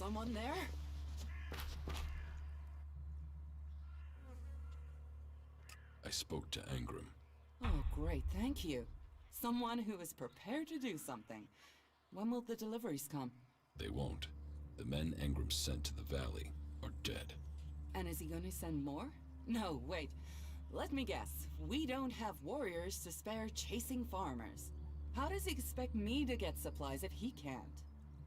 someone there? I spoke to Angram. Oh, great, thank you. Someone who is prepared to do something. When will the deliveries come? They won't. The men Angram sent to the valley are dead. And is he going to send more? No, wait. Let me guess. We don't have warriors to spare chasing farmers. How does he expect me to get supplies if he can't?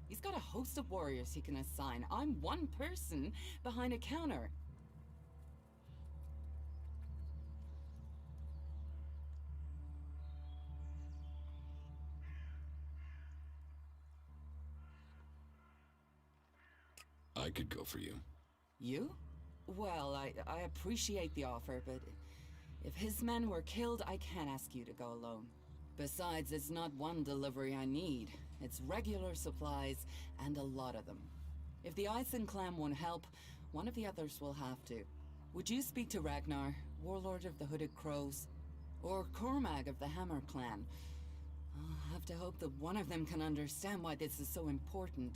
He's got a host of warriors he can assign. I'm one person behind a counter. I could go for you. You? Well, I appreciate the offer, but if his men were killed, I can't ask you to go alone. Besides, it's not one delivery I need. It's regular supplies, and a lot of them. If the Ison clan won't help, one of the others will have to. Would you speak to Ragnar, warlord of the Hooded Crows? Or Cormag of the Hammer clan? I'll have to hope that one of them can understand why this is so important.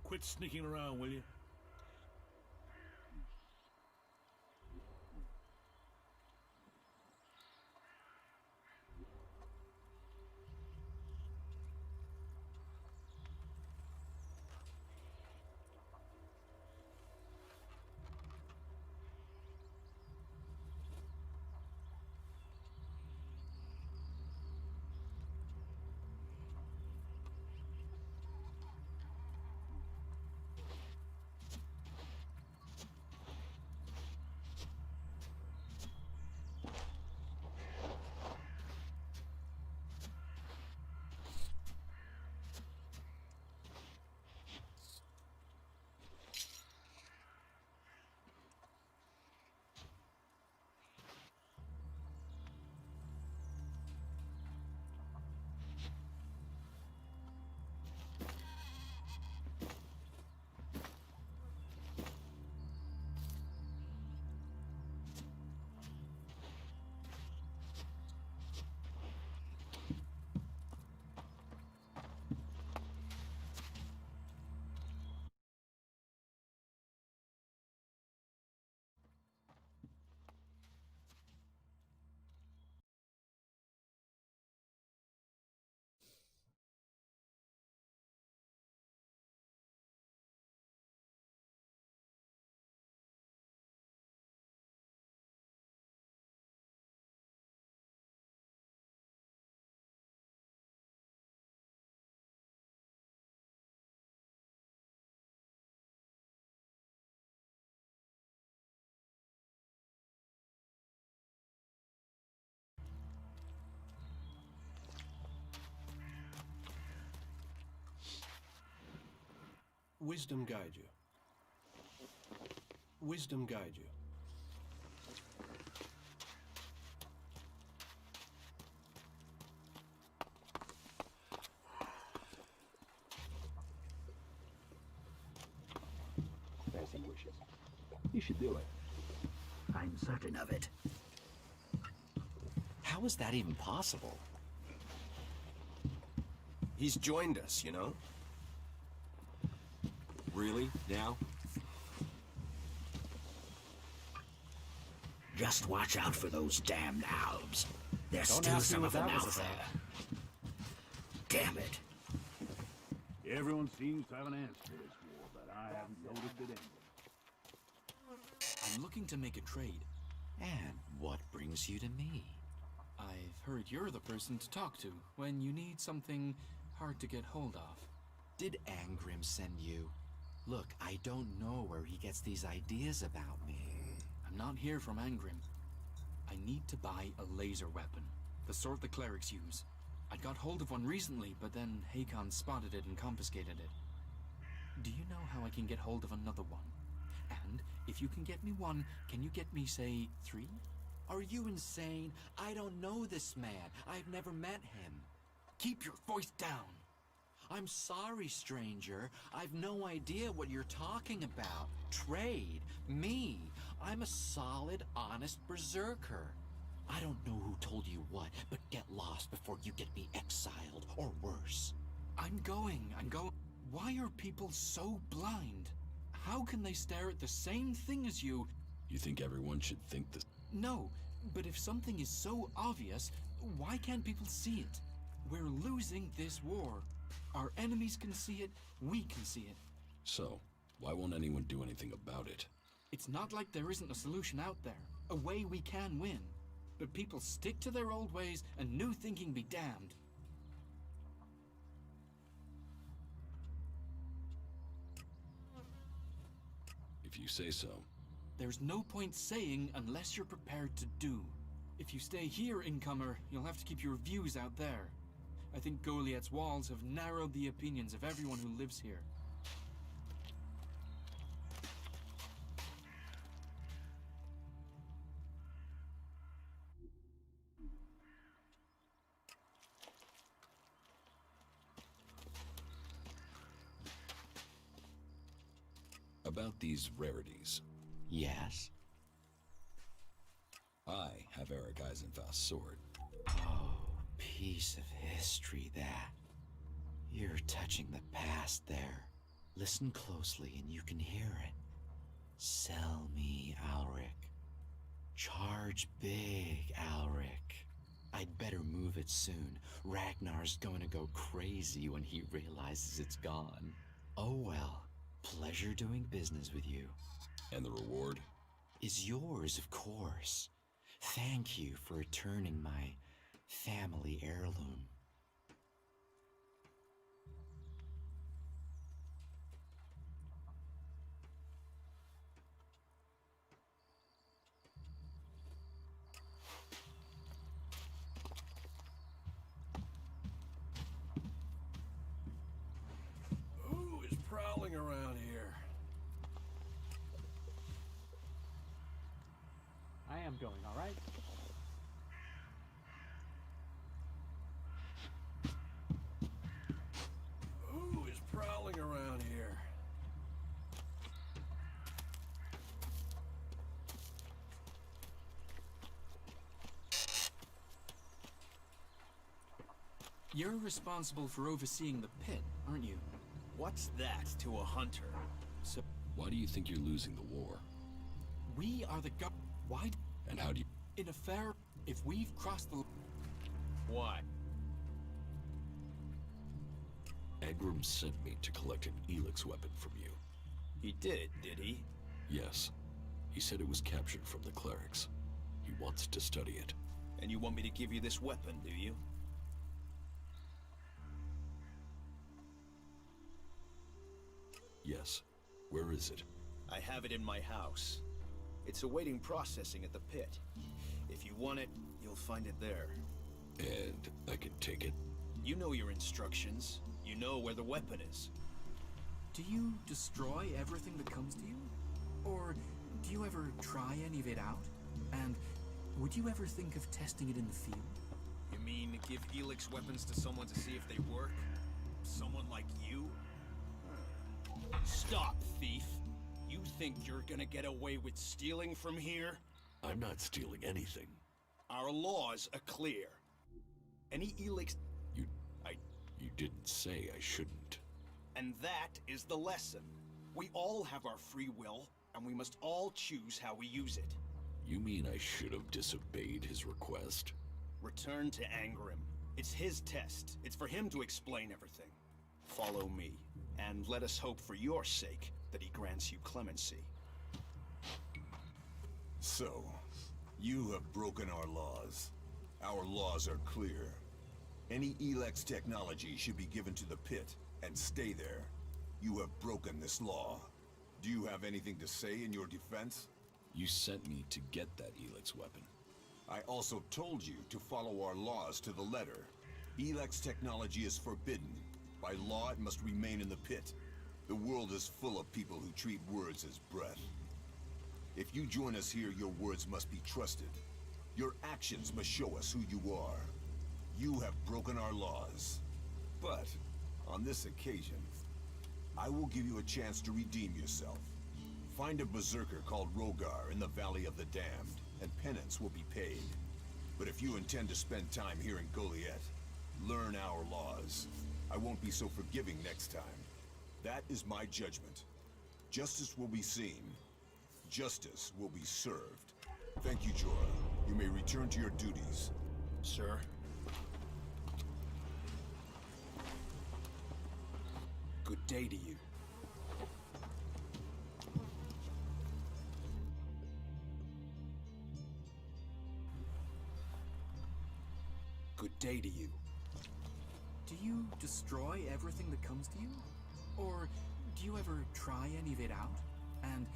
Quit sneaking around, will you? Wisdom guide you. Wisdom guide you. Fancy wishes. You should do it. I'm certain of it. How is that even possible? He's joined us, you know? Really? Now? Just watch out for those damned albs. There's Don't still ask me some what of them that out was there. about. Damn it. Everyone seems to have an answer to this war, but I haven't noticed it ending. I'm looking to make a trade. And what brings you to me? I've heard you're the person to talk to when you need something hard to get hold of. Did Angrim send you? Look, I don't know where he gets these ideas about me. I'm not here from Angrim. I need to buy a laser weapon, the sort the clerics use. I got hold of one recently, but then Hakon spotted it and confiscated it. Do you know how I can get hold of another one? And if you can get me one, can you get me, say, 3? Are you insane? I don't know this man. I've never met him. Keep your voice down. I'm sorry, stranger. I've no idea what you're talking about. Trade? Me? I'm a solid, honest berserker. I don't know who told you what, but get lost before you get me exiled, or worse. I'm going. Why are people so blind? How can they stare at the same thing as you? You think everyone should think this? No, but if something is so obvious, why can't people see it? We're losing this war. Our enemies can see it, we can see it. So, why won't anyone do anything about it? It's not like there isn't a solution out there, a way we can win. But people stick to their old ways and new thinking be damned. If you say so. There's no point saying unless you're prepared to do. If you stay here, incomer, you'll have to keep your views out there. I think Goliath's walls have narrowed the opinions of everyone who lives here. About these rarities. Yes? I have Eric Eisenfaust's sword. Oh, piece of history, that. You're touching the past there. Listen closely and you can hear it. Sell me, Alric. Charge big, Alric. I'd better move it soon. Ragnar's going to go crazy when he realizes it's gone. Oh well. Pleasure doing business with you. And the reward? Is yours, of course. Thank you for returning my family heirloom. Who is prowling around here? I am going, all right? Who is prowling around here? You're responsible for overseeing the pit, aren't you? What's that to a hunter? So, Why do you think you're losing the war? we are the why? And how do you... In a fair, if we've crossed the... Why? Angrim sent me to collect an ELEX weapon from you. He did he? Yes. He said it was captured from the clerics. He wants to study it. And you want me to give you this weapon, do you? Yes. Where is it? I have it in my house. It's awaiting processing at the pit. If you want it, you'll find it there. And I can take it? You know your instructions. You know where the weapon is. Do you destroy everything that comes to you? Or do you ever try any of it out? And would you ever think of testing it in the field? You mean give ELEX weapons to someone to see if they work? Someone like you? Stop, thief! You think you're gonna get away with stealing from here? I'm not stealing anything. Our laws are clear. Any ELEX... You didn't say I shouldn't. And that is the lesson. We all have our free will, and we must all choose how we use it. You mean I should have disobeyed his request? Return to Angrim. It's his test. It's for him to explain everything. Follow me, and let us hope for your sake that he grants you clemency. So, you have broken our laws. Our laws are clear. Any ELEX technology should be given to the pit, and stay there. You have broken this law. Do you have anything to say in your defense? You sent me to get that ELEX weapon. I also told you to follow our laws to the letter. ELEX technology is forbidden. By law, it must remain in the pit. The world is full of people who treat words as breath. If you join us here, your words must be trusted. Your actions must show us who you are. You have broken our laws. But, on this occasion, I will give you a chance to redeem yourself. Find a berserker called Rogar in the Valley of the Damned, and penance will be paid. But if you intend to spend time here in Goliath, learn our laws. I won't be so forgiving next time. That is my judgment. Justice will be seen. Justice will be served. Thank you, Jorah. You may return to your duties. Sir? Good day to you. Good day to you. Do you destroy everything that comes to you? Or do you ever try any of it out? And...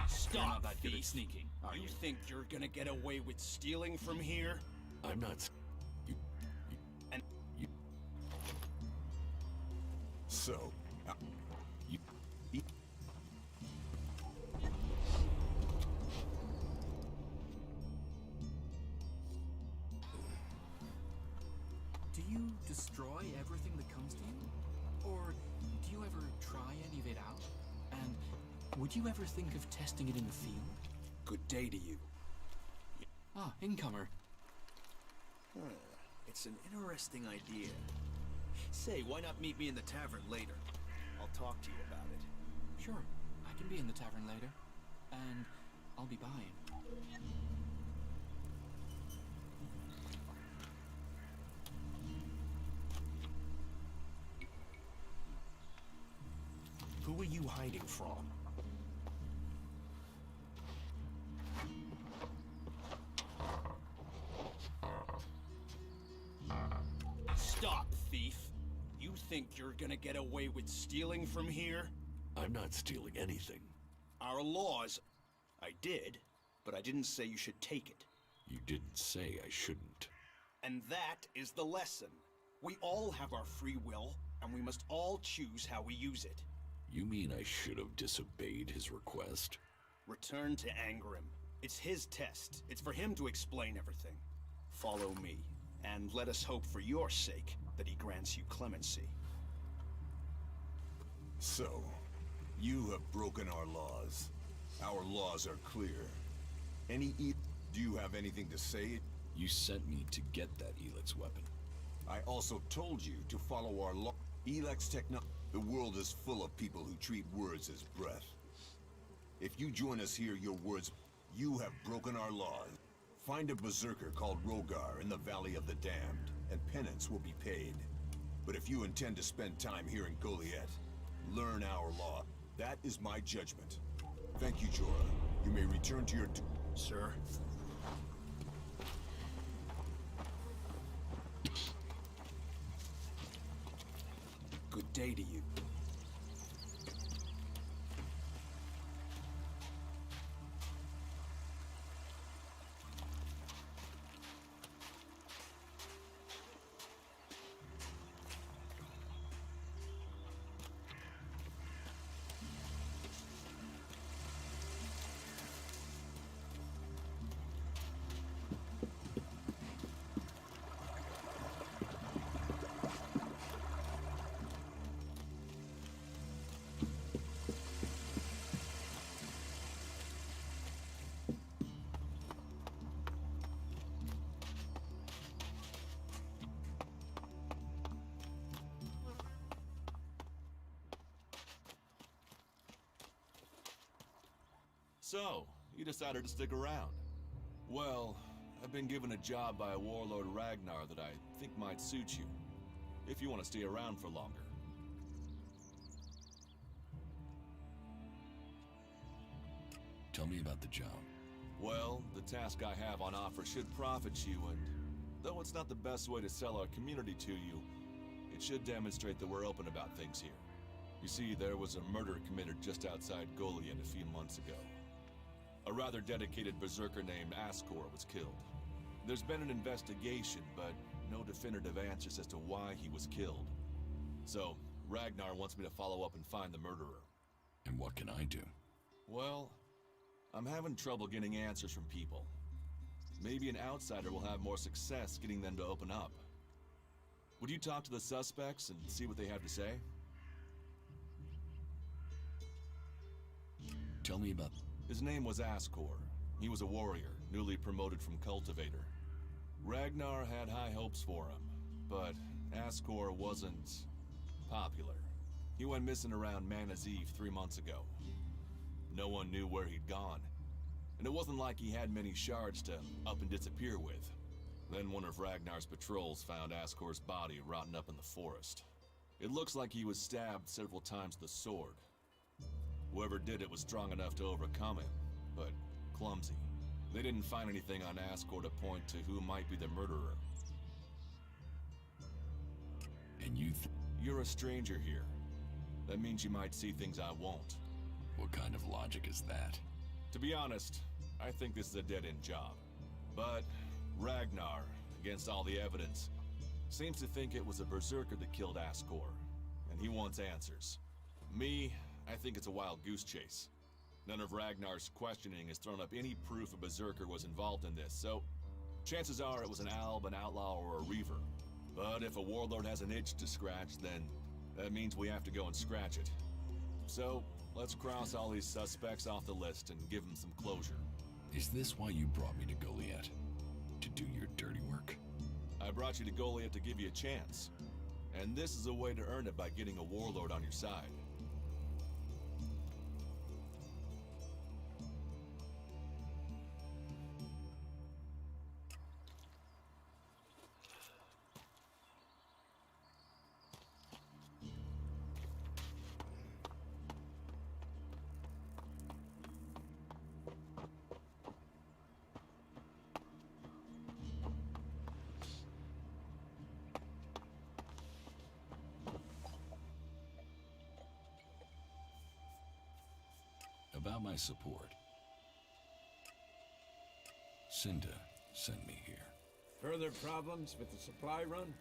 Stop, You're not that good at thief. sneaking, are you? You think you're gonna get away with stealing from here? I'm not... You... So, You... Do you destroy everything that comes to you? Or do you ever try any of it out? And would you ever think of testing it in the field? Good day to you. Ah, incomer. It's an interesting idea. Say, why not meet me in the tavern later? I'll talk to you about it. Sure, I can be in the tavern later. And I'll be buying. Who are you hiding from? Stop, thief! You think you're gonna get away with stealing from here? I'm not stealing anything. Our laws... I did, but I didn't say you should take it. You didn't say I shouldn't. And that is the lesson. We all have our free will, and we must all choose how we use it. You mean I should have disobeyed his request? Return to Angrim. It's his test. It's for him to explain everything. Follow me, and let us hope for your sake that he grants you clemency. So, you have broken our laws. Our laws are clear. Do you have anything to say? You sent me to get that ELEX weapon. I also told you to follow our law. ELEX techno... The world is full of people who treat words as breath. If you join us here, your words... You have broken our laws. Find a berserker called Rogar in the Valley of the Damned, and penance will be paid. But if you intend to spend time here in Goliath, learn our law. That is my judgment. Thank you, Jorah. You may return to your... Sir? Good day to you. So, you decided to stick around. Well, I've been given a job by a warlord Ragnar that I think might suit you, if you want to stay around for longer. Tell me about the job. Well, the task I have on offer should profit you, and though it's not the best way to sell our community to you, it should demonstrate that we're open about things here. You see, there was a murder committed just outside Goliath a few months ago. A rather dedicated berserker named Ascor was killed. There's been an investigation, but no definitive answers as to why he was killed. So, Ragnar wants me to follow up and find the murderer. And what can I do? Well, I'm having trouble getting answers from people. Maybe an outsider will have more success getting them to open up. Would you talk to the suspects and see what they have to say? Tell me about... His name was Ascor. He was a warrior, newly promoted from cultivator. Ragnar had high hopes for him, but Ascor wasn't popular. He went missing around Mana's Eve 3 months ago. No one knew where he'd gone, and it wasn't like he had many shards to up and disappear with. Then one of Ragnar's patrols found Ascor's body rotting up in the forest. It looks like he was stabbed several times with a sword. Whoever did it was strong enough to overcome him, but clumsy. They didn't find anything on Ascor to point to who might be the murderer. And You're a stranger here. That means you might see things I won't. What kind of logic is that? To be honest, I think this is a dead-end job. But Ragnar, against all the evidence, seems to think it was a berserker that killed Ascor, and he wants answers. Me, I think it's a wild goose chase. None of Ragnar's questioning has thrown up any proof a berserker was involved in this, so chances are it was an alb, an outlaw, or a reaver. But if a warlord has an itch to scratch, then that means we have to go and scratch it. So, let's cross all these suspects off the list and give them some closure. Is this why you brought me to Goliath? To do your dirty work? I brought you to Goliath to give you a chance. And this is a way to earn it by getting a warlord on your side. About my support. Cinda sent me here. Further problems with the supply run?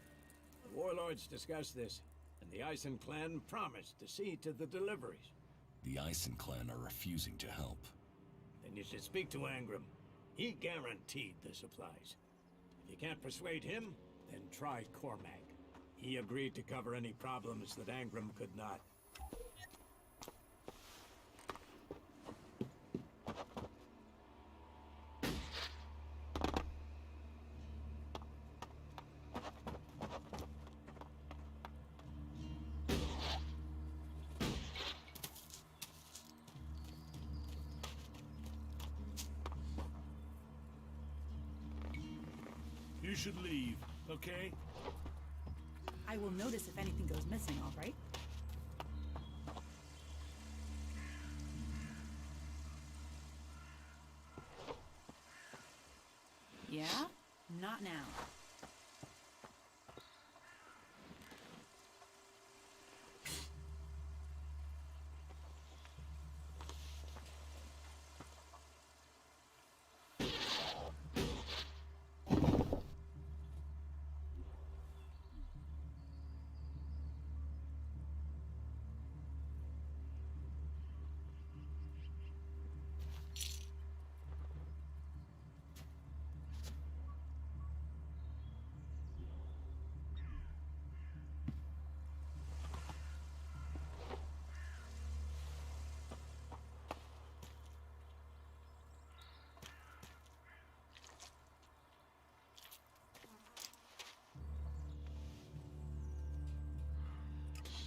The warlords discussed this, and the Eisen clan promised to see to the deliveries. The Eisen clan are refusing to help. Then you should speak to Angram. He guaranteed the supplies. If you can't persuade him, then try Cormac. He agreed to cover any problems that Angram could not. You should leave, okay? I will notice if anything goes missing, all right? Yeah? Not now.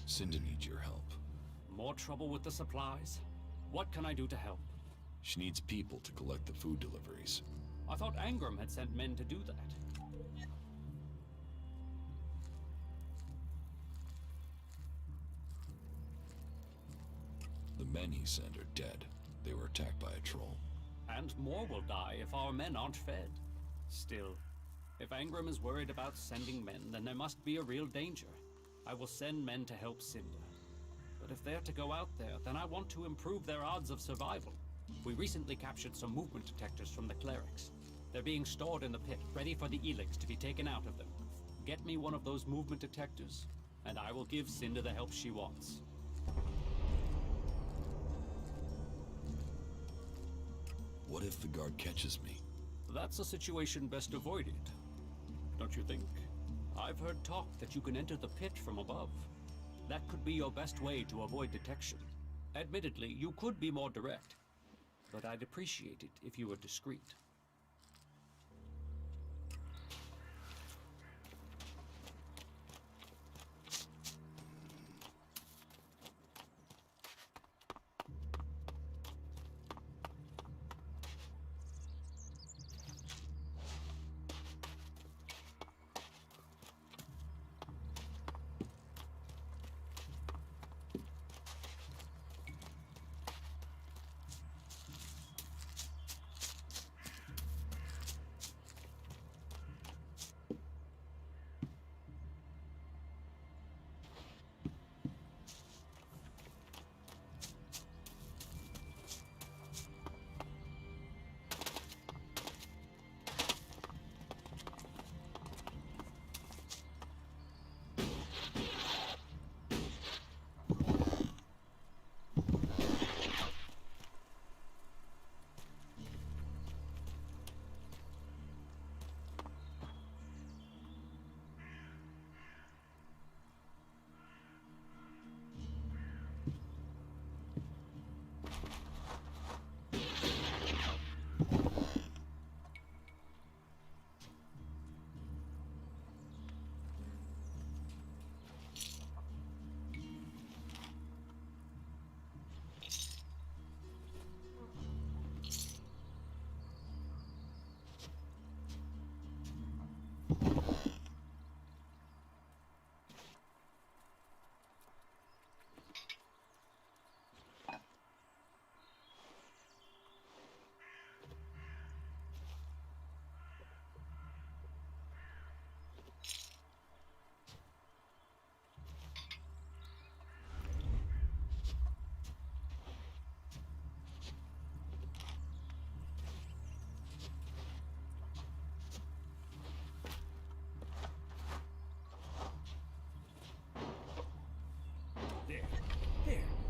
Cinda needs your help. More trouble with the supplies? What can I do to help? She needs people to collect the food deliveries. I thought Angram had sent men to do that. The men he sent are dead. They were attacked by a troll. and more will die if our men aren't fed. Still, if Angram is worried about sending men, then there must be a real danger. I will send men to help Cinder. But if they're to go out there, then I want to improve their odds of survival. We recently captured some movement detectors from the clerics. They're being stored in the pit, ready for the ELEX to be taken out of them. Get me one of those movement detectors, and I will give Cinder the help she wants. What if the guard catches me? That's a situation best avoided, don't you think? I've heard talk that you can enter the pit from above. That could be your best way to avoid detection. Admittedly, you could be more direct, but I'd appreciate it if you were discreet.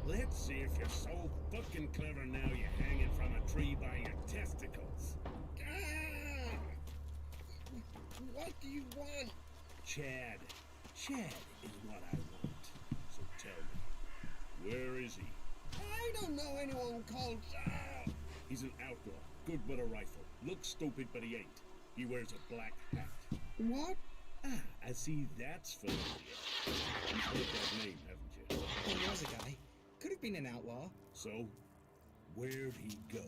Let's see if you're so fucking clever now you're hanging from a tree by your testicles. Ah! What do you want? Chad. Chad is what I want. So tell me, where is he? I don't know anyone called... He's an outlaw, good with a rifle. Looks stupid, but he ain't. He wears a black hat. What? Ah, I see that's familiar. You've heard that name, haven't you? There was a guy. Could have been an outlaw. So, where'd he go?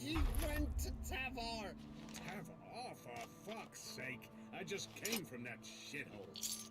He went to Tavar. Tavar? Oh, for fuck's sake. I just came from that shithole.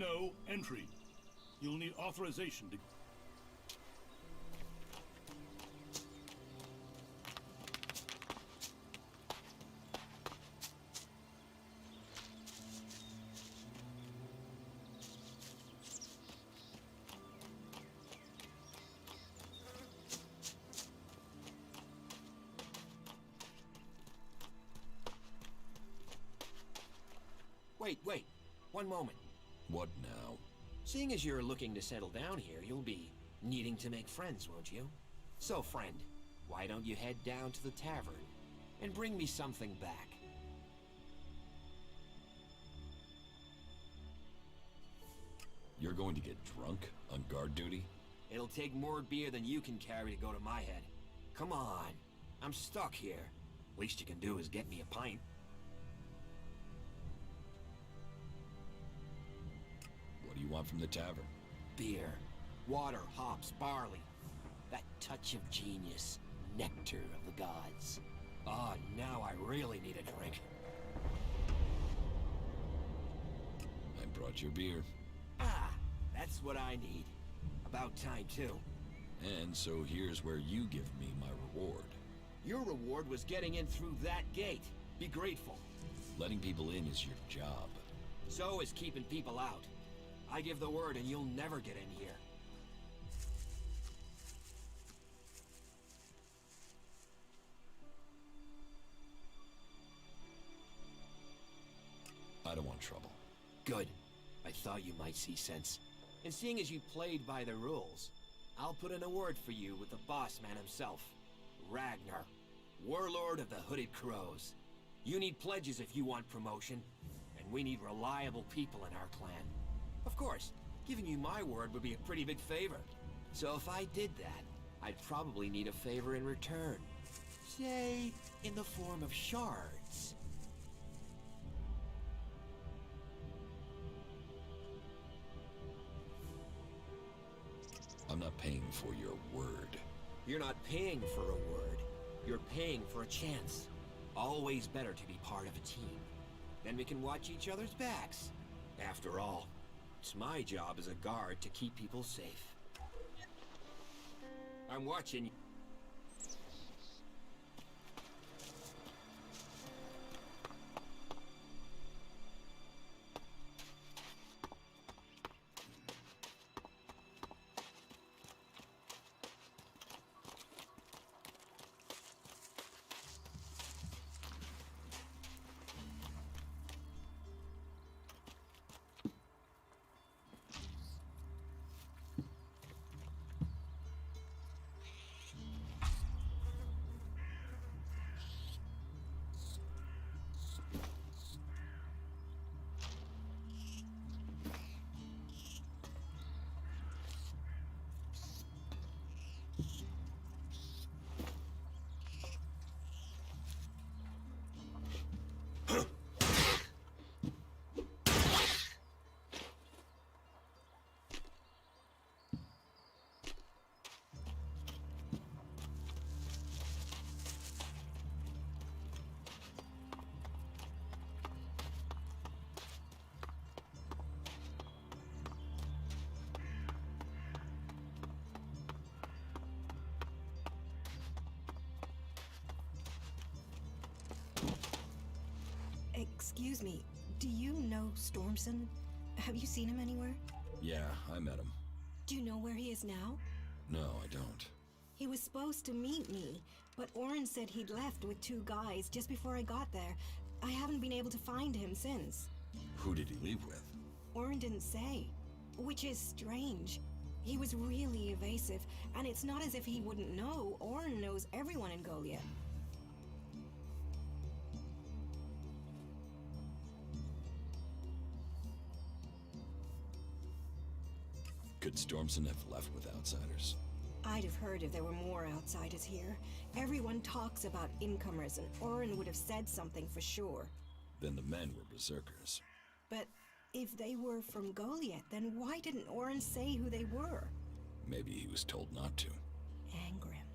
No entry. You'll need authorization to... Wait. One moment. What now? Seeing as you're looking to settle down here, you'll be needing to make friends, won't you? So, friend, why don't you head down to the tavern and bring me something back? You're going to get drunk on guard duty? It'll take more beer than you can carry to go to my head. Come on, I'm stuck here. Least you can do is get me a pint. What do you want from the tavern? Beer, water, hops, barley. That touch of genius, nectar of the gods. Ah, now I really need a drink. I brought your beer. Ah, that's what I need. About time, too. And so here's where you give me my reward. Your reward was getting in through that gate. Be grateful. Letting people in is your job. So is keeping people out. I give the word and you'll never get in here. I don't want trouble. Good. I thought you might see sense. And seeing as you played by the rules, I'll put in a word for you with the boss man himself, Ragnar, warlord of the Hooded Crows. You need pledges if you want promotion, and we need reliable people in our clan. Of course, giving you my word would be a pretty big favor. So if I did that, I'd probably need a favor in return. Say, in the form of shards. I'm not paying for your word. You're not paying for a word. You're paying for a chance. Always better to be part of a team. Then we can watch each other's backs. After all, it's my job as a guard to keep people safe. I'm watching you. Excuse me, do you know Stormson? Have you seen him anywhere? Yeah, I met him. Do you know where he is now? No, I don't. He was supposed to meet me, but Orin said he'd left with 2 guys just before I got there. I haven't been able to find him since. Who did he leave with? Orin didn't say, which is strange. He was really evasive, and it's not as if he wouldn't know. Orin knows everyone in Golia. Could Stormson have left with outsiders? I'd have heard if there were more outsiders here. Everyone talks about incomers, and Orin would have said something for sure. Then the men were berserkers. But if they were from Goliath, then why didn't Orin say who they were? Maybe he was told not to. Angrim.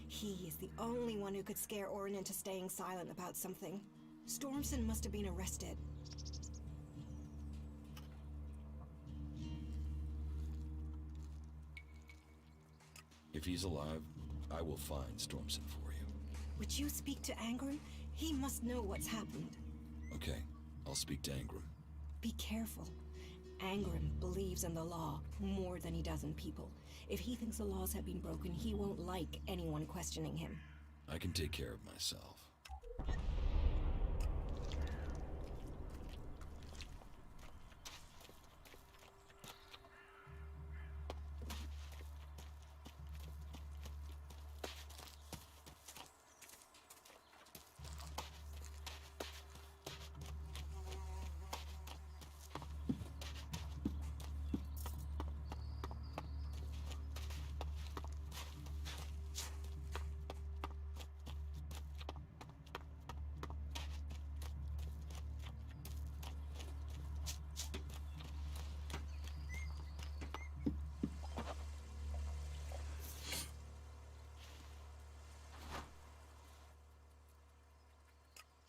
He is the only one who could scare Orin into staying silent about something. Stormson must have been arrested. he's alive, I will find Stormson for you. Would you speak to Angrim? He must know what's happened. Okay, I'll speak to Angrim. Be careful. Angrim believes in the law more than he does in people. If he thinks the laws have been broken, he won't like anyone questioning him. I can take care of myself.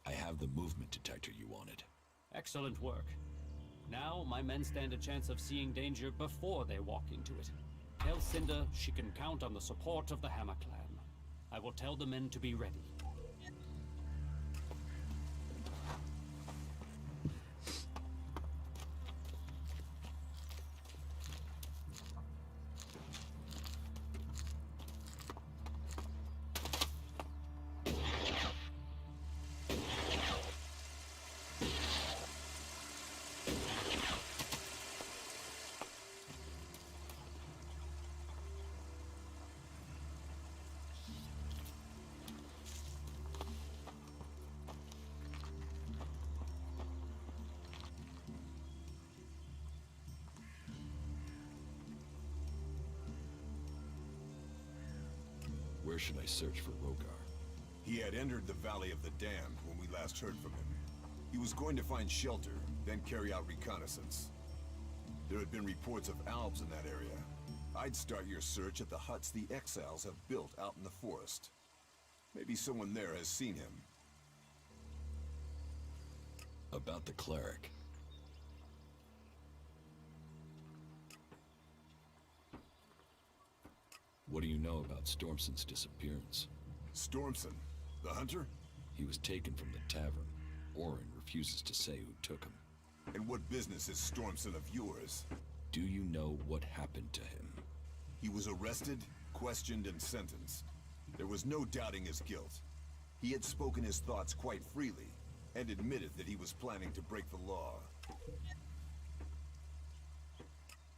I have the movement detector you wanted. Excellent work. Now, my men stand a chance of seeing danger before they walk into it. Tell Cinder she can count on the support of the Hammer Clan. I will tell the men to be ready. Where should I search for Rogar? He had entered the Valley of the Damned when we last heard from him. He was going to find shelter, then carry out reconnaissance. There had been reports of Albs in that area. I'd start your search at the huts the exiles have built out in the forest. Maybe someone there has seen him. About the cleric. What do you know about Stormson's disappearance? Stormson? The hunter? He was taken from the tavern. Orin refuses to say who took him. And what business is Stormson of yours? Do you know what happened to him? He was arrested, questioned, and sentenced. There was no doubting his guilt. He had spoken his thoughts quite freely, and admitted that he was planning to break the law.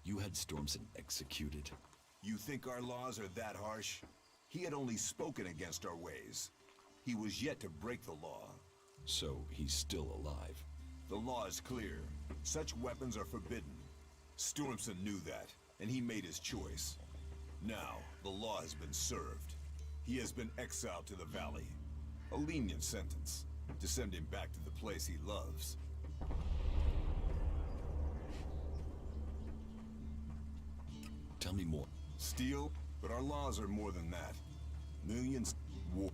You had Stormson executed? You think our laws are that harsh? He had only spoken against our ways. He was yet to break the law. So he's still alive? The law is clear. Such weapons are forbidden. Stormson knew that, and he made his choice. Now, the law has been served. He has been exiled to the valley. A lenient sentence, to send him back to the place he loves. Tell me more. Steel, but our laws are more than that. Millions... war...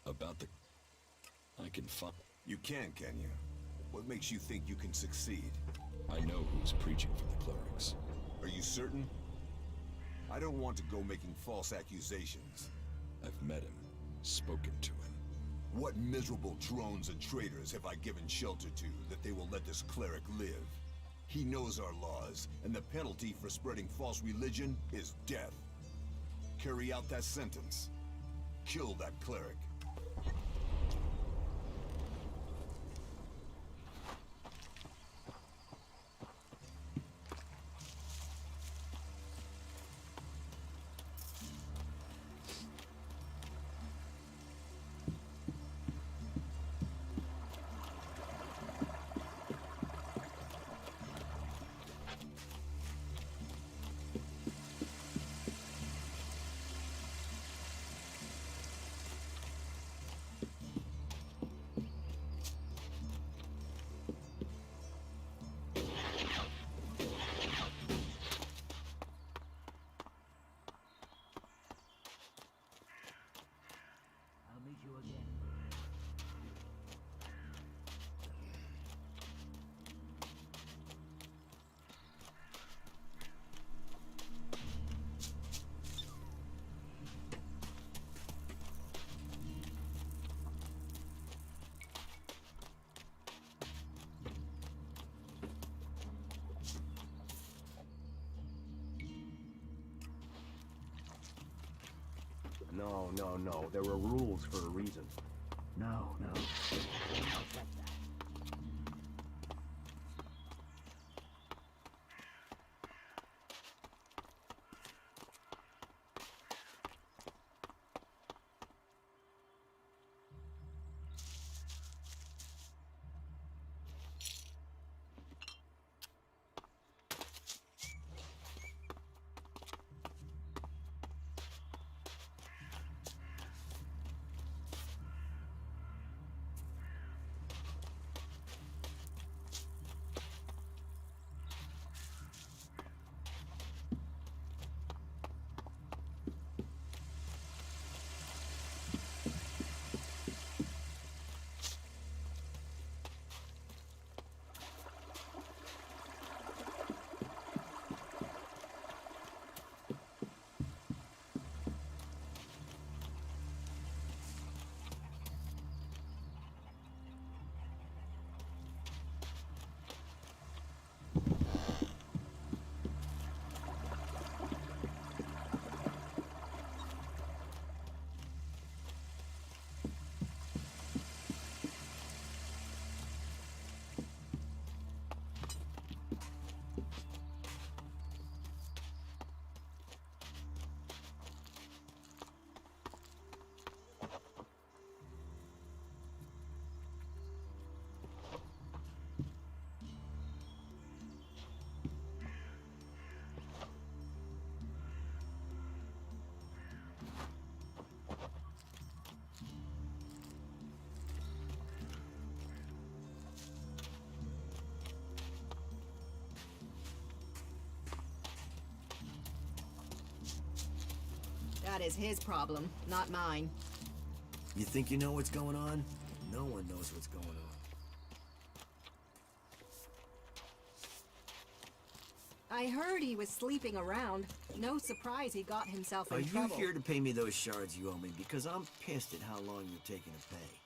About the... I can find... You can you? What makes you think you can succeed? I know who's preaching for the clerics. Are you certain? I don't want to go making false accusations. I've met him, spoken to him. What miserable drones and traitors have I given shelter to that they will let this cleric live? He knows our laws, and the penalty for spreading false religion is death. Carry out that sentence. Kill that cleric. No. There were rules for a reason. No. That is his problem, not mine. You think you know what's going on? No one knows what's going on. I heard he was sleeping around. No surprise he got himself in trouble. Are you here to pay me those shards you owe me? Because I'm pissed at how long you're taking to pay.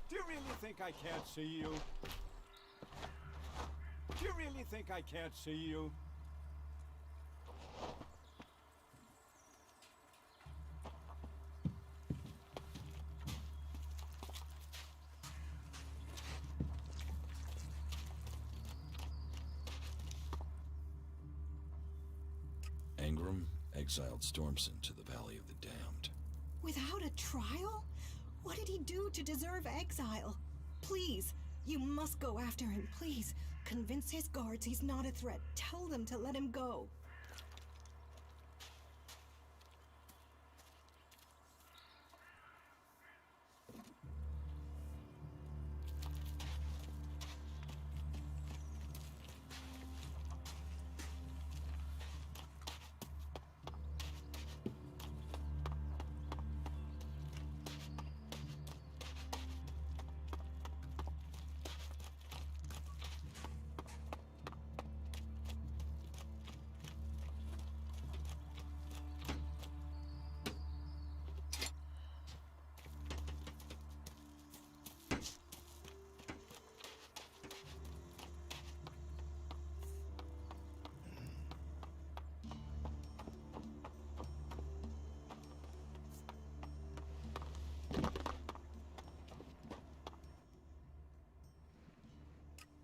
Do you really think I can't see you? Do you really think I can't see you? Angram exiled Stormson to the Valley of the Damned. Without a trial? What did he do to deserve exile? Please, you must go after him, please. Convince his guards he's not a threat. Tell them to let him go.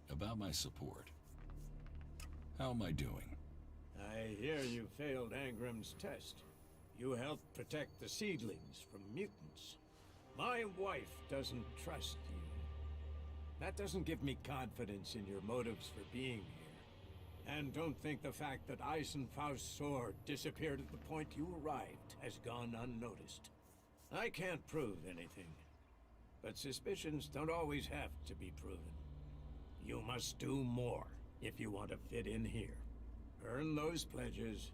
About my support. How am I doing? I hear you failed Angram's test. You helped protect the seedlings from mutants. My wife doesn't trust you. That doesn't give me confidence in your motives for being here. And don't think the fact that Eisenfaust's sword disappeared at the point you arrived has gone unnoticed. I can't prove anything, but suspicions don't always have to be proven. You must do more if you want to fit in here. Earn those pledges.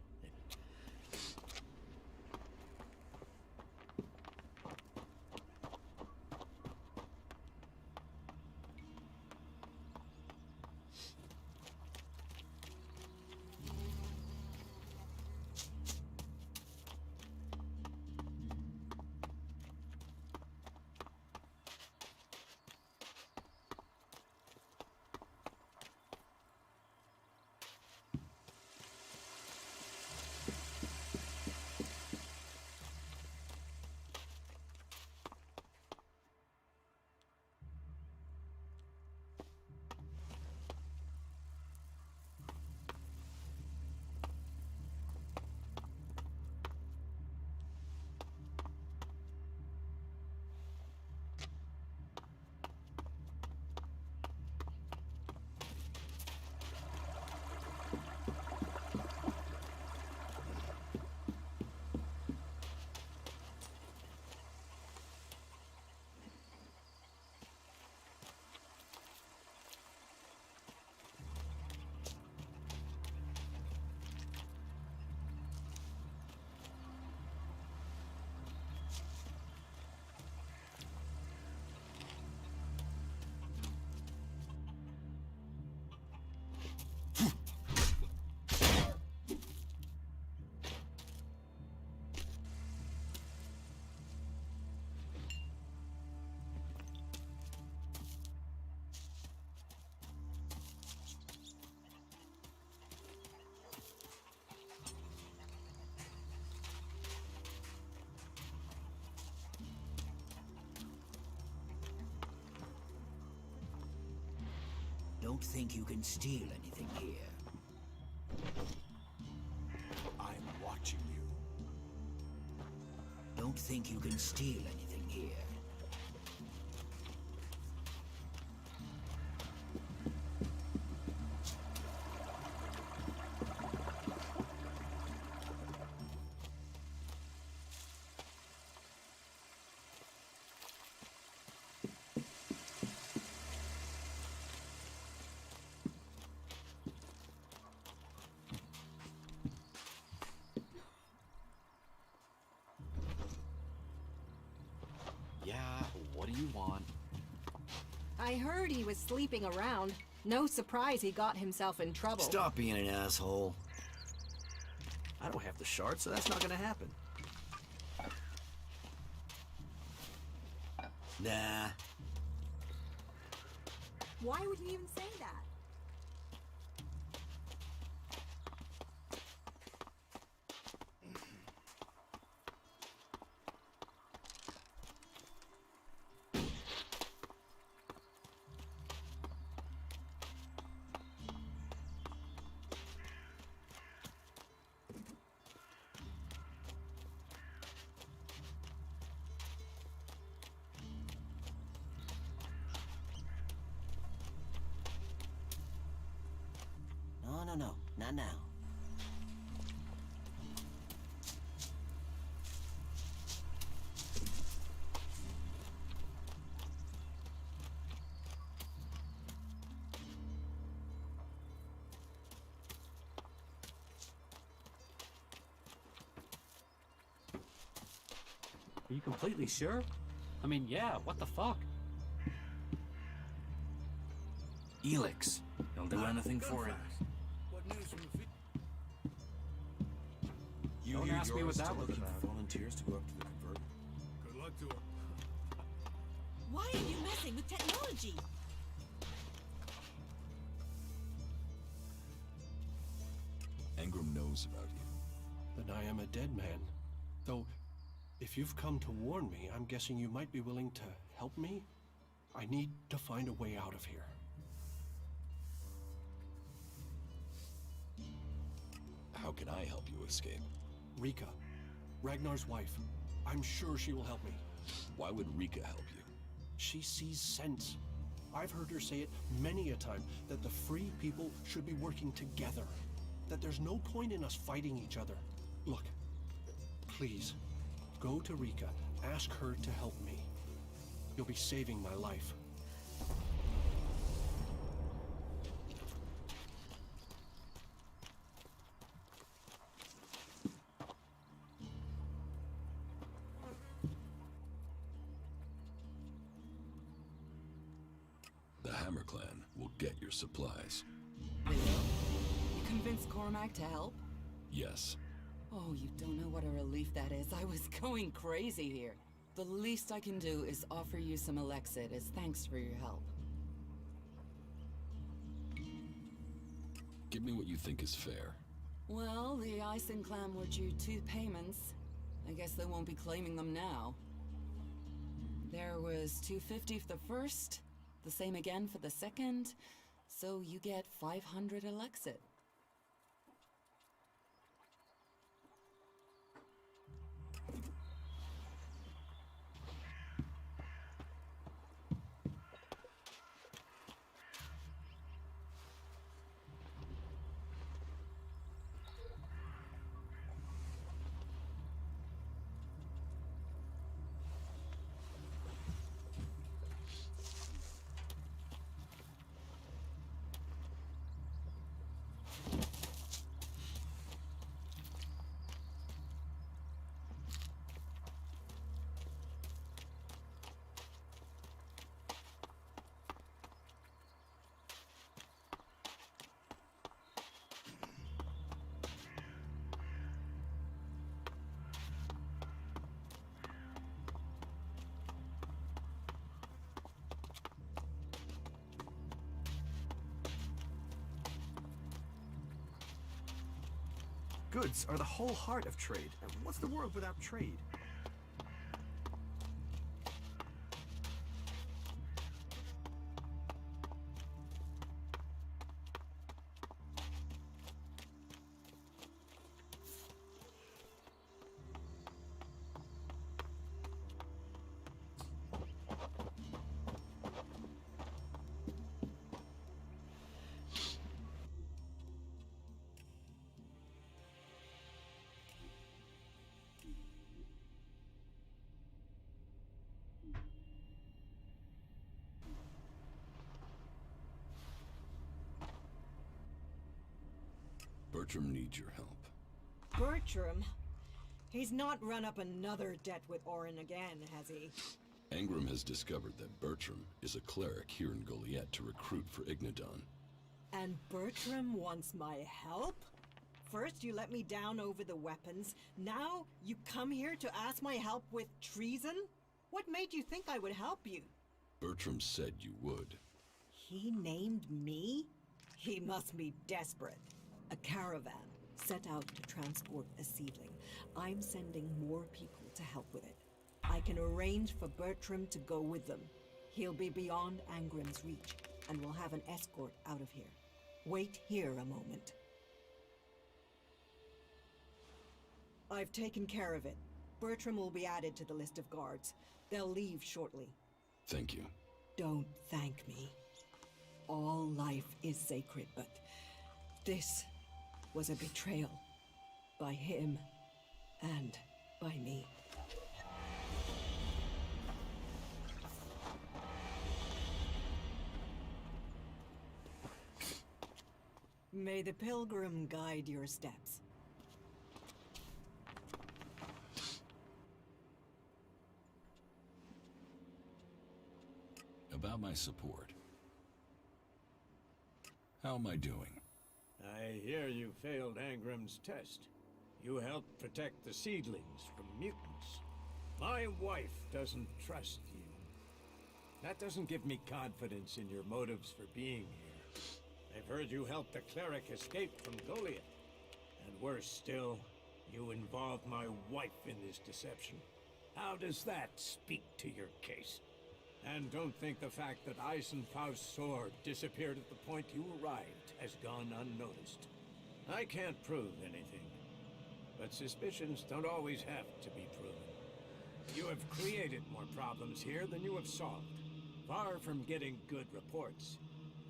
Don't think you can steal anything here. I'm watching you. Don't think you can steal anything here. Yeah, what do you want? I heard he was sleeping around. No surprise he got himself in trouble. Stop being an asshole. I don't have the shard, so that's not gonna happen. Nah. Why would you even say that? No, not now. Are you completely sure? I mean, yeah, what the fuck? ELEX. He'll do anything for it. What news from the field? Don't ask me what that was about. Volunteers to go up to the converter. Good luck to her. Why are you messing with technology? Engram knows about you. Then I am a dead man. Though, if you've come to warn me, I'm guessing you might be willing to help me? I need to find a way out of here. How can I help you escape? Rika, Ragnar's wife. I'm sure she will help me. Why would Rika help you? She sees sense. I've heard her say it many a time, that the free people should be working together. That there's no point in us fighting each other. Look, please, go to Rika, ask her to help me. You'll be saving my life. The Hammer Clan will get your supplies. They will? You convinced Cormac to help? Yes. Oh, you don't know what a relief that is. I was going crazy here. The least I can do is offer you some Elexit as thanks for your help. Give me what you think is fair. Well, the Ison clan were due 2 payments. I guess they won't be claiming them now. There was 250 for the first, the same again for the second, so you get 500 Elexit. Goods are the whole heart of trade. And what's the world without trade? Bertram needs your help. Bertram? He's not run up another debt with Orin again, has he? Angram has discovered that Bertram is a cleric here in Goliath to recruit for Ignadon. And Bertram wants my help? First you let me down over the weapons, now you come here to ask my help with treason? What made you think I would help you? Bertram said you would. He named me? He must be desperate. A caravan set out to transport a seedling. I'm sending more people to help with it. I can arrange for Bertram to go with them. He'll be beyond Angram's reach, and we'll have an escort out of here. Wait here a moment. I've taken care of it. Bertram will be added to the list of guards. They'll leave shortly. Thank you. Don't thank me. All life is sacred, but this was a betrayal. By him and by me. May the pilgrim guide your steps. About my support. How am I doing? I hear you failed Angram's test. You helped protect the seedlings from mutants. My wife doesn't trust you. That doesn't give me confidence in your motives for being here. I've heard you helped a cleric escape from Goliath. And worse still, you involved my wife in this deception. How does that speak to your case? And don't think the fact that Eisenfaust's sword disappeared at the point you arrived has gone unnoticed. I can't prove anything, but suspicions don't always have to be proven. You have created more problems here than you have solved. Far from getting good reports,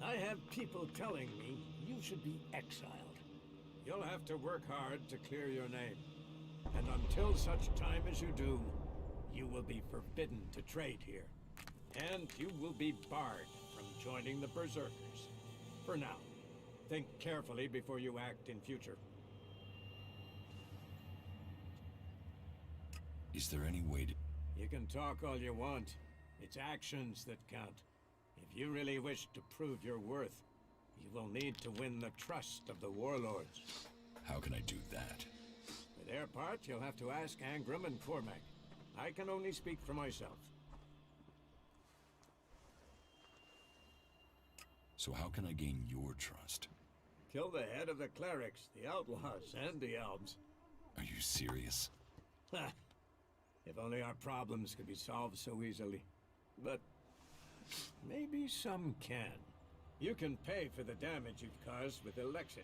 I have people telling me you should be exiled. You'll have to work hard to clear your name. And until such time as you do, you will be forbidden to trade here. And you will be barred from joining the Berserkers. For now, think carefully before you act in future. Is there any way to... You can talk all you want. It's actions that count. If you really wish to prove your worth, you will need to win the trust of the warlords. How can I do that? For their part, you'll have to ask Angram and Cormac. I can only speak for myself. So how can I gain your trust? Kill the head of the clerics, the outlaws, and the elves. Are you serious? Ha! If only our problems could be solved so easily. But maybe some can. You can pay for the damage you've caused with ELEX.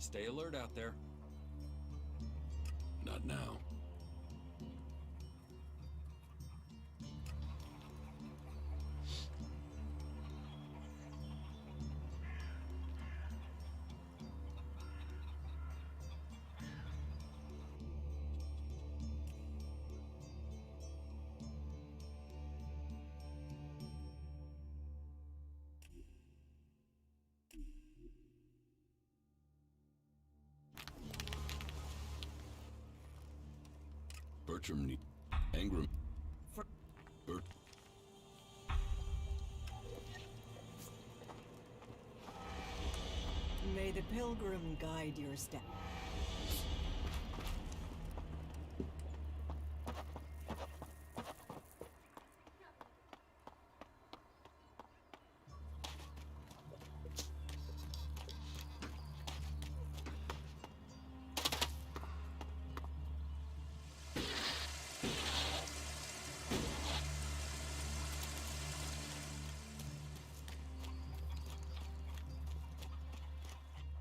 Stay alert out there. Not now. Bertram need... Angram... Bert... May the pilgrim guide your steps.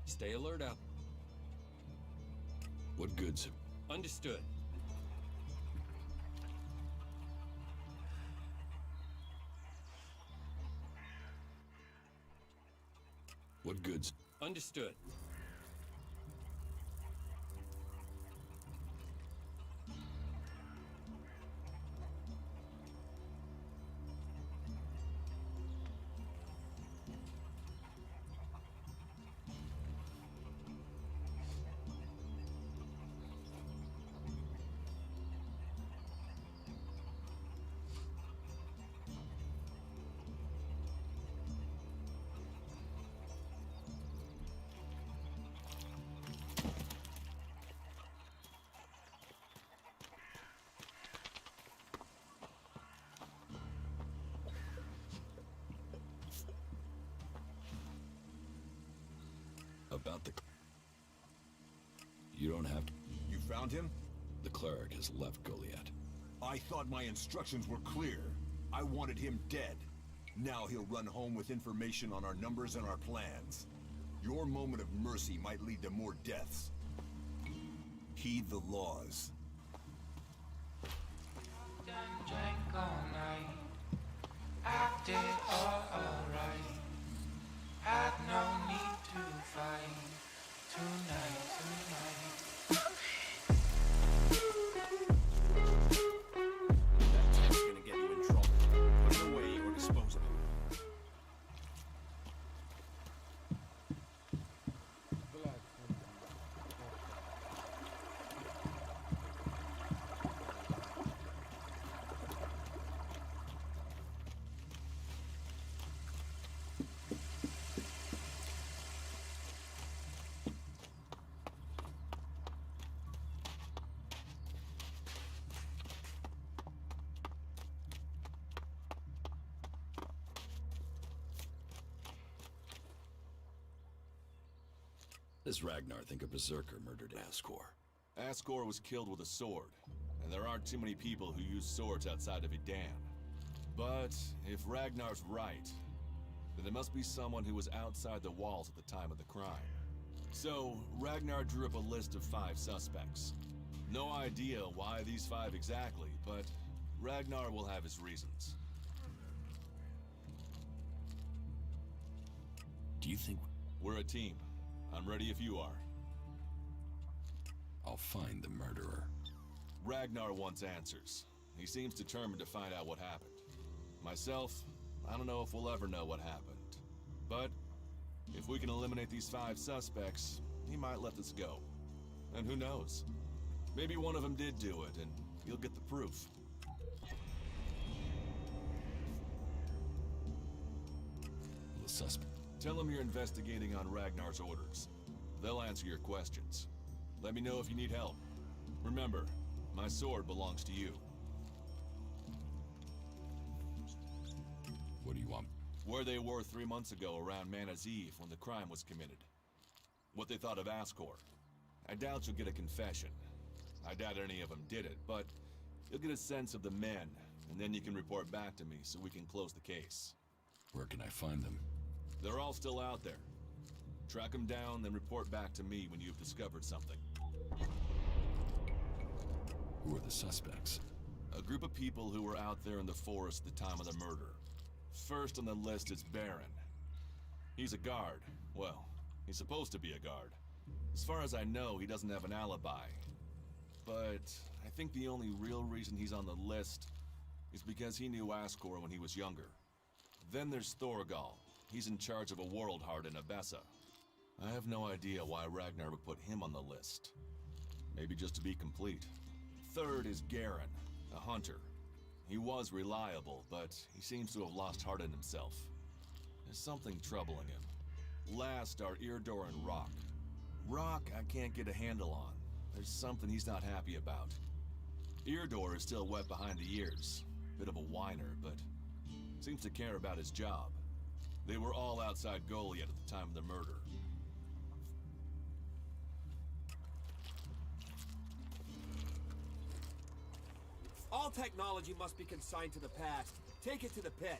Stay alert out. What goods? Understood. What goods? Understood. About the... You don't have to... You found him? The cleric has left Goliath. I thought my instructions were clear. I wanted him dead. Now he'll run home with information on our numbers and our plans. Your moment of mercy might lead to more deaths. Heed the laws. Drank all night, acted all alright. Had no need to fight tonight. does Ragnar think a berserker murdered Ascor? Ascor was killed with a sword, and there aren't too many people who use swords outside of Edan. But if Ragnar's right, then there must be someone who was outside the walls at the time of the crime. So, Ragnar drew up a list of 5 suspects. No idea why these 5 exactly, but Ragnar will have his reasons. Do you think... We're a team. I'm ready if you are. I'll find the murderer. Ragnar wants answers. He seems determined to find out what happened. Myself, I don't know if we'll ever know what happened. But if we can eliminate these 5 suspects, he might let this go. And who knows? Maybe one of them did do it, and you'll get the proof. The suspect. Tell them you're investigating on Ragnar's orders. They'll answer your questions. Let me know if you need help. Remember, my sword belongs to you. What do you want? Where they were 3 months ago around Mana's Eve when the crime was committed. What they thought of Ascor. I doubt you'll get a confession. I doubt any of them did it, but you'll get a sense of the men, and then you can report back to me so we can close the case. Where can I find them? They're all still out there. Track them down, then report back to me when you've discovered something. Who are the suspects? A group of people who were out there in the forest at the time of the murder. First on the list is Baron. He's a guard. Well, he's supposed to be a guard. As far as I know, he doesn't have an alibi. But I think the only real reason he's on the list is because he knew Ascor when he was younger. Then there's Thorgal. He's in charge of a world heart in Abessa. I have no idea why Ragnar would put him on the list. Maybe just to be complete. Third is Garen, a hunter. He was reliable, but he seems to have lost heart in himself. There's something troubling him. Last are Irdor and Rock. Rock I can't get a handle on. There's something he's not happy about. Irdor is still wet behind the ears. Bit of a whiner, but seems to care about his job. They were all outside Goliath at the time of the murder. All technology must be consigned to the past. Take it to the pit.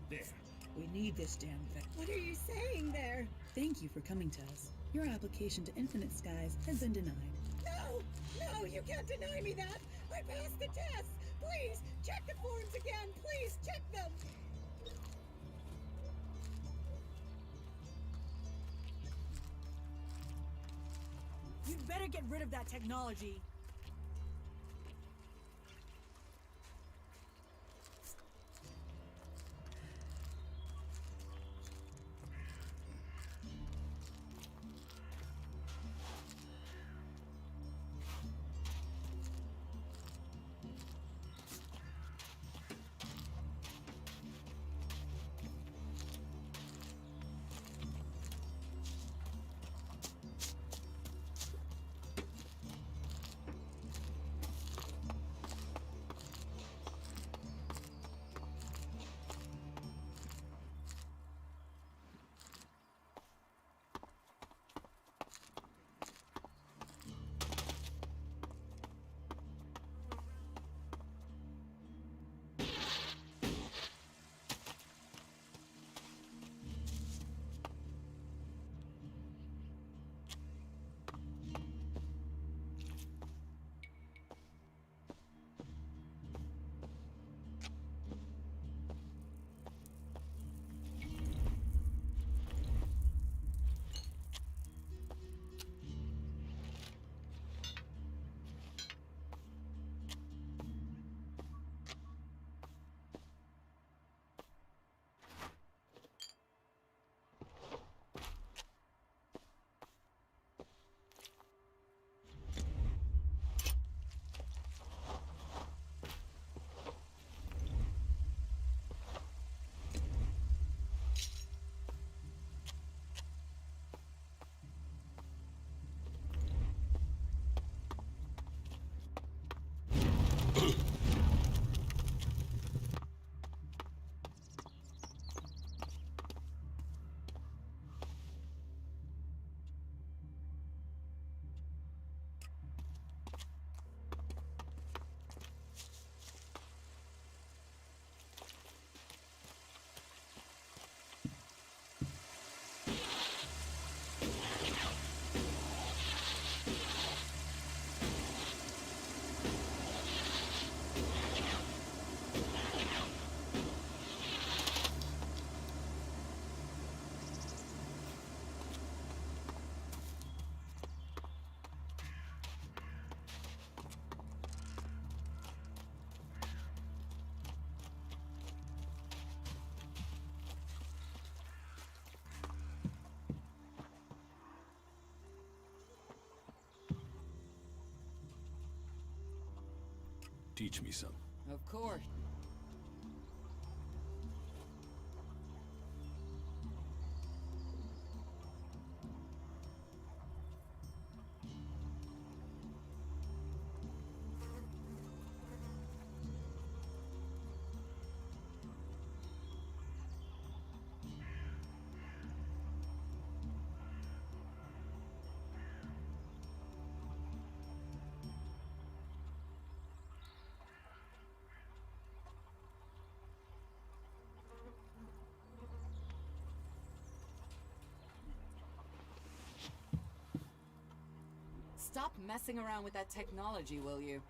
There. We need this damn thing. What are you saying there? Thank you for coming to us. Your application to Infinite Skies has been denied. No! No, you can't deny me that! I passed the test! Please, check the forms again! Please, check them! You'd better get rid of that technology. Teach me some. Of course. Stop messing around with that technology, will you?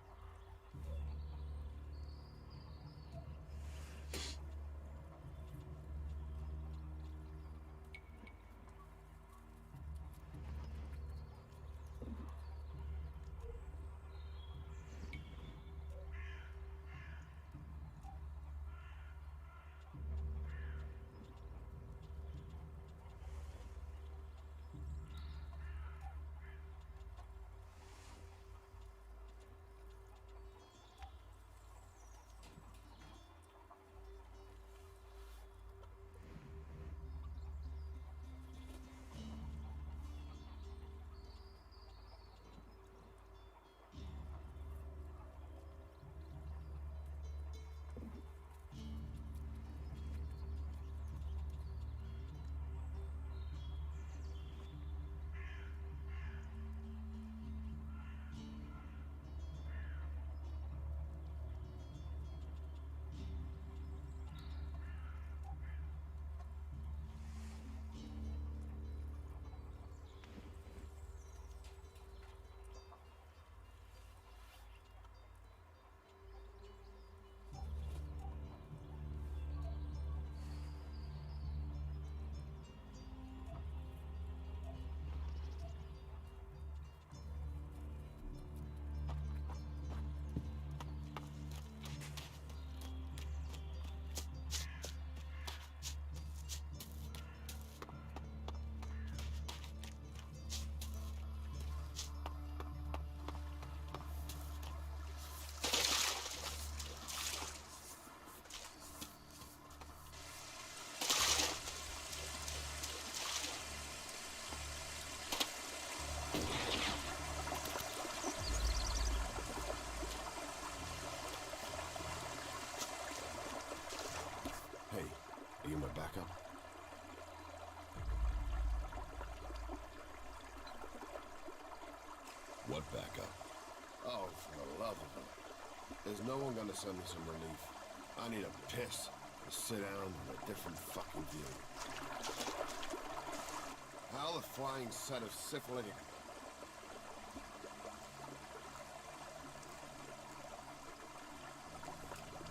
Oh, for the love of it. There's no one gonna send me some relief. I need a piss, to sit down with a different fucking view. How the flying set of syphilitic...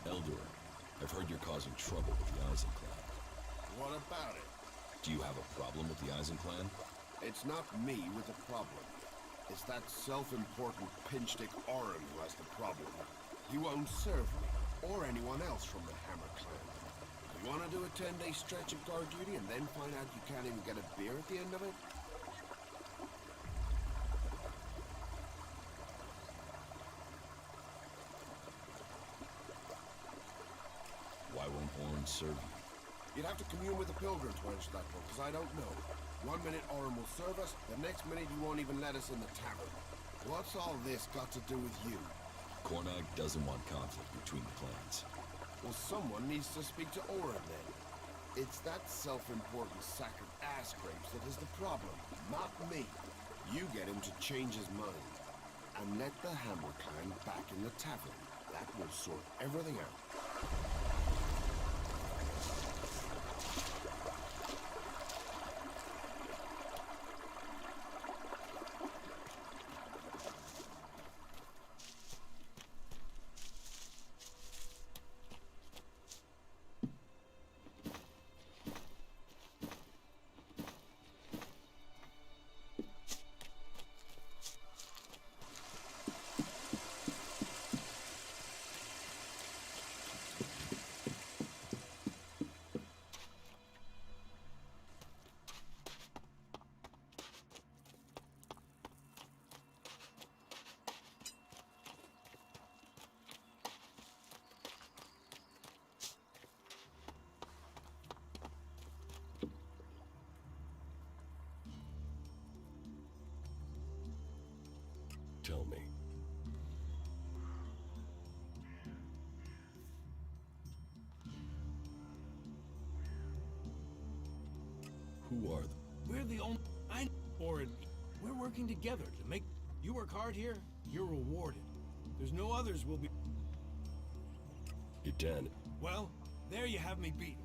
Eldor, I've heard you're causing trouble with the Eisen clan. What about it? Do you have a problem with the Eisen clan? It's not me with the problem. It's that self-important pinchstick Orin who has the problem. He won't serve me, or anyone else from the Hammer clan. You wanna do a 10-day stretch of guard duty and then find out you can't even get a beer at the end of it? Why won't Orin serve you? You'd have to commune with the pilgrim to answer that one, because I don't know. One minute Orin will serve us, the next minute he won't even let us in the tavern. What's all this got to do with you? Cornag doesn't want conflict between the clans. Well, someone needs to speak to Orin then. It's that self-important sack of ass grapes that is the problem, not me. You get him to change his mind. And let the Hammer clan back in the tavern. That will sort everything out. Tell me. Who are they? We're the only... We're working together to make... You work hard here, you're rewarded. There's no others will be... Edan. Well, there you have me beaten.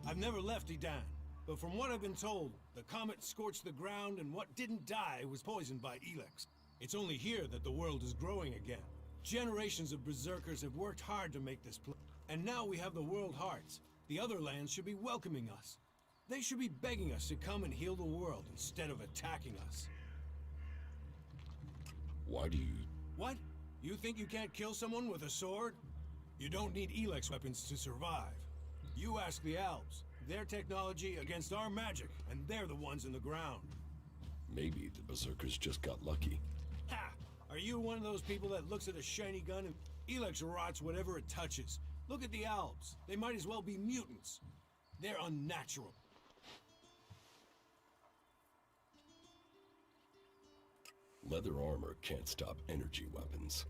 I've never left Edan, but from what I've been told, the comet scorched the ground and what didn't die was poisoned by ELEX. It's only here that the world is growing again. Generations of berserkers have worked hard to make this place, and now we have the World Hearts. The other lands should be welcoming us. They should be begging us to come and heal the world instead of attacking us. Why do you... What? You think you can't kill someone with a sword? You don't need ELEX weapons to survive. You ask the Alps. Their technology against our magic, and they're the ones in the ground. Maybe the berserkers just got lucky. Ha! Are you one of those people that looks at a shiny gun and ELEX rots whatever it touches? Look at the Alps. They might as well be mutants. They're unnatural. Leather armor can't stop energy weapons.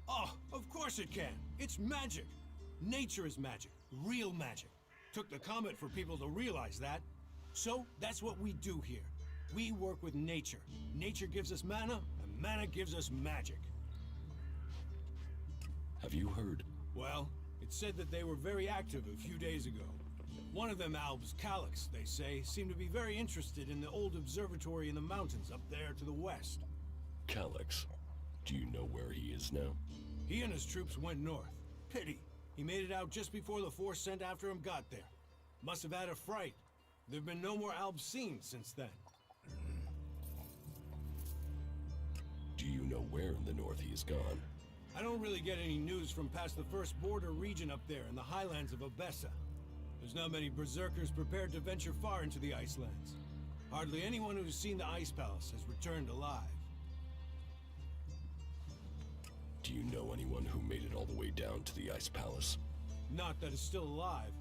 Oh, of course it can. It's magic. Nature is magic. Real magic. Took the comet for people to realize that. So, that's what we do here. We work with nature. Nature gives us mana, and mana gives us magic. Have you heard? Well, it's said that they were very active a few days ago. One of them Albs, Calyx, they say, seemed to be very interested in the old observatory in the mountains up there to the west. Calyx. Do you know where he is now? He and his troops went north. Pity. He made it out just before the force sent after him got there. Must have had a fright. There've been no more Albs seen since then. Do you know where in the north he is gone? I don't really get any news from past the first border region up there in the highlands of Abessa. There's not many berserkers prepared to venture far into the Icelands. Hardly anyone who's seen the Ice Palace has returned alive. Do you know anyone who made it all the way down to the Ice Palace? Not that is still alive.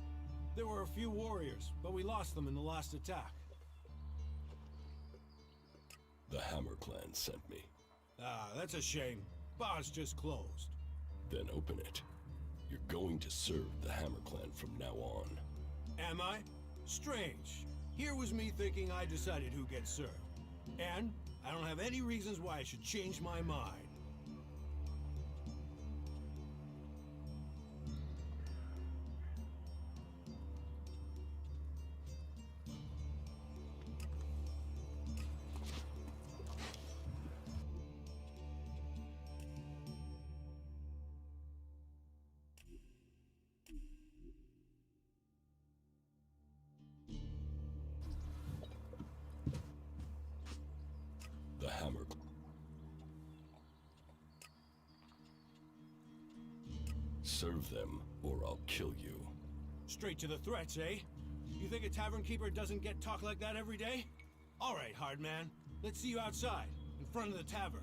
There were a few warriors, but we lost them in the last attack. The Hammer clan sent me. Ah, that's a shame. Bar's just closed. Then open it. You're going to serve the Hammer clan from now on. Am I? Strange. Here was me thinking I decided who gets served. And I don't have any reasons why I should change my mind. Serve them, or I'll kill you. Straight to the threats, eh? You think a tavern keeper doesn't get talk like that every day? All right, hard man. Let's see you outside, in front of the tavern.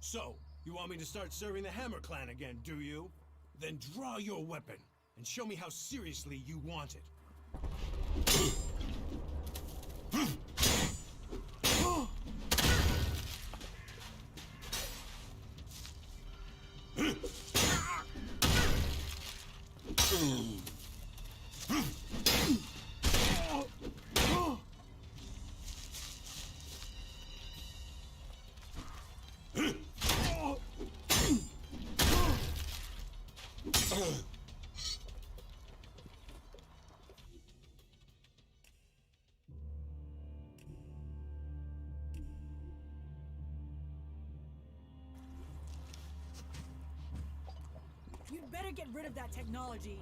So, you want me to start serving the Hammer Clan again, do you? Then draw your weapon, and show me how seriously you want it. You'd better get rid of that technology.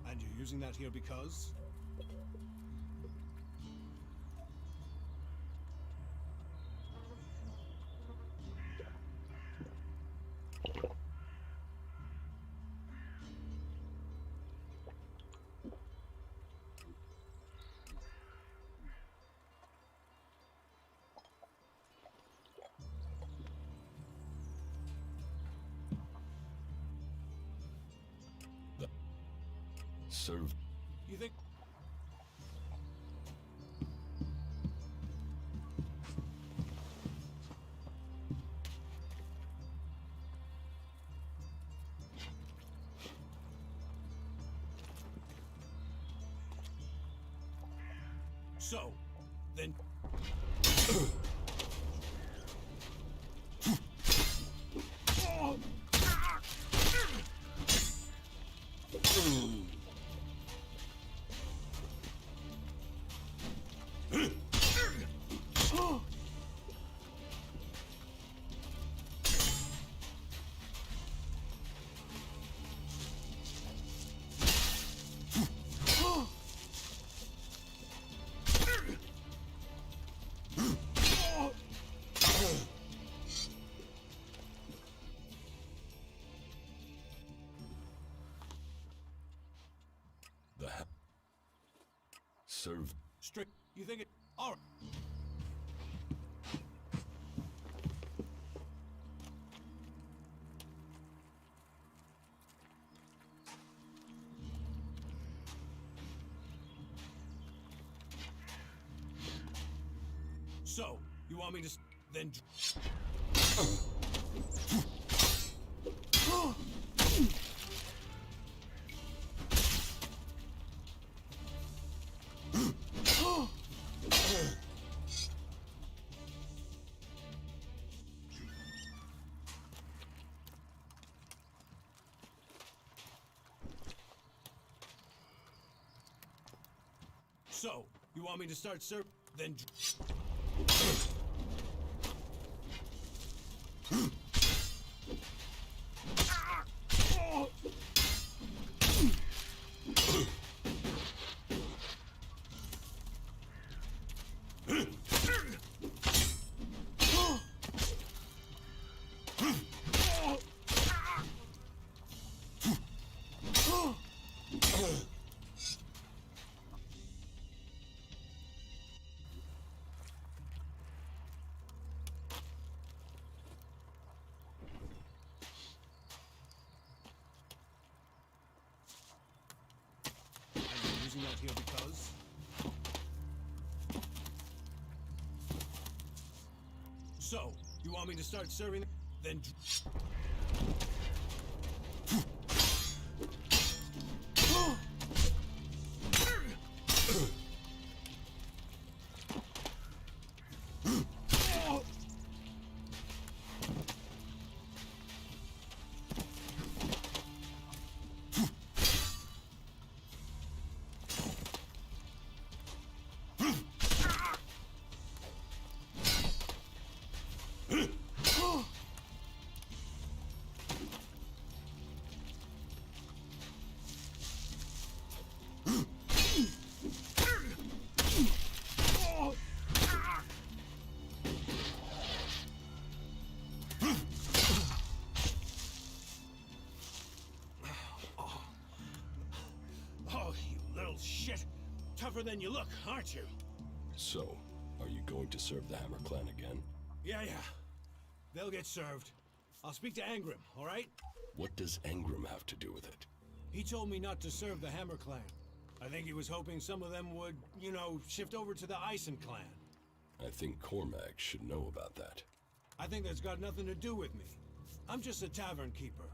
And you're using that here because? Serve. You think... So, then... serve... Strict. You think it... All right. So, you want me to then... So, you want me to start then... Out here because... So, you want me to start serving then... Shit! Tougher than you look, aren't you? So, are you going to serve the Hammer Clan again? Yeah. They'll get served. I'll speak to Angrim, alright? What does Angrim have to do with it? He told me not to serve the Hammer Clan. I think he was hoping some of them would, you know, shift over to the Ison Clan. I think Cormac should know about that. I think that's got nothing to do with me. I'm just a tavern keeper.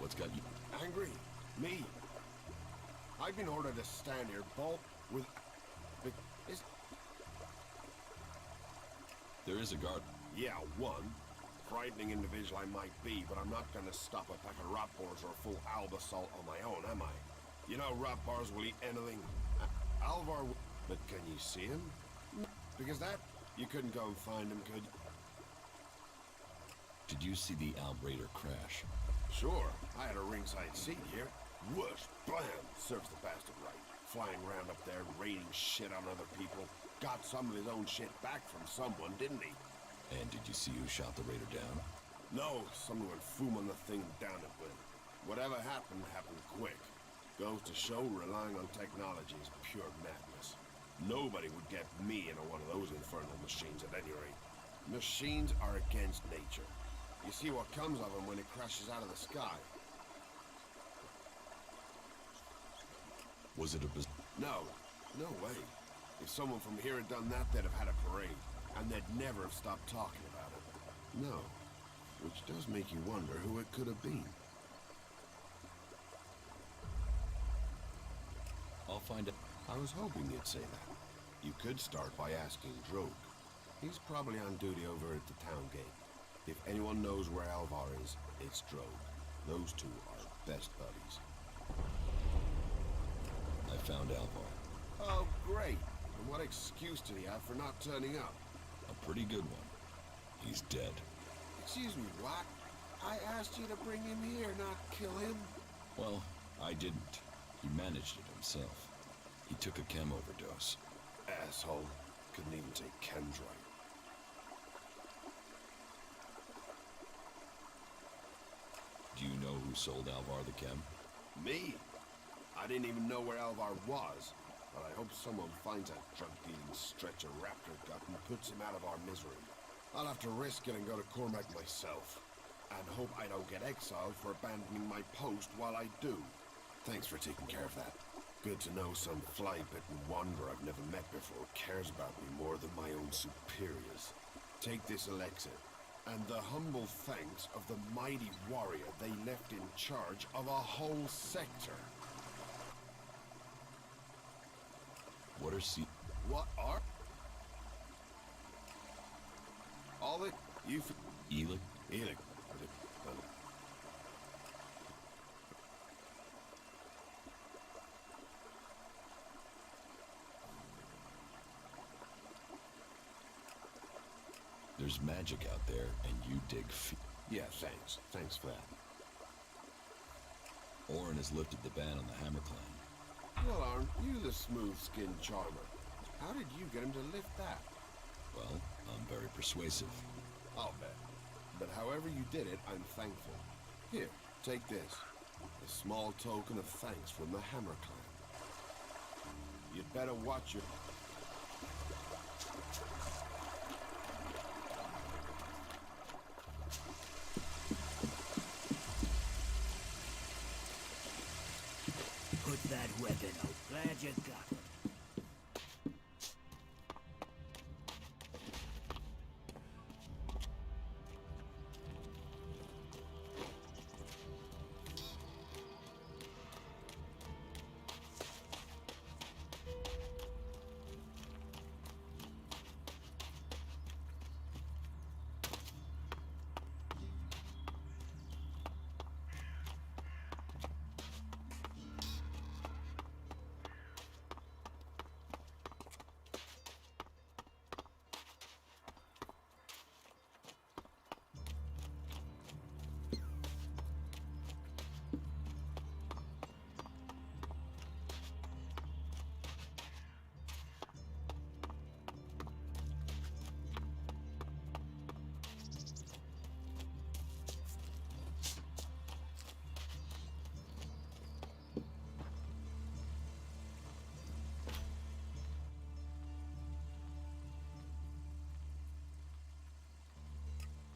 What's got you? Angry? Me? I've been ordered to stand here, bolt with... There is a guard. Yeah, one. Frightening individual I might be, but I'm not gonna stop a pack of rat bars or a full albasalt on my own, am I? You know rat bars will eat anything. Alvar... But can you see him? Because that... You couldn't go and find him, could you? Did you see the Albraider crash? Sure. I had a ringside seat here. Whoosh, blam, serves the bastard right. Flying around up there, raining shit on other people. Got some of his own shit back from someone, didn't he? And did you see who shot the raider down? No, someone went foom on the thing down it with. Whatever happened, happened quick. Goes to show relying on technology is pure madness. Nobody would get me into one of those infernal machines at any rate. Machines are against nature. You see what comes of them when it crashes out of the sky. Was it a No. No way. If someone from here had done that, they'd have had a parade. And they'd never have stopped talking about it. No. Which does make you wonder who it could have been. I'll find out. I was hoping you'd say that. You could start by asking Drogue. He's probably on duty over at the town gate. If anyone knows where Alvar is, it's Drogue. Those two are best buddies. I found Alvar. Oh, great. And what excuse did he have for not turning up? A pretty good one. He's dead. Excuse me, what? I asked you to bring him here, not kill him. Well, I didn't. He managed it himself. He took a chem overdose. Asshole. Couldn't even take chemdright. Do you know who sold Alvar the chem? Me? I didn't even know where Alvar was. But I hope someone finds that drug-dealing stretcher Raptor gut and puts him out of our misery. I'll have to risk it and go to Cormac myself. And hope I don't get exiled for abandoning my post while I do. Thanks for taking care of that. Good to know some fly-bitten wanderer I've never met before cares about me more than my own superiors. Take this elixir, and the humble thanks of the mighty warrior they left in charge of a whole sector. What are What are? All the... You... ELEX? ELEX. There's magic out there, and you dig Yeah, thanks. Thanks for that. Orin has lifted the ban on the Hammer Clan. Well, aren't you the smooth-skinned charmer? How did you get him to lift that? Well, I'm very persuasive. I'll bet. But however you did it, I'm thankful. Here, take this. A small token of thanks from the Hammer Clan. You'd better watch your... Put that weapon out. Glad you got it.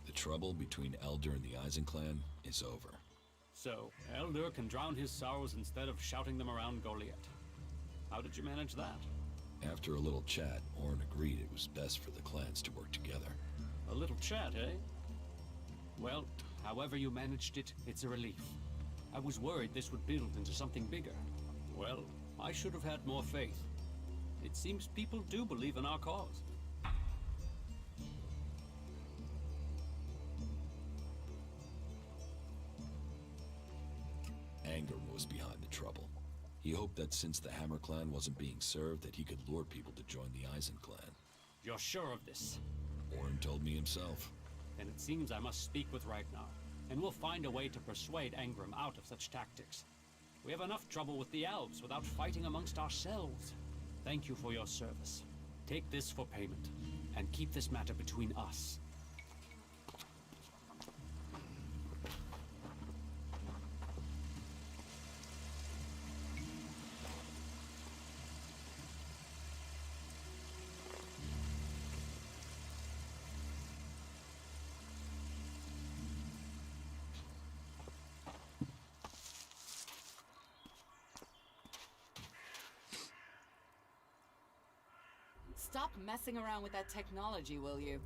The trouble between Elder and the Eisen clan is over. So, Elder can drown his sorrows instead of shouting them around Goliath. How did you manage that? After a little chat, Orin agreed it was best for the clans to work together. A little chat, eh? Well, however you managed it, it's a relief. I was worried this would build into something bigger. Well, I should have had more faith. It seems people do believe in our cause. Anger was behind the trouble. He hoped that since the Hammer clan wasn't being served, that he could lure people to join the Eisen clan. You're sure of this? Orin told me himself. Then it seems I must speak with Ragnar, and we'll find a way to persuade Angram out of such tactics. We have enough trouble with the elves without fighting amongst ourselves. Thank you for your service. Take this for payment, and keep this matter between us. Stop messing around with that technology, will you?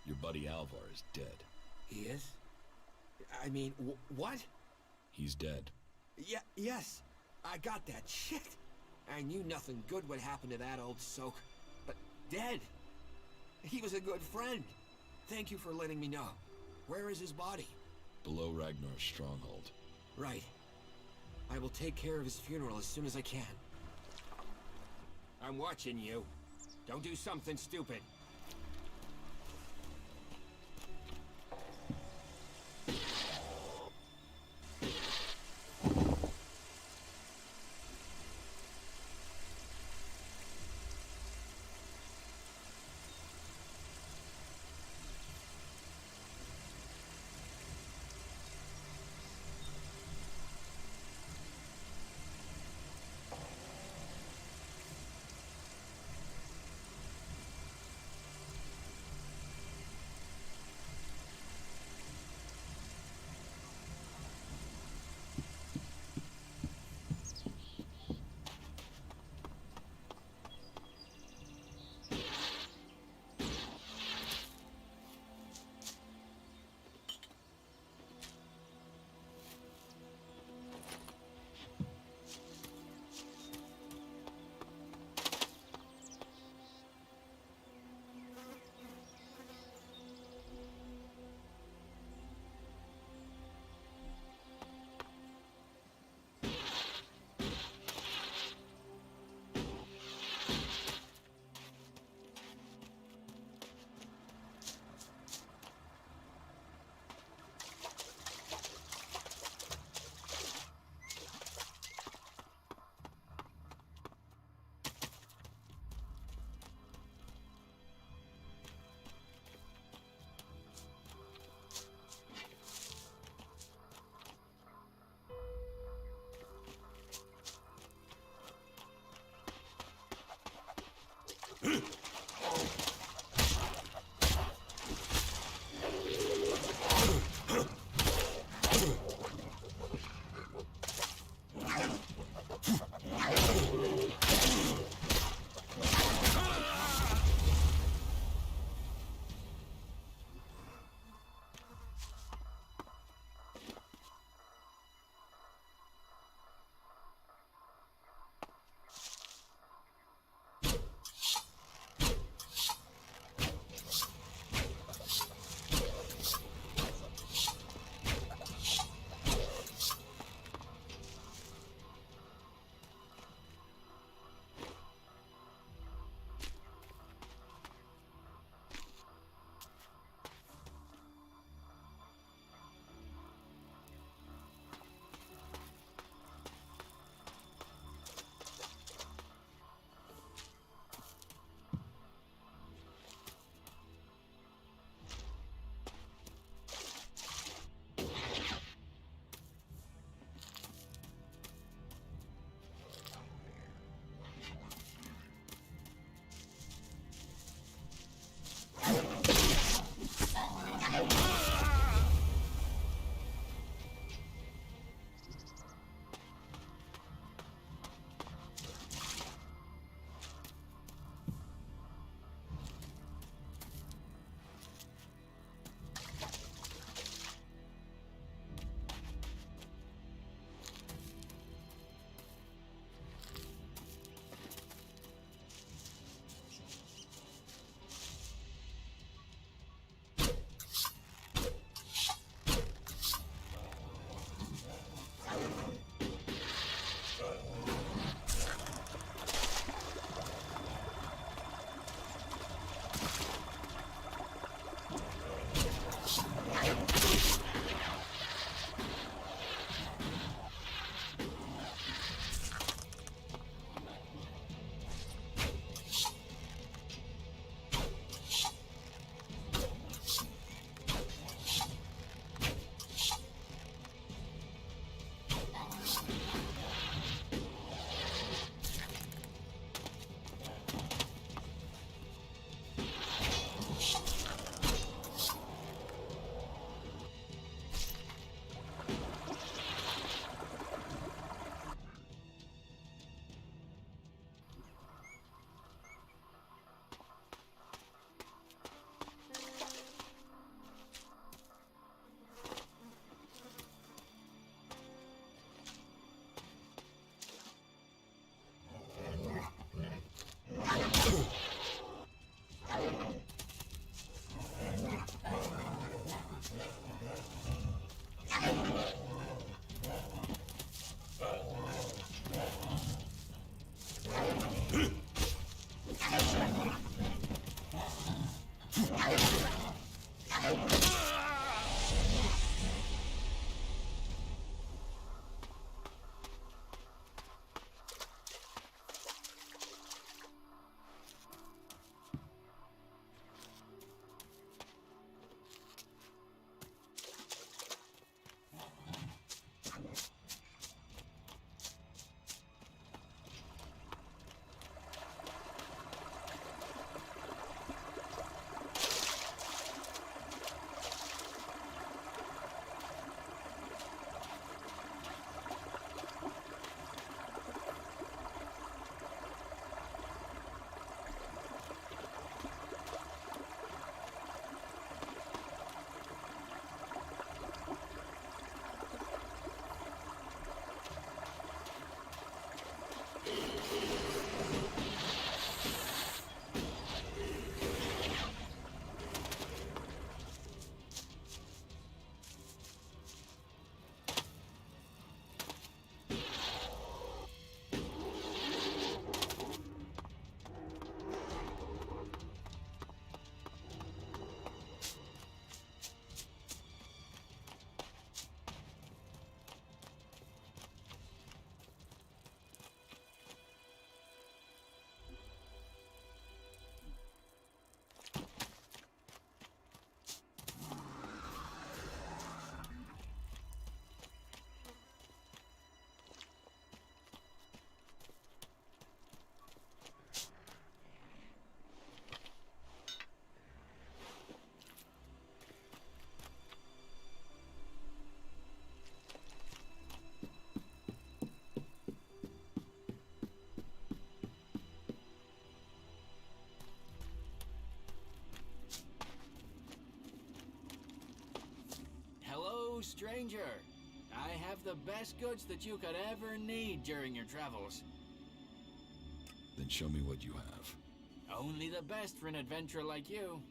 Your buddy Alvar is dead. He is? I mean, what? He's dead. Yes. I got that. Shit. I knew nothing good would happen to that old soak. But dead. He was a good friend. Thank you for letting me know. Where is his body? Below Ragnar's stronghold. Right. I will take care of his funeral as soon as I can. I'm watching you. Don't do something stupid. stranger. I have the best goods that you could ever need during your travels. Then show me what you have. Only the best for an adventurer like you.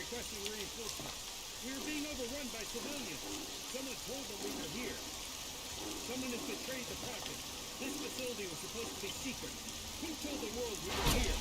Requesting reinforcements. We are being overrun by civilians. Someone told them we were here. Someone has betrayed the Prophet. This facility was supposed to be secret. Who told the world we were here?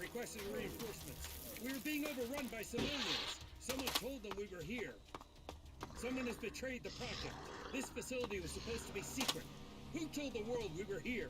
requested reinforcements. We were being overrun by civilians. Someone told them we were here. Someone has betrayed the project. This facility was supposed to be secret. Who told the world we were here?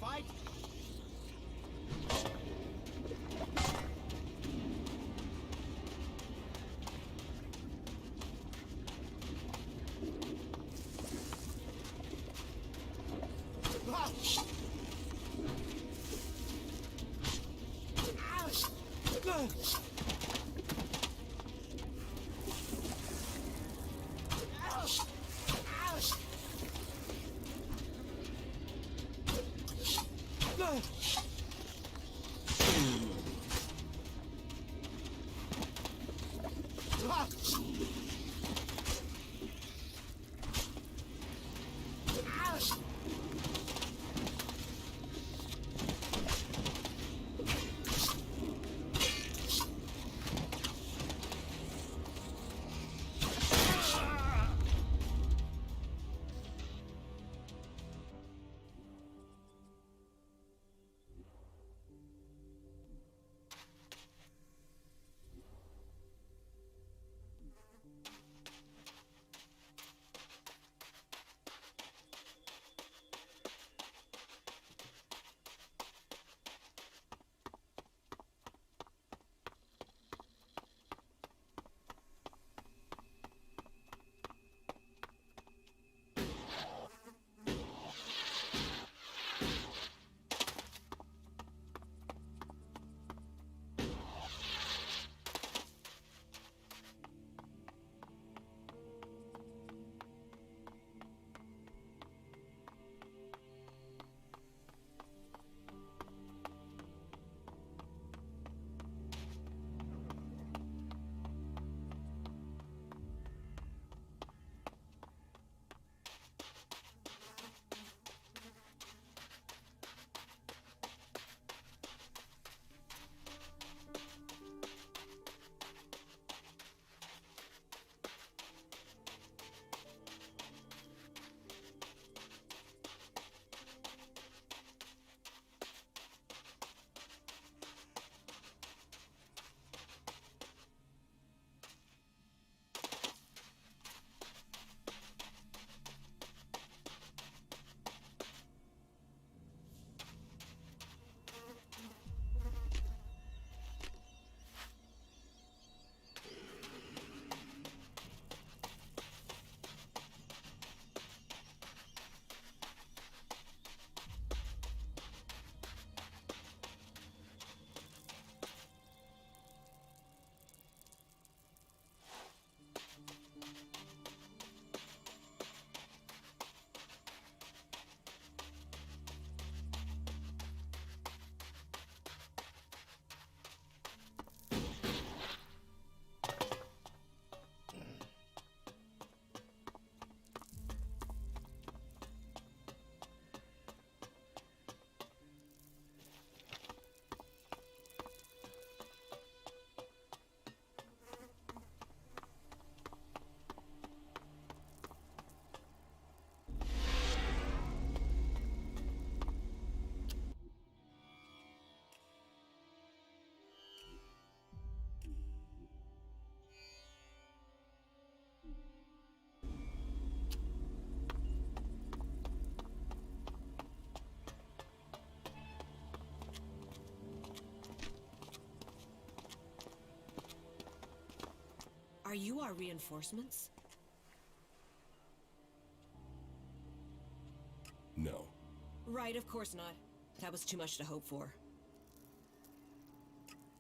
fight? Are you our reinforcements? No. Right, of course not. That was too much to hope for.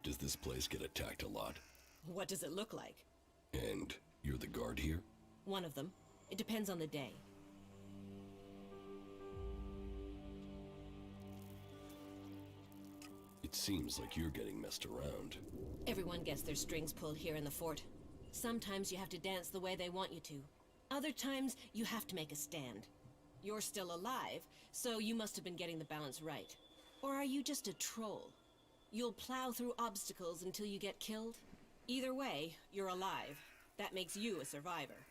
Does this place get attacked a lot? What does it look like? And you're the guard here? One of them. It depends on the day. It seems like you're getting messed around. Everyone gets their strings pulled here in the fort. Sometimes you have to dance the way they want you to. Other times, you have to make a stand. You're still alive, so you must have been getting the balance right. Or are you just a troll? You'll plow through obstacles until you get killed? Either way, you're alive. That makes you a survivor.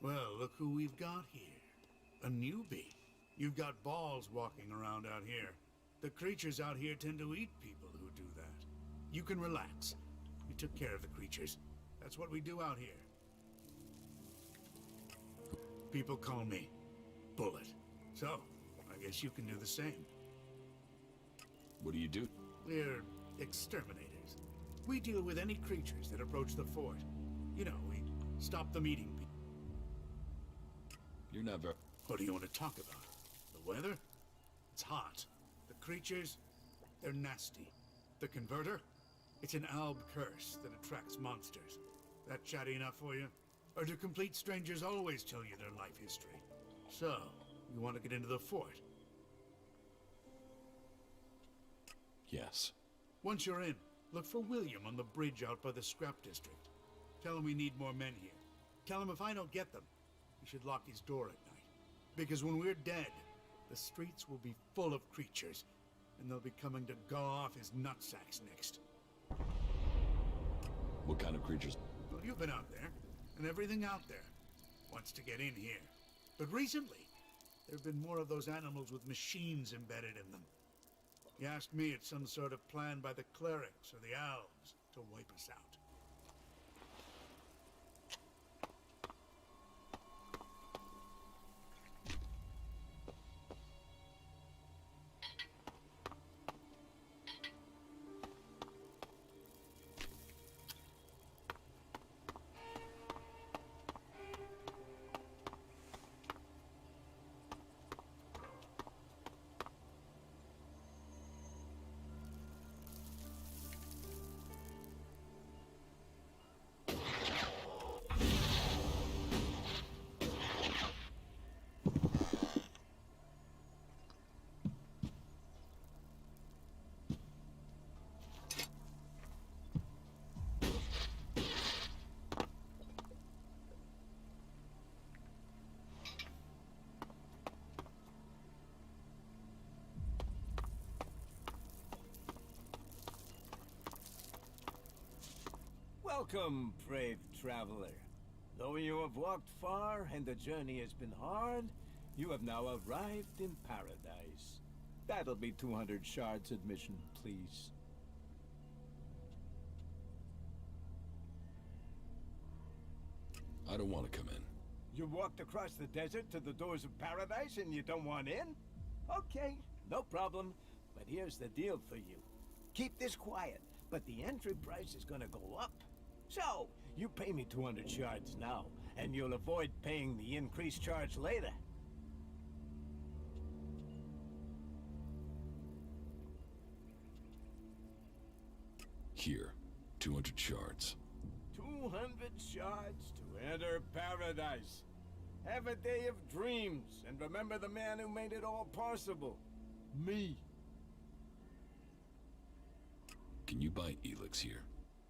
Well, look who we've got here. A newbie. You've got balls walking around out here. The creatures out here tend to eat people who do that. You can relax. We took care of the creatures. That's what we do out here. People call me Bullet. So, I guess you can do the same. What do you do? We're exterminators. We deal with any creatures that approach the fort. You know, we stop them eating people. You're not very... What do you want to talk about? The weather? It's hot. The creatures? They're nasty. The converter? It's an alb curse that attracts monsters. That chatty enough for you? Or do complete strangers always tell you their life history? So, you want to get into the fort? Yes. Once you're in, look for William on the bridge out by the scrap district. Tell him we need more men here. Tell him if I don't get them, he should lock his door at night. Because when we're dead, the streets will be full of creatures, and they'll be coming to gnaw off his nutsacks next. What kind of creatures? Well, you've been out there, and everything out there wants to get in here. But recently, there have been more of those animals with machines embedded in them. You asked me, it's some sort of plan by the clerics or the elves to wipe us out. Welcome, brave traveler. Though you have walked far and the journey has been hard, you have now arrived in paradise. That'll be 200 shards admission, please. I don't want to come in. You walked across the desert to the doors of paradise and you don't want in? Okay, no problem. But here's the deal for you. Keep this quiet, but the entry price is gonna go up. So, you pay me 200 shards now, and you'll avoid paying the increased charge later. Here, 200 shards. 200 shards to enter paradise. Have a day of dreams, and remember the man who made it all possible. Me. Can you buy ELEX here?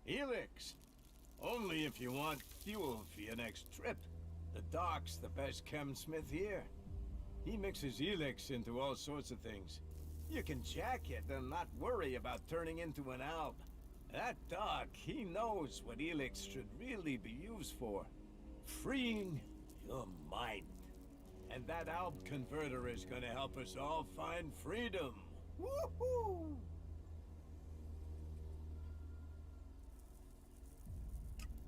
ELEX? Only if you want fuel for your next trip. The Doc's the best chemsmith here. He mixes ELEX into all sorts of things. You can jack it and not worry about turning into an alb. That Doc, he knows what ELEX should really be used for. Freeing your mind. And that alb converter is gonna help us all find freedom. Woohoo!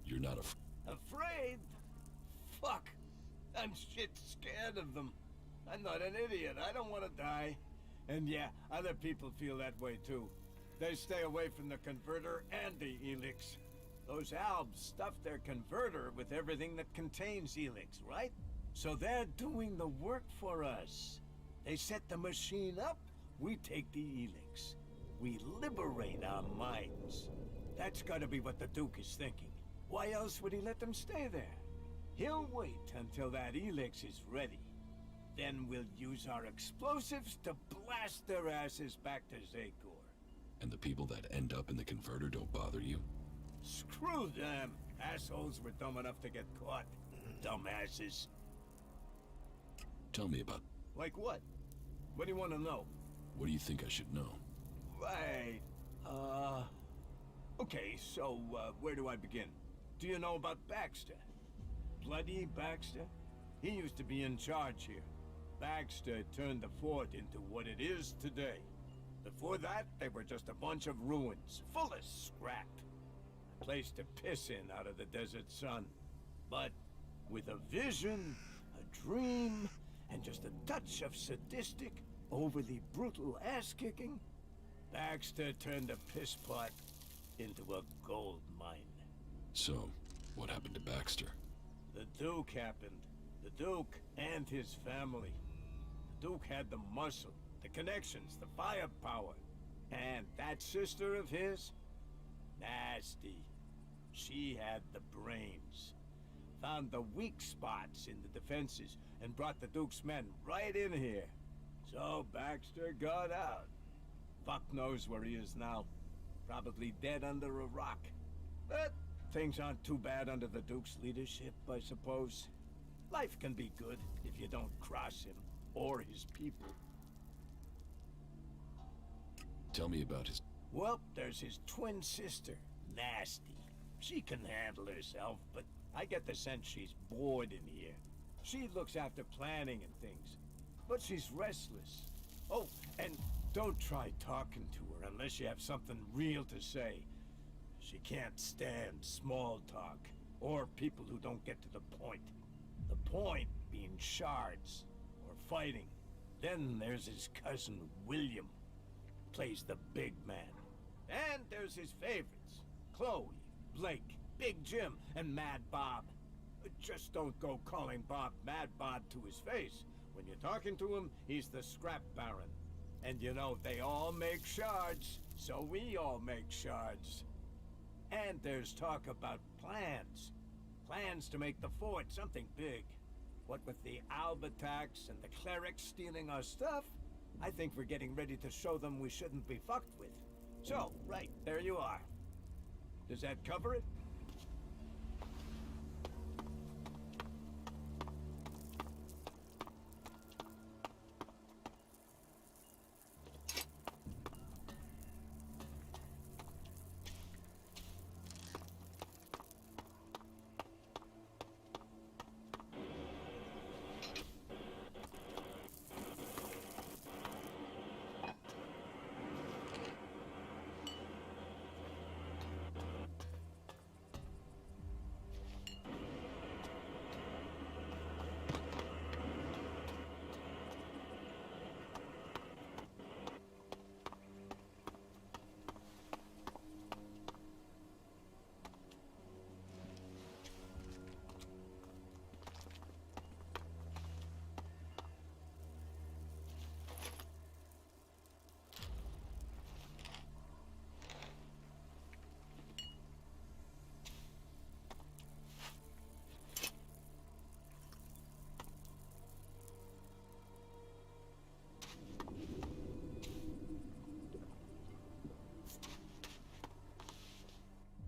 You're not afraid? Fuck! I'm shit scared of them. I'm not an idiot. I don't want to die. And yeah, other people feel that way too. They stay away from the converter and the ELEX. Those Albs stuffed their converter with everything that contains ELEX, right? So they're doing the work for us. They set the machine up, we take the ELEX. We liberate our minds. That's gotta be what the Duke is thinking. Why else would he let them stay there? He'll wait until that ELEX is ready. Then we'll use our explosives to blast their asses back to Zakor. And the people that end up in the converter don't bother you? Screw them! Assholes were dumb enough to get caught. Dumbasses. Tell me about... Like what? What do you want to know? What do you think I should know? Right. Okay, so, where do I begin? Do you know about Baxter? Bloody Baxter? He used to be in charge here. Baxter turned the fort into what it is today. Before that, they were just a bunch of ruins, full of scrap. A place to piss in out of the desert sun. But with a vision, a dream, and just a touch of sadistic, overly brutal ass-kicking, Baxter turned the piss pot into a gold mine. So, what happened to Baxter? The Duke happened. The Duke and his family. The Duke had the muscle, the connections, the firepower. And that sister of his? Nasty. She had the brains. Found the weak spots in the defenses and brought the Duke's men right in here. So Baxter got out. Fuck knows where he is now. Probably dead under a rock. But things aren't too bad under the Duke's leadership, I suppose. Life can be good if you don't cross him or his people. Tell me about his... Well, there's his twin sister, Nasty. She can handle herself, but I get the sense she's bored in here. She looks after planning and things, but she's restless. Oh, and don't try talking to her unless you have something real to say. She can't stand small talk, or people who don't get to the point. The point being shards, or fighting. Then there's his cousin, William. Plays the big man. And there's his favorites. Chloe, Blake, Big Jim, and Mad Bob. Just don't go calling Bob Mad Bob to his face. When you're talking to him, he's the scrap baron. And you know, they all make shards, so we all make shards. And there's talk about plans. Plans to make the fort something big. What with the Alb attacks and the clerics stealing our stuff, I think we're getting ready to show them we shouldn't be fucked with. So, right, there you are. Does that cover it?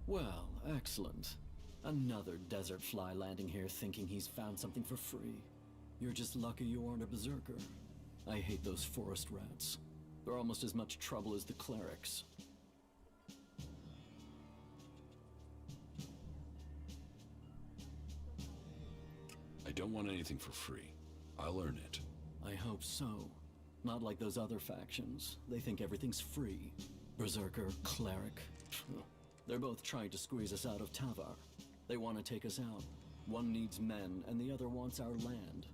Well, excellent. Another desert fly landing here thinking he's found something for free. You're just lucky you aren't a berserker. I hate those forest rats. They're almost as much trouble as the clerics. I don't want anything for free. I'll earn it. I hope so. Not like those other factions. They think everything's free. Berserker, cleric. They're both trying to squeeze us out of Tavar. They want to take us out. One needs men, and the other wants our land.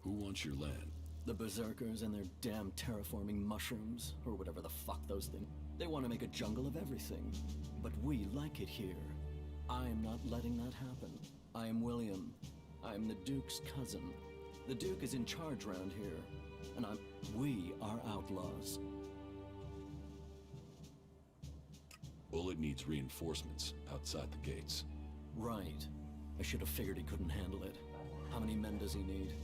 Who wants your land? The Berserkers and their damn terraforming mushrooms, or whatever the fuck those things. They want to make a jungle of everything. But we like it here. I am not letting that happen. I am William. I am the Duke's cousin. The Duke is in charge around here. And we are outlaws. Bullet needs reinforcements outside the gates. Right. I should have figured he couldn't handle it. How many men does he need?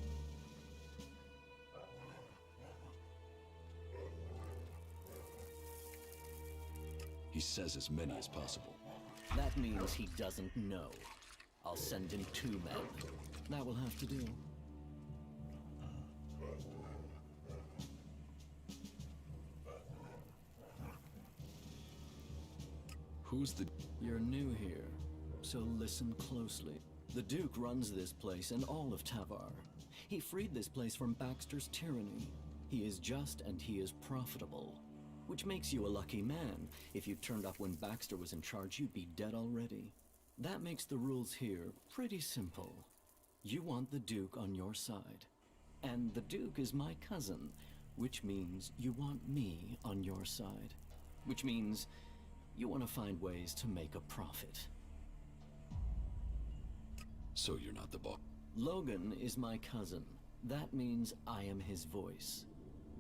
He says as many as possible. That means he doesn't know. I'll send him 2 men. That will have to do. Who's the... You're new here, so listen closely. The Duke runs this place and all of Tavar. He freed this place from Baxter's tyranny. He is just and he is profitable. Which makes you a lucky man. If you turned up when Baxter was in charge, you'd be dead already. That makes the rules here pretty simple. You want the Duke on your side. And the Duke is my cousin, which means you want me on your side. Which means you want to find ways to make a profit. So you're not the boss? Logan is my cousin. That means I am his voice.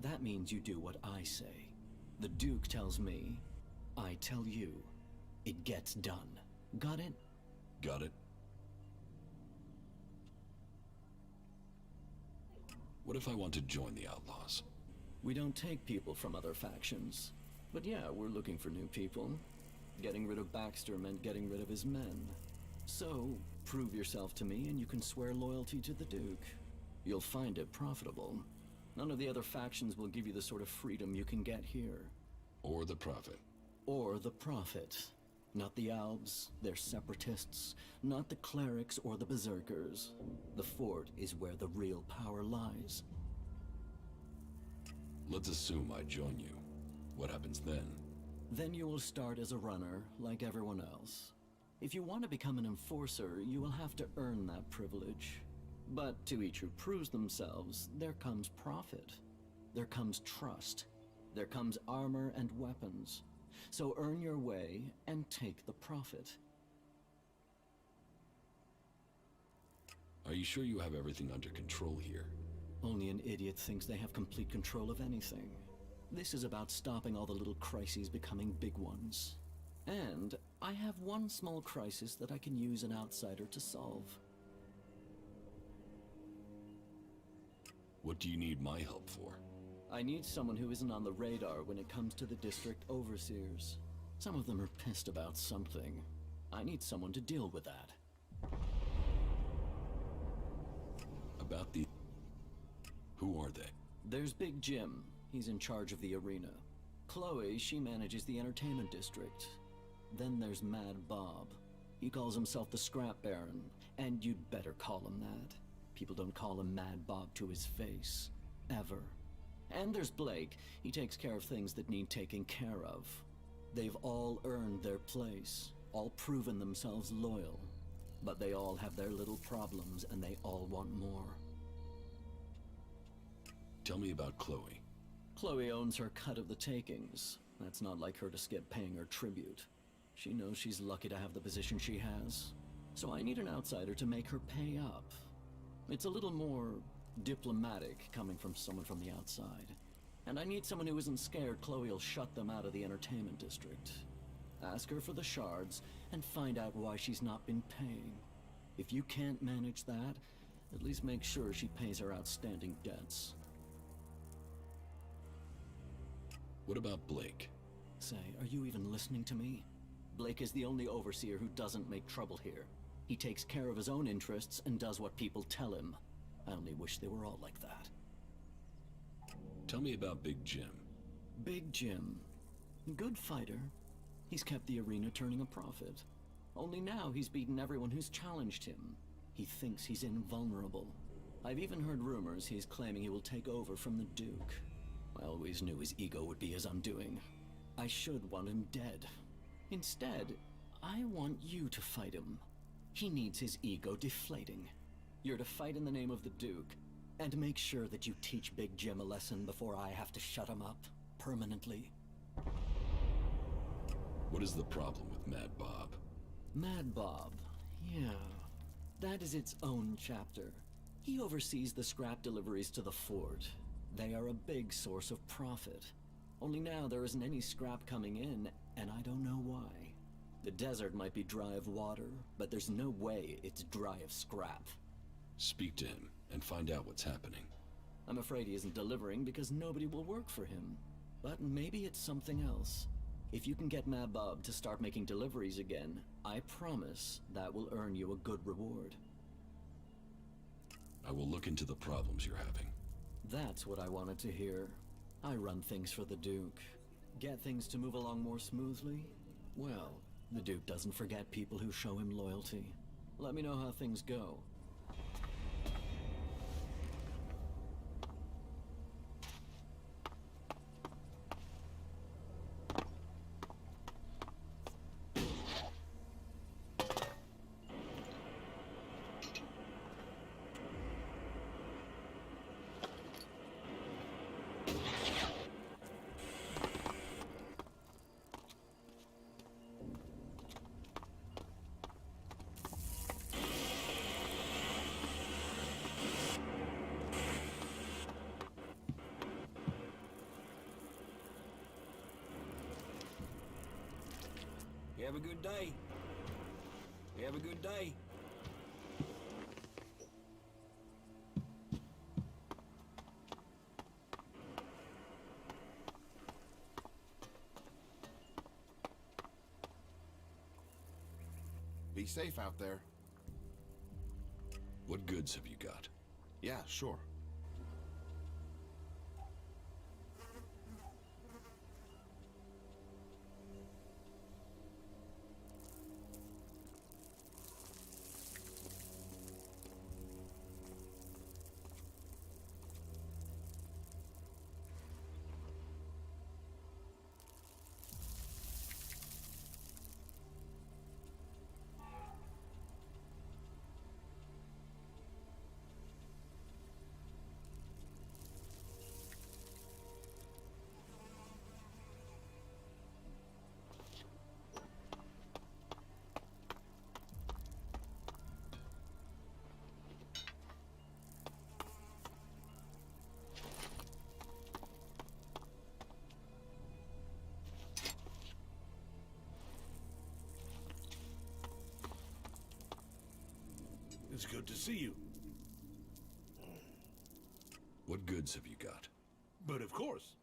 That means you do what I say. The Duke tells me, I tell you. It gets done. Got it? Got it. What if I want to join the Outlaws? We don't take people from other factions. But yeah, we're looking for new people. Getting rid of Baxter meant getting rid of his men. So, prove yourself to me and you can swear loyalty to the Duke. You'll find it profitable. None of the other factions will give you the sort of freedom you can get here. Or the profit. Or the profit. Not the Albs, they're separatists. Not the clerics or the berserkers. The fort is where the real power lies. Let's assume I join you. What happens then? Then you will start as a runner, like everyone else. If you want to become an enforcer, you will have to earn that privilege. But to each who proves themselves, there comes profit. There comes trust. There comes armor and weapons. So earn your way and take the profit. Are you sure you have everything under control here? Only an idiot thinks they have complete control of anything. This is about stopping all the little crises becoming big ones. And I have one small crisis that I can use an outsider to solve. What do you need my help for? I need someone who isn't on the radar when it comes to the district overseers. Some of them are pissed about something. I need someone to deal with that. About the... Who are they? There's Big Jim. He's in charge of the arena. Chloe, she manages the entertainment district. Then there's Mad Bob. He calls himself the Scrap Baron, and you'd better call him that. People don't call him Mad Bob to his face. Ever. And there's Blake. He takes care of things that need taking care of. They've all earned their place, all proven themselves loyal. But they all have their little problems, and they all want more. Tell me about Chloe. Chloe owns her cut of the takings. That's not like her to skip paying her tribute. She knows she's lucky to have the position she has. So I need an outsider to make her pay up. It's a little more diplomatic coming from someone from the outside. And I need someone who isn't scared Chloe will shut them out of the entertainment district. Ask her for the shards and find out why she's not been paying. If you can't manage that, at least make sure she pays her outstanding debts. What about Blake? Say, are you even listening to me? Blake is the only overseer who doesn't make trouble here. He takes care of his own interests and does what people tell him. I only wish they were all like that. Tell me about Big Jim. Big Jim. Good fighter. He's kept the arena turning a profit. Only now he's beaten everyone who's challenged him. He thinks he's invulnerable. I've even heard rumors he's claiming he will take over from the Duke. I always knew his ego would be his undoing. I should want him dead. Instead, I want you to fight him. He needs his ego deflating. You're to fight in the name of the Duke, and make sure that you teach Big Jim a lesson before I have to shut him up permanently. What is the problem with Mad Bob? Mad Bob, yeah. That is its own chapter. He oversees the scrap deliveries to the fort. They are a big source of profit. Only now there isn't any scrap coming in, and I don't know why. The desert might be dry of water, but there's no way it's dry of scrap. Speak to him and find out what's happening. I'm afraid he isn't delivering because nobody will work for him. But maybe it's something else. If you can get Mad Bob to start making deliveries again, I promise that will earn you a good reward. I will look into the problems you're having. That's what I wanted to hear. I run things for the Duke. Get things to move along more smoothly? Well, the Duke doesn't forget people who show him loyalty. Let me know how things go. You have a good day. You have a good day. Be safe out there. What goods have you got? Yeah, sure. It's good to see you. What goods have you got? But of course.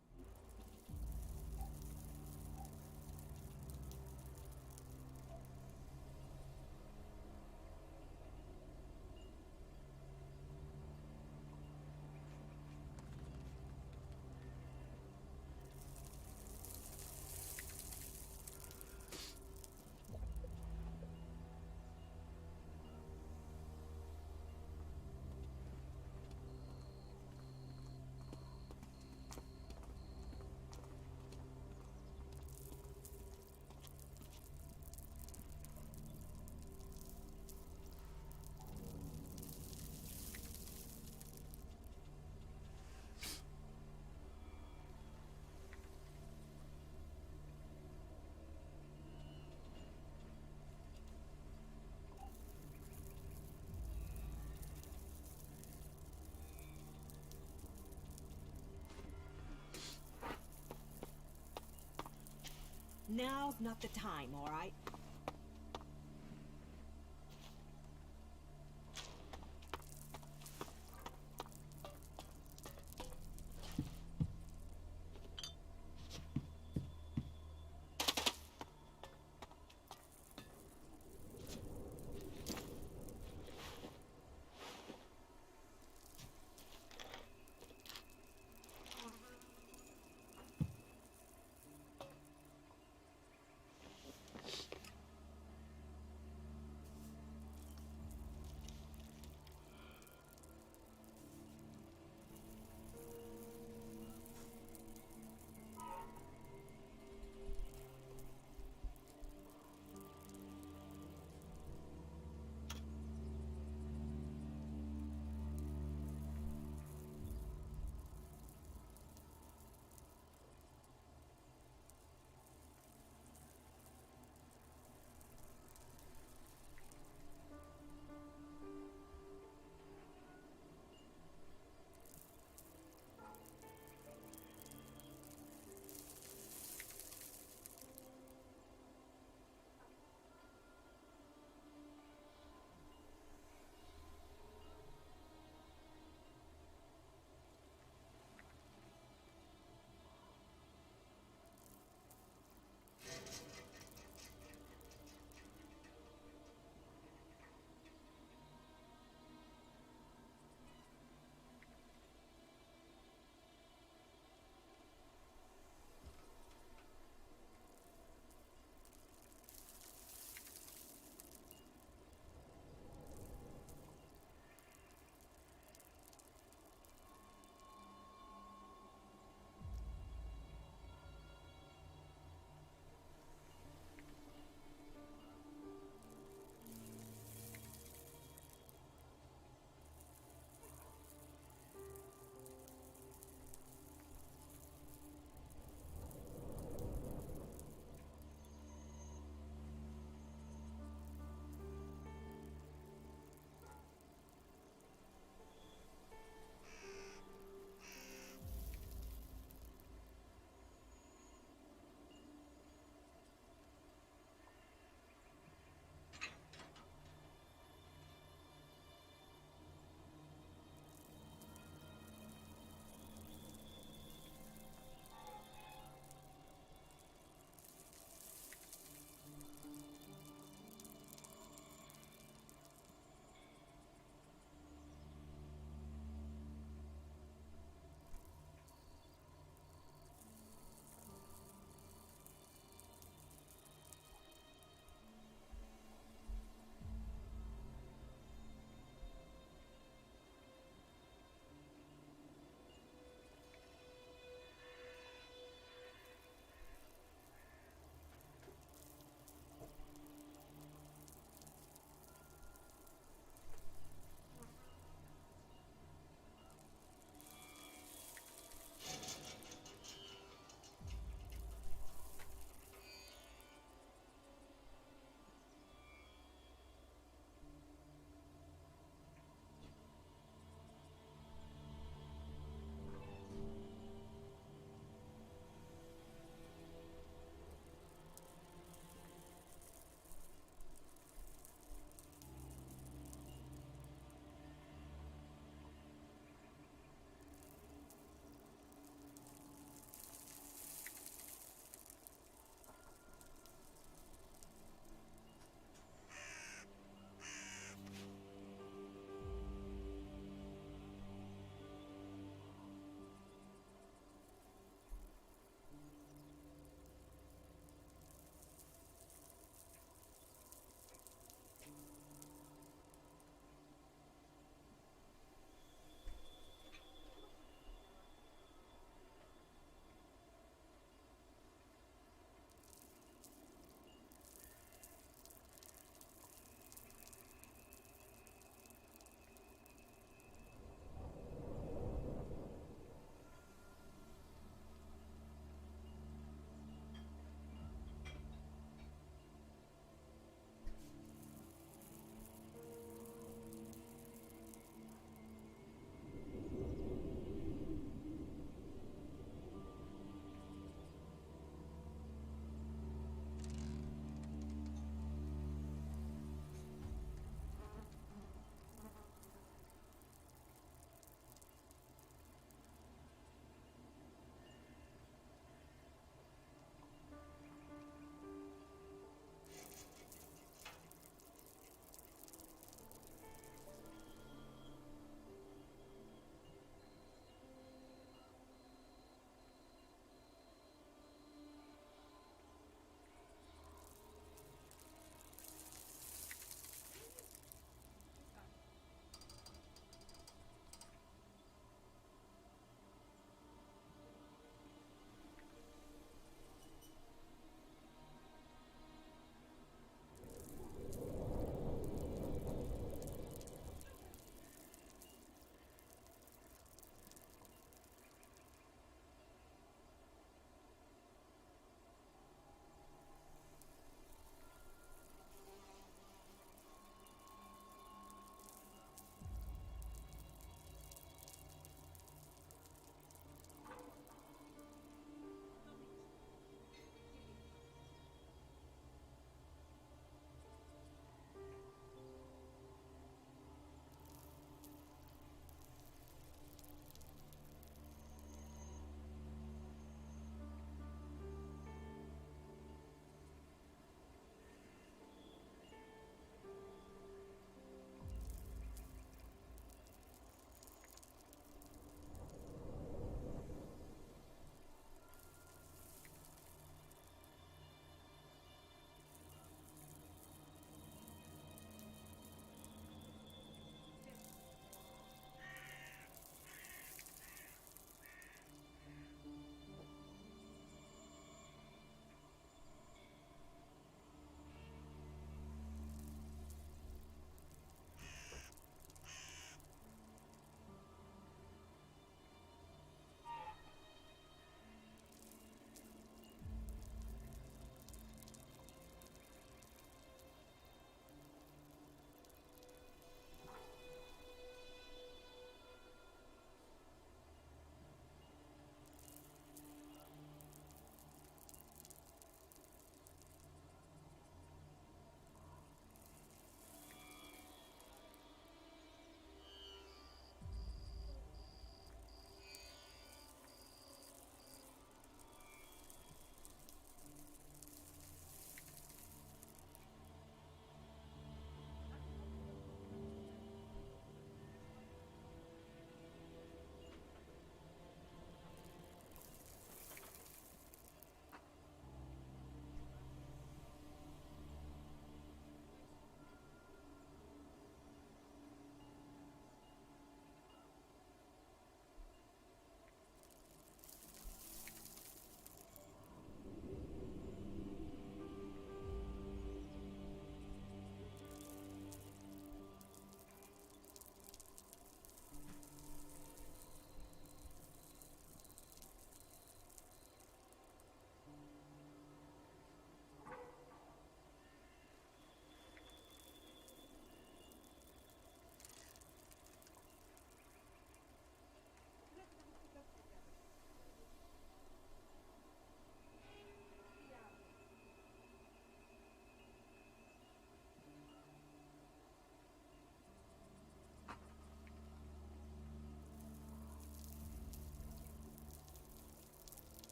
Now's not the time, all right?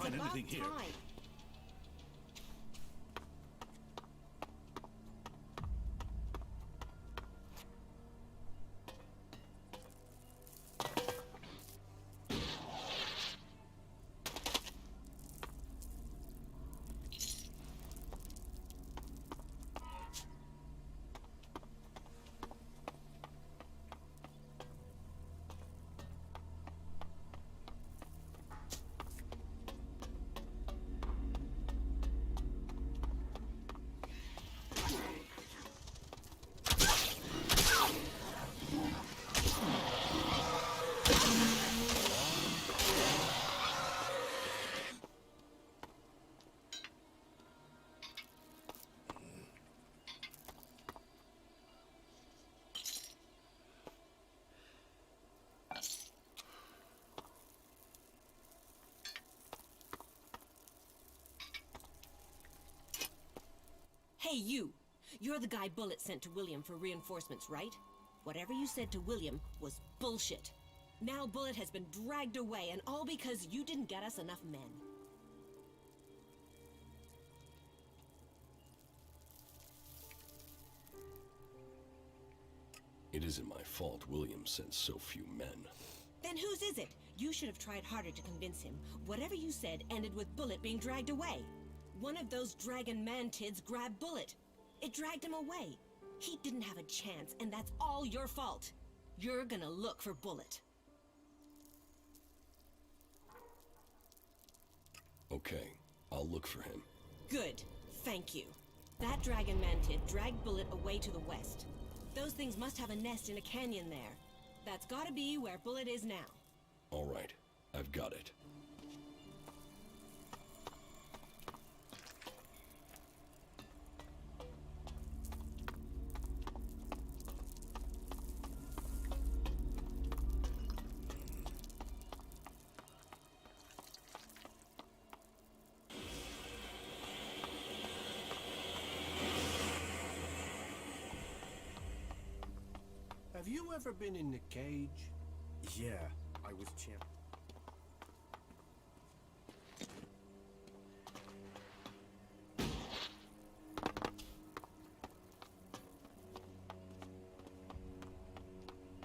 find about anything here. time. Hey, you! You're the guy Bullet sent to William for reinforcements, right? Whatever you said to William was bullshit. Now Bullet has been dragged away, and all because you didn't get us enough men. It isn't my fault William sent so few men. Then whose is it? You should have tried harder to convince him. Whatever you said ended with Bullet being dragged away. One of those dragon man-tids grabbed Bullet. It dragged him away. He didn't have a chance, and that's all your fault. You're gonna look for Bullet. Okay, I'll look for him. Good. Thank you. That dragon man-tid dragged Bullet away to the west. Those things must have a nest in a canyon there. That's gotta be where Bullet is now. All right, I've got it. Have you ever been in the cage? Yeah, I was champ.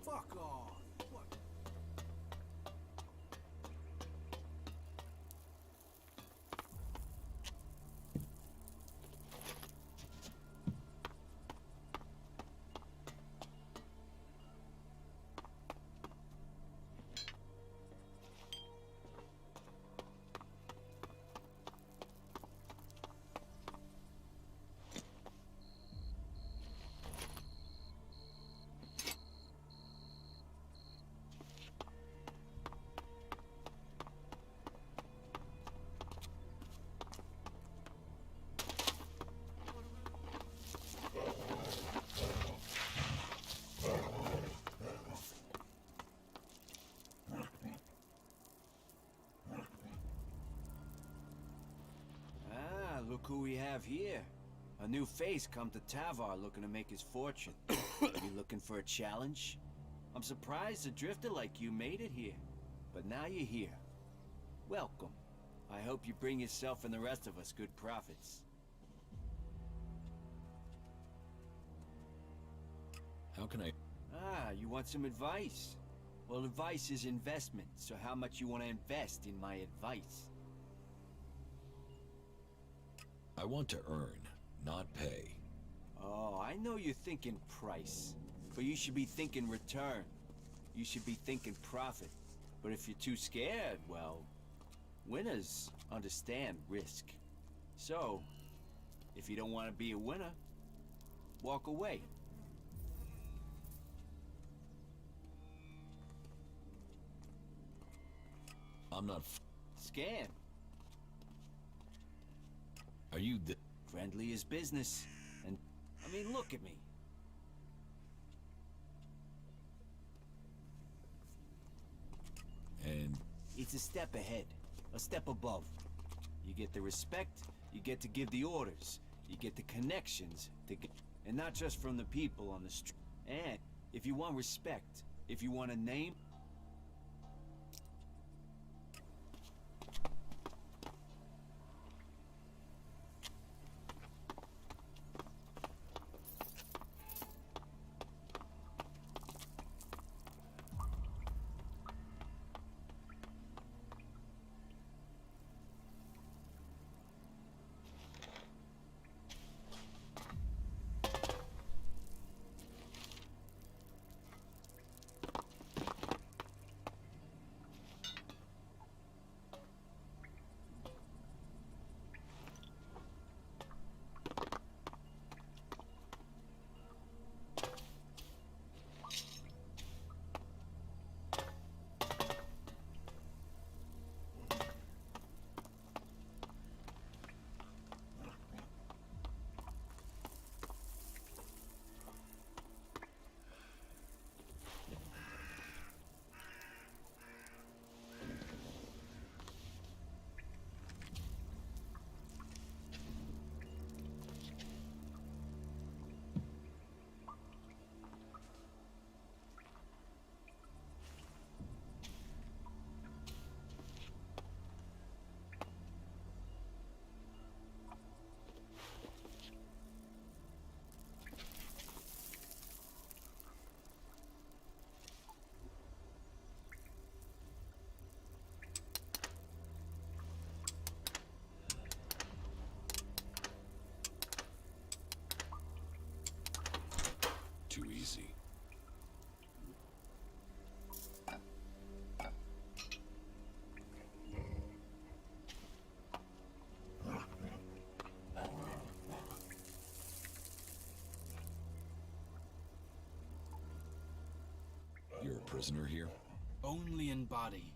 Fuck off. What? Look who we have here. A new face come to Tavar looking to make his fortune. You looking for a challenge? I'm surprised a drifter like you made it here. But now you're here. Welcome. I hope you bring yourself and the rest of us good profits. How can I... Ah, you want some advice? Well, advice is investment, so how much you want to invest in my advice? I want to earn, not pay. Oh, I know you're thinking price, but you should be thinking return. You should be thinking profit. But if you're too scared, well, winners understand risk. So, if you don't want to be a winner, walk away. I'm not Scan. Are you the... Friendly as business. And, I mean, look at me. And... It's a step ahead. A step above. You get the respect, you get to give the orders. You get the connections, and not just from the people on the street. And if you want respect, if you want a name... prisoner here? Only in body.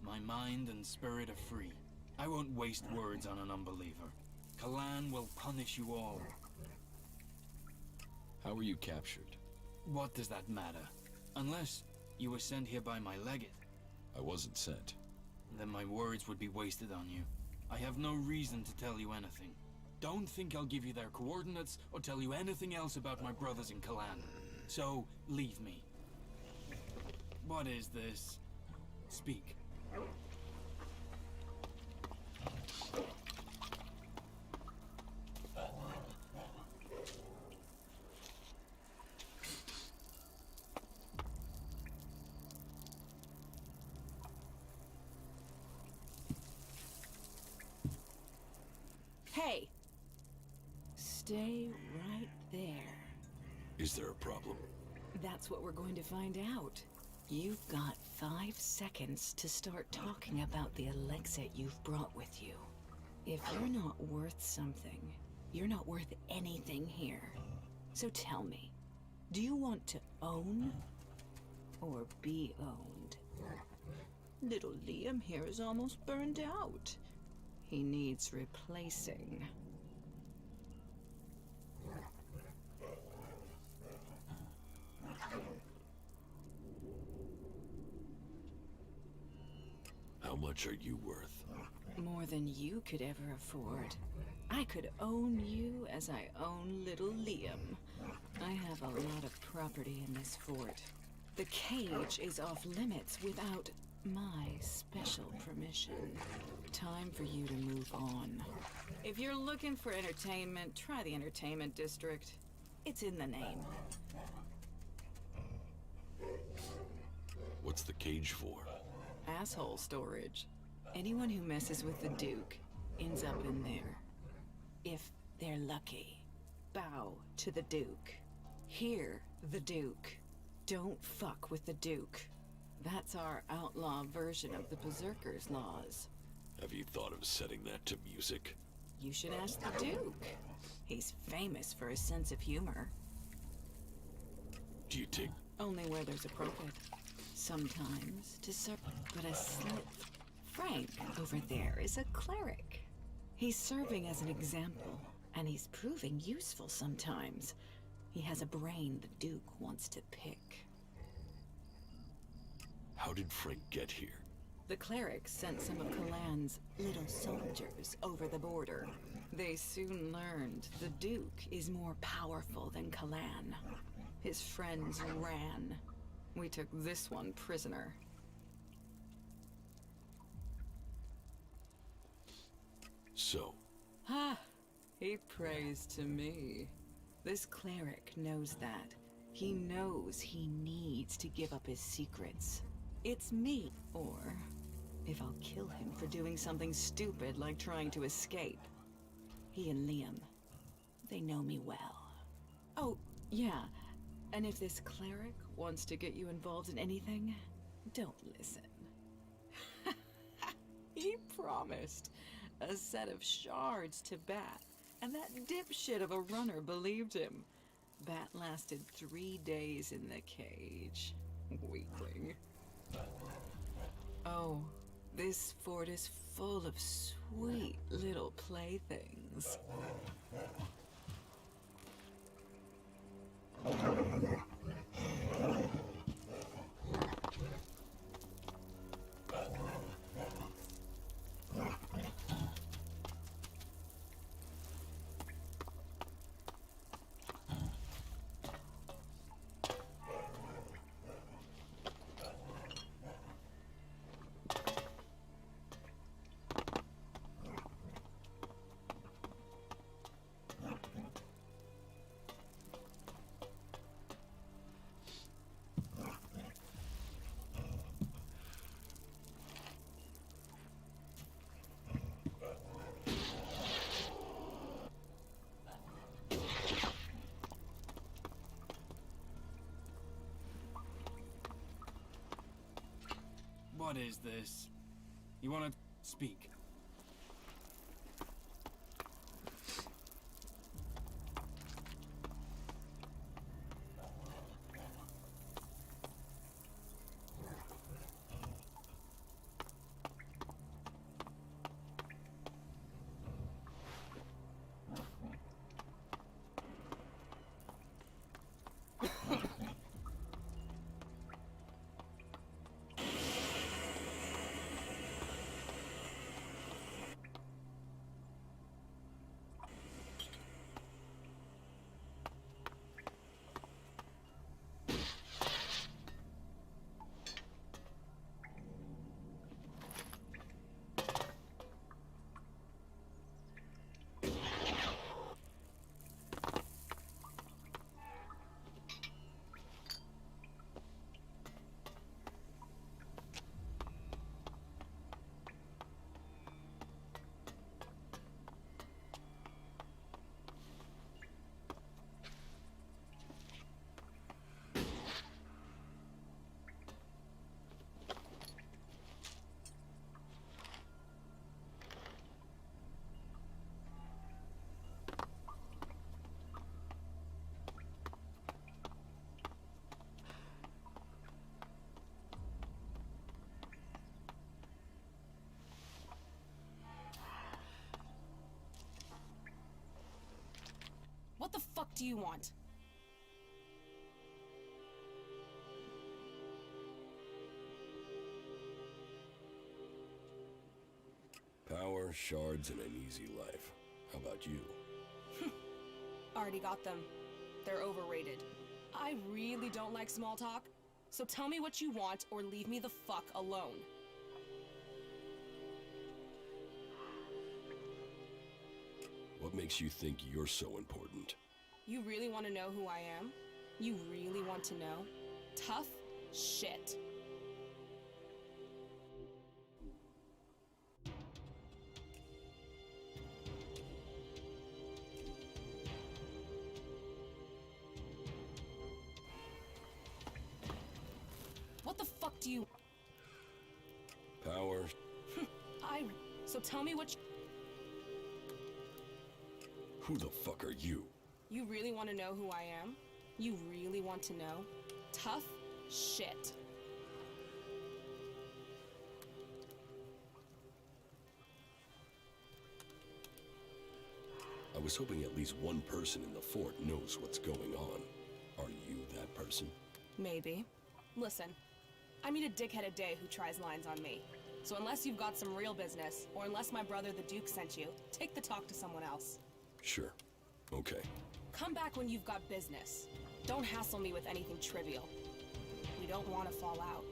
My mind and spirit are free. I won't waste words on an unbeliever. Kalan will punish you all. How were you captured? What does that matter? Unless you were sent here by my legate. I wasn't sent. Then my words would be wasted on you. I have no reason to tell you anything. Don't think I'll give you their coordinates or tell you anything else about my brothers in Kalan. So, leave me. What is this? Speak. Hey! Stay right there. Is there a problem? That's what we're going to find out. You've got 5 seconds to start talking about the Elexit you've brought with you. If you're not worth something, you're not worth anything here. So tell me, do you want to own or be owned? Little Liam here is almost burned out. He needs replacing. How much are you worth? More than you could ever afford. I could own you as I own little Liam. I have a lot of property in this fort. The cage is off limits without my special permission. Time for you to move on. If you're looking for entertainment, try the entertainment district. It's in the name. What's the cage for? Asshole storage. Anyone who messes with the Duke ends up in there. If they're lucky. Bow to the Duke. Hear the Duke. Don't fuck with the Duke. That's our outlaw version of the Berserker's laws. Have you thought of setting that to music? You should ask the Duke. He's famous for his sense of humor. Do you take... Only where there's a profit. Sometimes to serve, but a slip. Frank over there is a cleric. He's serving as an example, and he's proving useful sometimes. He has a brain the Duke wants to pick. How did Frank get here? The cleric sent some of Kalan's little soldiers over the border. They soon learned the Duke is more powerful than Kalan. His friends ran. We took this one prisoner. So? He prays to me. This cleric knows that. He knows he needs to give up his secrets. It's me, or if I'll kill him for doing something stupid like trying to escape. He and Liam, they know me well. Oh, yeah, and if this cleric wants to get you involved in anything, don't listen. He promised a set of shards to Bat, and that dipshit of a runner believed him. Bat lasted 3 days in the cage. Weakling. Oh, this fort is full of sweet little playthings. What is this? You want to speak? do you want? Power, shards, and an easy life. How about you? Already got them. They're overrated. I really don't like small talk, so tell me what you want or leave me the fuck alone. What makes you think you're so important? You really want to know who I am? You really want to know? Tough shit. What the fuck do you... Power. So tell me what Who the fuck are you? You really want to know who I am? You really want to know? Tough shit. I was hoping at least one person in the fort knows what's going on. Are you that person? Maybe. Listen, I meet a dickhead a day who tries lines on me. So unless you've got some real business, or unless my brother the Duke sent you, take the talk to someone else. Sure. Okay. Come back when you've got business. Don't hassle me with anything trivial. We don't want to fall out.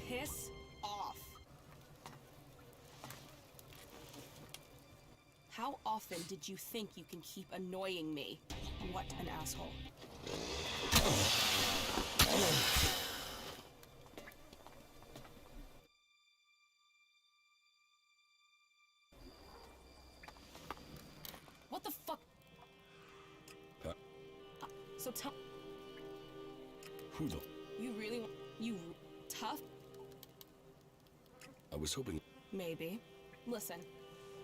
Piss off. How often did you think you can keep annoying me? What an asshole. What the fuck? So tell... Who the... You really... You... Tough? I was hoping... Maybe. Listen.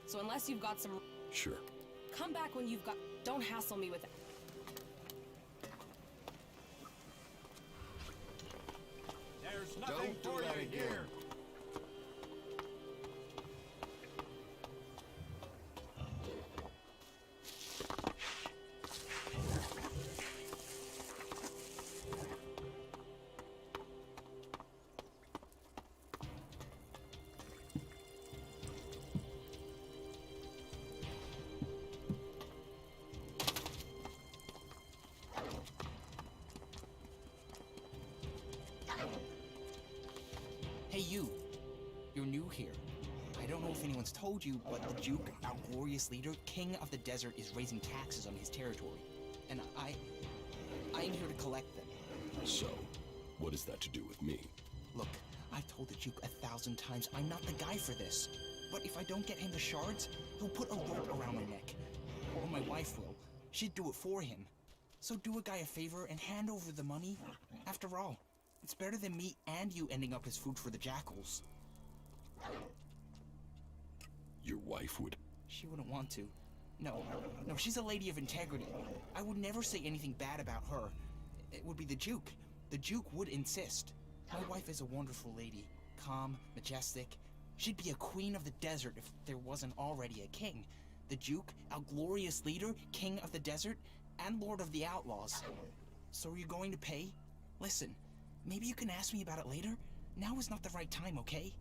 So unless you've got some... Sure. Come back when you've got... Don't hassle me with it. There's nothing for you here. Hey, you. You're new here. I don't know if anyone's told you, but the Duke, our glorious leader, King of the Desert, is raising taxes on his territory. And I'm here to collect them. So, what is that to do with me? Look, I've told the Duke 1,000 times I'm not the guy for this. But if I don't get him the shards, he'll put a rope around my neck. Or my wife will. She'd do it for him. So do a guy a favor and hand over the money. After all, it's better than me and you ending up as food for the jackals. Your wife would... She wouldn't want to. No, she's a lady of integrity. I would never say anything bad about her. It would be the Duke. The Duke would insist. My wife is a wonderful lady. Calm, majestic. She'd be a queen of the desert if there wasn't already a king. The Duke, our glorious leader, king of the desert, and lord of the outlaws. So are you going to pay? Listen, maybe you can ask me about it later. Now is not the right time, okay?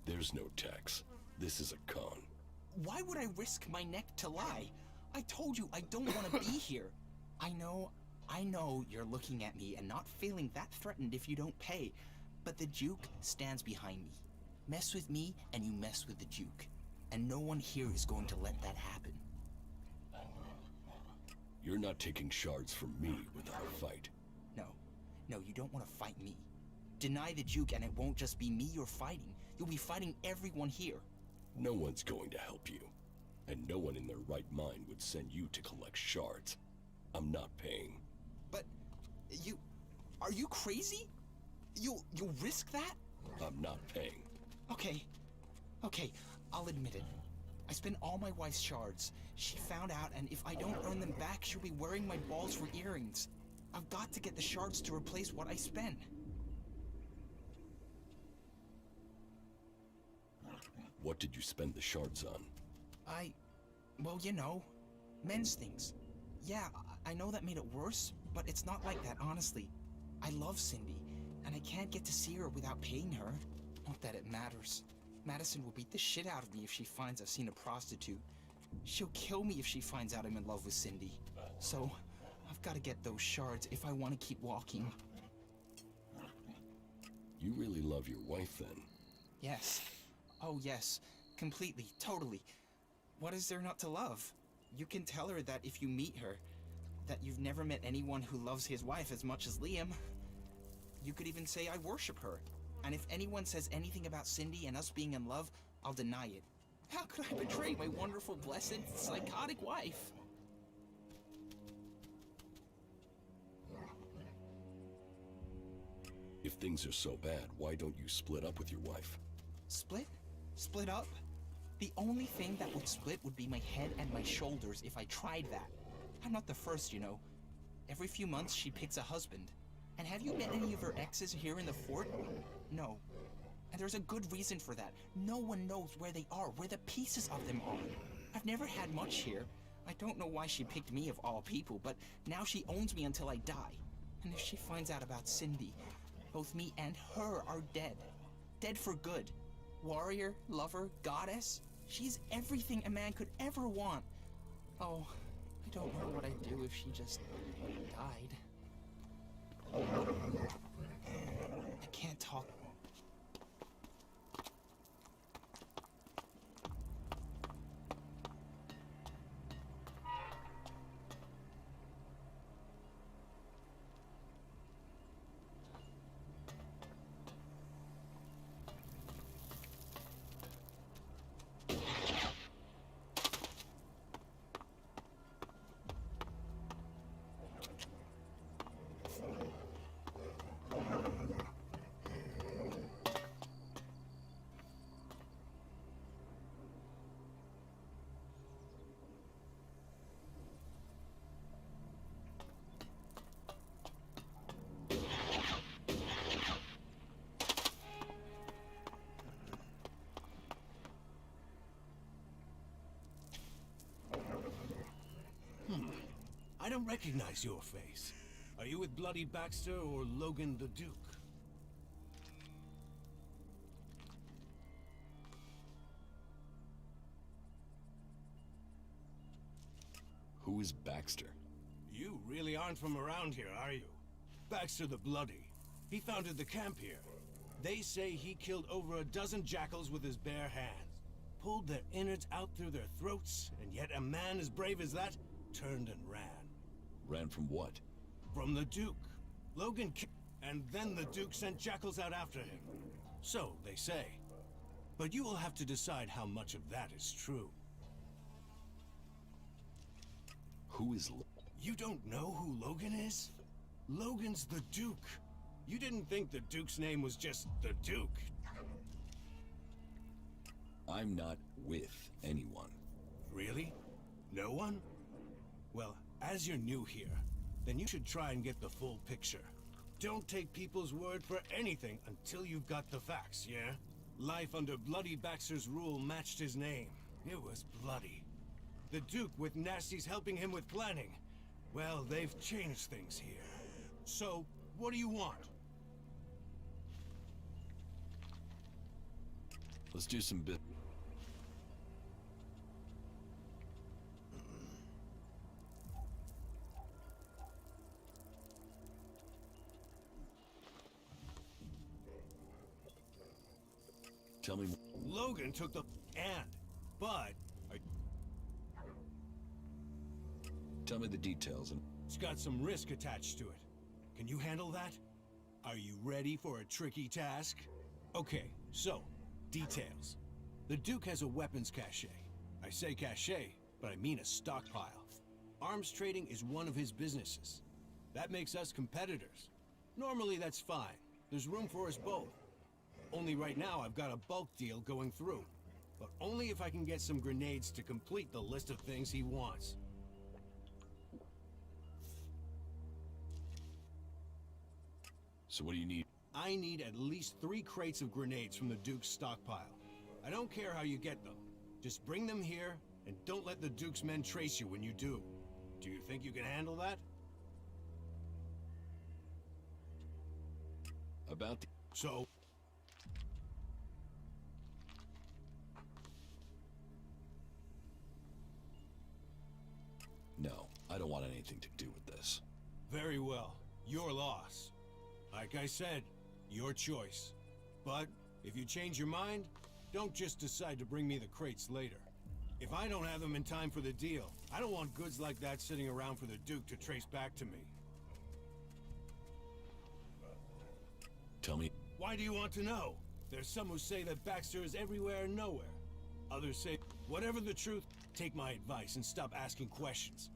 There's no tax. This is a con. Why would I risk my neck to lie? I told you I don't want to be here. I know you're looking at me and not feeling that threatened if you don't pay. But the Duke stands behind me. Mess with me and you mess with the Duke. And no one here is going to let that happen. You're not taking shards from me without a fight. No, you don't want to fight me. Deny the Duke and it won't just be me you're fighting. You'll be fighting everyone here. No one's going to help you. And no one in their right mind would send you to collect shards. I'm not paying. But are you crazy? You'll risk that? I'm not paying. Okay, I'll admit it. I spent all my wife's shards. She found out, and if I don't earn them back, she'll be wearing my balls for earrings. I've got to get the shards to replace what I spent. What did you spend the shards on? Well, you know, men's things. Yeah, I know that made it worse, but it's not like that, honestly. I love Cindy, and I can't get to see her without paying her. Not that it matters. Madison will beat the shit out of me if she finds I've seen a prostitute. She'll kill me if she finds out I'm in love with Cindy. So, I've got to get those shards if I want to keep walking. You really love your wife, then? Yes. Oh, yes. Completely. Totally. What is there not to love? You can tell her that if you meet her, that you've never met anyone who loves his wife as much as Liam. You could even say I worship her. And if anyone says anything about Cindy and us being in love, I'll deny it. How could I betray my wonderful, blessed, psychotic wife? If things are so bad, why don't you split up with your wife? Split? Split up? The only thing that would split would be my head and my shoulders if I tried that. I'm not the first, you know. Every few months she picks a husband. And have you met any of her exes here in the fort? No. And there's a good reason for that. No one knows where they are, where the pieces of them are. I've never had much here. I don't know why she picked me of all people, but now she owns me until I die. And if she finds out about Cindy, both me and her are dead. Dead for good. Warrior, lover, goddess. She's everything a man could ever want. Oh, I don't know what I'd do if she just died. I can't talk. I don't recognize your face. Are you with Bloody Baxter or Logan the Duke? Who is Baxter? You really aren't from around here, are you? Baxter the Bloody. He founded the camp here. They say he killed over a dozen jackals with his bare hands. Pulled their innards out through their throats, and yet a man as brave as that turned and ran. Ran from what? From the Duke. Logan and then the Duke sent jackals out after him. So, they say. But you will have to decide how much of that is true. Who is You don't know who Logan is? Logan's the Duke. You didn't think the Duke's name was just the Duke. I'm not with anyone. Really? No one? Well, as you're new here, then you should try and get the full picture. Don't take people's word for anything until you've got the facts, yeah? Life under Bloody Baxter's rule matched his name. It was bloody. The Duke with nasties helping him with planning. Well, they've changed things here. So, what do you want? Let's do some bit. Tell me. Logan took the but Tell me the details and it's got some risk attached to it. Can you handle that? Are you ready for a tricky task? Okay, so, details. The Duke has a weapons cache. I say cache, but I mean a stockpile. Arms trading is one of his businesses. That makes us competitors. Normally that's fine. There's room for us both. Only right now I've got a bulk deal going through. But only if I can get some grenades to complete the list of things he wants. So what do you need? I need at least 3 crates of grenades from the Duke's stockpile. I don't care how you get them. Just bring them here, and don't let the Duke's men trace you when you do. Do you think you can handle that? About the... So... No, I don't want anything to do with this. Very well. Your loss. Like I said, your choice. But if you change your mind, don't just decide to bring me the crates later. If I don't have them in time for the deal, I don't want goods like that sitting around for the Duke to trace back to me. Tell me... Why do you want to know? There's some who say that Baxter is everywhere and nowhere. Others say, whatever the truth, take my advice and stop asking questions.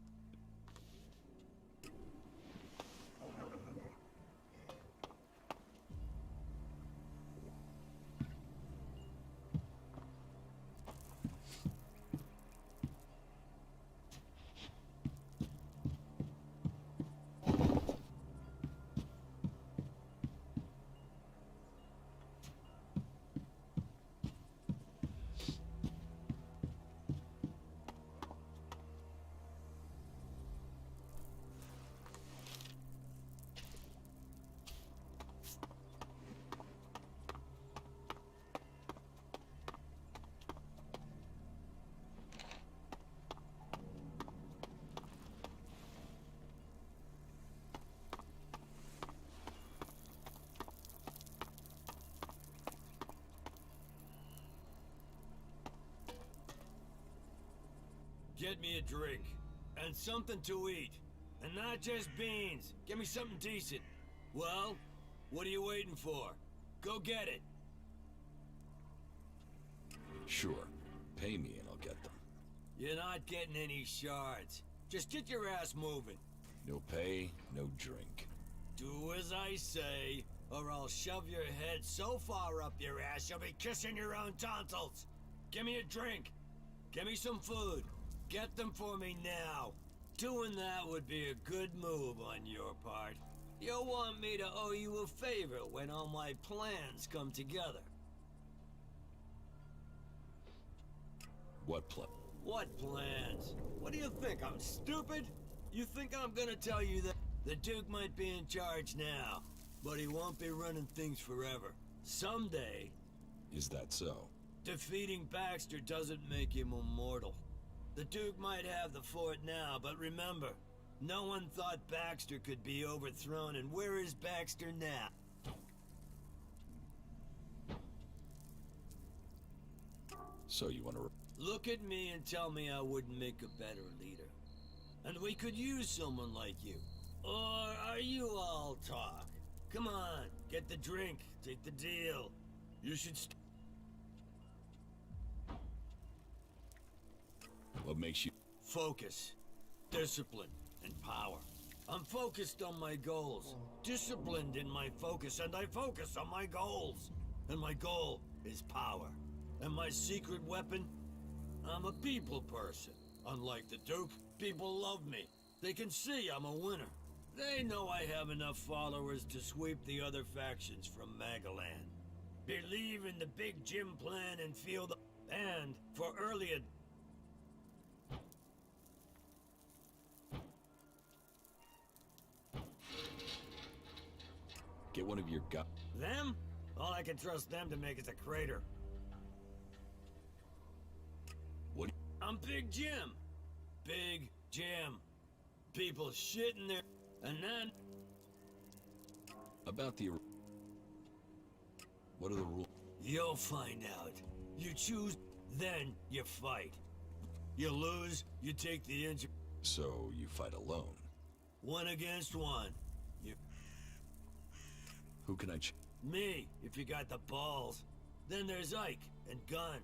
Get me a drink. And something to eat. And not just beans. Get me something decent. Well, what are you waiting for? Go get it. Sure. Pay me and I'll get them. You're not getting any shards. Just get your ass moving. No pay, no drink. Do as I say, or I'll shove your head so far up your ass you'll be kissing your own tonsils. Give me a drink. Give me some food. Get them for me now. Doing that would be a good move on your part. You'll want me to owe you a favor when all my plans come together. What plan? What plans? What do you think, I'm stupid? You think I'm gonna tell you that the Duke might be in charge now, but he won't be running things forever. Someday... Is that so? Defeating Baxter doesn't make him immortal. The Duke might have the fort now, but remember, no one thought Baxter could be overthrown, and where is Baxter now? So you want to... Look at me and tell me I wouldn't make a better leader. And we could use someone like you. Or are you all talk? Come on, get the drink, take the deal. You should What makes you... Focus, discipline, and power. I'm focused on my goals, disciplined in my focus, and I focus on my goals. And my goal is power. And my secret weapon? I'm a people person. Unlike the Duke, people love me. They can see I'm a winner. They know I have enough followers to sweep the other factions from Magaland. Believe in the Big Jim plan and feel the... And for early... Get one of your guys. Them? All I can trust them to make is a crater. What? I'm Big Jim. Big Jim. People shitting there, and then... About the... What are the rules? You'll find out. You choose, then you fight. You lose, you take the injury. So you fight alone? One against one. You... Who can I Me, if you got the balls. Then there's Ike and Gunn.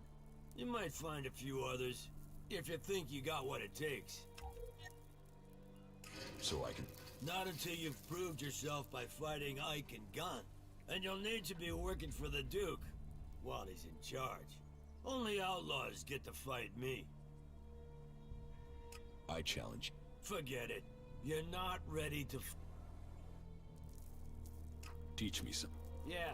You might find a few others, if you think you got what it takes. So I can... Not until you've proved yourself by fighting Ike and Gunn. And you'll need to be working for the Duke while he's in charge. Only outlaws get to fight me. I challenge. Forget it. You're not ready to... Teach me some. Yeah.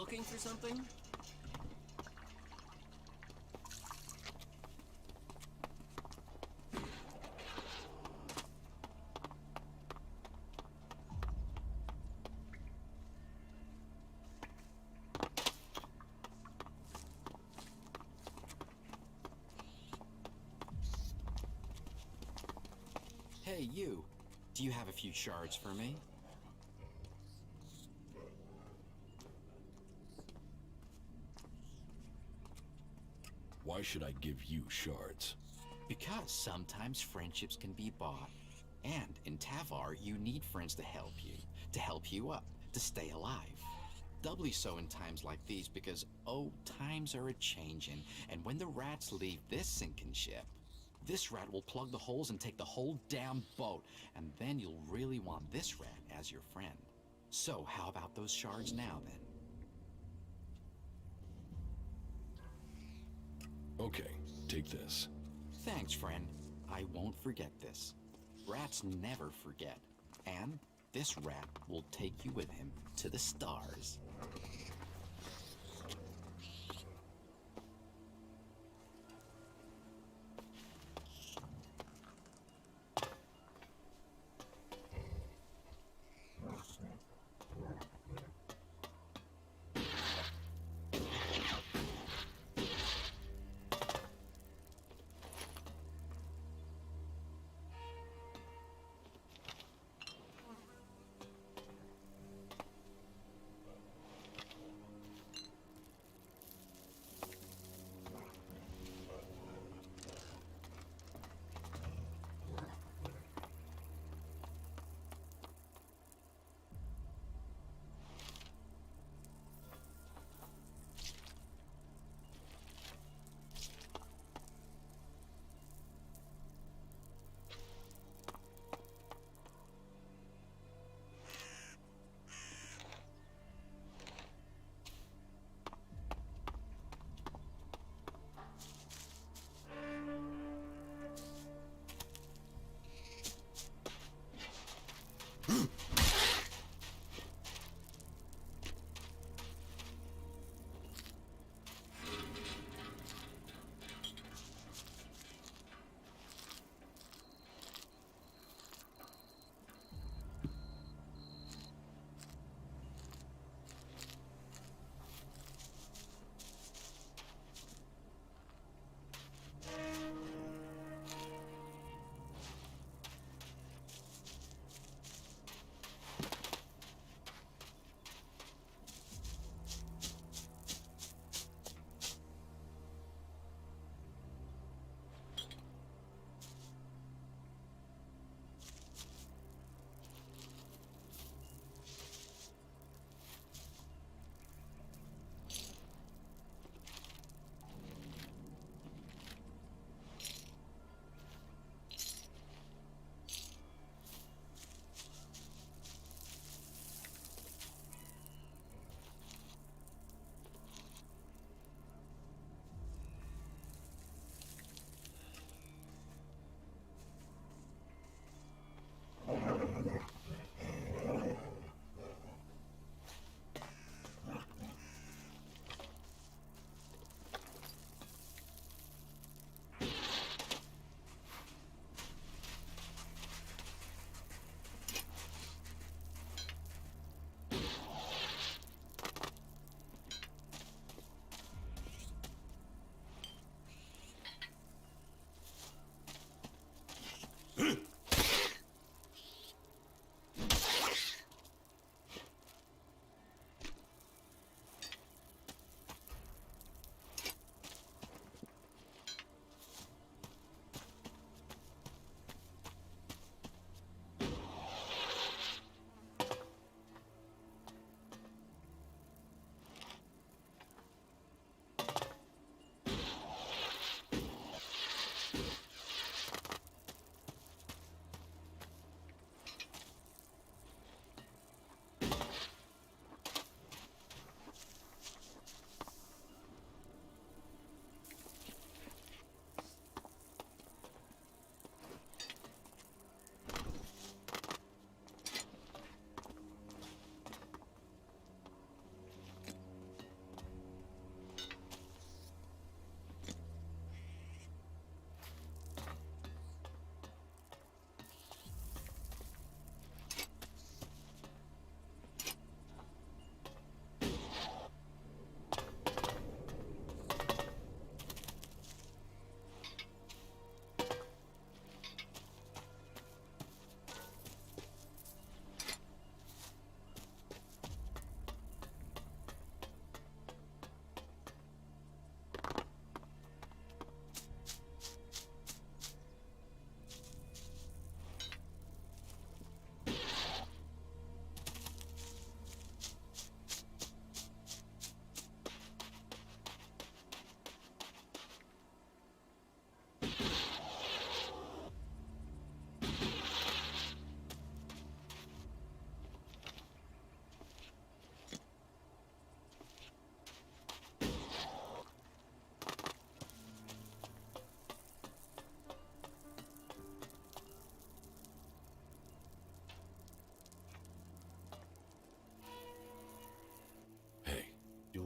looking for something? Hey, you. Do you have a few shards for me? Why should I give you shards? Because sometimes friendships can be bought. And in Tavar, you need friends to help you up, to stay alive. Doubly so in times like these because, oh, times are a-changin', and when the rats leave this sinking ship, this rat will plug the holes and take the whole damn boat, and then you'll really want this rat as your friend. So how about those shards now, then? Okay, take this. Thanks, friend. I won't forget this. Rats never forget. And this rat will take you with him to the stars.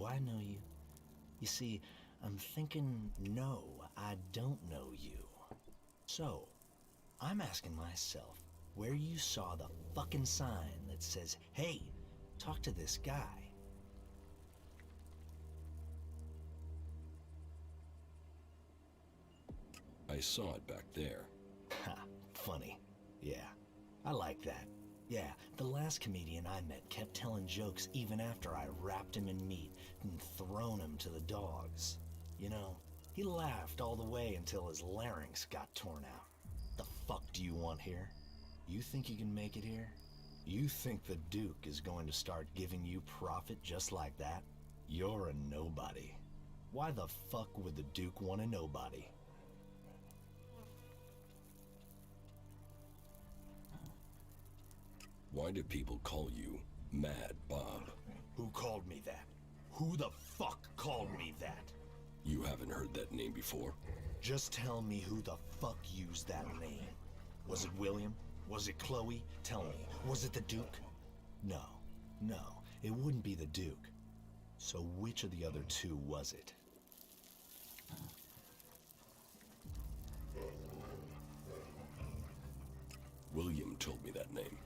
I know you? You see, I'm thinking, no, I don't know you. So, I'm asking myself where you saw the fucking sign that says, hey, talk to this guy. I saw it back there. Ha, funny. Yeah, I like that. Yeah, the last comedian I met kept telling jokes even after I wrapped him in meat and thrown him to the dogs. You know, he laughed all the way until his larynx got torn out. The fuck do you want here? You think you can make it here? You think the Duke is going to start giving you profit just like that? You're a nobody. Why the fuck would the Duke want a nobody? Why do people call you Mad Bob? Who called me that? Who the fuck called me that? You haven't heard that name before? Just tell me who the fuck used that name. Was it William? Was it Chloe? Tell me, was it the Duke? No, it wouldn't be the Duke. So which of the other two was it? William told me that name.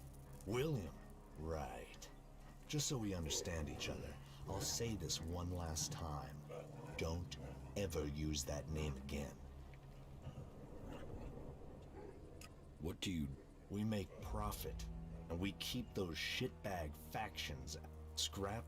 William? Right. Just so we understand each other, I'll say this one last time. Don't ever use that name again. What do you... We make profit, and we keep those shitbag factions. Scrap.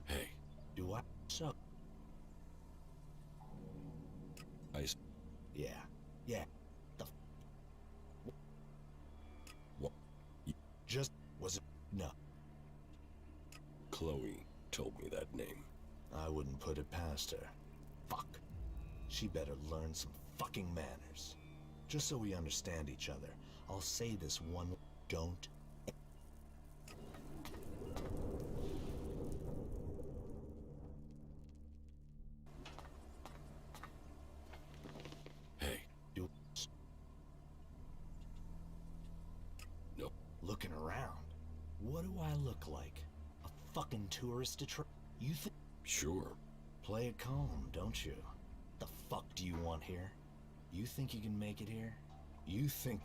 Hey. Do I? So. Yeah. What? Just was it? No. Chloe told me that name. I wouldn't put it past her. Fuck. She better learn some fucking manners. Just so we understand each other, I'll say this one. Don't. Hey. Do. No. Looking around. What do I look like? A fucking tourist attraction? You think? Sure. Play it calm, don't you? The fuck do you want here? You think you can make it here? You think...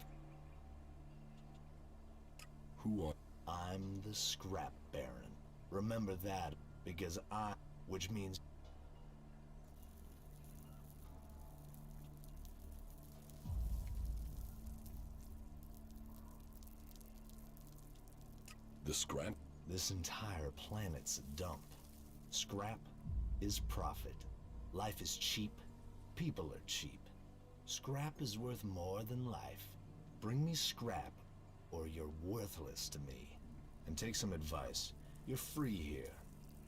Who are... I'm the Scrap Baron. Remember that, because which means... The scrap? This entire planet's a dump. Scrap is profit. Life is cheap. People are cheap. Scrap is worth more than life. Bring me scrap, or you're worthless to me. And take some advice. You're free here.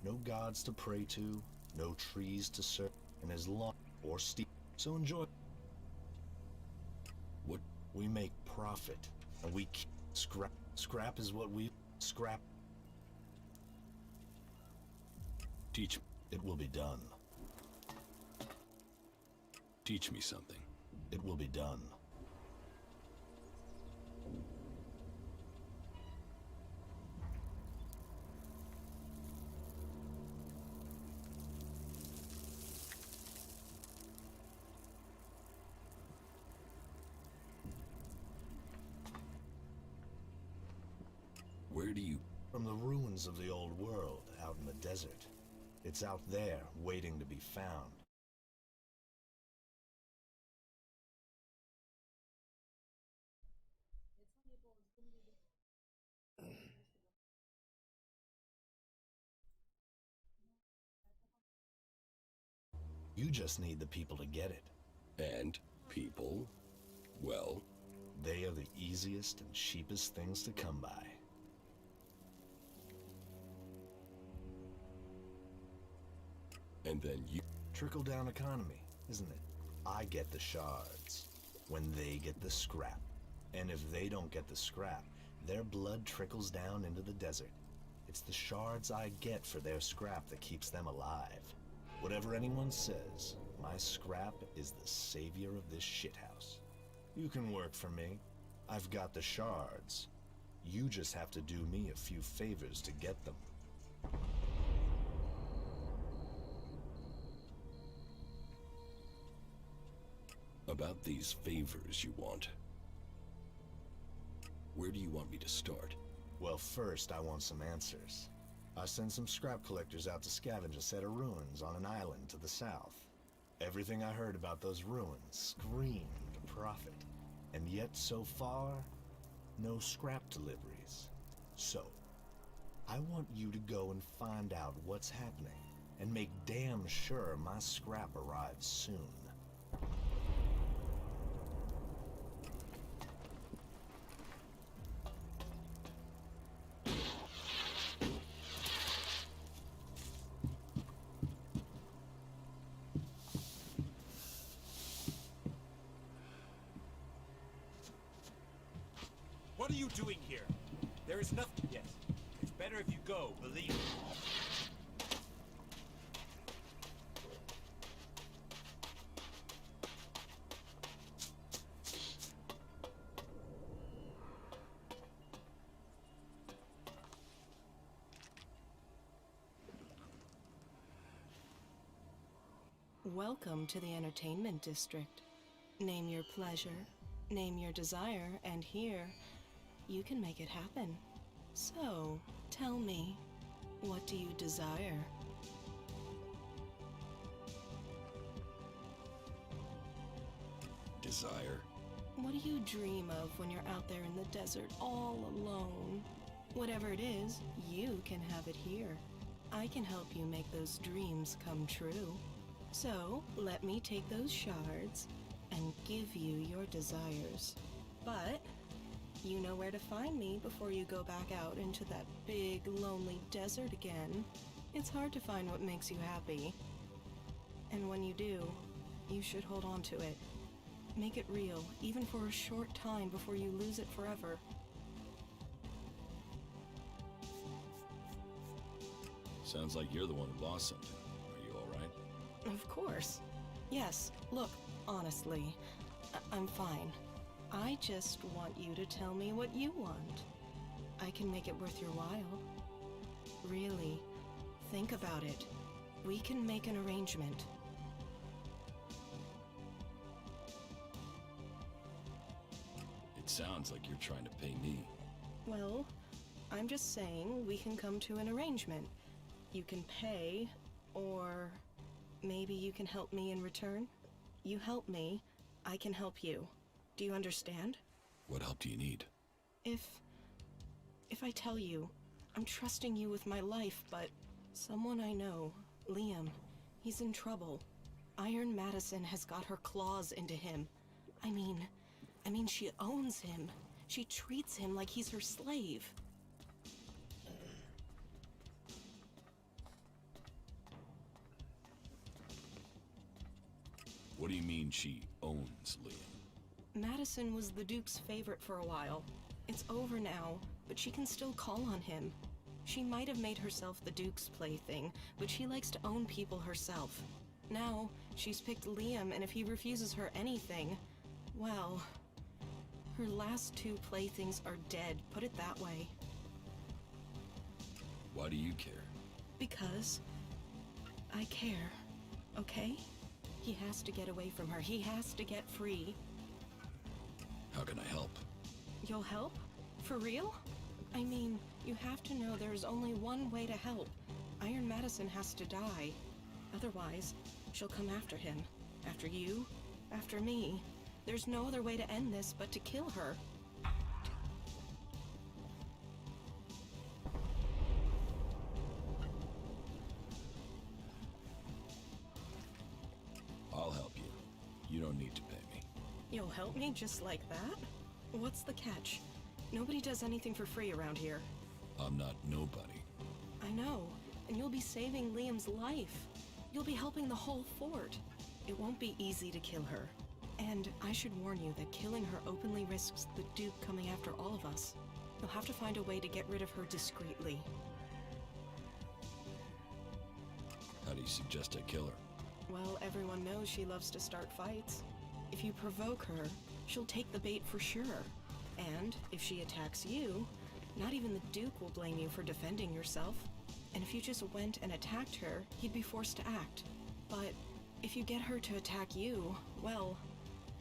No gods to pray to, no trees to serve, and as long or steal. So enjoy. What? We make profit, and we keep scrap. Scrap is what we scrap. Teach me. It will be done. Teach me something. It will be done. Where do you... From the ruins of the old world, out in the desert. It's out there, waiting to be found. You just need the people to get it. And people? Well... They are the easiest and cheapest things to come by. And then you... Trickle-down economy, isn't it? I get the shards, when they get the scrap. And if they don't get the scrap, their blood trickles down into the desert. It's the shards I get for their scrap that keeps them alive. Whatever anyone says, My scrap is the savior of this shithouse. You can work for me. I've got the shards. You just have to do me a few favors to get them. About these favors you want. Where do you want me to start? Well, first I want some answers. I sent some scrap collectors out to scavenge a set of ruins on an island to the south. Everything I heard about those ruins screamed profit. And yet, so far, no scrap deliveries. So, I want you to go and find out what's happening, and make damn sure my scrap arrives soon. What are you doing here? There is nothing. Yes. It's better if you go, believe me. Welcome to the entertainment district. Name your pleasure, name your desire, and here, you can make it happen. So, tell me, what do you desire? Desire? What do you dream of when you're out there in the desert all alone? Whatever it is, you can have it here. I can help you make those dreams come true. So, let me take those shards and give you your desires. But, you know where to find me before you go back out into that big, lonely desert again. It's hard to find what makes you happy. And when you do, you should hold on to it. Make it real, even for a short time before you lose it forever. Sounds like you're the one who lost something. Are you alright? Of course. Yes, look, honestly, I'm fine. I just want you to tell me what you want. I can make it worth your while. Really, think about it. We can make an arrangement. It sounds like you're trying to pay me. Well, I'm just saying we can come to an arrangement. You can pay, or maybe you can help me in return. You help me, I can help you. Do you understand? What help do you need? If I tell you, I'm trusting you with my life, but someone I know, Liam, he's in trouble. Iron Madison has got her claws into him. I mean, she owns him. She treats him like he's her slave. What do you mean she owns Liam? Madison was the Duke's favorite for a while. It's over now, but she can still call on him. She might have made herself the Duke's plaything, but she likes to own people herself. Now, she's picked Liam, and if he refuses her anything, well, her last two playthings are dead, put it that way. Why do you care? Because I care, okay? He has to get away from her. He has to get free. How can I help? You'll help? For real? I mean, you have to know there's only one way to help. Iron Madison has to die. Otherwise, she'll come after him. After you. After me. There's no other way to end this but to kill her. I'll help you. You don't need to pay me. You'll help me just like that? What's the catch? Nobody does anything for free around here. I'm not nobody. I know, and you'll be saving Liam's life. You'll be helping the whole fort. It won't be easy to kill her. And I should warn you that killing her openly risks the Duke coming after all of us. You'll have to find a way to get rid of her discreetly. How do you suggest I kill her? Well, everyone knows knows she loves to start fights. If you provoke her, she'll take the bait for sure. And if she attacks you, not even the Duke will blame you for defending yourself. And if you just went and attacked her, he'd be forced to act. But if you get her to attack you, well,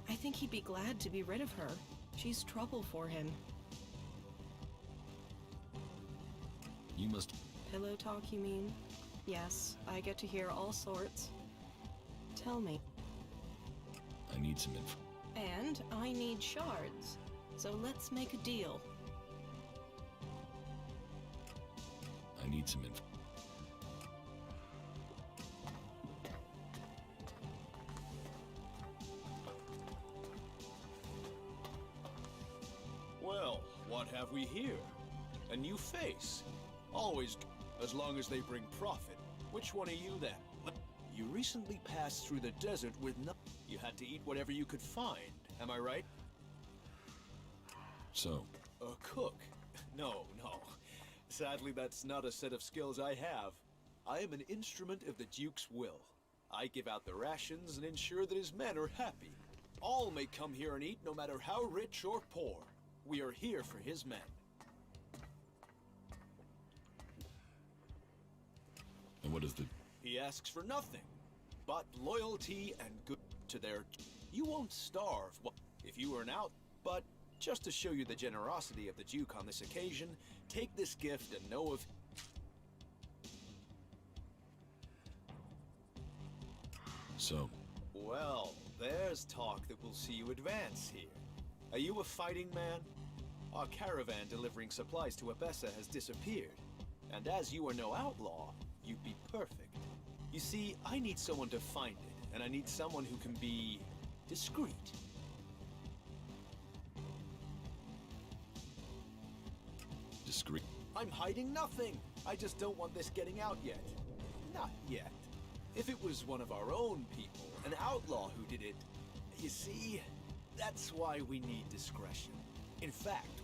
I think he'd be glad to be rid of her. She's trouble for him. You must... Pillow talk, you mean? Yes, I get to hear all sorts. Tell me. I need some info. And I need shards. So let's make a deal. I need some info. Well, what have we here? A new face. Always, as long as they bring profit. Which one are you then? You recently passed through the desert with no... You had to eat whatever you could find, am I right? So? A cook? No, no. Sadly, that's not a set of skills I have. I am an instrument of the Duke's will. I give out the rations and ensure that his men are happy. All may come here and eat, no matter how rich or poor. We are here for his men. And what is the... He asks for nothing, but loyalty and good to their... You won't starve if you earn out, but just to show you the generosity of the Duke on this occasion, take this gift and know of... So? Well, there's talk that will see you advance here. Are you a fighting man? Our caravan delivering supplies to Abessa has disappeared, and as you are no outlaw, you'd be perfect. You see, I need someone to find it, and I need someone who can be discreet. Discreet? I'm hiding nothing. I just don't want this getting out yet. Not yet. If it was one of our own people, an outlaw who did it, you see, that's why we need discretion. In fact,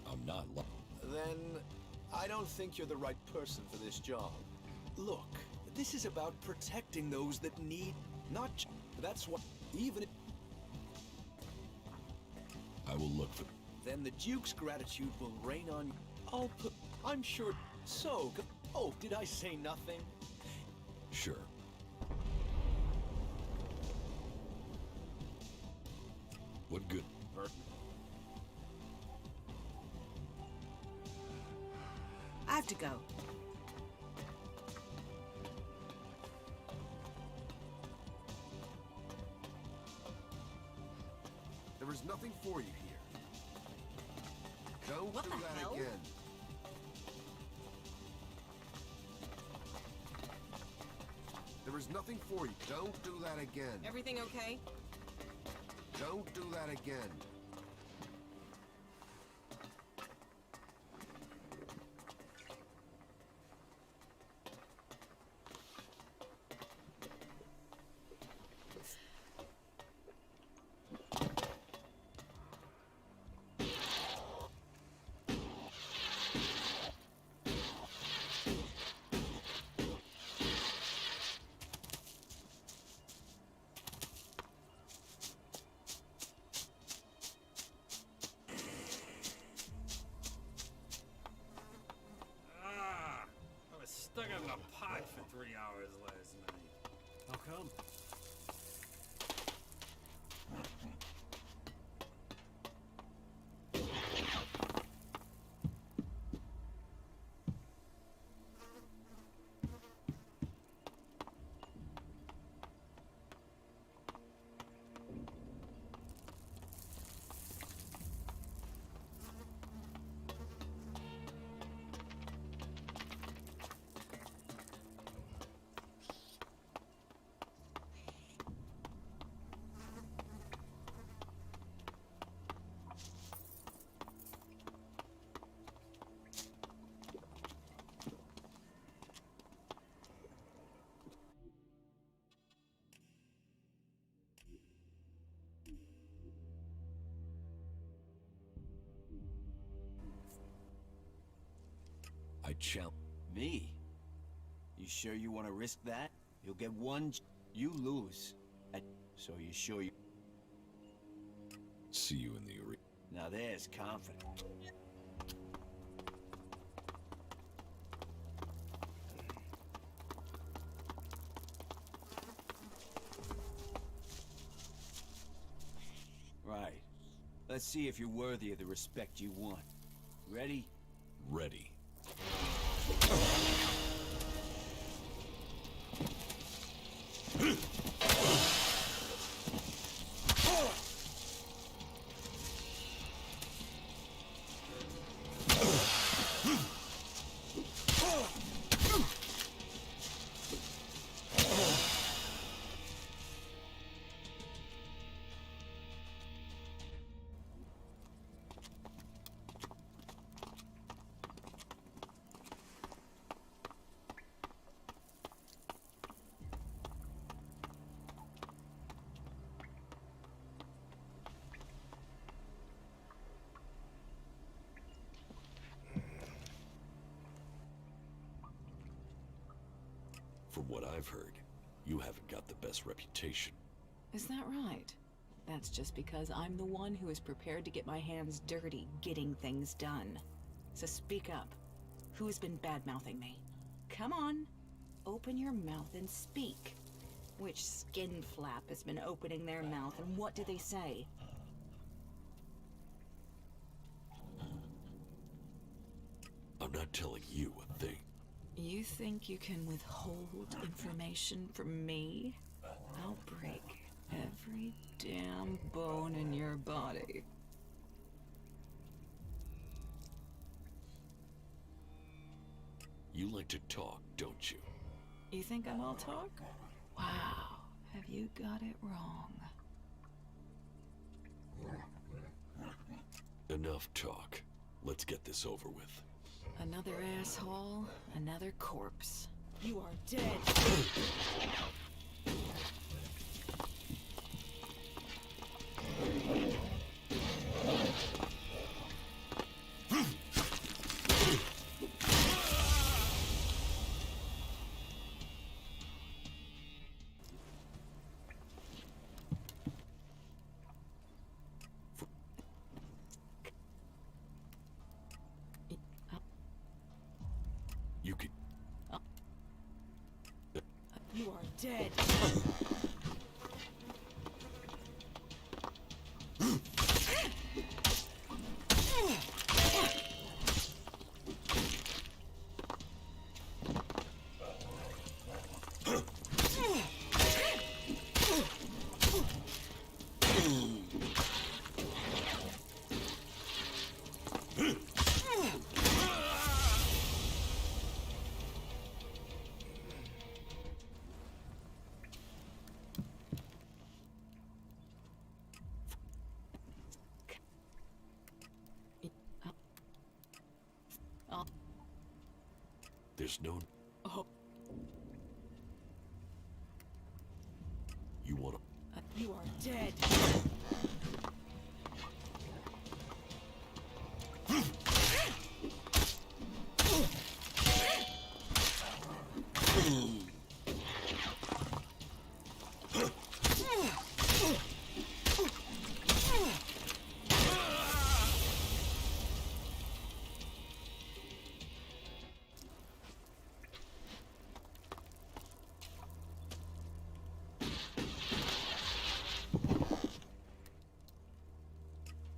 I'm not then I don't think you're the right person for this job. Look, this is about protecting those that need, not... That's what... Even if... I will look for... Then the Duke's gratitude will rain on you. I'll put... I'm sure... So... Oh, did I say nothing? Sure. What good? I have to go. There is nothing for you here. Don't What do the that hell? again. There is nothing for you. Don't do that again. Everything okay? Don't do that again. I was stuck in a pot for 3 hours last night. How come? I challenge... Me? You sure you want to risk that? You'll get one, you lose. So you sure you... See you in the arena. Now there's confidence. Right. Let's see if you're worthy of the respect you want. Ready? Ready. From what I've heard, you haven't got the best reputation. Is that right? That's just because I'm the one who is prepared to get my hands dirty getting things done. So speak up. Who's been bad-mouthing me? Come on. Open your mouth and speak. Which skin flap has been opening their mouth, and what do they say? I'm not telling you a thing. You think you can withhold information from me? I'll break every damn bone in your body. You like to talk, don't you? You think I'm all talk? Wow, have you got it wrong? Enough talk. Let's get this over with. Another asshole, another corpse. You are dead. You could... You are dead. There's no... Oh. You wanna... You are dead.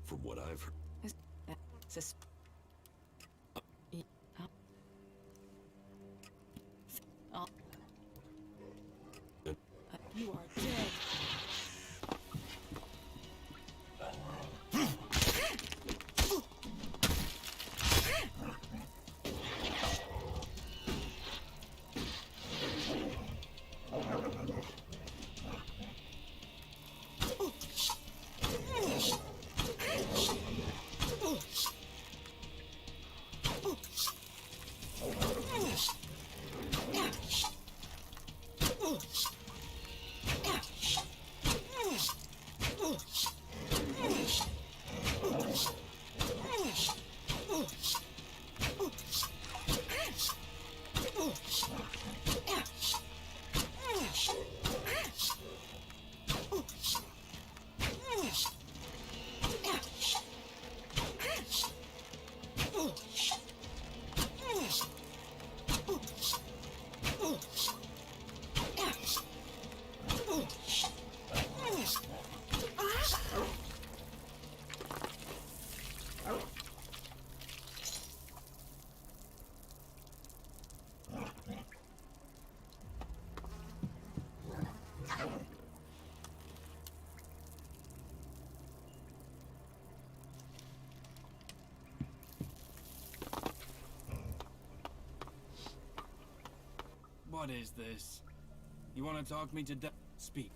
From what I've heard... You are dead. What is this? You want to talk me to death? Speak.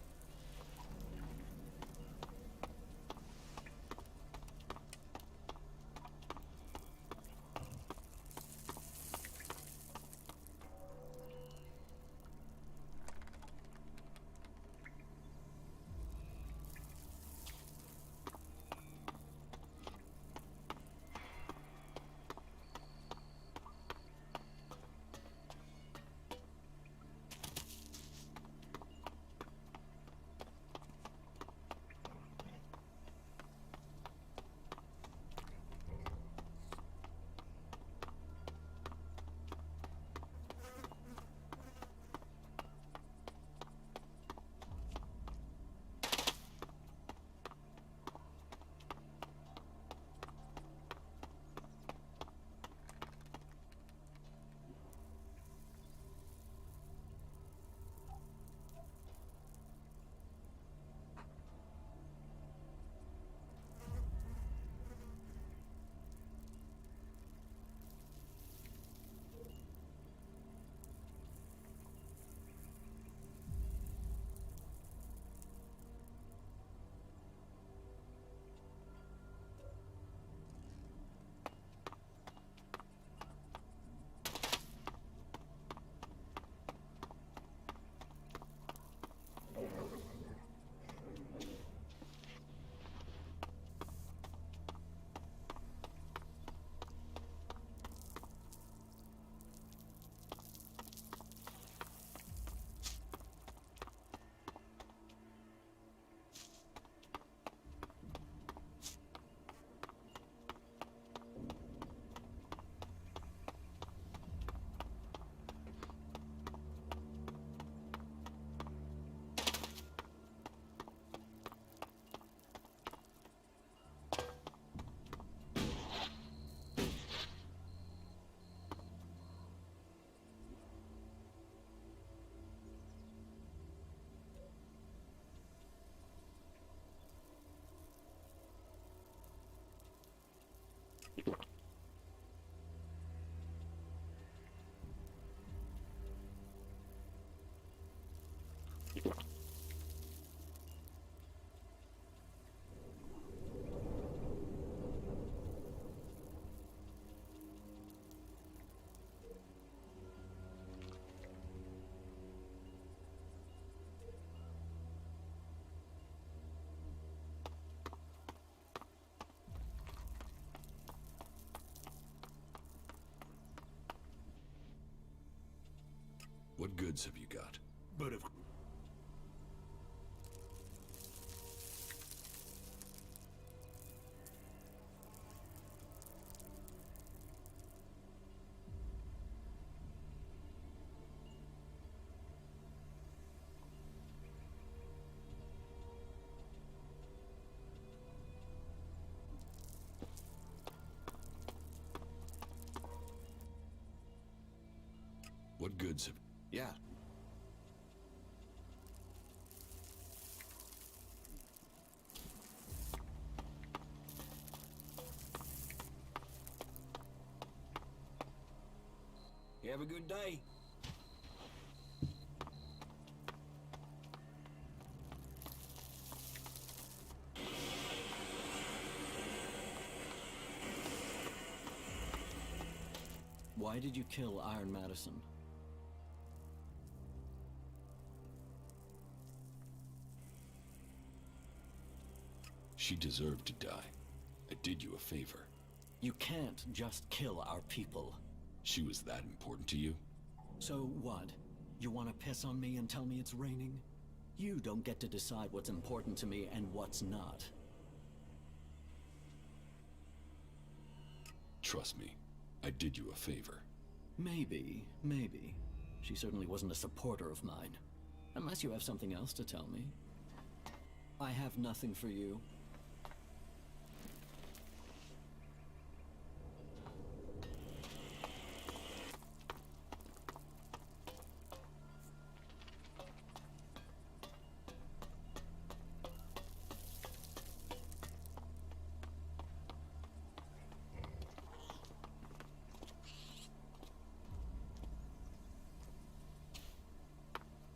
What goods have you got? But of... What goods have... Yeah. You have a good day. Why did you kill Iron Madison? She deserved to die. I did you a favor. You can't just kill our people. She was that important to you? So what? You want to piss on me and tell me it's raining? You don't get to decide what's important to me and what's not. Trust me, I did you a favor. Maybe, maybe. She certainly wasn't a supporter of mine. Unless you have something else to tell me. I have nothing for you.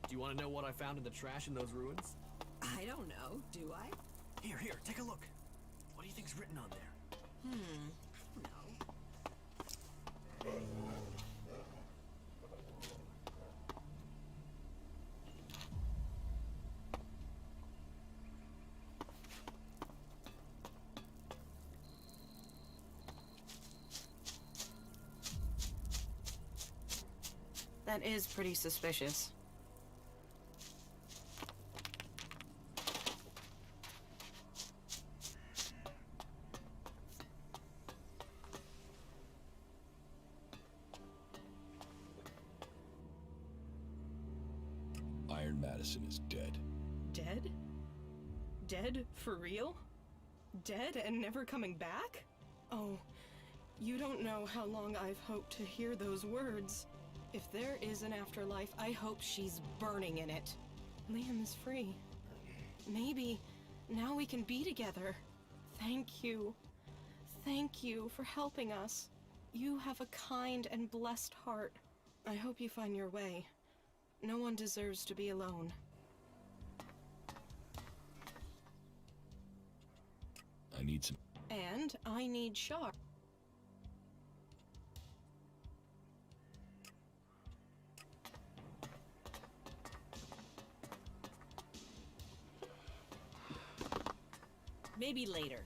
Do you want to know what I found in the trash in those ruins? I don't know, do I? Here, take a look. What do you think's written on there? I don't know. That is pretty suspicious. Iron Madison is dead. Dead? Dead for real? Dead and never coming back? Oh, you don't know how long I've hoped to hear those words. If there is an afterlife, I hope she's burning in it. Liam is free. Maybe now we can be together. Thank you. Thank you for helping us. You have a kind and blessed heart. I hope you find your way. No one deserves to be alone. I need some... And I need Shar. Maybe later.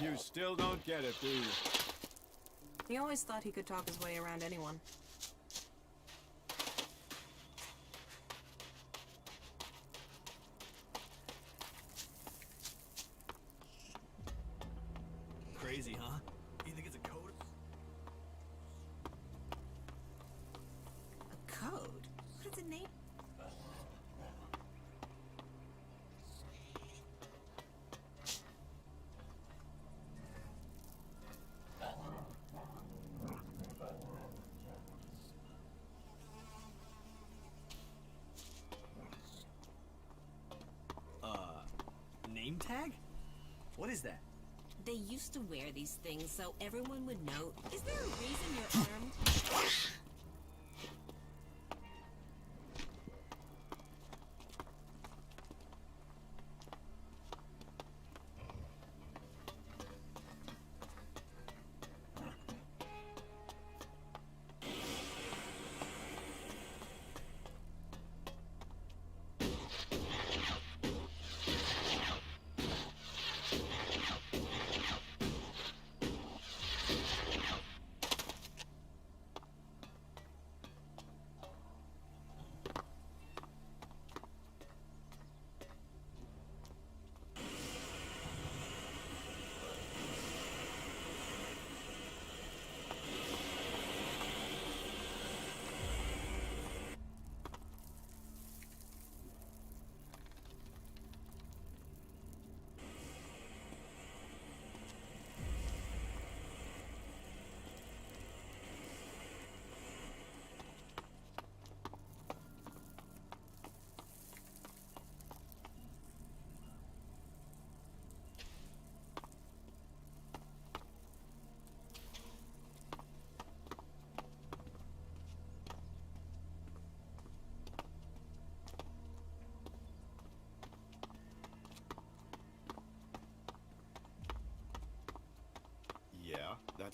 You still don't get it, do you? He always thought he could talk his way around anyone. Crazy, huh? You think it's a code? A code? What is it named? Name tag? What is that? They used to wear these things so everyone would know. Is there a reason you're armed?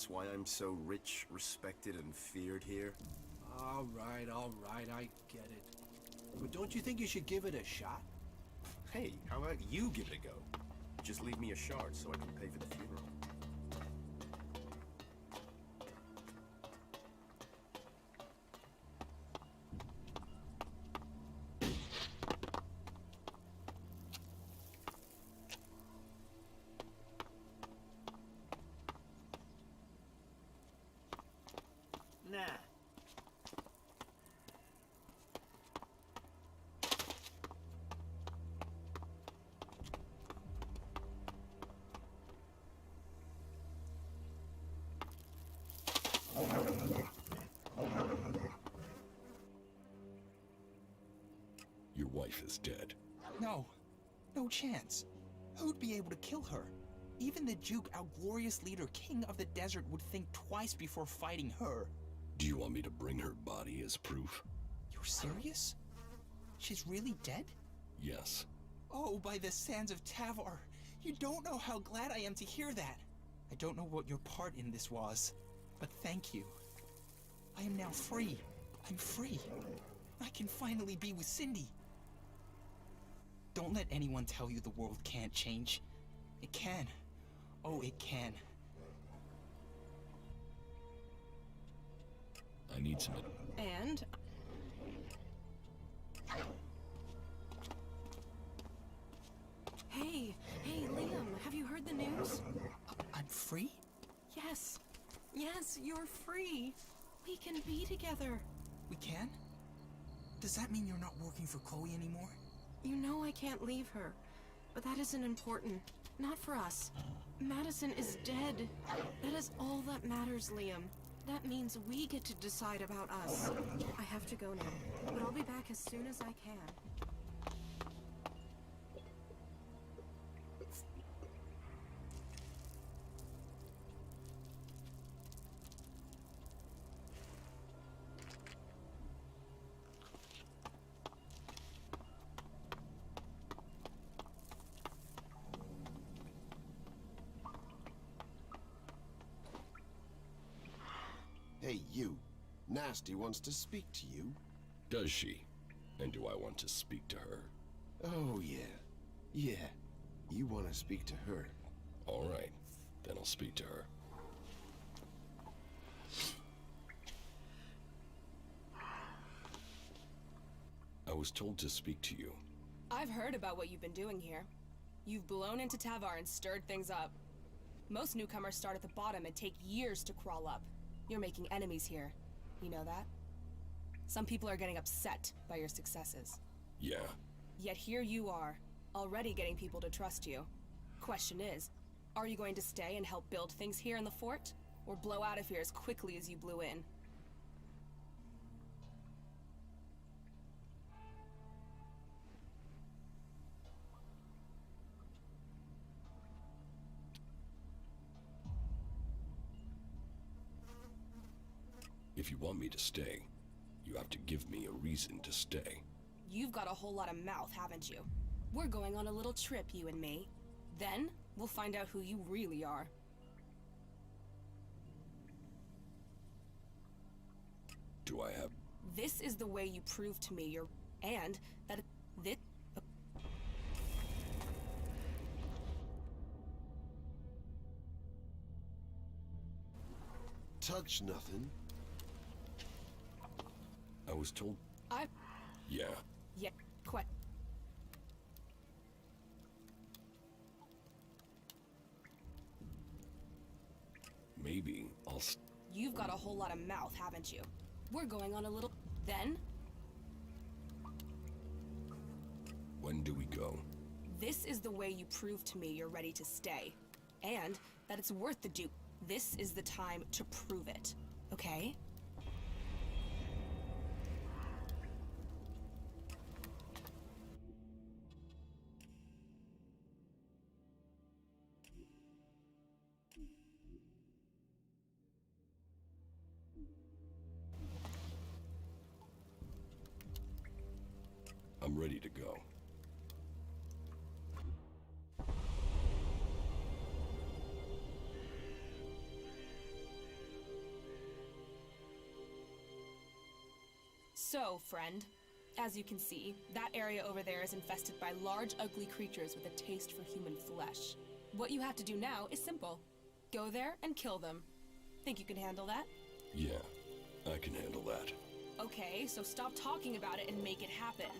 that's why I'm so rich, respected, and feared here? All right, I get it. But don't you think you should give it a shot? Hey, how about you give it a go? Just leave me a shard so I can pay for the funeral. Nah. Your wife is dead. No. No chance. Who'd be able to kill her? Even the Duke, our glorious leader, king of the desert, would think twice before fighting her. Do you want me to bring her body as proof? You're serious? She's really dead? Yes. Oh, by the sands of Tavar. You don't know how glad I am to hear that. I don't know what your part in this was, but thank you. I am now free. I'm free. I can finally be with Cindy. Don't let anyone tell you the world can't change. It can. Oh, it can. I need some... And? Hey, Liam, have you heard the news? I'm free? Yes. Yes, you're free. We can be together. We can? Does that mean you're not working for Chloe anymore? You know I can't leave her, but that isn't important. Not for us. Madison is dead. That is all that matters, Liam. That means we get to decide about us. I have to go now, but I'll be back as soon as I can. Hey, you. Nasty wants to speak to you. Does she? And do I want to speak to her? Oh, yeah. Yeah. You want to speak to her. All right. Then I'll speak to her. I was told to speak to you. I've heard about what you've been doing here. You've blown into Tavar and stirred things up. Most newcomers start at the bottom and take years to crawl up. You're making enemies here. You know that? Some people are getting upset by your successes. Yeah. Yet here you are, already getting people to trust you. Question is, are you going to stay and help build things here in the fort? Or blow out of here as quickly as you blew in? If you want me to stay, you have to give me a reason to stay. You've got a whole lot of mouth, haven't you? We're going on a little trip, you and me. Then, we'll find out who you really are. Do I have... This is the way you prove to me you're... And that this... Touch nothing. I was told... I... Yeah. Yeah, quit. Maybe I'll... You've got a whole lot of mouth, haven't you? We're going on a little... Then? When do we go? This is the way you prove to me you're ready to stay. And that it's worth the Duke. This is the time to prove it. Okay? I'm ready to go. So, friend, as you can see, that area over there is infested by large, ugly creatures with a taste for human flesh. What you have to do now is simple. Go there and kill them. Think you can handle that? Yeah, I can handle that. Okay, so stop talking about it and make it happen.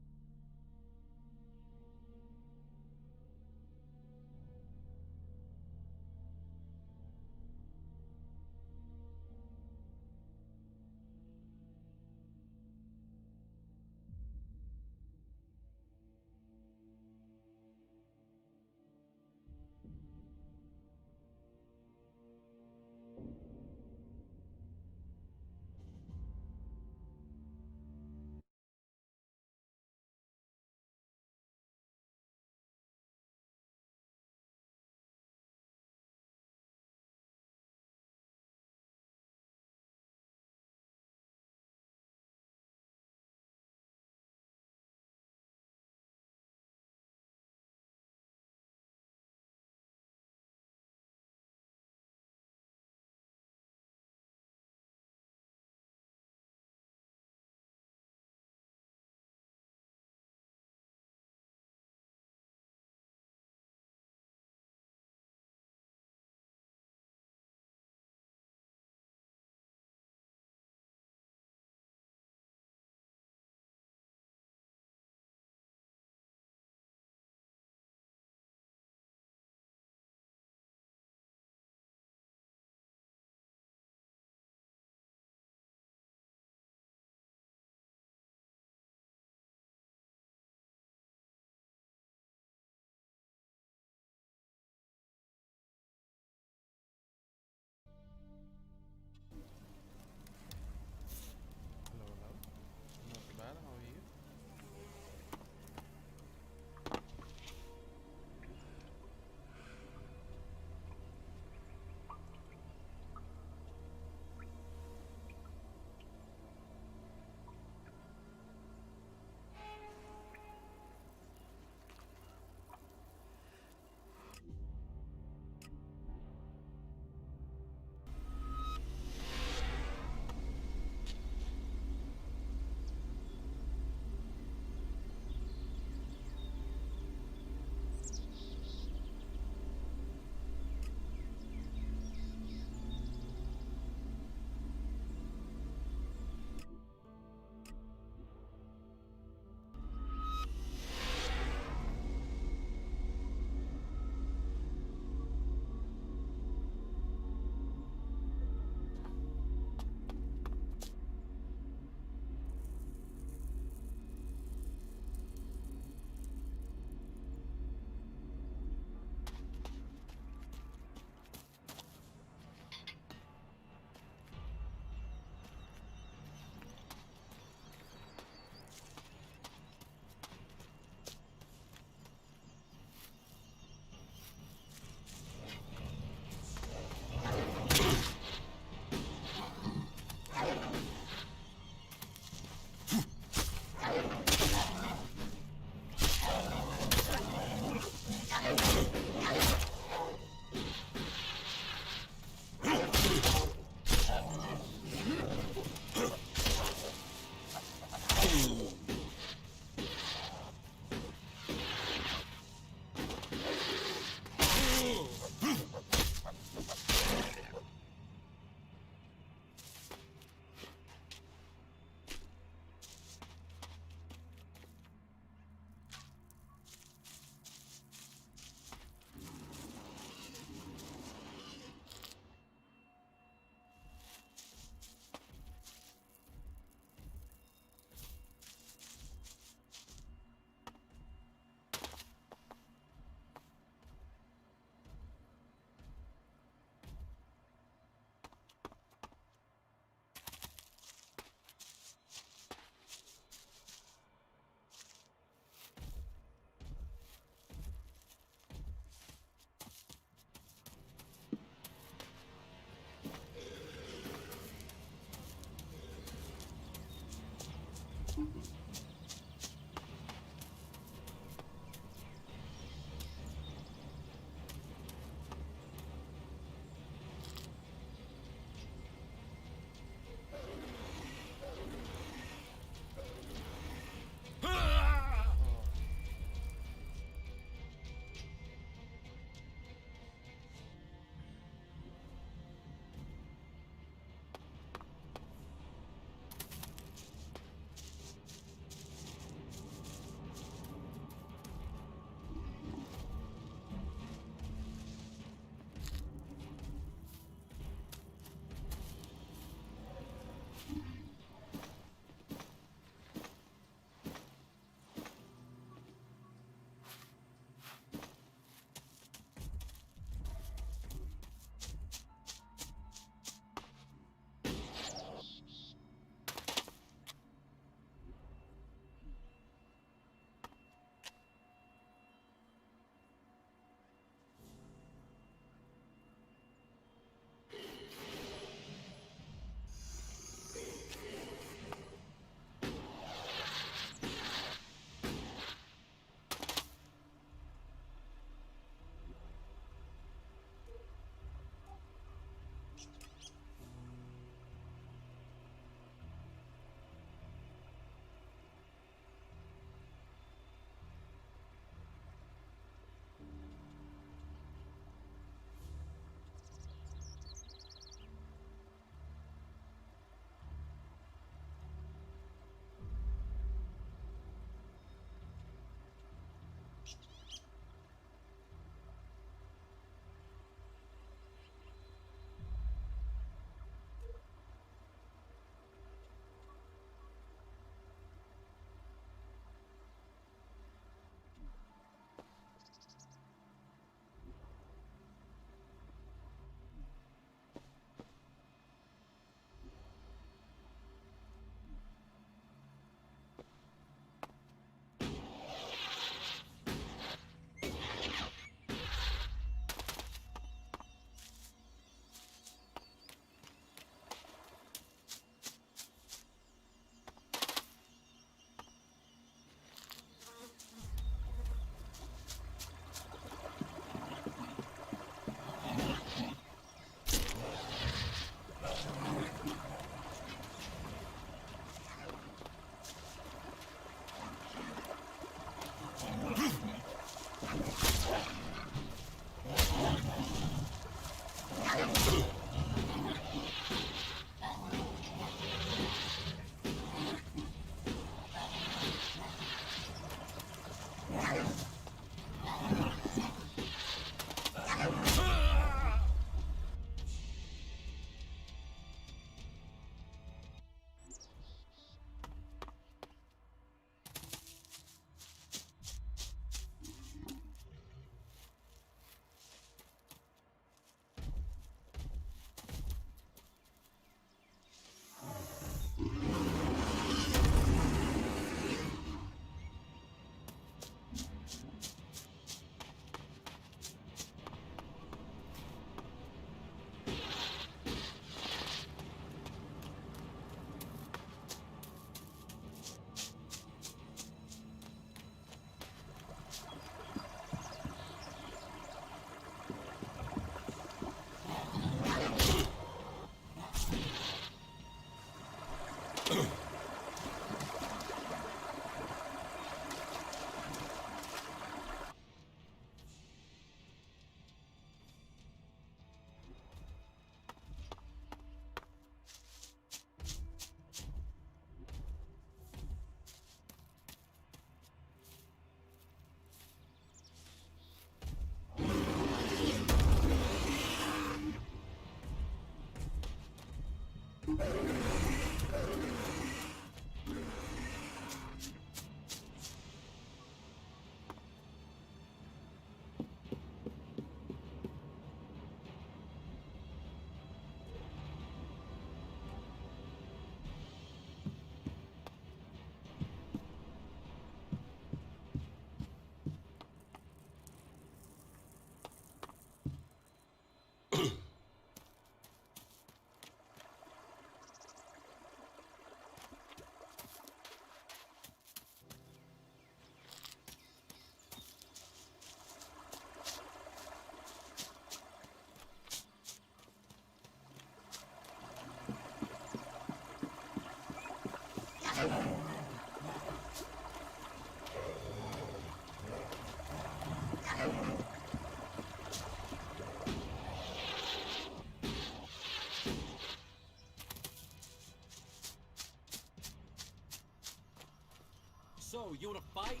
So, you wanna fight?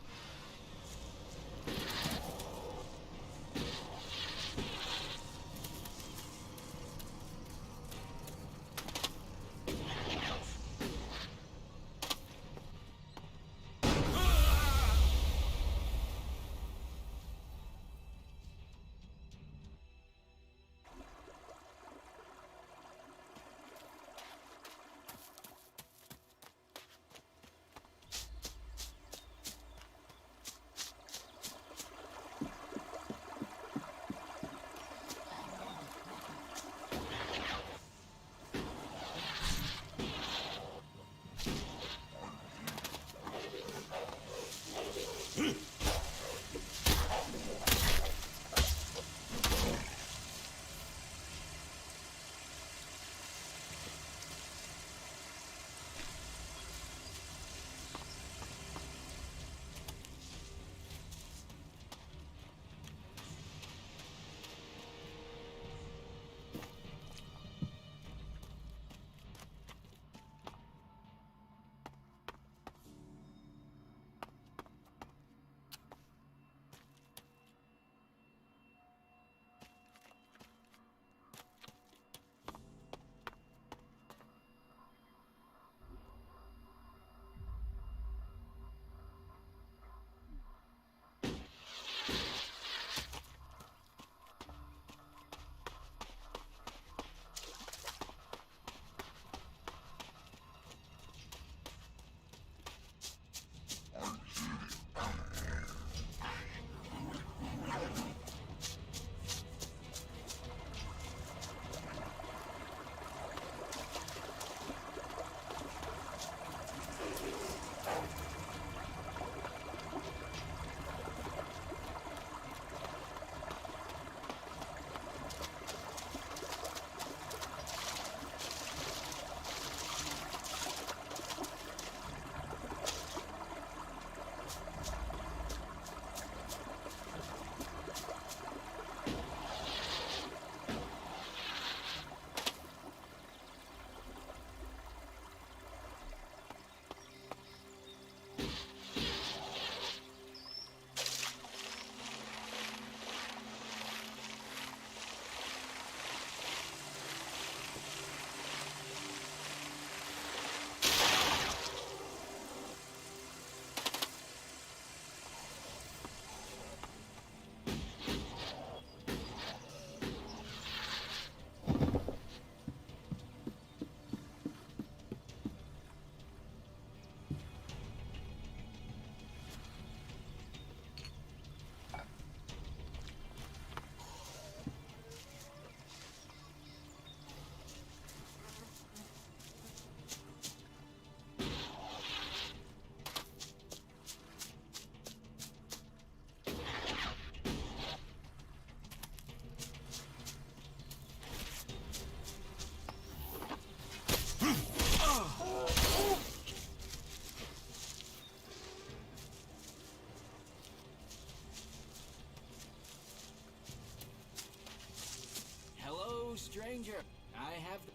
stranger. I have the...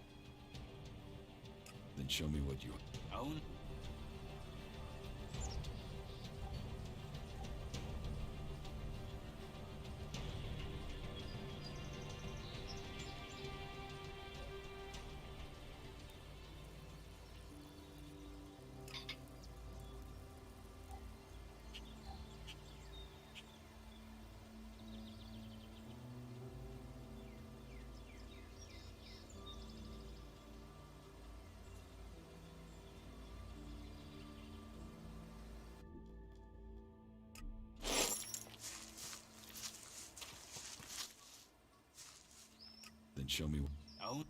Then show me what you own. Then show me. Own.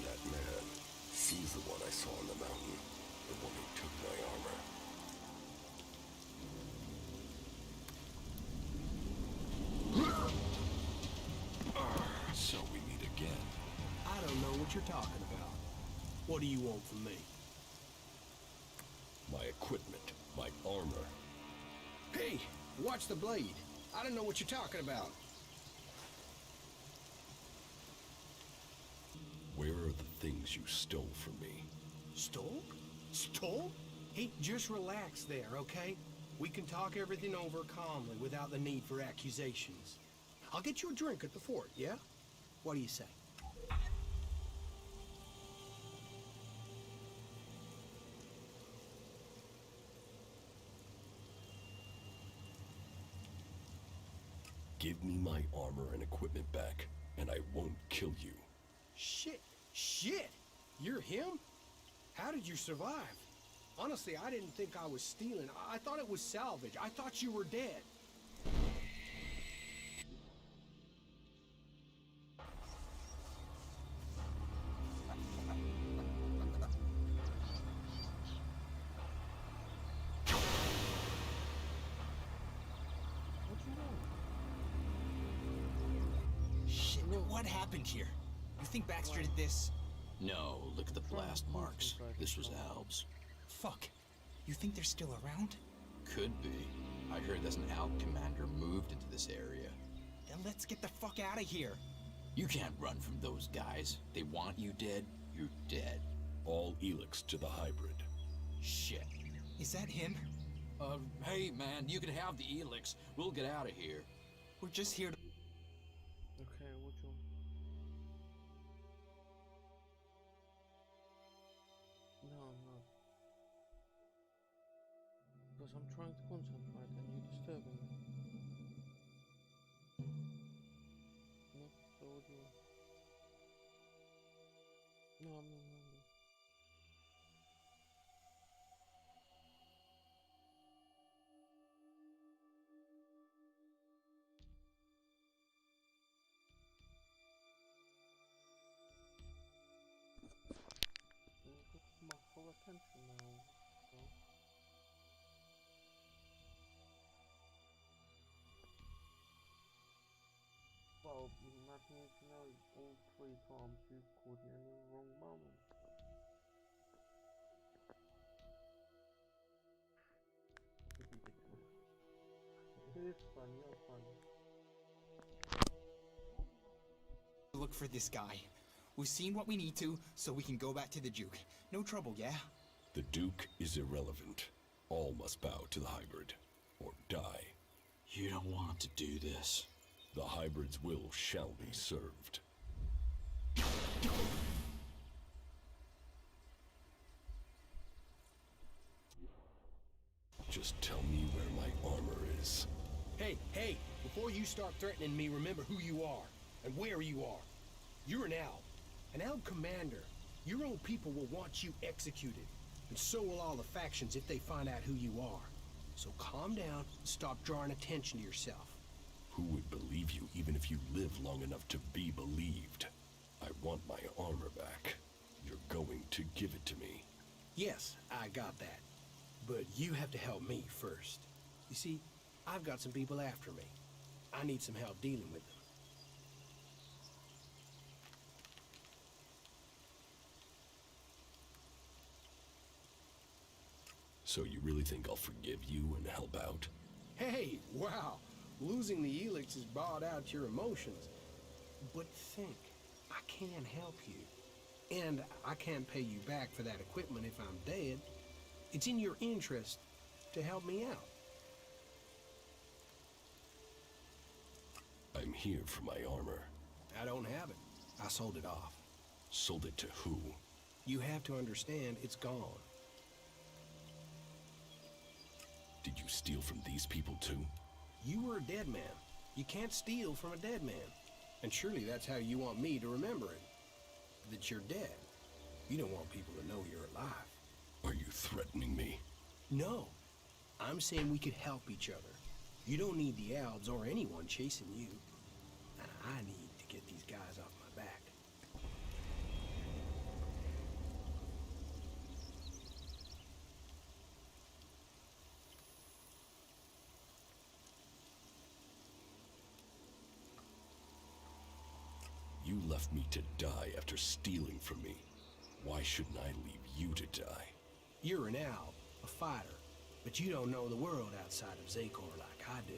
That man, he's the one I saw on the mountain. The one who took my armor. So we meet again. I don't know what you're talking about. What do you want from me? My equipment, my armor. Hey, watch the blade. I don't know what you're talking about. Where are the things you stole from me? Stole? Stole? Hey, just relax there, okay? We can talk everything over calmly without the need for accusations. I'll get you a drink at the fort, yeah? What do you say? Give me my armor and equipment back, and I won't kill you. Shit! Shit! You're him? How did you survive? Honestly, I didn't think I was stealing. I thought it was salvage. I thought you were dead. Shit, what happened here? You think Baxter did this? No, look at the blast marks. This was Alb's. Fuck. You think they're still around? Could be. I heard there's an Alb commander moved into this area. Then let's get the fuck out of here. You can't run from those guys. They want you dead, you're dead. All ELEX to the hybrid. Shit. Is that him? Hey man, you can have the ELEX. We'll get out of here. We're just here to... Okay, which one? No, I'm not. Because I'm trying to concentrate and you're disturbing me. No, so what do you want? No, I'm not. My full attention now. So. Well, job is not need to know all 3 times you caught me in the wrong moment. It's ridiculous. It is fun, you're fun. Look for this guy. We've seen what we need to, so we can go back to the Duke. No trouble, yeah? The Duke is irrelevant. All must bow to the hybrid, or die. You don't want to do this. The hybrid's will shall be served. Just tell me where my armor is. Hey, before you start threatening me, remember who you are and where you are. You're an Alb. An Alb commander. Your own people will want you executed. And so will all the factions if they find out who you are. So calm down and stop drawing attention to yourself. Who would believe you even if you live long enough to be believed? I want my armor back. You're going to give it to me. Yes, I got that. But you have to help me first. You see, I've got some people after me. I need some help dealing with them. So you really think I'll forgive you and help out? Hey, wow. Losing the ELEX has brought out your emotions. But think, I can help you. And I can't pay you back for that equipment if I'm dead. It's in your interest to help me out. I'm here for my armor. I don't have it. I sold it off. Sold it to who? You have to understand it's gone. Did you steal from these people too? You were a dead man. You can't steal from a dead man. And surely that's how you want me to remember it. That you're dead. You don't want people to know you're alive. Are you threatening me? No. I'm saying we could help each other. You don't need the Albs or anyone chasing you. And I need to get these guys off my back. You left me to die after stealing from me. Why shouldn't I leave you to die? You're an Alb, a fighter, but you don't know the world outside of Zakor like I do.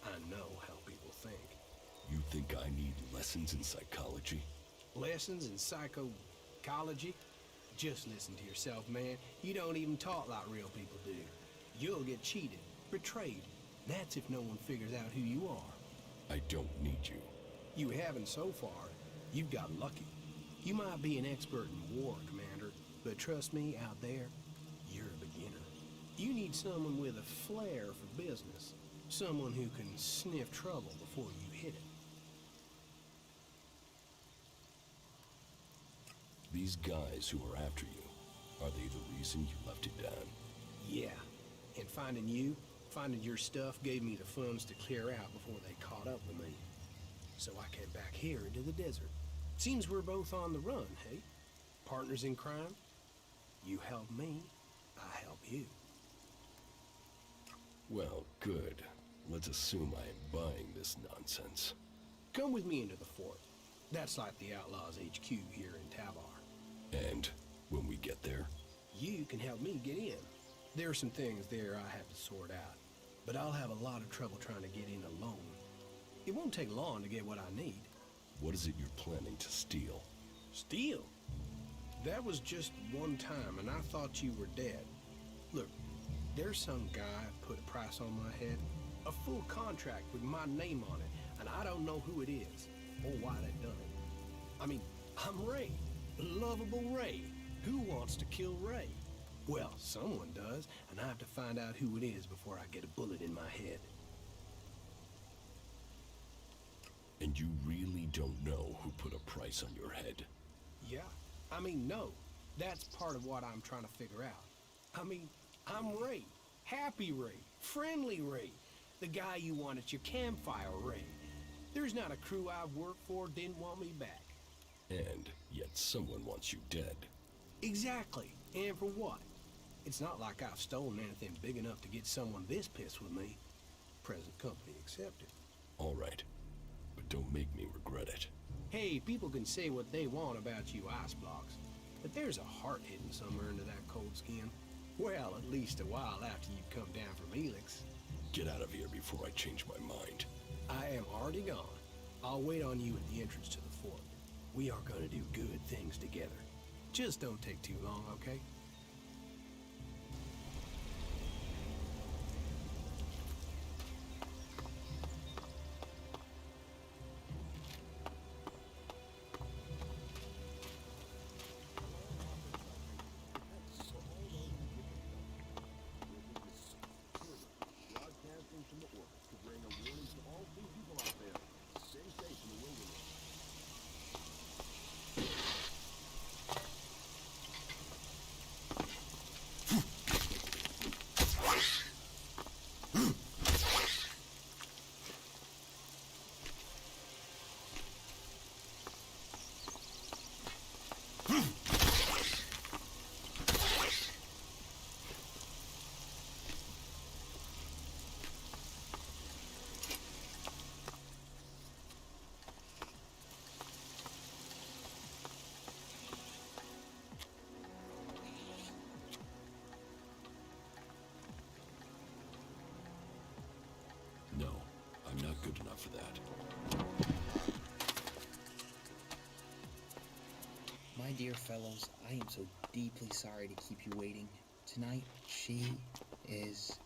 I know how people think. You think I need lessons in psychology? Lessons in psychology? Just listen to yourself, man. You don't even talk like real people do. You'll get cheated, betrayed. That's if no one figures out who you are. I don't need you. You haven't so far. You've got lucky. You might be an expert in war, Commander, but trust me, out there, you're a beginner. You need someone with a flair for business. Someone who can sniff trouble before you hit it. These guys who are after you, are they the reason you left it down? Yeah. And finding your stuff gave me the funds to clear out before they caught up with me. So I came back here into the desert. Seems we're both on the run, hey? Partners in crime? You help me, I help you. Well, good. Let's assume I am buying this nonsense. Come with me into the fort. That's like the Outlaws HQ here in Tavar. And when we get there? You can help me get in. There are some things there I have to sort out, but I'll have a lot of trouble trying to get in alone. It won't take long to get what I need. What is it you're planning to steal? Steal? That was just one time, and I thought you were dead. Look, there's some guy put a price on my head. A full contract with my name on it, and I don't know who it is, or why they've done it. I mean, I'm Ray. Lovable Ray. Who wants to kill Ray? Well, someone does, and I have to find out who it is before I get a bullet in my head. And you really don't know who put a price on your head? Yeah. I mean, no. That's part of what I'm trying to figure out. I mean, I'm Ray. Happy Ray. Friendly Ray. The guy you want at your campfire, Ray. There's not a crew I've worked for didn't want me back. And yet someone wants you dead. Exactly. And for what? It's not like I've stolen anything big enough to get someone this pissed with me. Present company accepted. All right. But Don't make me regret it. Hey, people can say what they want about you ice blocks, but there's a heart hidden somewhere under that cold skin. Well, at least a while after you come down from ELEX. Get out of here before I change my mind. I am already gone. I'll wait on you at the entrance to the fort. We are gonna do good things together. Just don't take too long, okay? Broadcasting from the orbit to bring a warning to all free people out there. Stay safe in the wilderness. No, I'm not good enough for that. My dear fellows, I am so deeply sorry to keep you waiting. Tonight, she is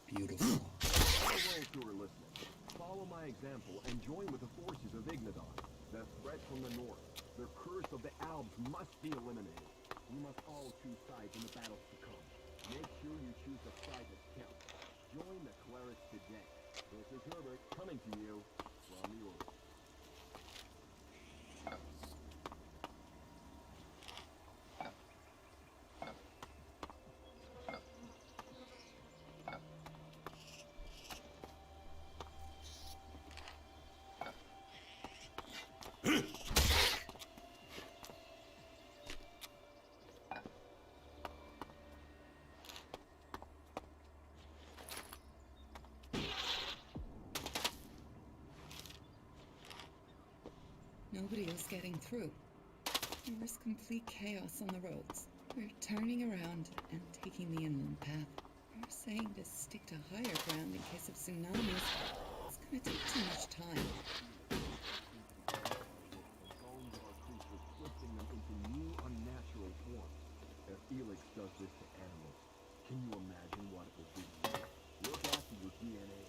beautiful. All those who are listening, follow my example and join with the forces of Ignadon. The threat from the north, the curse of the Alps must be eliminated. We must all choose sides in the battles to come. Make sure you choose the side that counts. Join the clerics today. This is Herbert coming to you from the orbit. Nobody is getting through. There is complete chaos on the roads. We're turning around and taking the inland path. We're saying to stick to higher ground in case of tsunamis. It's gonna take too much time. Twisting them into new unnatural forms. If ELEX does this to animals, can you imagine what it will do to you? Look after your DNA.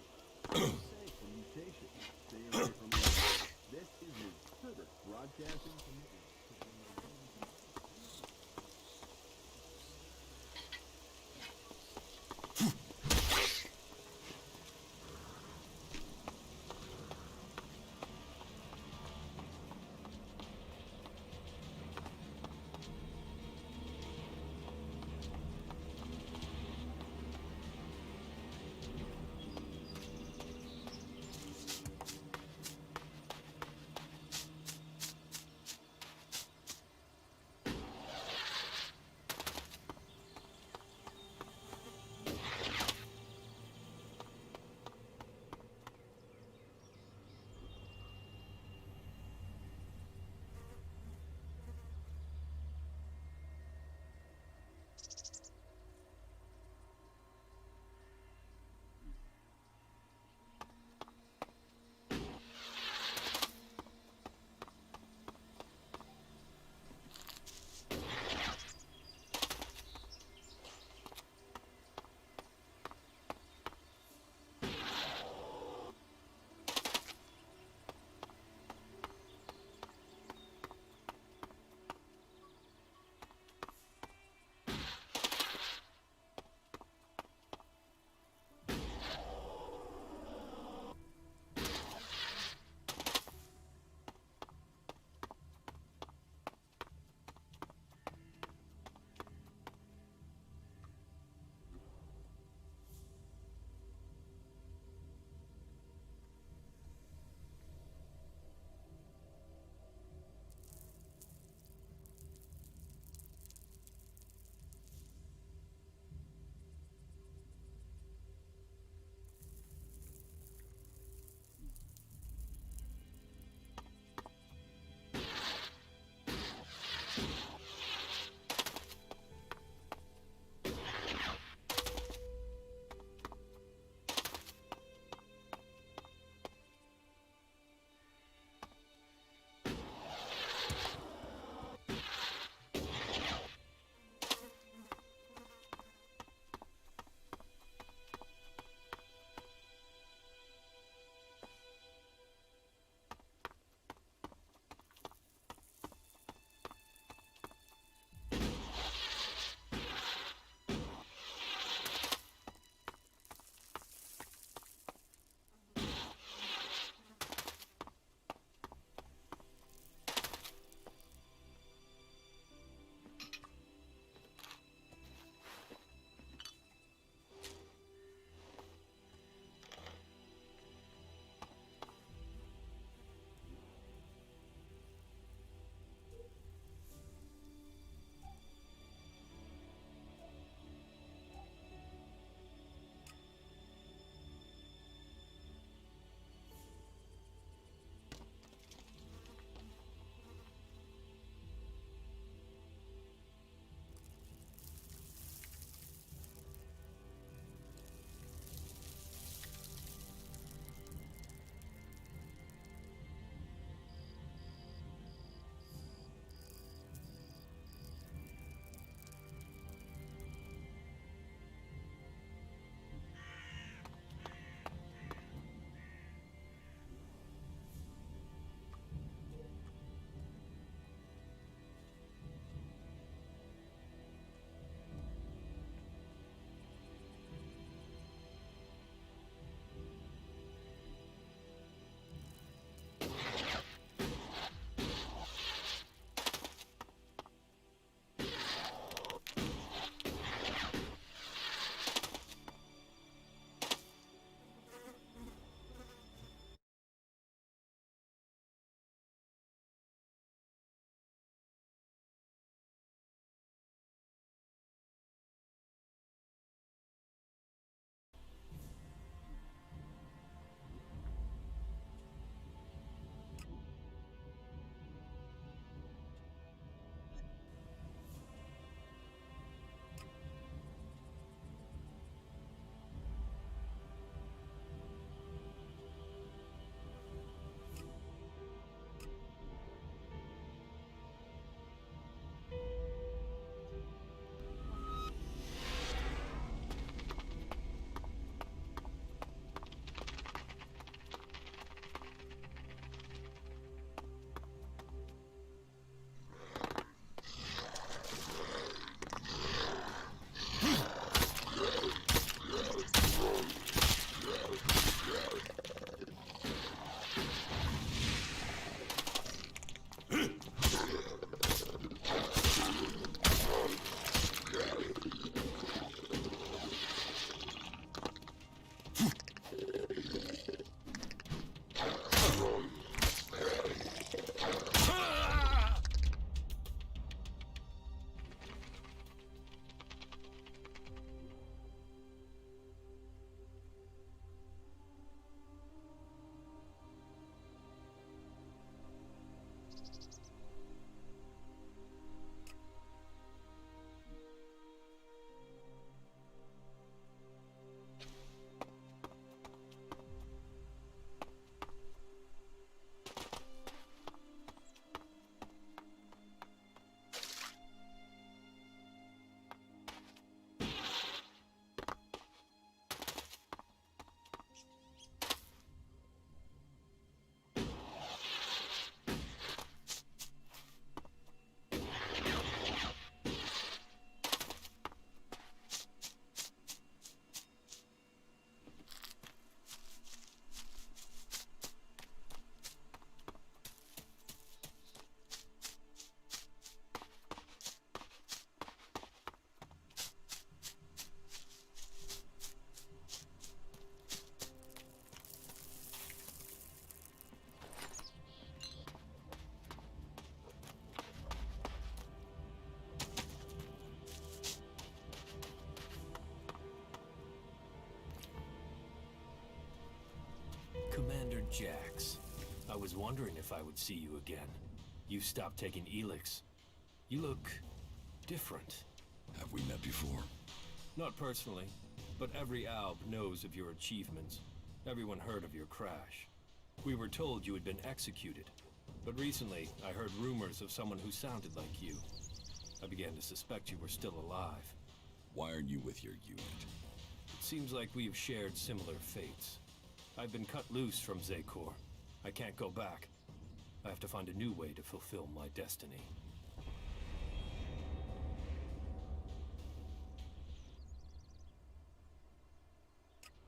Stay safe from mutation. Stay away from ELEX. This is me, Herbert, broadcasting from the orbit. Jax. I was wondering if I would see you again. You stopped taking ELEX. You look different. Have we met before? Not personally, but every Alb knows of your achievements. Everyone heard of your crash. We were told you had been executed, but recently I heard rumors of someone who sounded like you. I began to suspect you were still alive. Why aren't you with your unit? It seems like we have shared similar fates. I've been cut loose from Zekor. I can't go back. I have to find a new way to fulfill my destiny.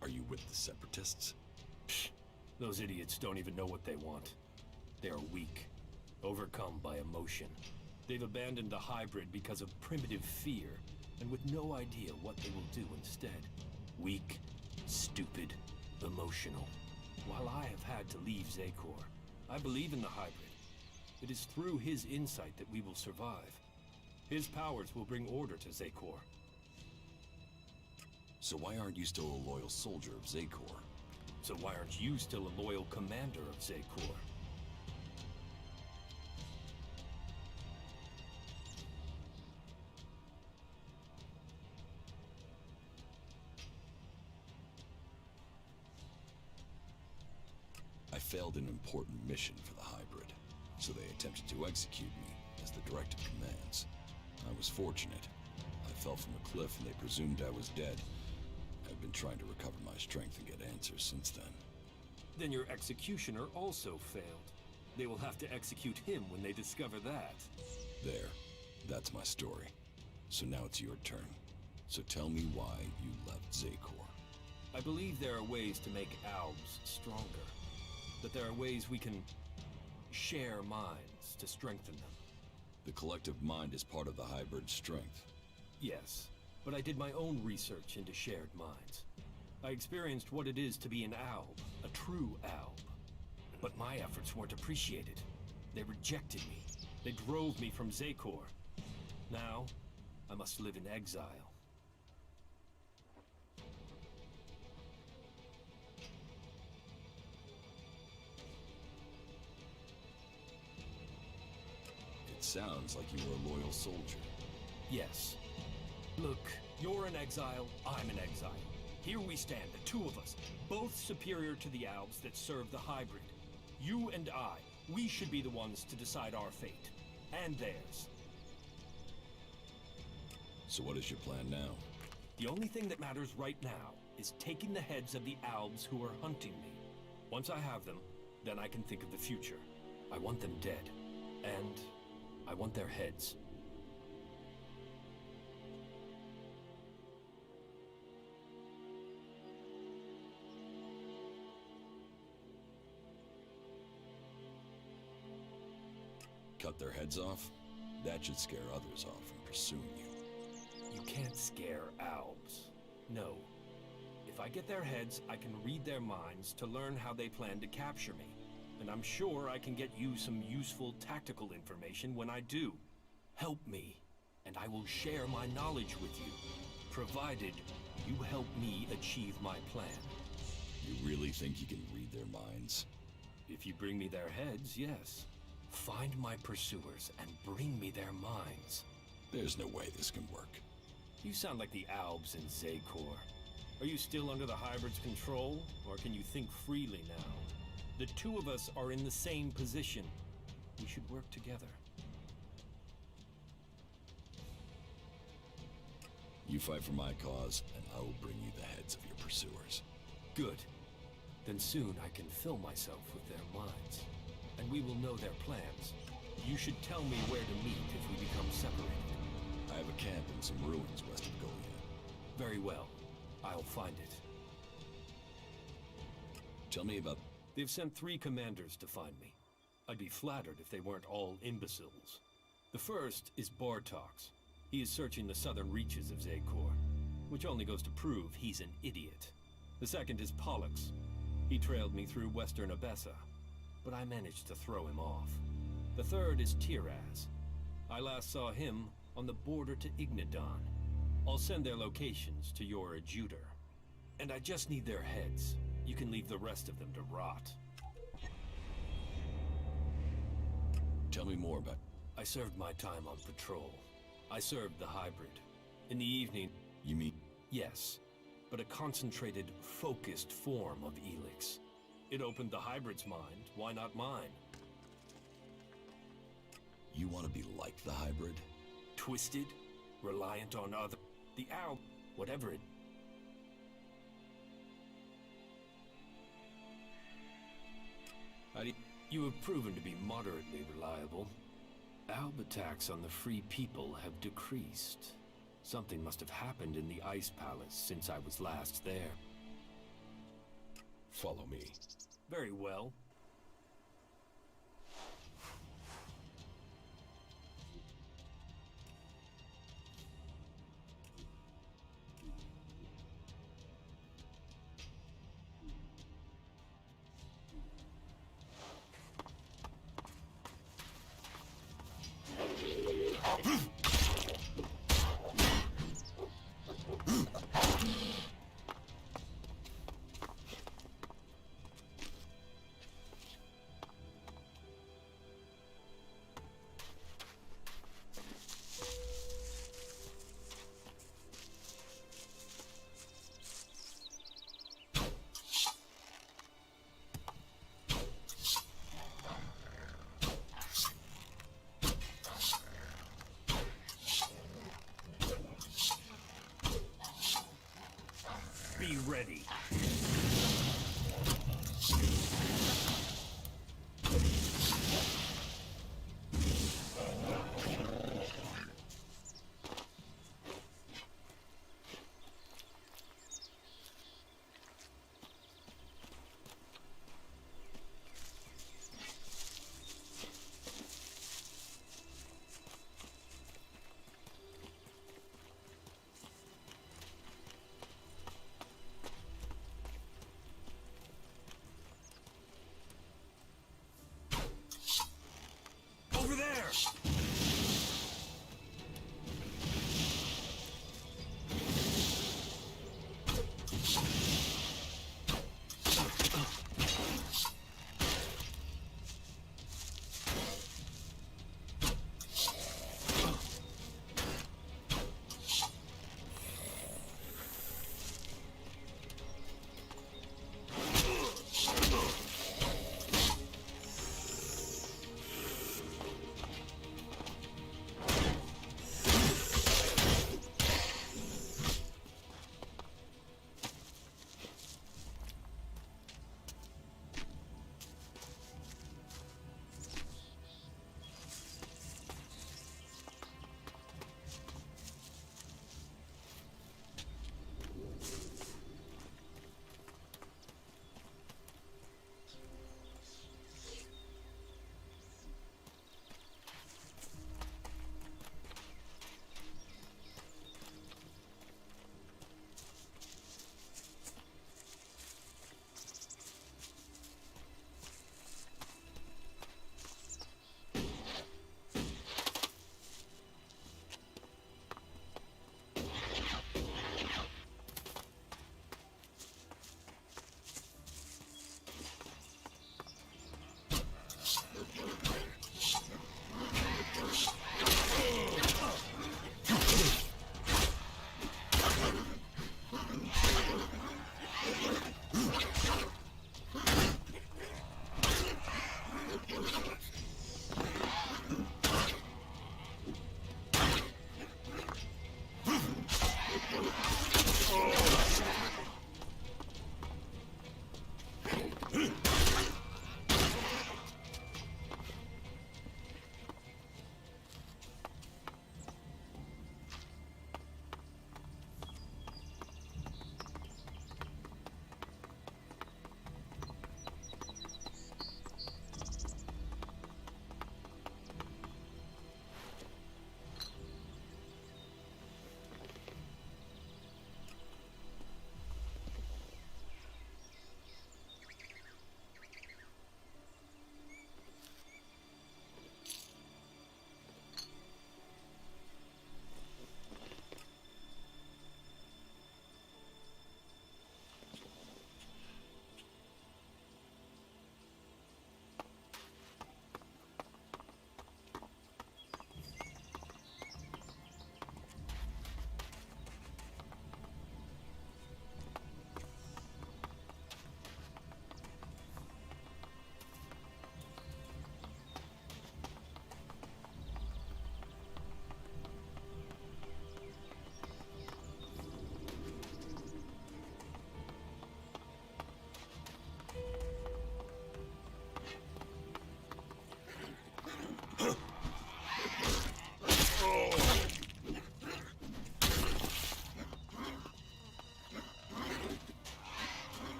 Are you with the Separatists? Psh, those idiots don't even know what they want. They are weak, overcome by emotion. They've abandoned the hybrid because of primitive fear, and with no idea what they will do instead. Weak, stupid, emotional. While I have had to leave Zekor, I believe in the hybrid. It is through his insight that we will survive. His powers will bring order to Zekor. So why aren't you still a loyal soldier of Zekor? So why aren't you still a loyal commander of Zekor? I failed an important mission for the hybrid, so they attempted to execute me, as the directive commands. I was fortunate. I fell from a cliff and they presumed I was dead. I've been trying to recover my strength and get answers since then. Then your executioner also failed. They will have to execute him when they discover that. There. That's my story. So now it's your turn. So tell me why you left Zekor. I believe there are ways to make Albs stronger. That there are ways we can share minds to strengthen them. The collective mind is part of the hybrid's strength. Yes, but I did my own research into shared minds. I experienced what it is to be an Alb, a true Alb. But my efforts weren't appreciated. They rejected me. They drove me from Zekor. Now, I must live in exile. It sounds like you were a loyal soldier. Yes. Look, you're in exile, I'm in exile. Here we stand, the two of us, both superior to the Albs that serve the hybrid. You and I, we should be the ones to decide our fate. And theirs. So what is your plan now? The only thing that matters right now is taking the heads of the Albs who are hunting me. Once I have them, then I can think of the future. I want them dead. And I want their heads. Cut their heads off? That should scare others off from pursuing you. You can't scare Albs. No. If I get their heads, I can read their minds to learn how they plan to capture me. And I'm sure I can get you some useful tactical information when I do. Help me, and I will share my knowledge with you, provided you help me achieve my plan. You really think you can read their minds? If you bring me their heads, yes. Find my pursuers and bring me their minds. There's no way this can work. You sound like the Albs in Zekor. Are you still under the hybrid's control, or can you think freely now? The two of us are in the same position. We should work together. You fight for my cause, and I will bring you the heads of your pursuers. Good. Then soon I can fill myself with their minds. And we will know their plans. You should tell me where to meet if we become separated. I have a camp in some ruins west of Golia. Very well. I'll find it. Tell me about... They've sent 3 commanders to find me. I'd be flattered if they weren't all imbeciles. The first is Bartox. He is searching the southern reaches of Zekor, which only goes to prove he's an idiot. The second is Pollux. He trailed me through western Abessa, but I managed to throw him off. The third is Tiraz. I last saw him on the border to Ignadon. I'll send their locations to your adjutor. And I just need their heads. You can leave the rest of them to rot. Tell me more about... I served my time on patrol. I served the hybrid. In the evening... You mean... Yes, but a concentrated, focused form of ELEX. It opened the hybrid's mind, why not mine? You want to be like the hybrid? Twisted, reliant on other... The owl, whatever it... You have proven to be moderately reliable. Alb attacks on the free people have decreased. Something must have happened in the Ice Palace since I was last there. Follow me. Very well. Be ready. Over there!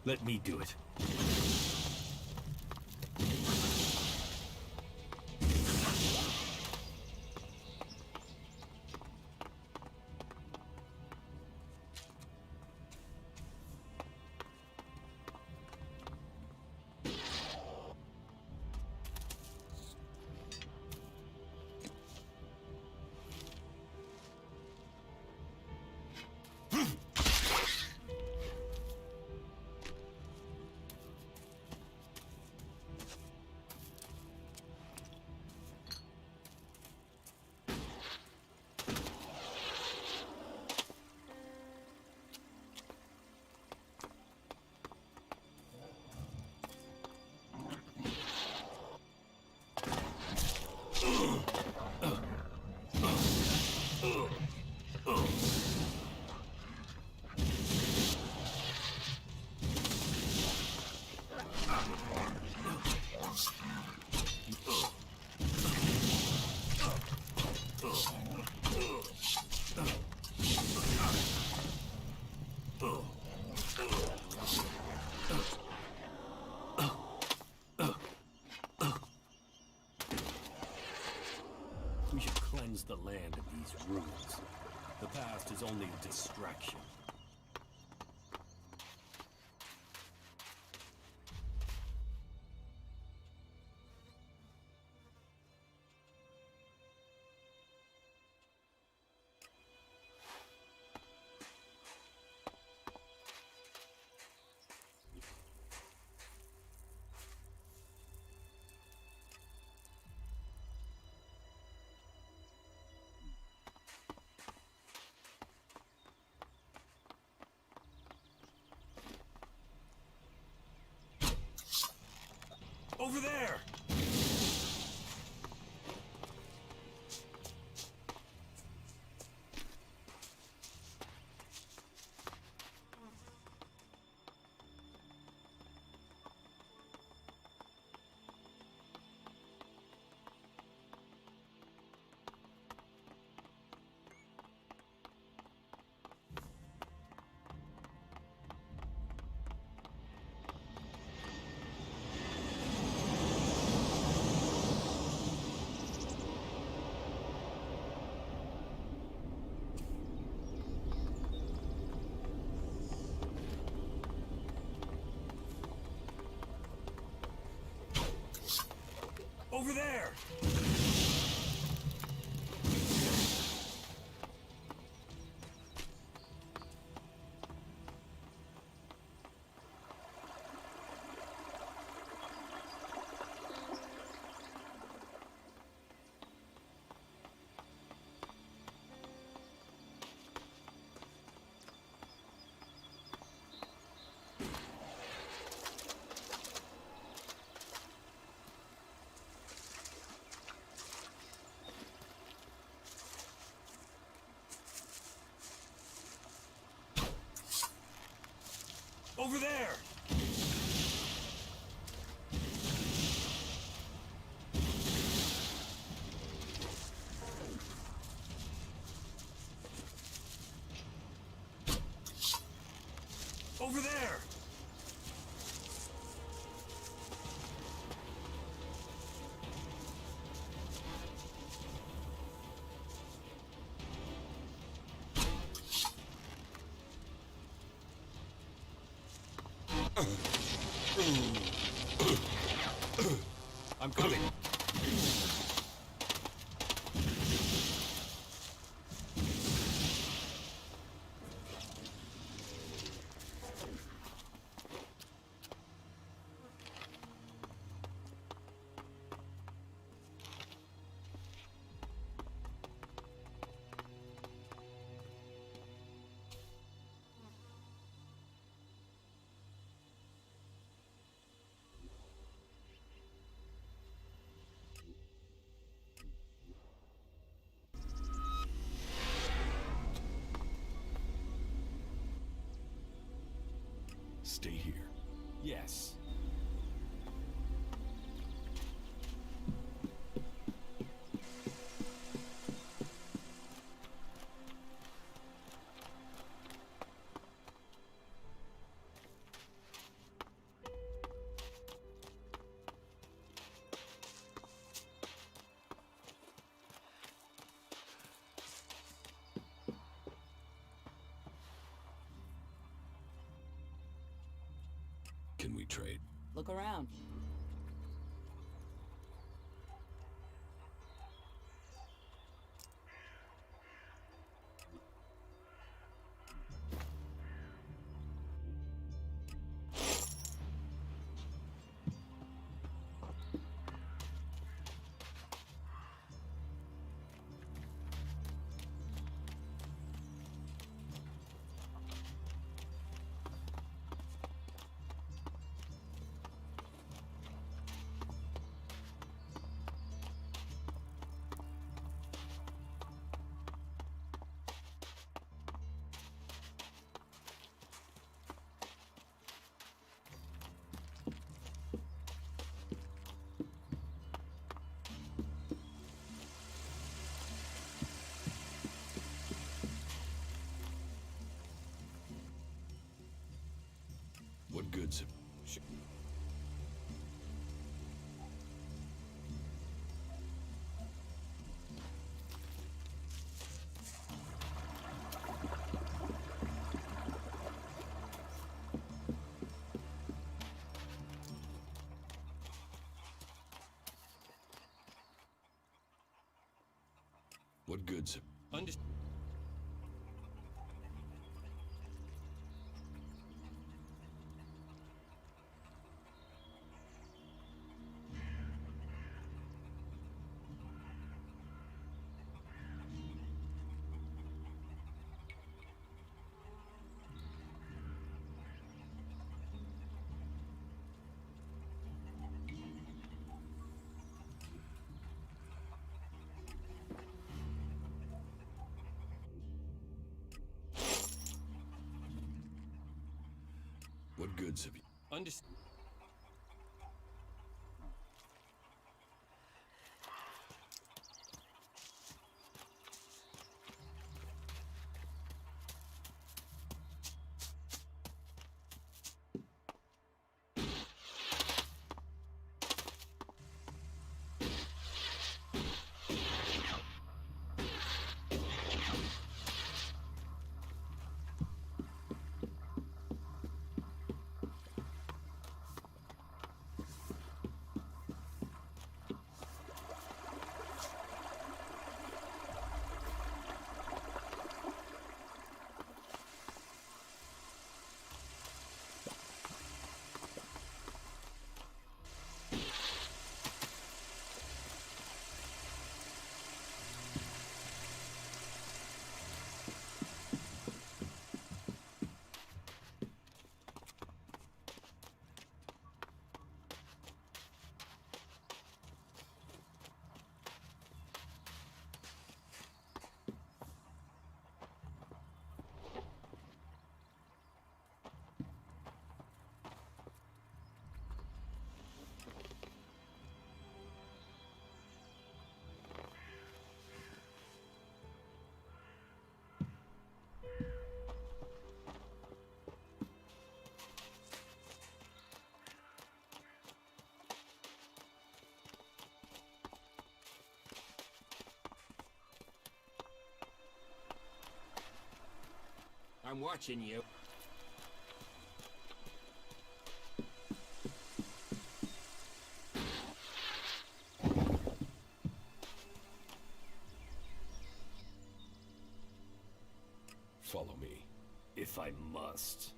Let me do it. We should cleanse the land of these ruins. The past is only a distraction. Over there! Over there! Over there! Over there! I'm coming. Stay here. Yes. Can we trade? Look around. What goods have... What goods have... What goods have you... Understand. I'm watching you. Follow me. If I must.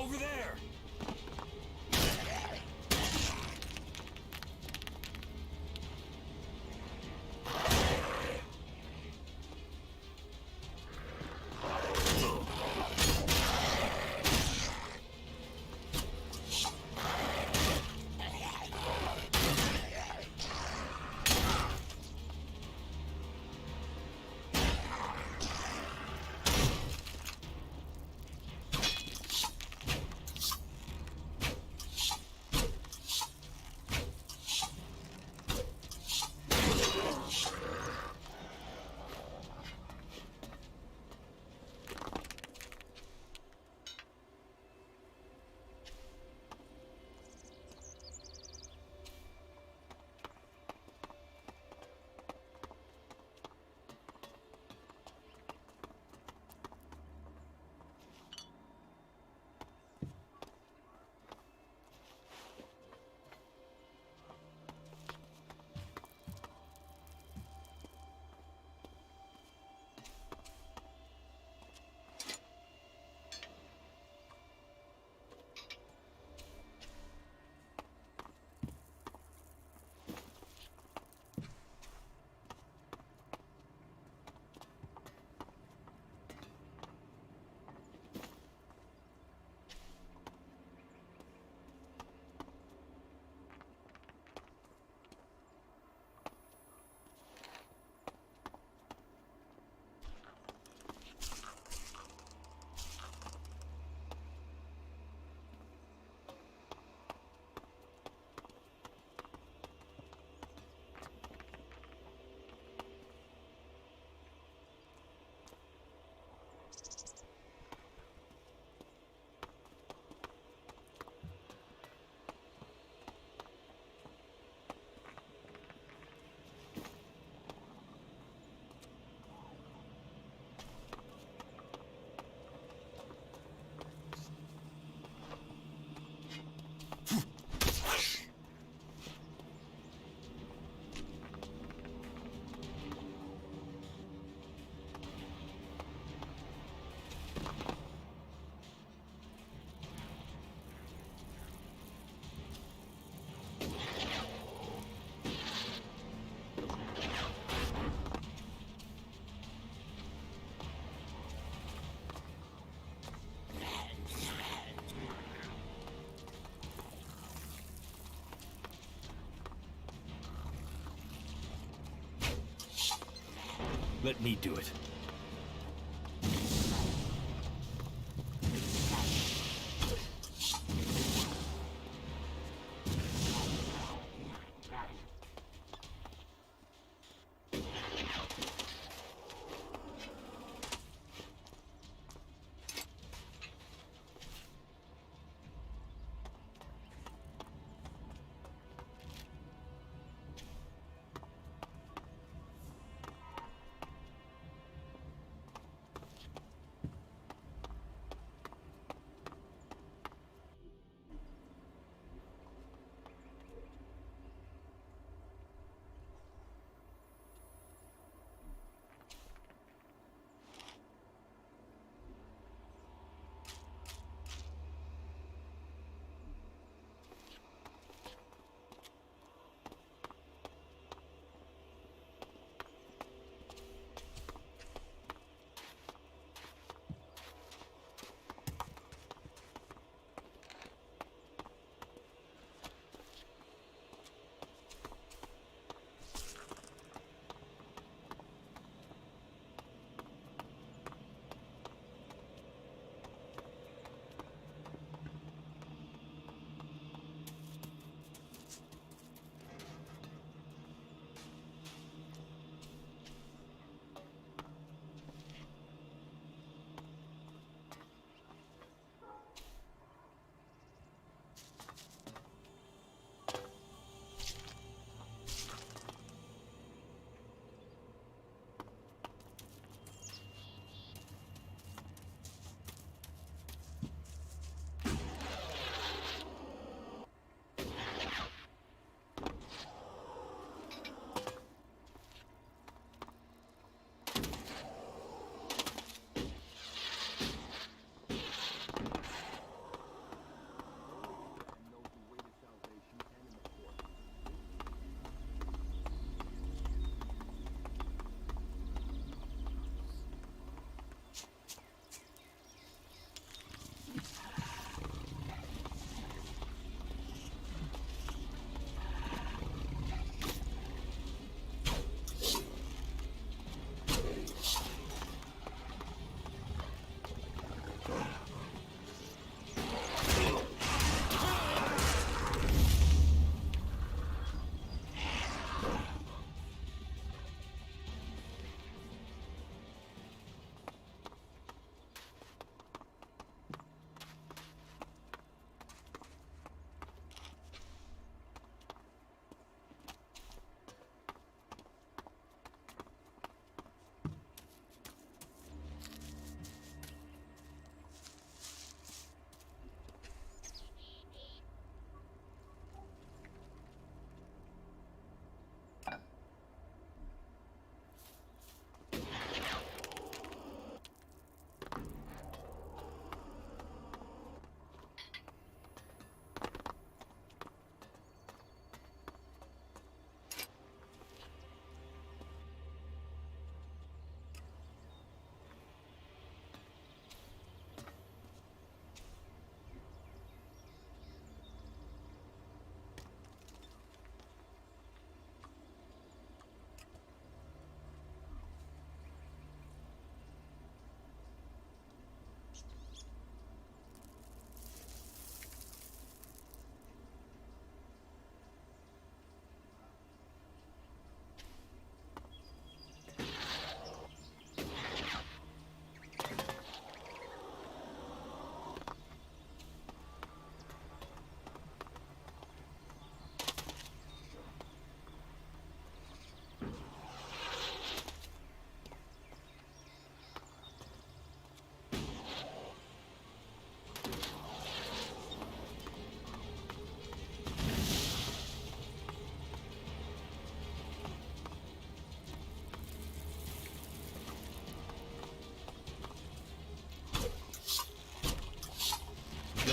Over there! Let me do it.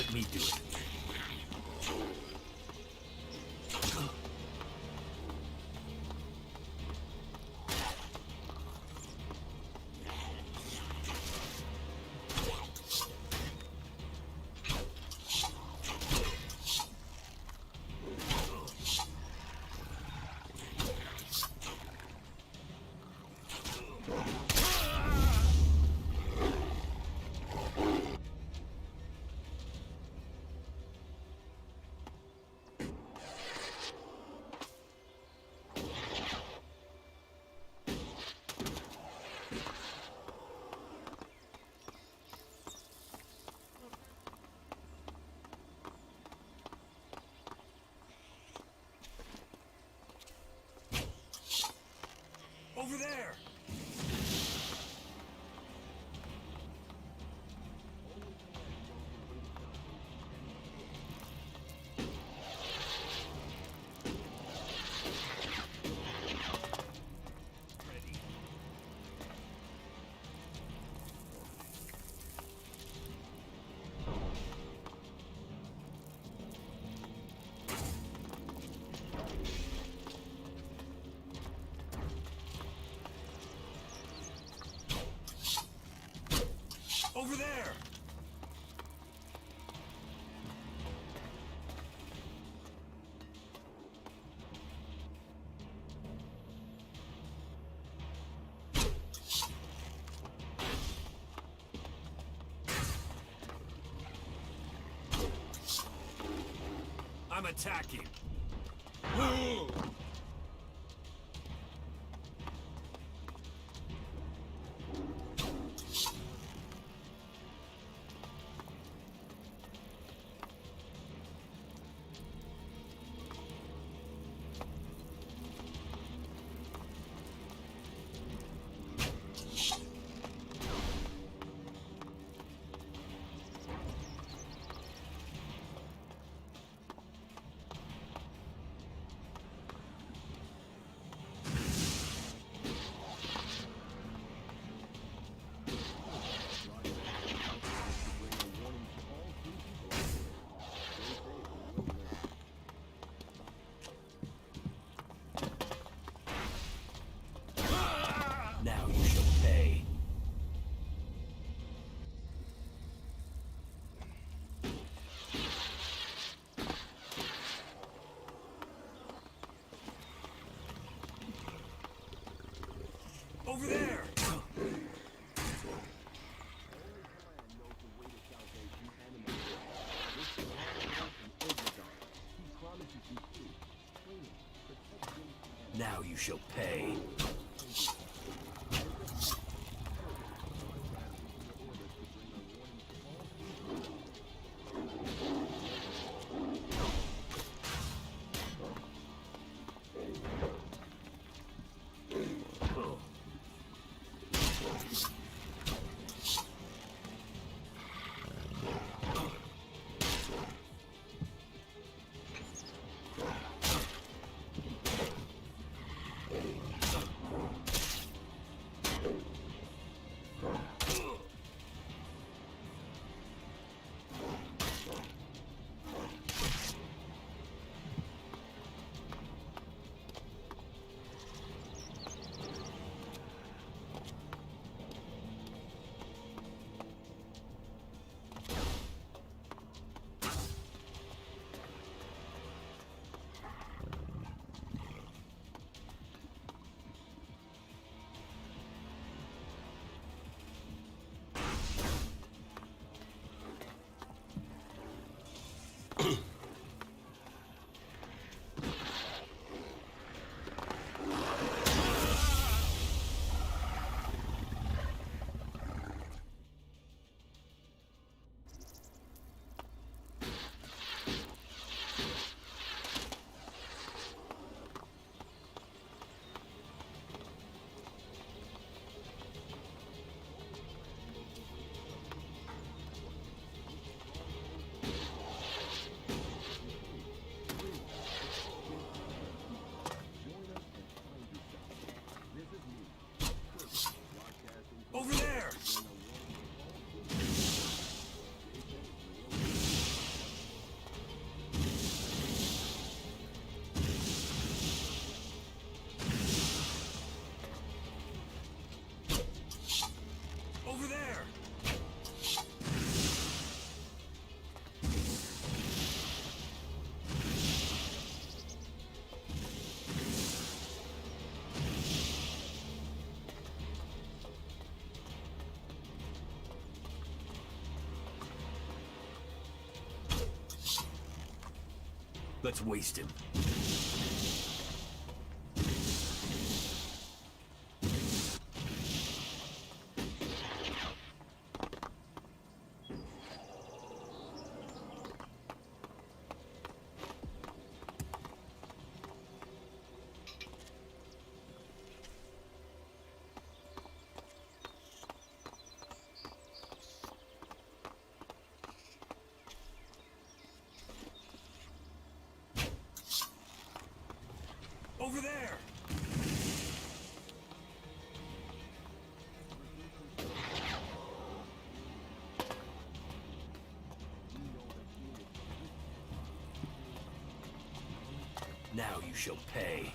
Let me do it. Over there! Over there! I'm attacking. Now you shall pay. Over there! Now you shall pay. Let's waste him. Over there! Now you shall pay.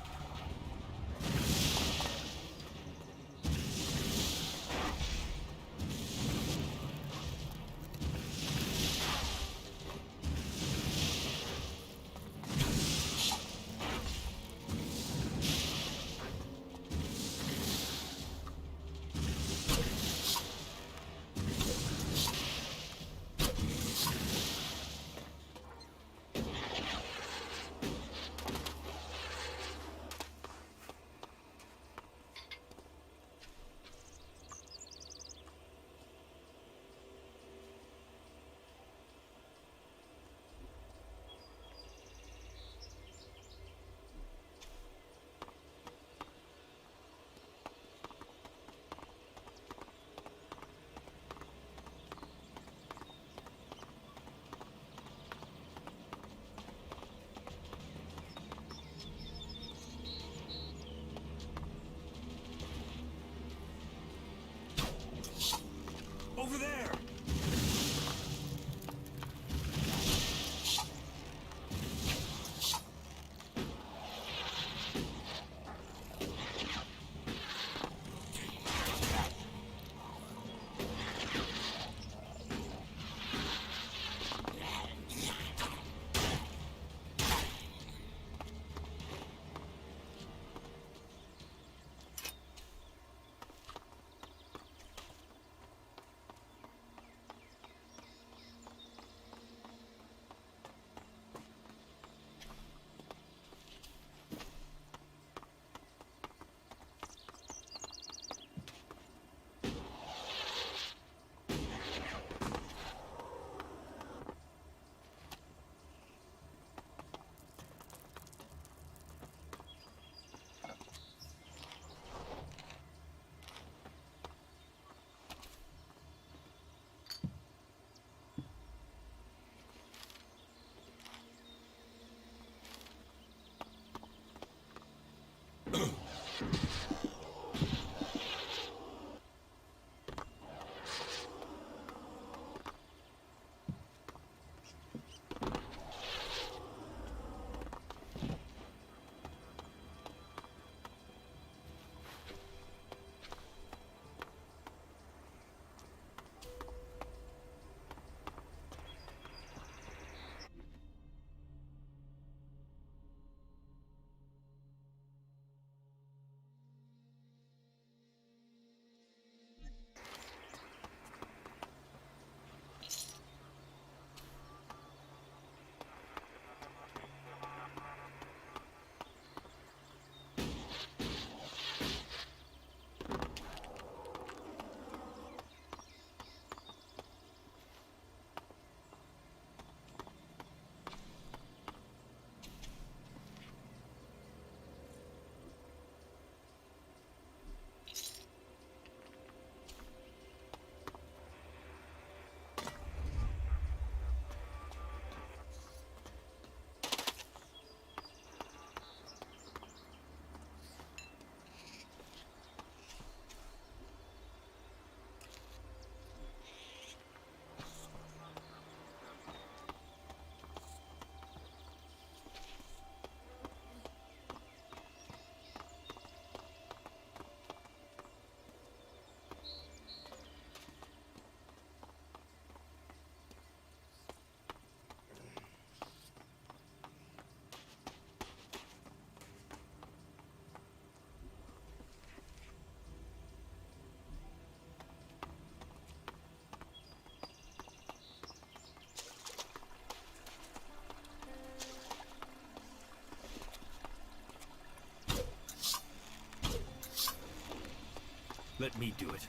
Let me do it.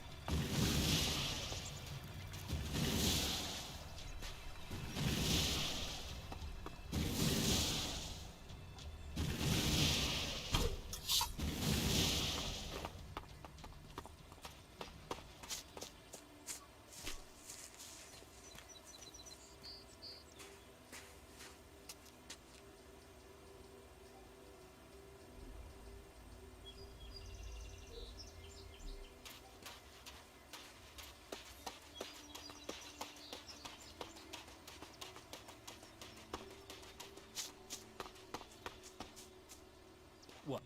What?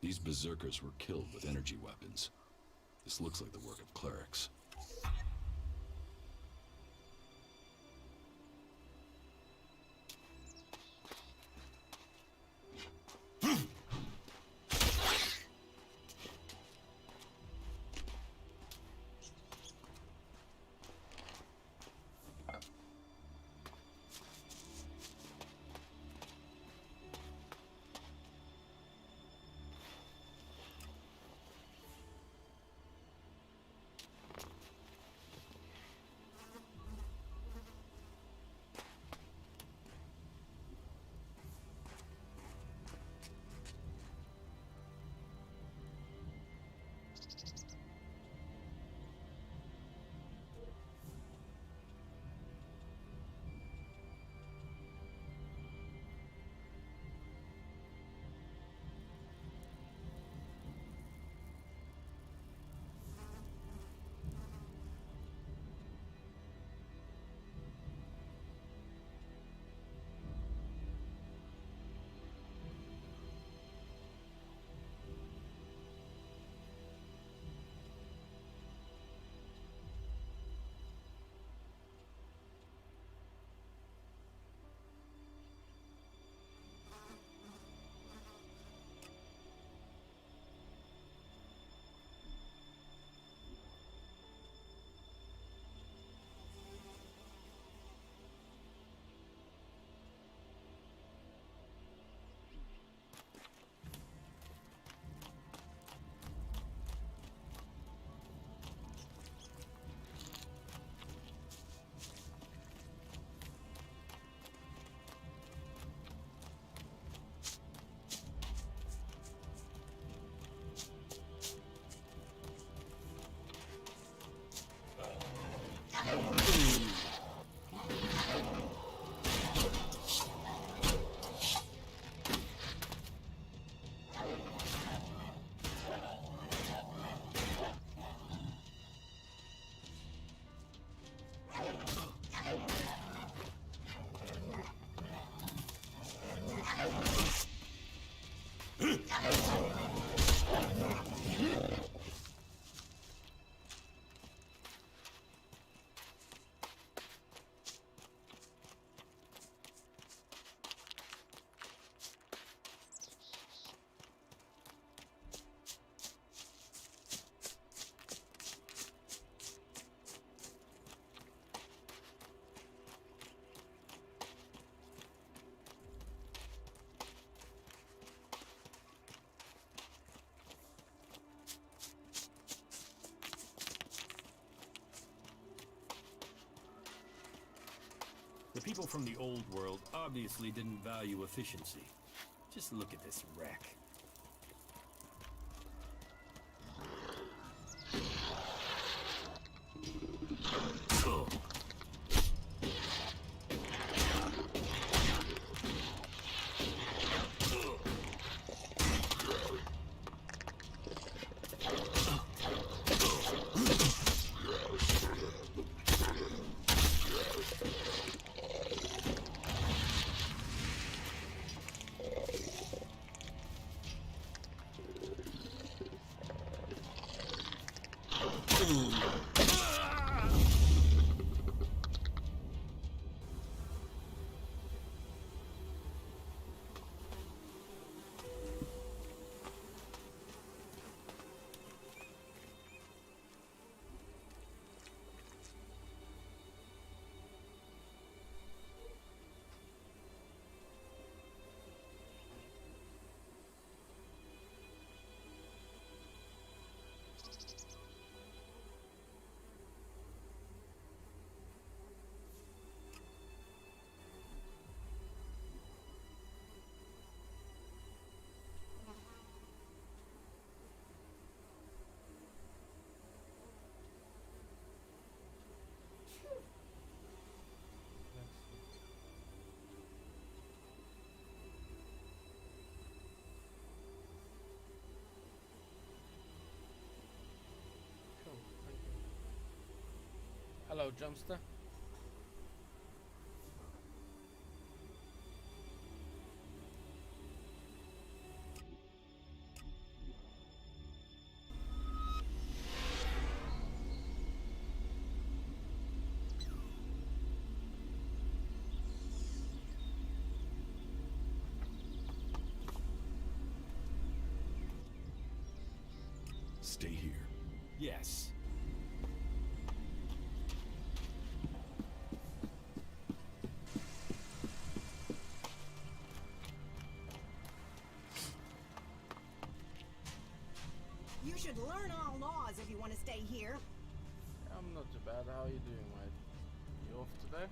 These berserkers were killed with energy weapons. This looks like the work of clerics. The people from the old world obviously didn't value efficiency. Just look at this wreck. Hello, Jumpster. Stay here. Yes. You should learn our laws if you want to stay here. I'm not too bad. How are you doing, mate? You off today?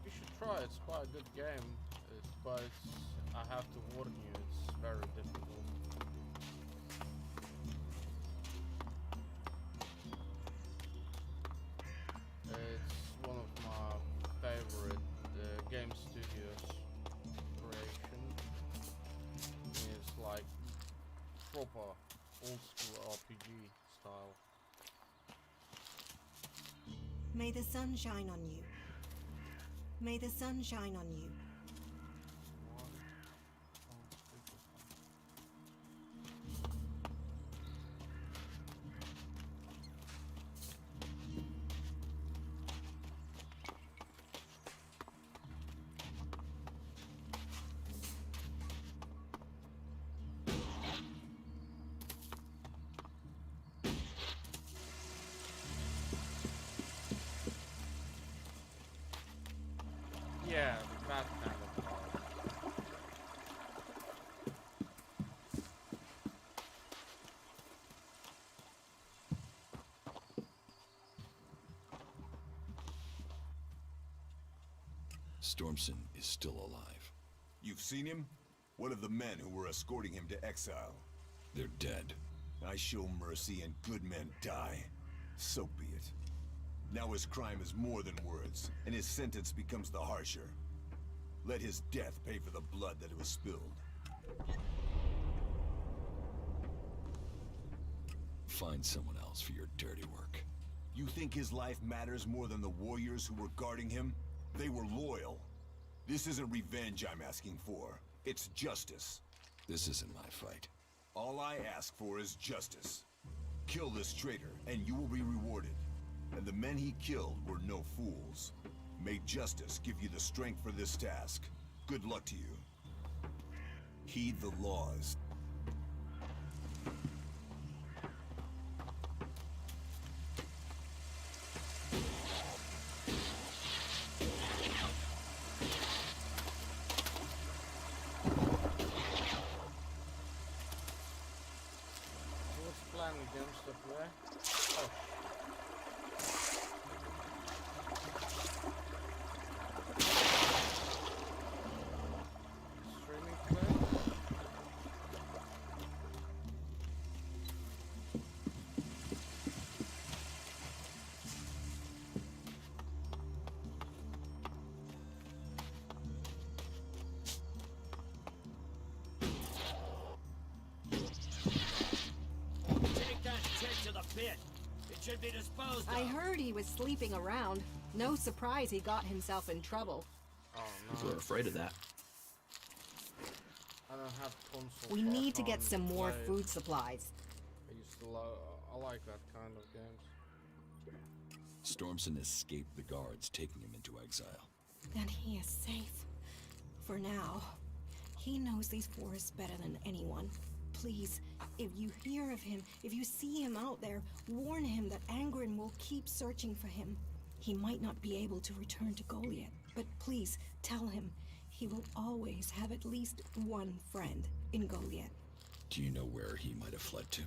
You should try. It's quite a good game, but I have to warn you, it's very difficult. It's one of my favorite game studios creation. It's like proper old school RPG style. May the sun shine on you. May the sun shine on you. Yeah, that kind of part. Stormson is still alive. You've seen him? What of the men who were escorting him to exile? They're dead. I show mercy and good men die. So be it. Now his crime is more than words, and his sentence becomes the harsher. Let his death pay for the blood that was spilled. Find someone else for your dirty work. You think his life matters more than the warriors who were guarding him? They were loyal. This isn't revenge I'm asking for. It's justice. This isn't my fight. All I ask for is justice. Kill this traitor, and you will be rewarded. And the men he killed were no fools. May justice give you the strength for this task. Good luck to you. Heed the laws. disposed I of. heard he was sleeping around. No surprise he got himself in trouble. Oh If no. we're afraid of that. I don't have consoles. We so I need to get can't some more play. food supplies. I used to love. I like that kind of games. Stormson escaped the guards, taking him into exile. Then he is safe. For now. He knows these forests better than anyone. Please, if you hear of him, if you see him out there, warn him that Angren will keep searching for him. He might not be able to return to Goliath, but please tell him he will always have at least one friend in Goliath. Do you know where he might have fled to?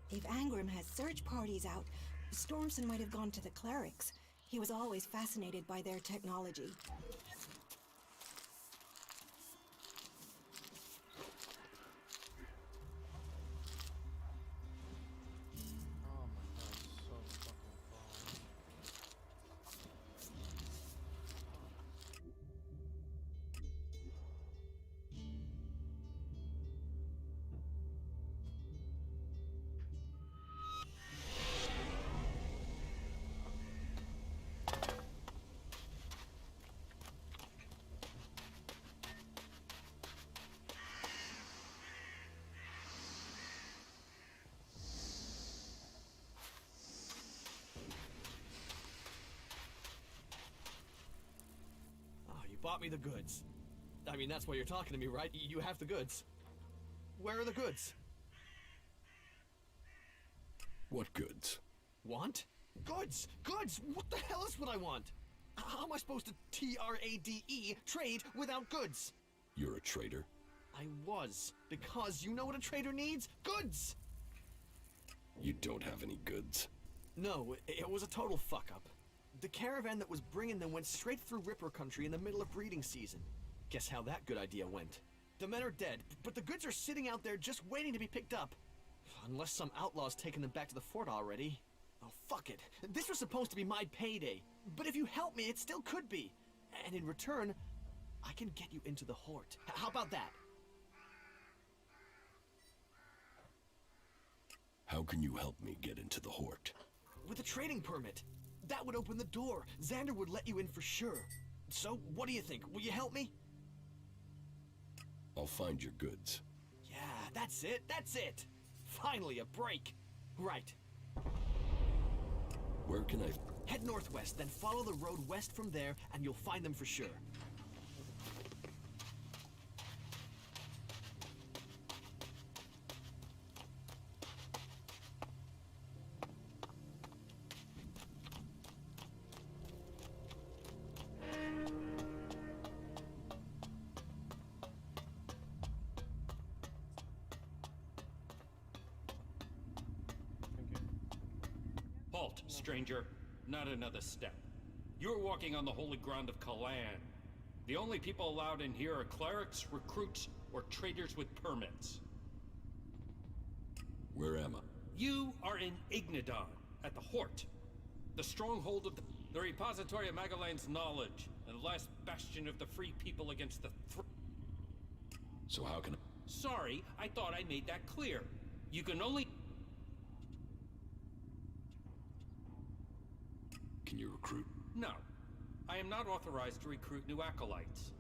If Angren has search parties out, Stormson might have gone to the clerics. He was always fascinated by their technology. Oh my god, so fucking far. Oh, you bought me the goods. I mean, that's why you're talking to me, right? You have the goods. Where are the goods? What goods? Want? Goods! Goods! What the hell is what I want? How am I supposed to TRADE trade without goods? You're a traitor? I was, because you know what a trader needs? Goods! You don't have any goods. No, it was a total fuck-up. The caravan that was bringing them went straight through Ripper country in the middle of breeding season. Guess how that good idea went. The men are dead, but the goods are sitting out there just waiting to be picked up. Unless some outlaw's taken them back to the fort already. Oh, fuck it. This was supposed to be my payday. But if you help me, it still could be. And in return, I can get you into the Hort. How about that? How can you help me get into the Hort? With a trading permit. That would open the door. Xander would let you in for sure. So, what do you think? Will you help me? I'll find your goods. Yeah, that's it. That's it. Finally, a break. Right. Where can I... Head northwest, then follow the road west from there, and you'll find them for sure. Halt, stranger. Not another step. You're walking on the holy ground of Kalan. The only people allowed in here are clerics, recruits, or traders with permits. Where am I? You are in Ignadon, at the Hort. The stronghold of the repository of Magallane's knowledge, and the last bastion of the free people against the So how can I... Sorry, I thought I made that clear. You can only... Can you recruit? No. I am not authorized to recruit new acolytes.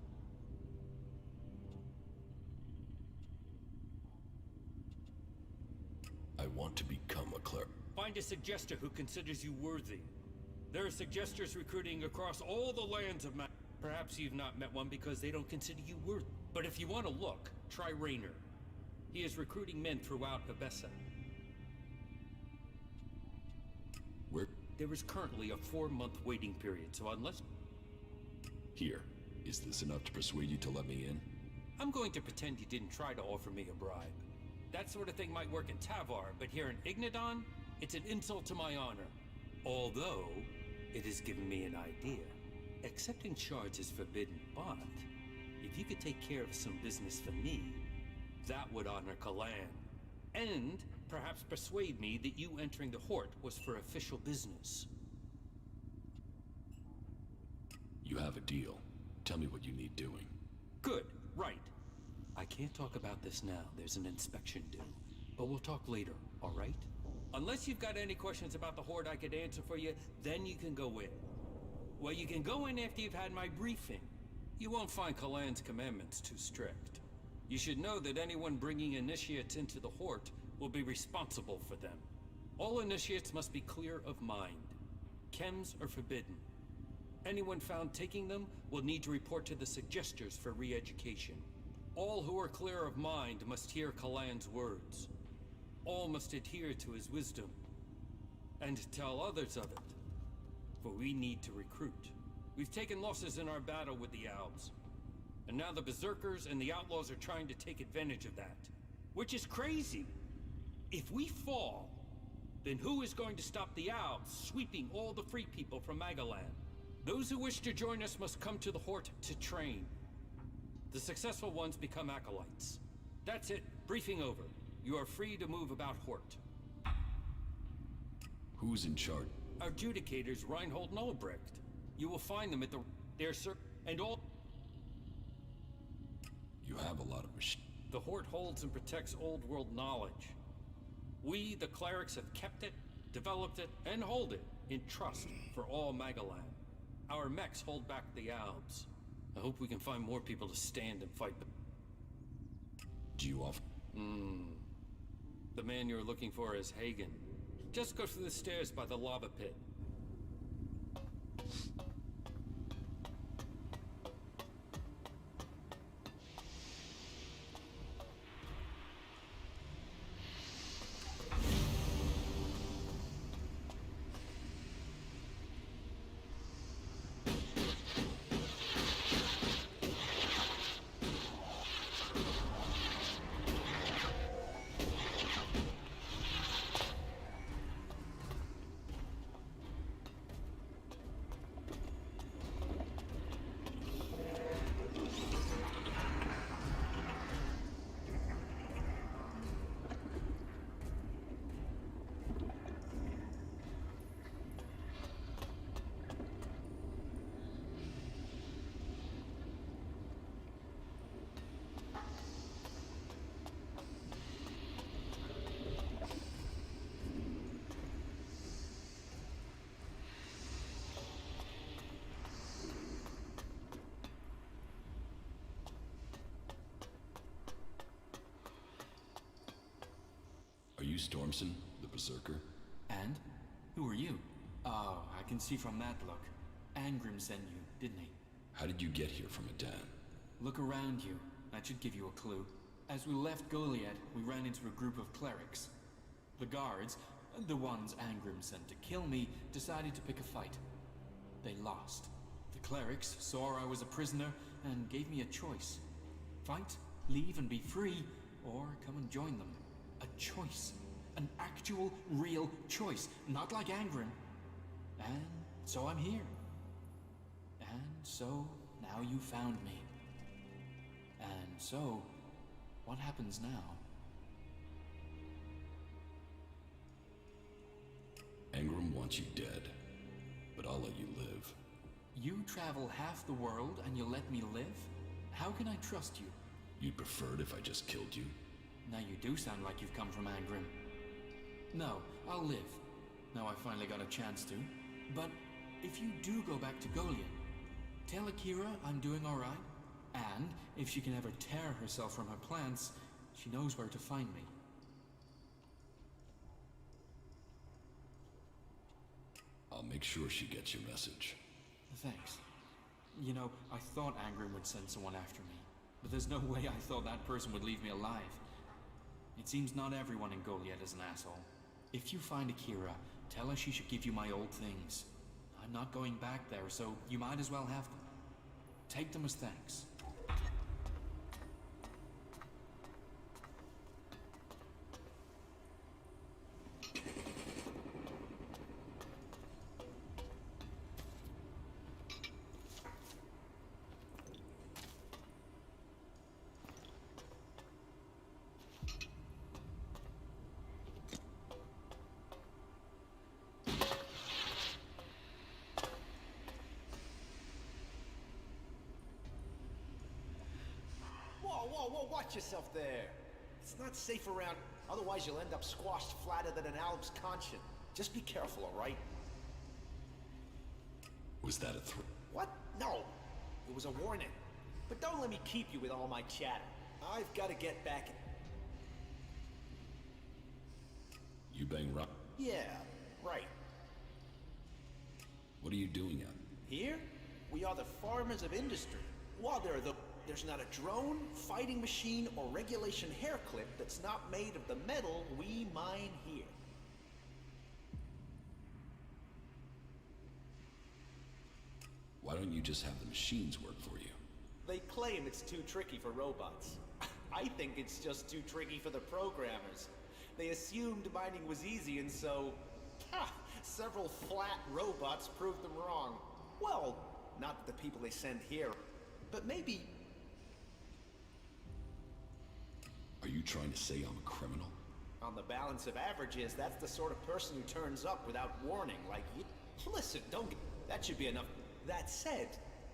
I want to become a cleric. Find a suggester who considers you worthy. There are suggesters recruiting across all the lands of Perhaps you've not met one because they don't consider you worthy. But if you want to look, try Raynor. He is recruiting men throughout Abessa. Where? There is currently a 4-month waiting period, so unless... Here. Is this enough to persuade you to let me in? I'm going to pretend you didn't try to offer me a bribe. That sort of thing might work in Tavar, but here in Ignadon, it's an insult to my honor. Although, it has given me an idea. Accepting charge is forbidden, but if you could take care of some business for me, that would honor Kalan. And perhaps persuade me that you entering the Hort was for official business. You have a deal. Tell me what you need doing. Good, right. I can't talk about this now. There's an inspection due. But we'll talk later, all right? Unless you've got any questions about the Horde I could answer for you, then you can go in. Well, you can go in after you've had my briefing. You won't find Kalan's commandments too strict. You should know that anyone bringing initiates into the Horde will be responsible for them. All initiates must be clear of mind. Chems are forbidden. Anyone found taking them will need to report to the Suggesters for re-education. All who are clear of mind must hear Kalan's words. All must adhere to his wisdom, and tell others of it. For we need to recruit. We've taken losses in our battle with the Alps, and now the Berserkers and the Outlaws are trying to take advantage of that. Which is crazy. If we fall, then who is going to stop the Alps sweeping all the free people from Magaland? Those who wish to join us must come to the Horde to train. The successful ones become acolytes. That's it. Briefing over. You are free to move about Hort. Who's in charge? Our adjudicators, Reinhold and Albrecht. You will find them at their and all. You have a lot of machines. The Hort holds and protects old world knowledge. We, the clerics, have kept it, developed it, and hold it in trust for all Magaland. Our mechs hold back the Alps. I hope we can find more people to stand and fight. Do you offer? The man you're looking for is Hagen. Just go through the stairs by the lava pit. Are you Stormson, the Berserker? And? Who are you? Oh, I can see from that look. Angrim sent you, didn't he? How did you get here from Adan? Look around you. That should give you a clue. As we left Goliad, we ran into a group of clerics. The guards, the ones Angrim sent to kill me, decided to pick a fight. They lost. The clerics saw I was a prisoner and gave me a choice. Fight, leave and be free, or come and join them. A choice. An actual, real choice. Not like Angrim. And so I'm here. And so, now you found me. And so, what happens now? Angrim wants you dead, but I'll let you live. You travel half the world and you'll let me live? How can I trust you? You'd prefer it if I just killed you? Now you do sound like you've come from Angrim. No, I'll live. Now I finally got a chance to. But if you do go back to Golian, tell Akira I'm doing alright. And if she can ever tear herself from her plants, she knows where to find me. I'll make sure she gets your message. Thanks. You know, I thought Angrim would send someone after me. But there's no way I thought that person would leave me alive. It seems not everyone in Goliad is an asshole. If you find Akira, tell her she should give you my old things. I'm not going back there, so you might as well have them. Take them as thanks. Whoa, watch yourself there. It's not safe around. Otherwise, you'll end up squashed flatter than an alb's conscience. Just be careful, all right? Was that a threat? What? No. It was a warning. But don't let me keep you with all my chatter. I've got to get back. You bang rock? Yeah, right. What are you doing out? Here, we are the farmers of industry. While there's not a drone, fighting machine, or regulation hair clip that's not made of the metal we mine here. Why don't you just have the machines work for you? They claim it's too tricky for robots. I think it's just too tricky for the programmers. They assumed mining was easy, and so... several flat robots proved them wrong. Well, not the people they send here, but maybe... Are you trying to say I'm a criminal? On the balance of averages, that's the sort of person who turns up without warning, like you. Listen, don't get... That should be enough. That said,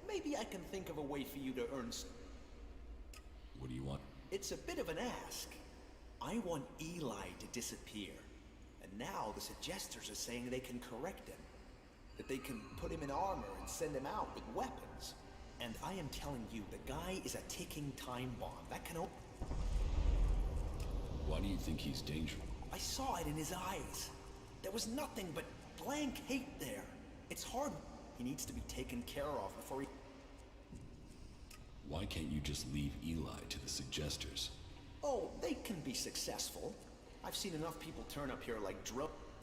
maybe I can think of a way for you to earn... What do you want? It's a bit of an ask. I want Eli to disappear. And now the Suggesters are saying they can correct him. That they can put him in armor and send him out with weapons. And I am telling you, the guy is a ticking time bomb. That can open... Why do you think he's dangerous? I saw it in his eyes. There was nothing but blank hate there. It's hard. He needs to be taken care of before he... Why can't you just leave Eli to the Suggesters? Oh, they can be successful. I've seen enough people turn up here like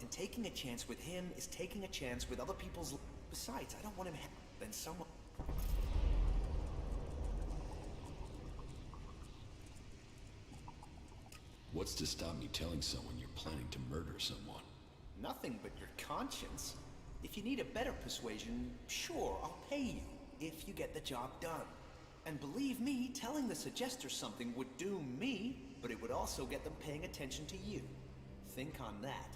and taking a chance with him is taking a chance with other people's... Besides, I don't want him then someone... What's to stop me telling someone you're planning to murder someone? Nothing but your conscience. If you need a better persuasion, sure, I'll pay you, if you get the job done. And believe me, telling the Suggesters something would doom me, but it would also get them paying attention to you. Think on that.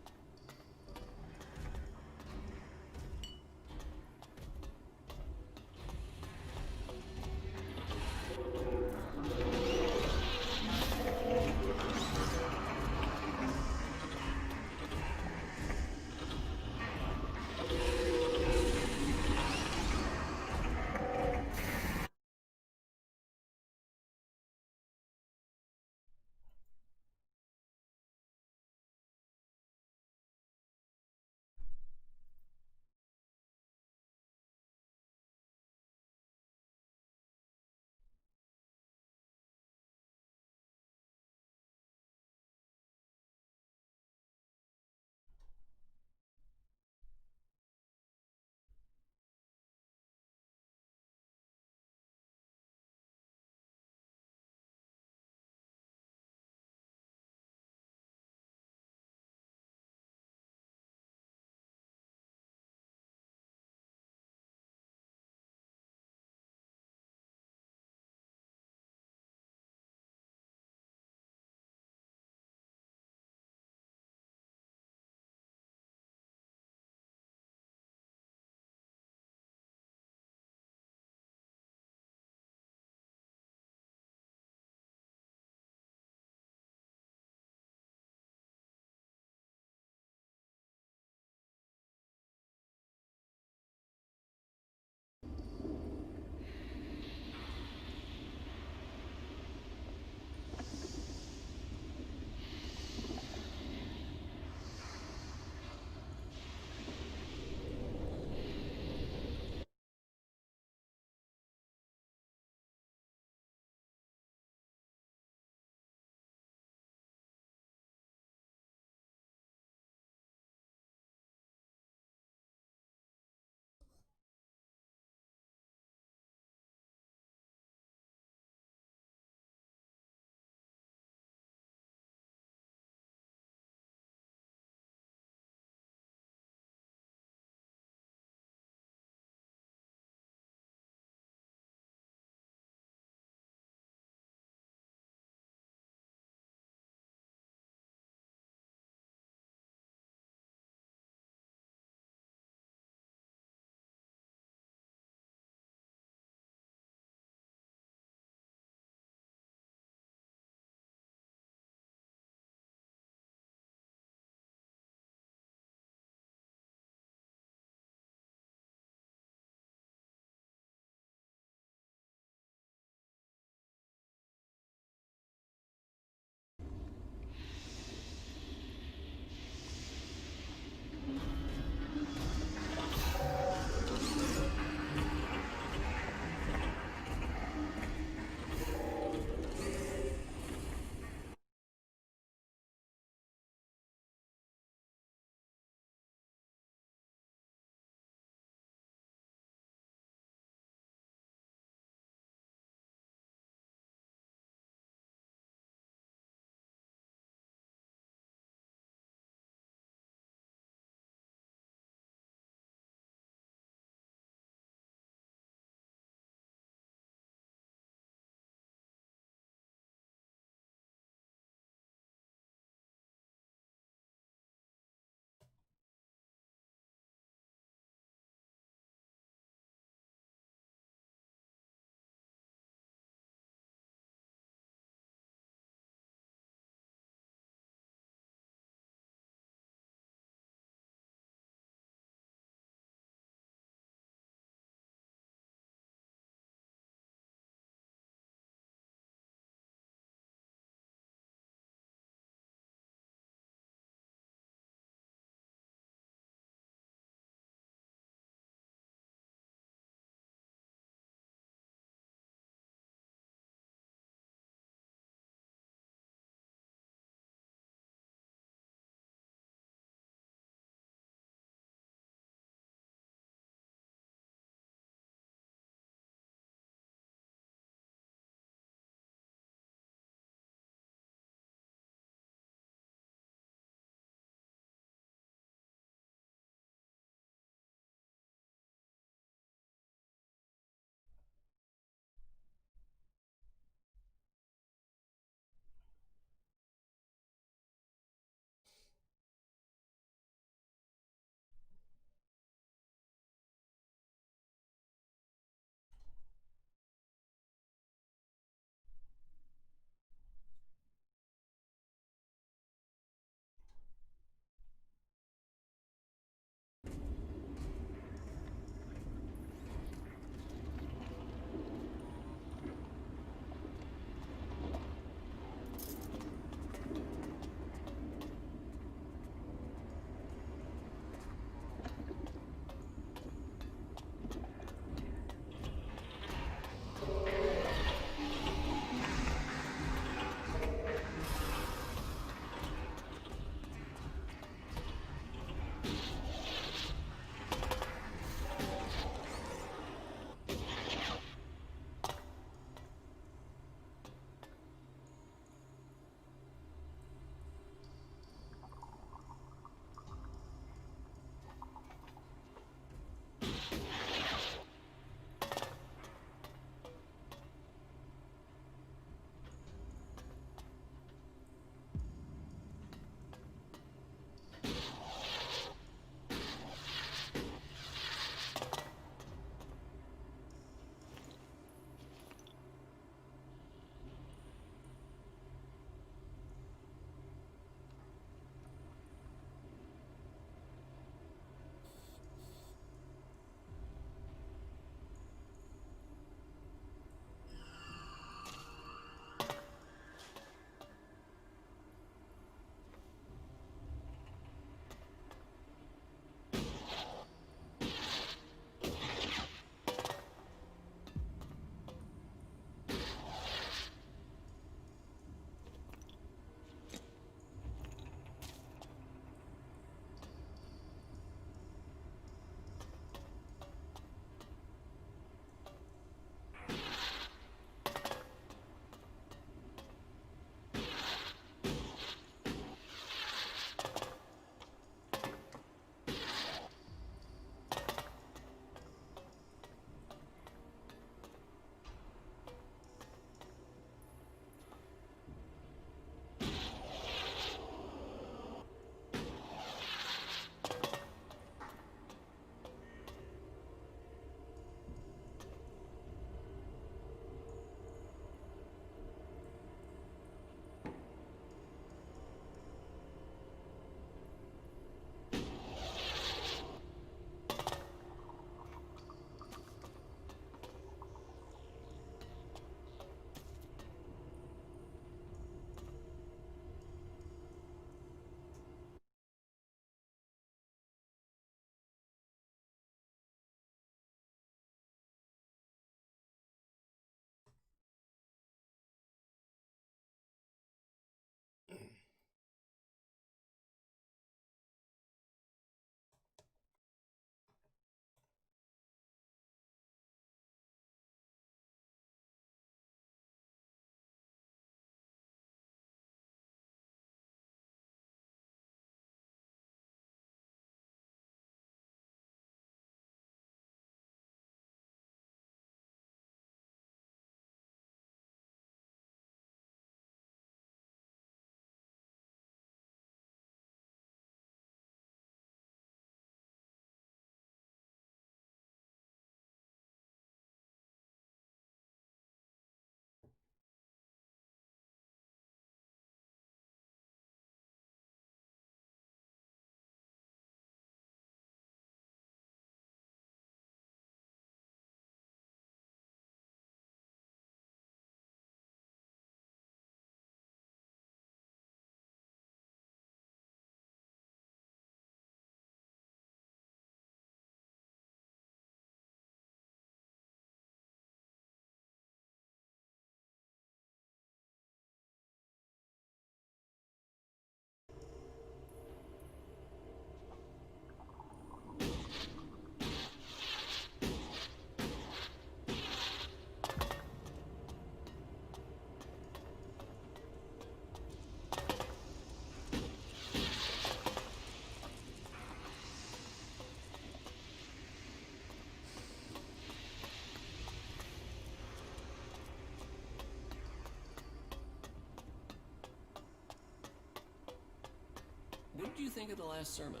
what did you think of the last sermon?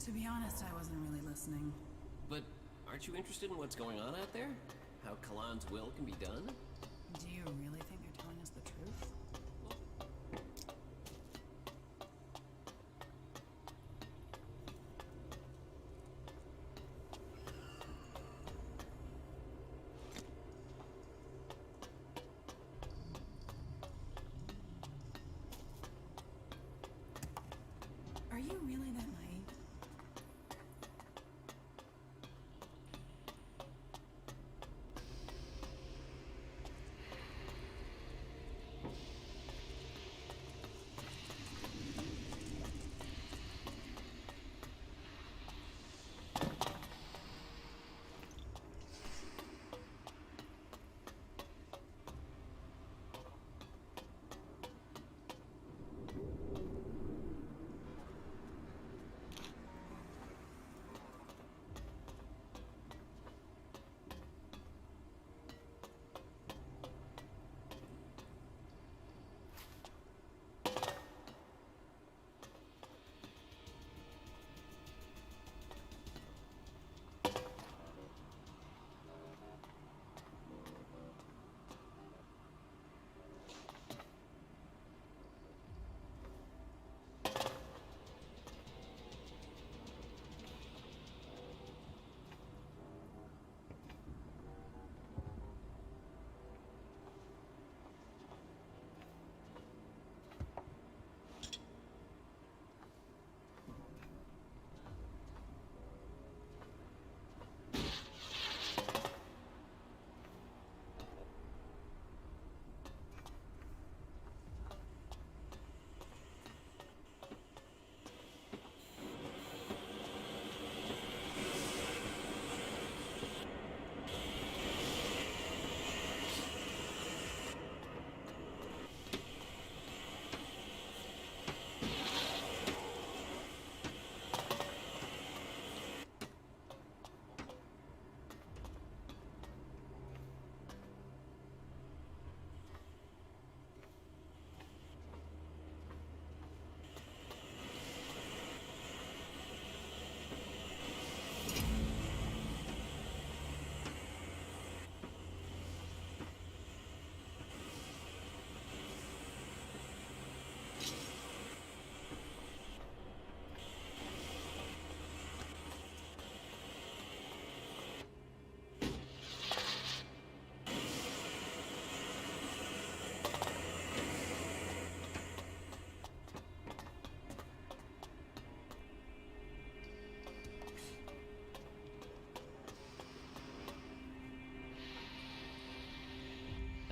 To be honest, I wasn't really listening. But aren't you interested in what's going on out there? How Kalan's will can be done? Do you really think they're telling us the truth? Are you really that naive?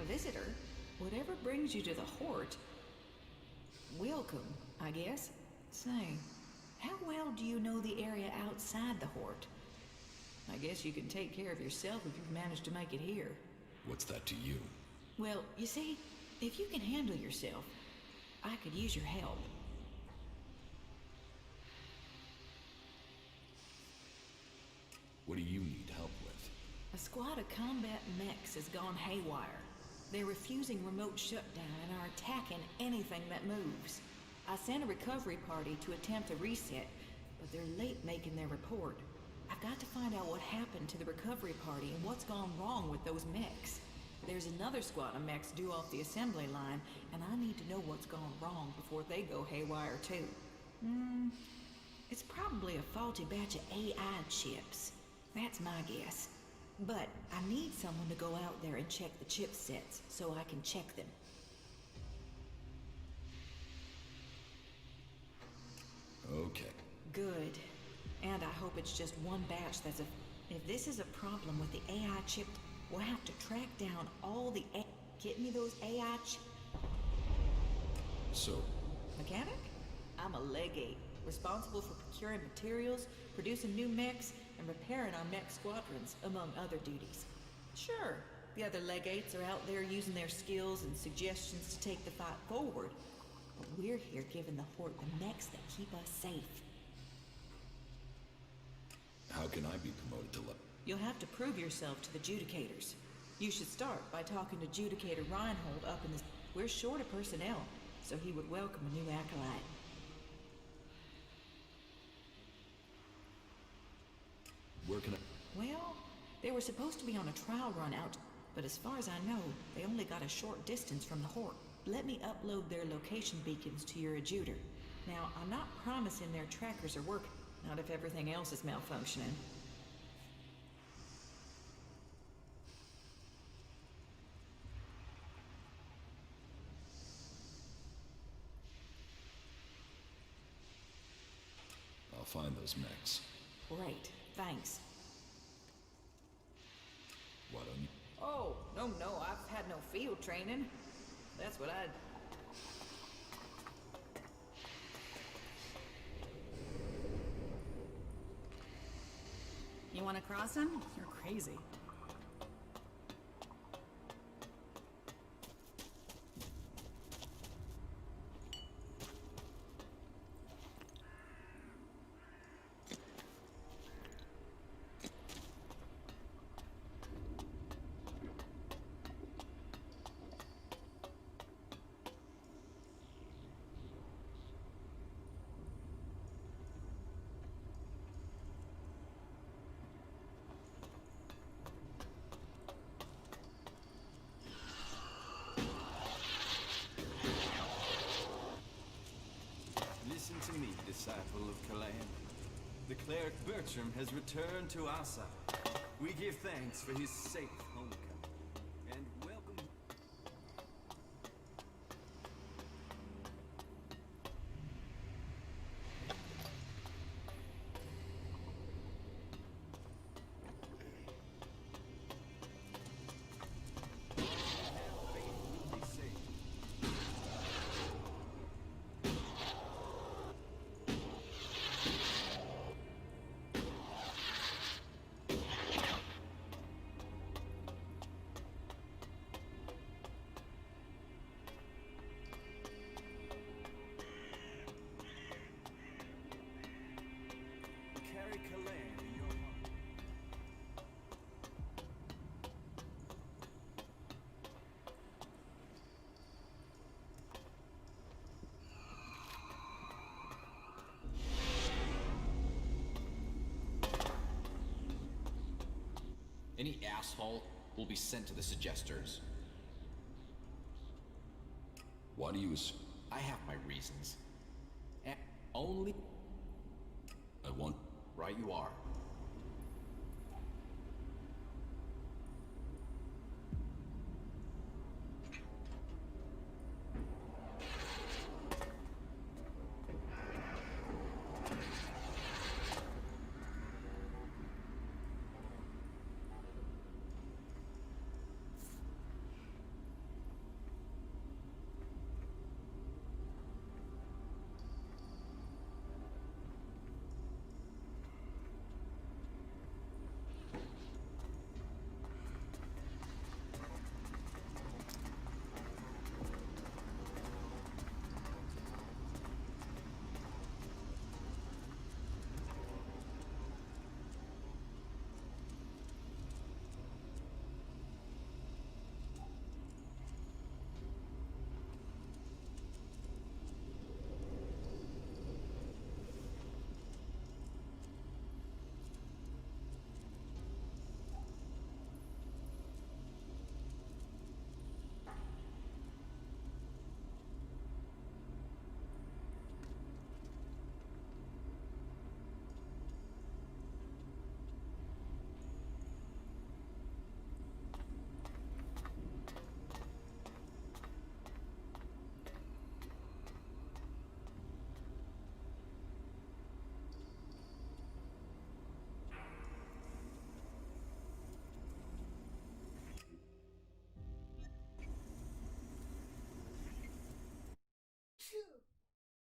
A visitor? Whatever brings you to the Hort? Welcome, I guess. Say, how well do you know the area outside the Hort? I guess you can take care of yourself if you've managed to make it here. What's that to you? Well, you see, if you can handle yourself, I could use your help. What do you need help with? A squad of combat mechs has gone haywire. They're refusing remote shutdown and are attacking anything that moves. I sent a recovery party to attempt a reset, but they're late making their report. I've got to find out what happened to the recovery party and what's gone wrong with those mechs. There's another squad of mechs due off the assembly line, and I need to know what's gone wrong before they go haywire too. It's probably a faulty batch of AI chips. That's my guess. But I need someone to go out there and check the chipsets so I can check them. Okay. Good. And I hope it's just one batch that's a... If this is a problem with the AI chip, we'll have to track down all the Get me those AI So... Mechanic? I'm a legate, responsible for procuring materials, producing new mechs, and repairing our mech squadrons, among other duties. Sure, the other legates are out there using their skills and suggestions to take the fight forward, but we're here giving the Hort the mechs that keep us safe. How can I be promoted to You'll have to prove yourself to the Judicators. You should start by talking to Judicator Reinhold up in the... We're short of personnel, so he would welcome a new acolyte. Where can I... Well, they were supposed to be on a trial run out, but as far as I know, they only got a short distance from the Horde. Let me upload their location beacons to your adjuter. Now, I'm not promising their trackers are working, not if everything else is malfunctioning. I'll find those mechs. Great, thanks. Why don't you... Oh, no, I've had no field training. That's what I'd... You want to cross him? You're crazy. Listen to me, disciple of Kalan. The cleric Bertram has returned to our side. We give thanks for his safe homecoming, and welcome... Carry Kalan in your heart. Any asshole will be sent to the Suggesters. Why do you assume... I have my reasons. And only... I want... Right you are.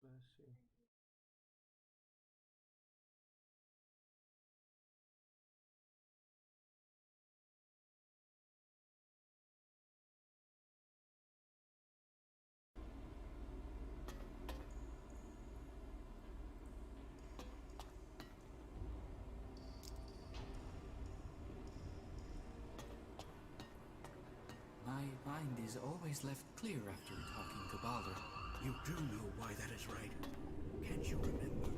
Bless you. My mind is always left clear after talking to Balder. You do know why that is, right? Can't you remember?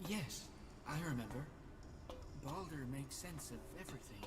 Yes, I remember. Baldur makes sense of everything.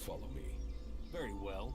Follow me. Very well.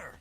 there!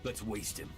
Let's waste him.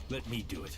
Let me do it.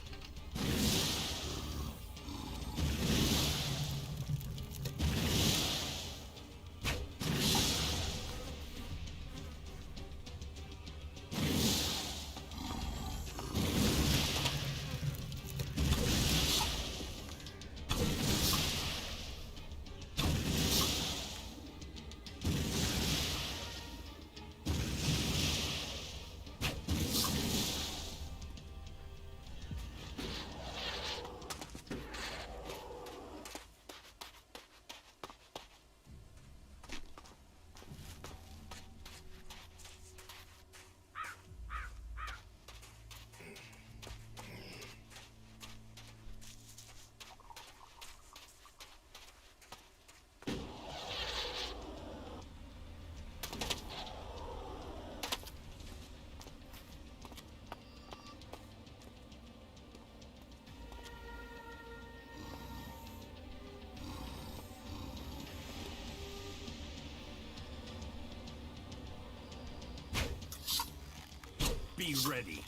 Be ready.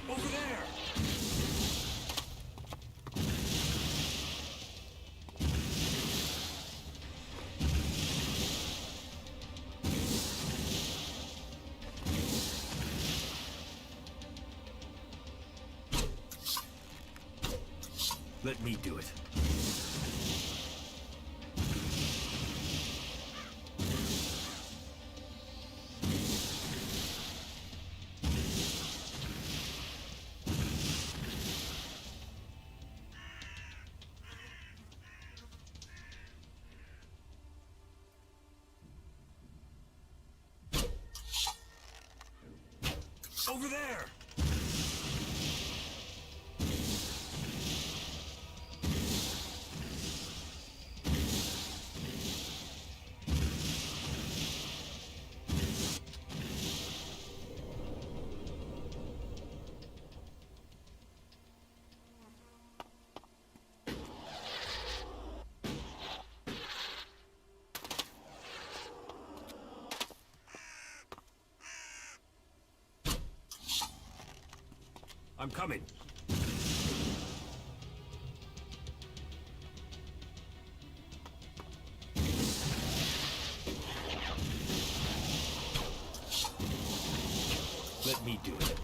Over there! Let me do it. Over there! I'm coming. Let me do it.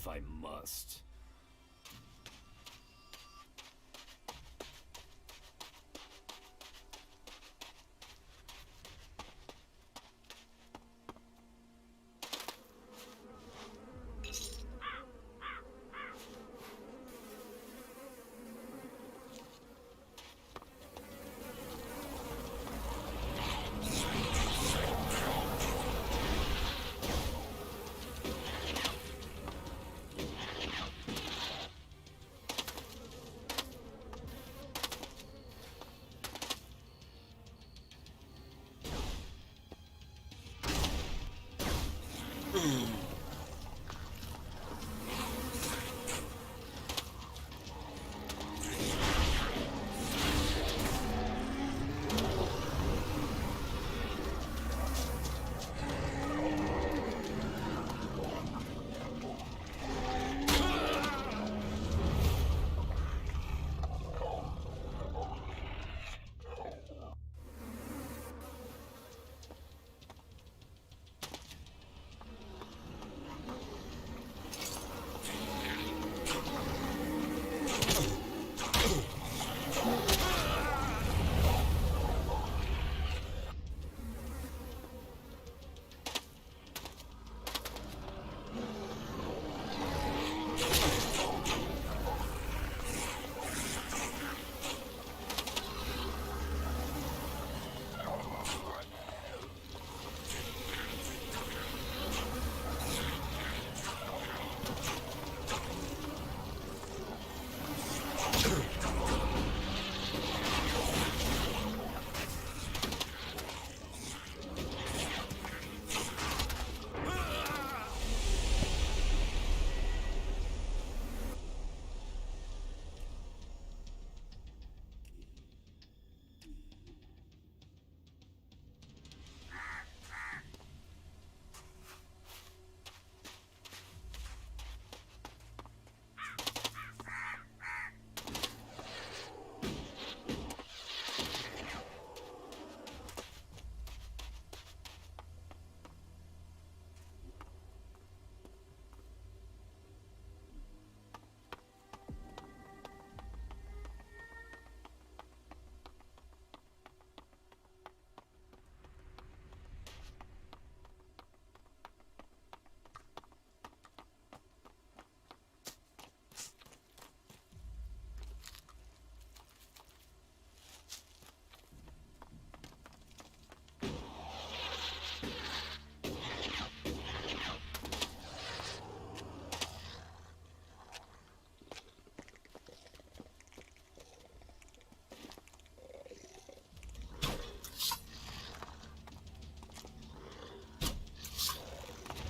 I must.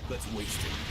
Let's waste it.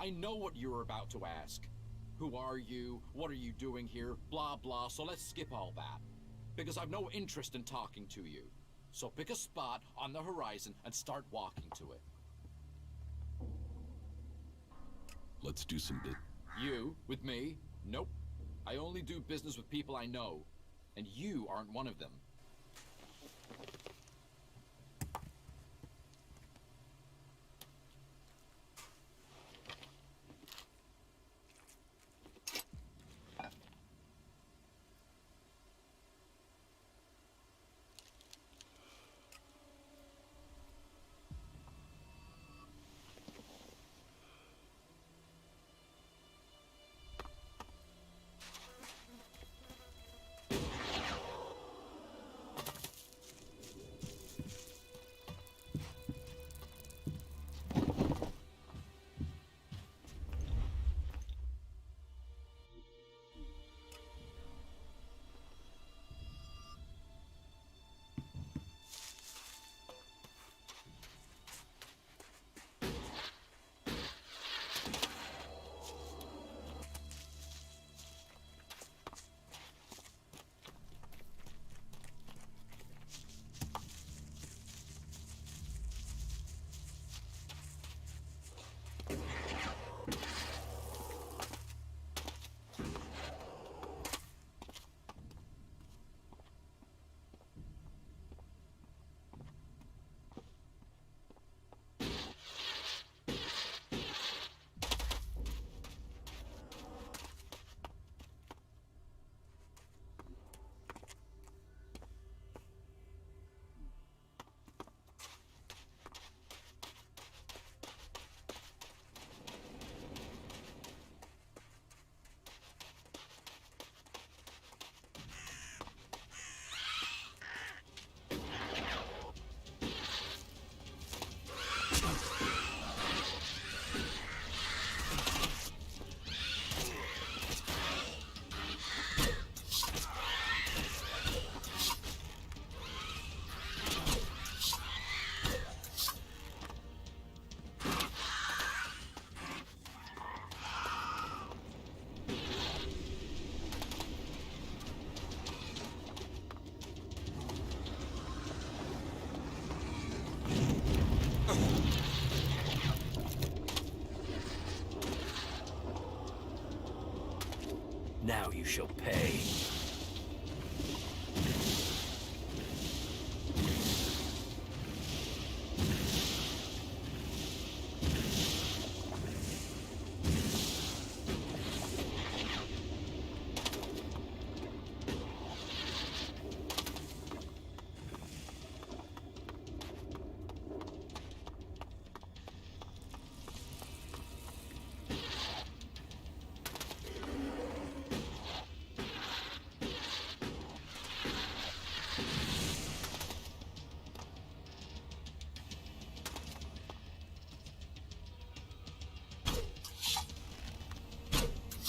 I know what you're about to ask. Who are you? What are you doing here? Blah, blah, so let's skip all that. Because I've no interest in talking to you. So pick a spot on the horizon and start walking to it. Let's do some bit. You? With me? Nope. I only do business with people I know. And you aren't one of them. Now you shall pay.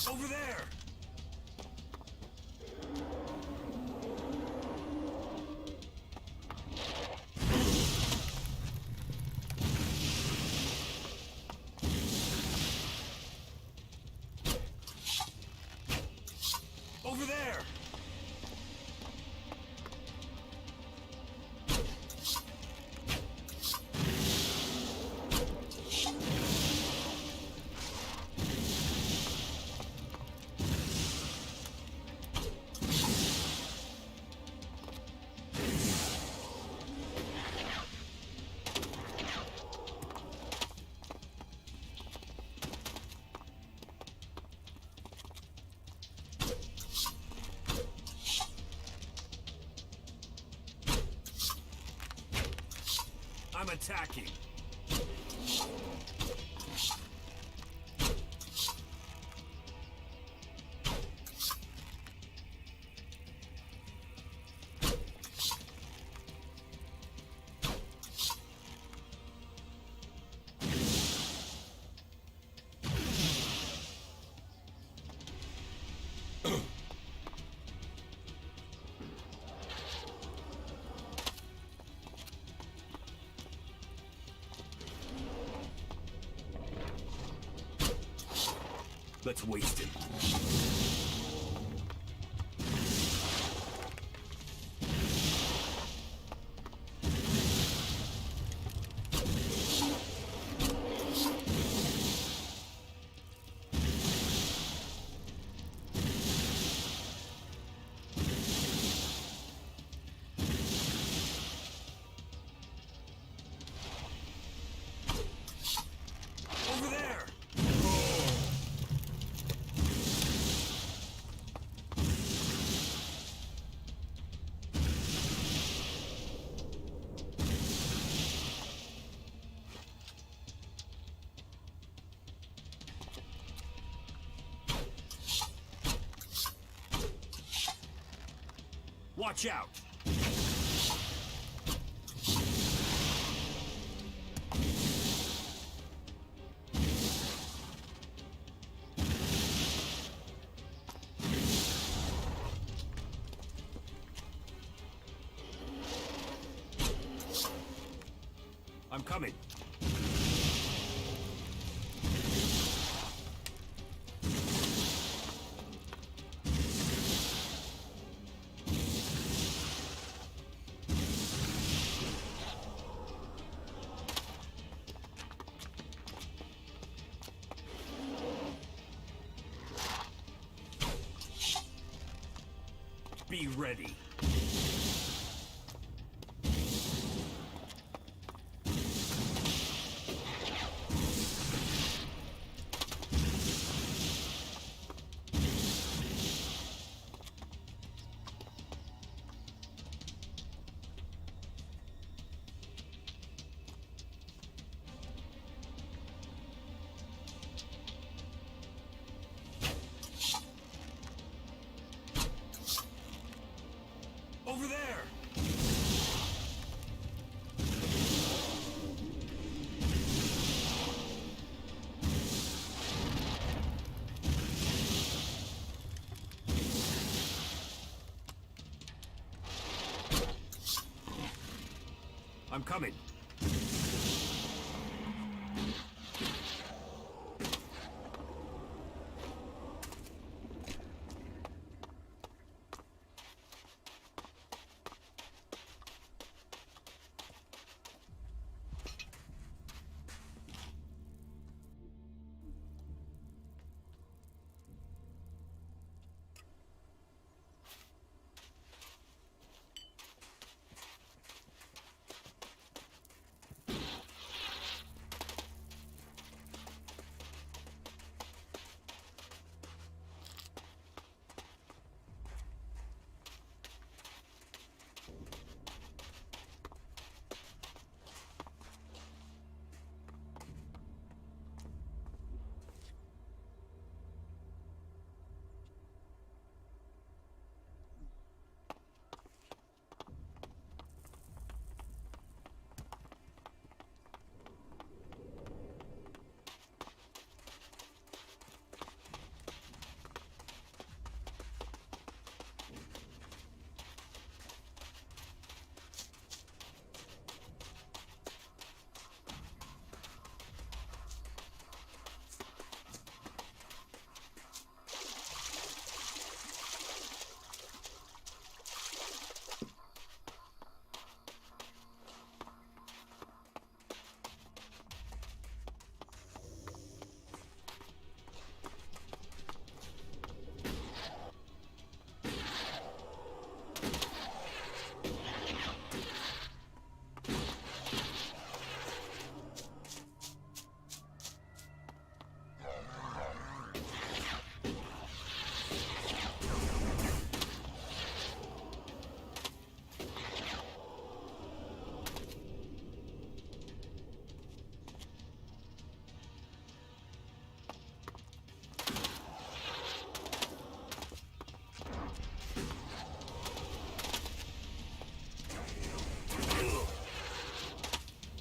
Over there! Over there! I'm attacking. Let's waste him. Over there! Watch out! I'm coming. Be ready. Over there! I'm coming.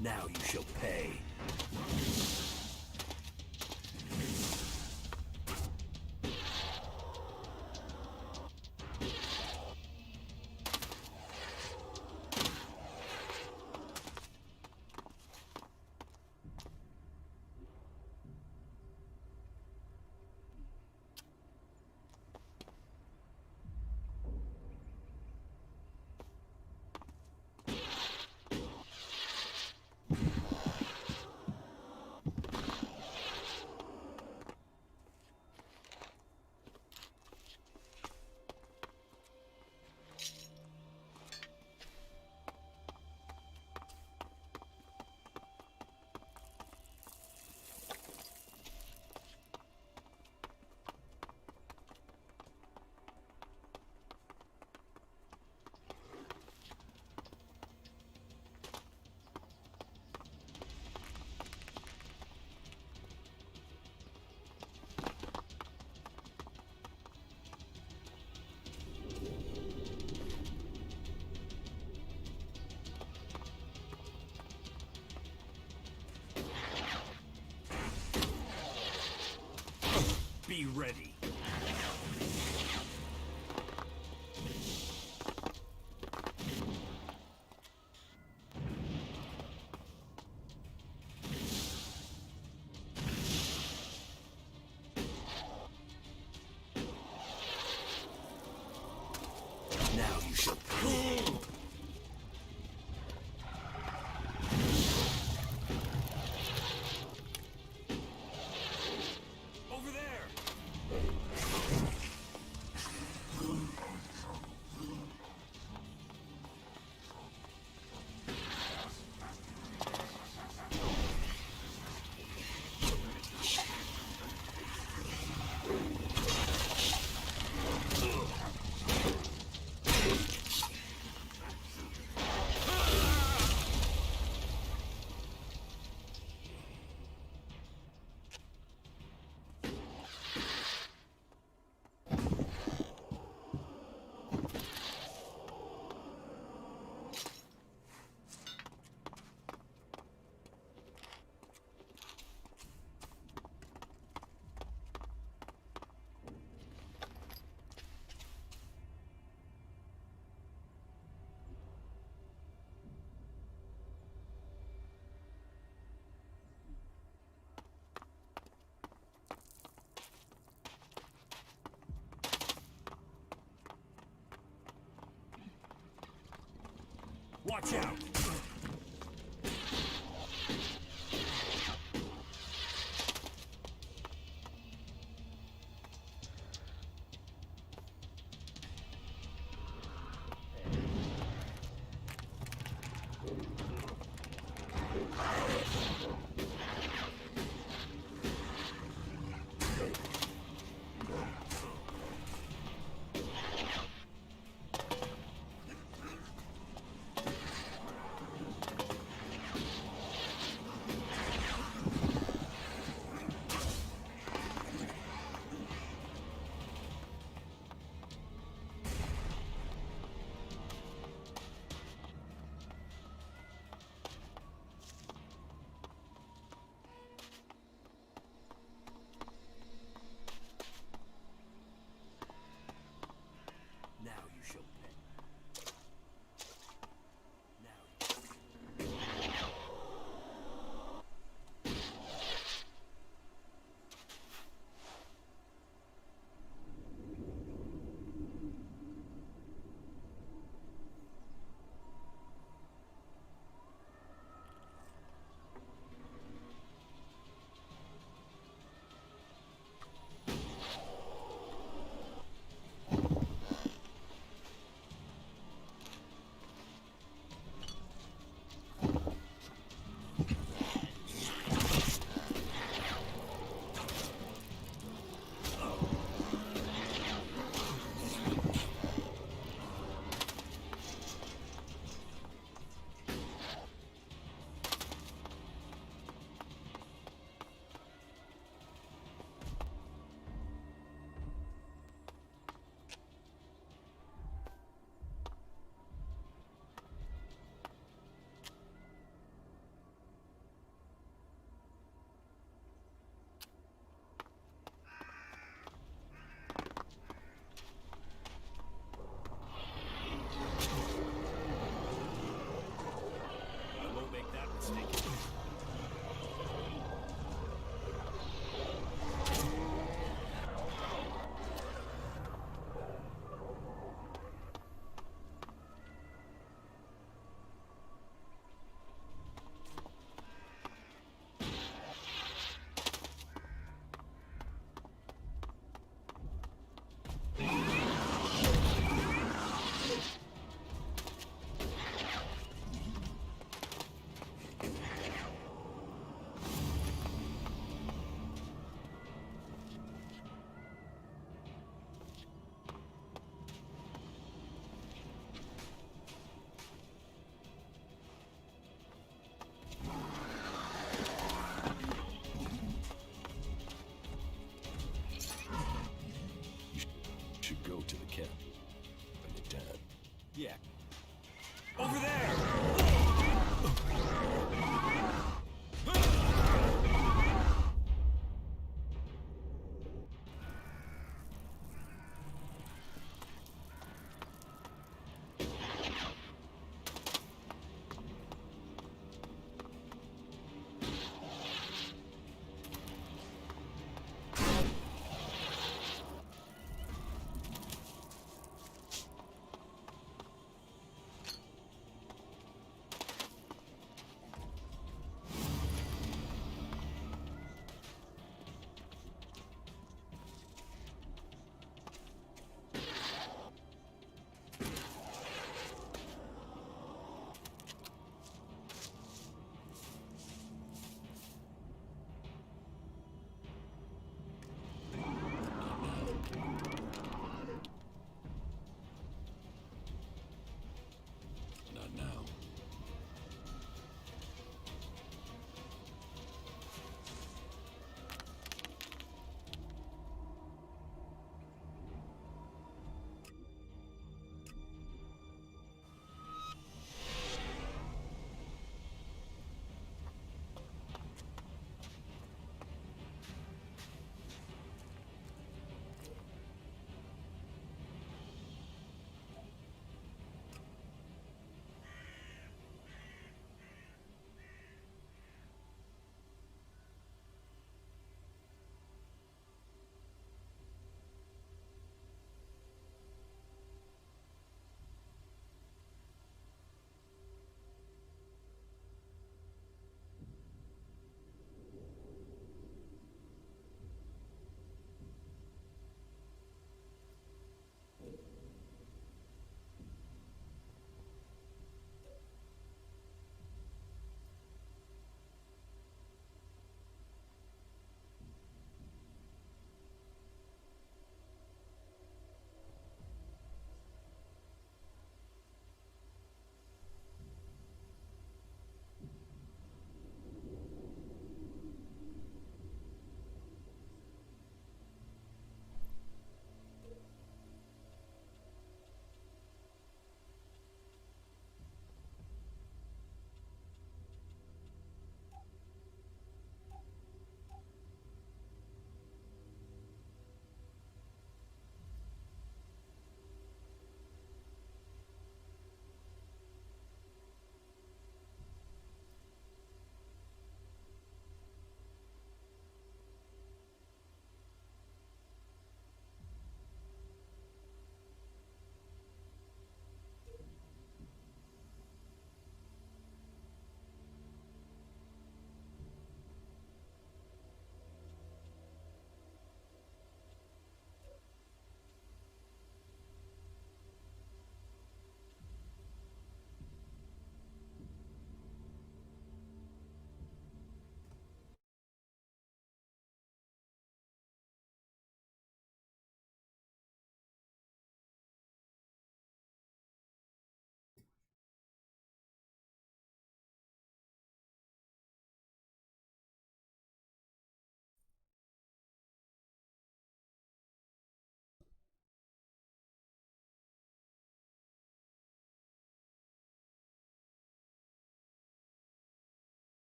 Now you shall pay. Be ready. Now you shall Over there! Watch out! Now you shall pay. Go to the camp. And your dad. Yeah. Over there!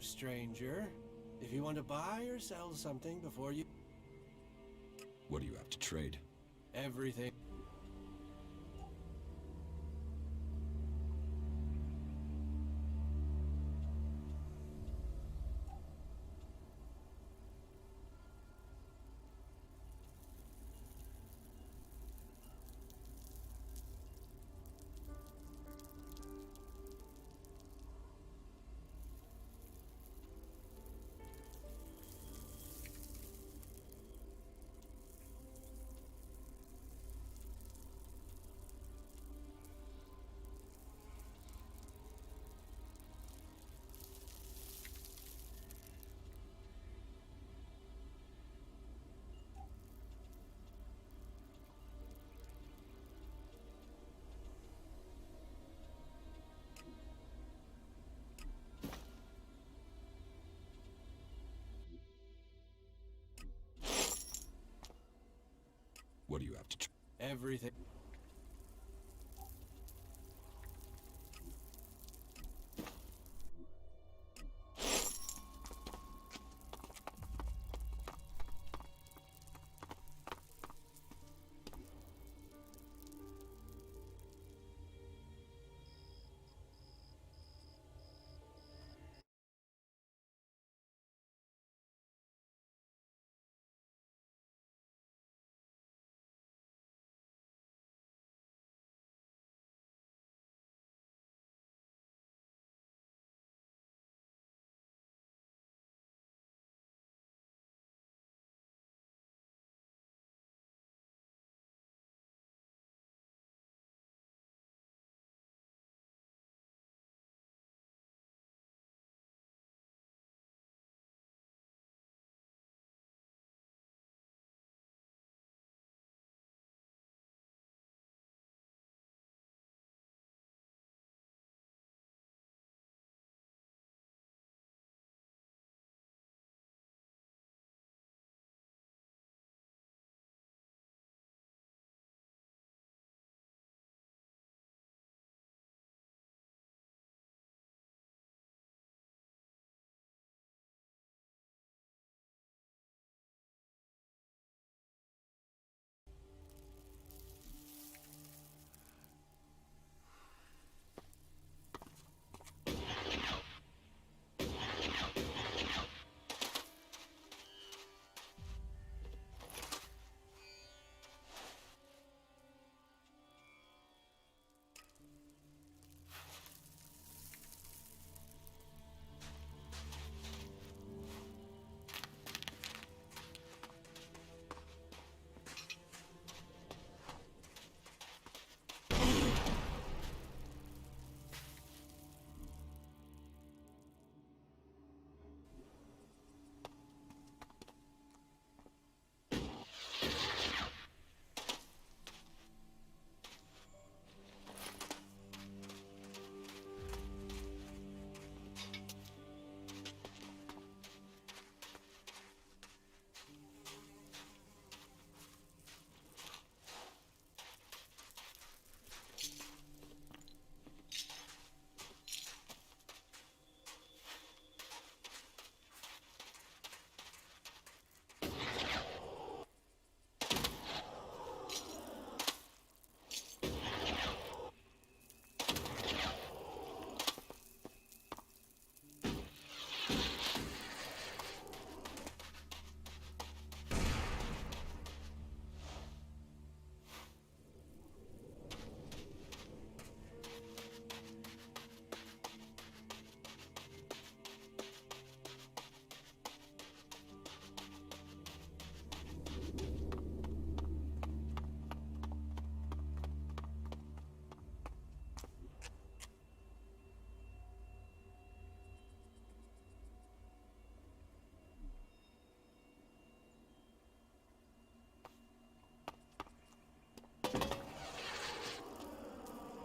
stranger. If you want to buy or sell something before you... What do you have to trade? Everything. What do you have to trade? Everything.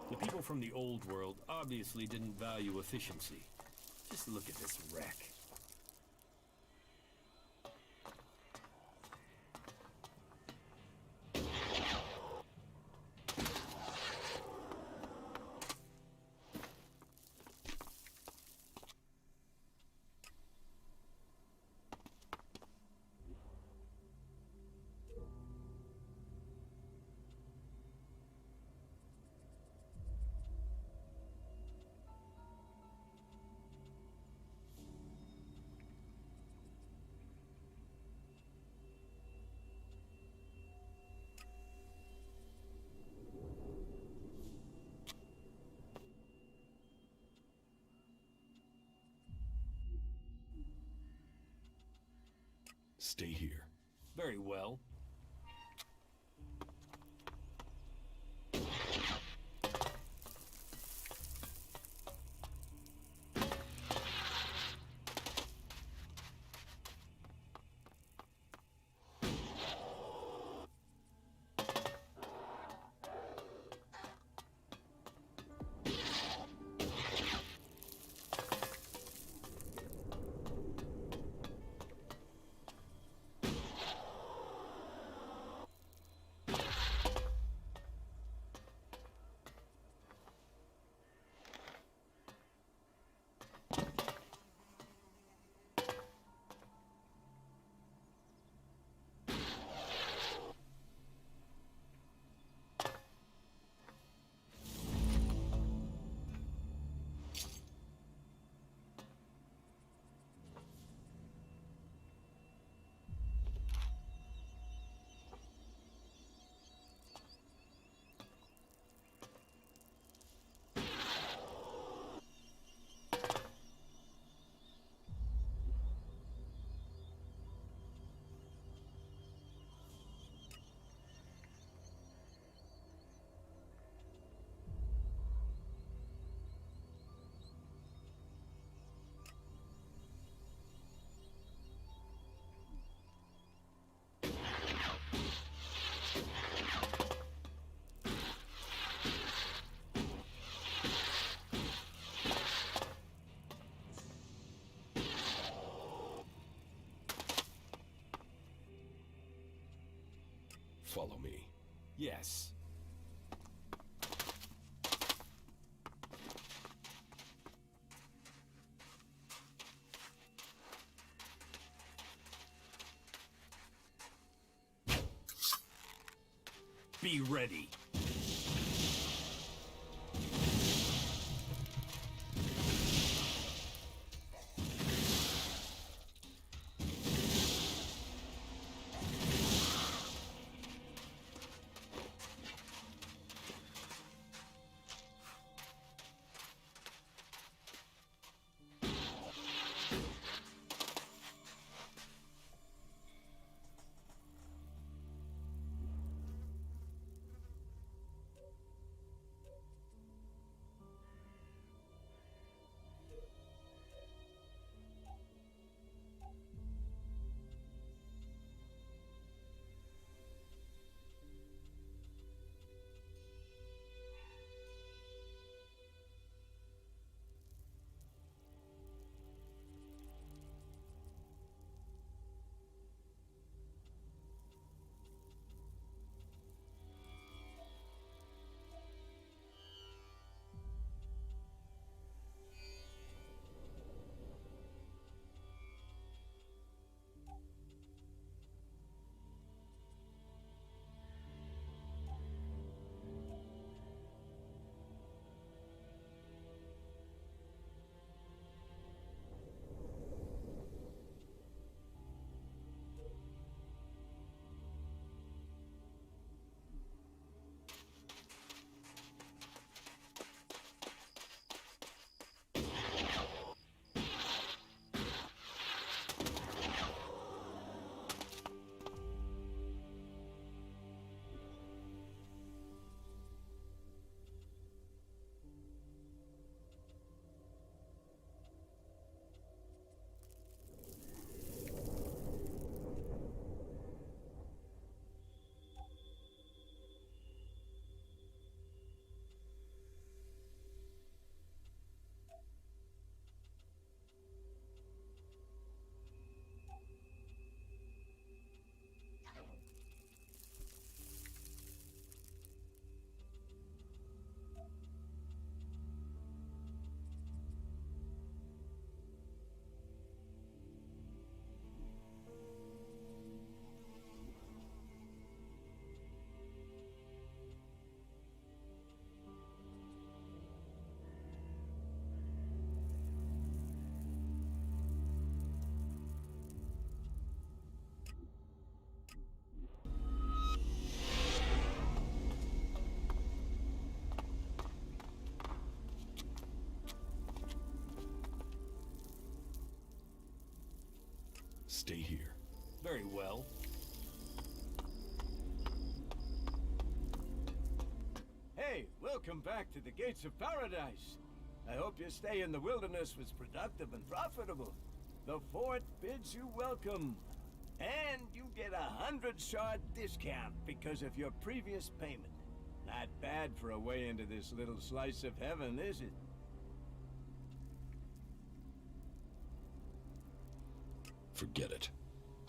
The people from the old world obviously didn't value efficiency. Just look at this wreck. Stay here. Very well. Follow me. Yes. Be ready. Stay here. Very well. Hey, welcome back to the gates of paradise. I hope your stay in the wilderness was productive and profitable. The fort bids you welcome. And you get 100 shard discount because of your previous payment. Not bad for a way into this little slice of heaven, is it? Forget it.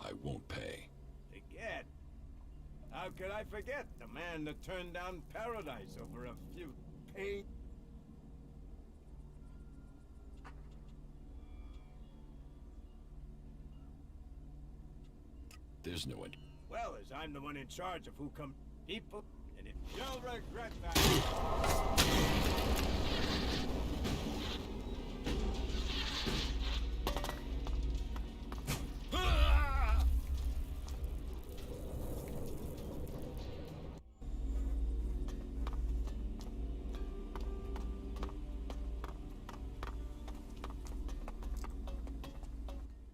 I won't pay. Forget? How could I forget the man that turned down paradise over a few paid... There's no end. Well, as I'm the one in charge of who come people, and if you'll regret that...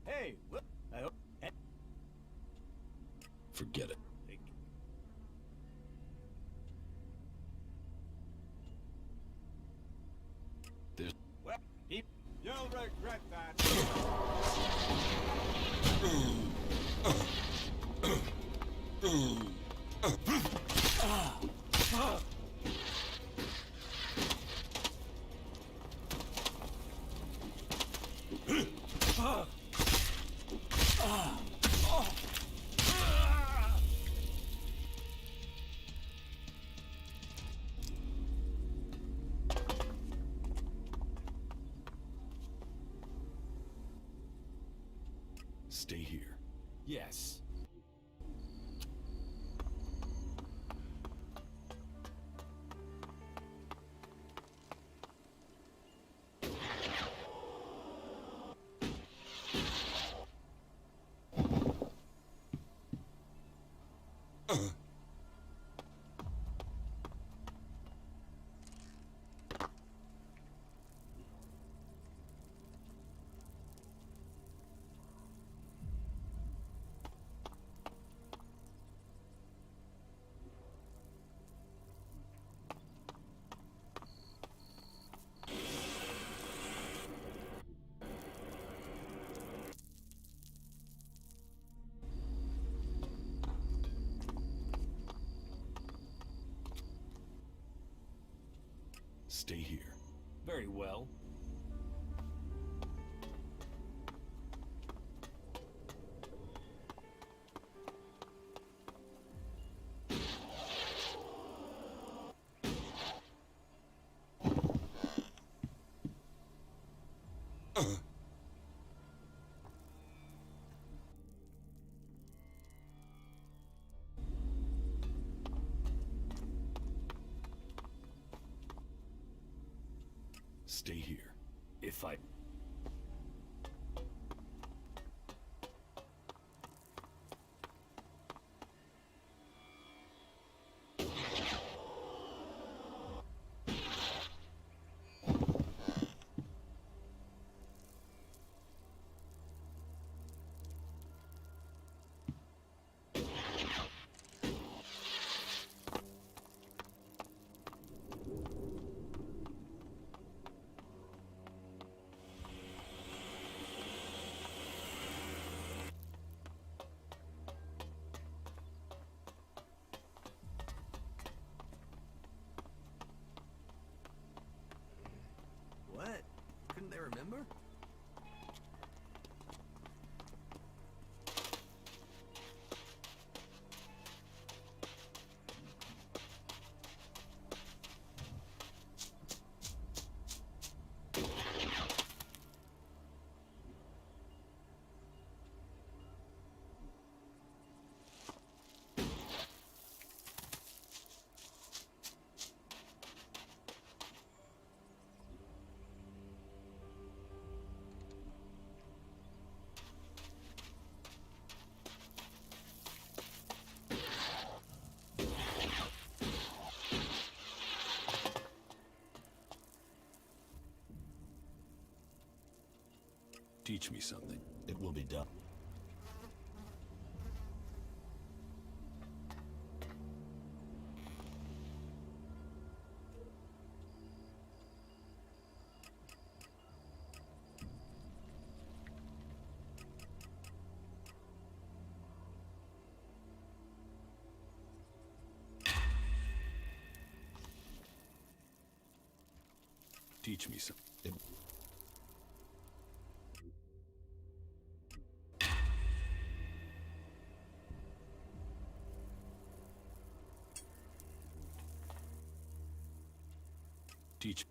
Hey, what? I hope... Forget it. There's... Well, you'll regret that. Stay here. Yes. Stay here. Very well. Stay here. If I... What? Couldn't they remember? Teach me something. It will be done. Teach me some. Teach.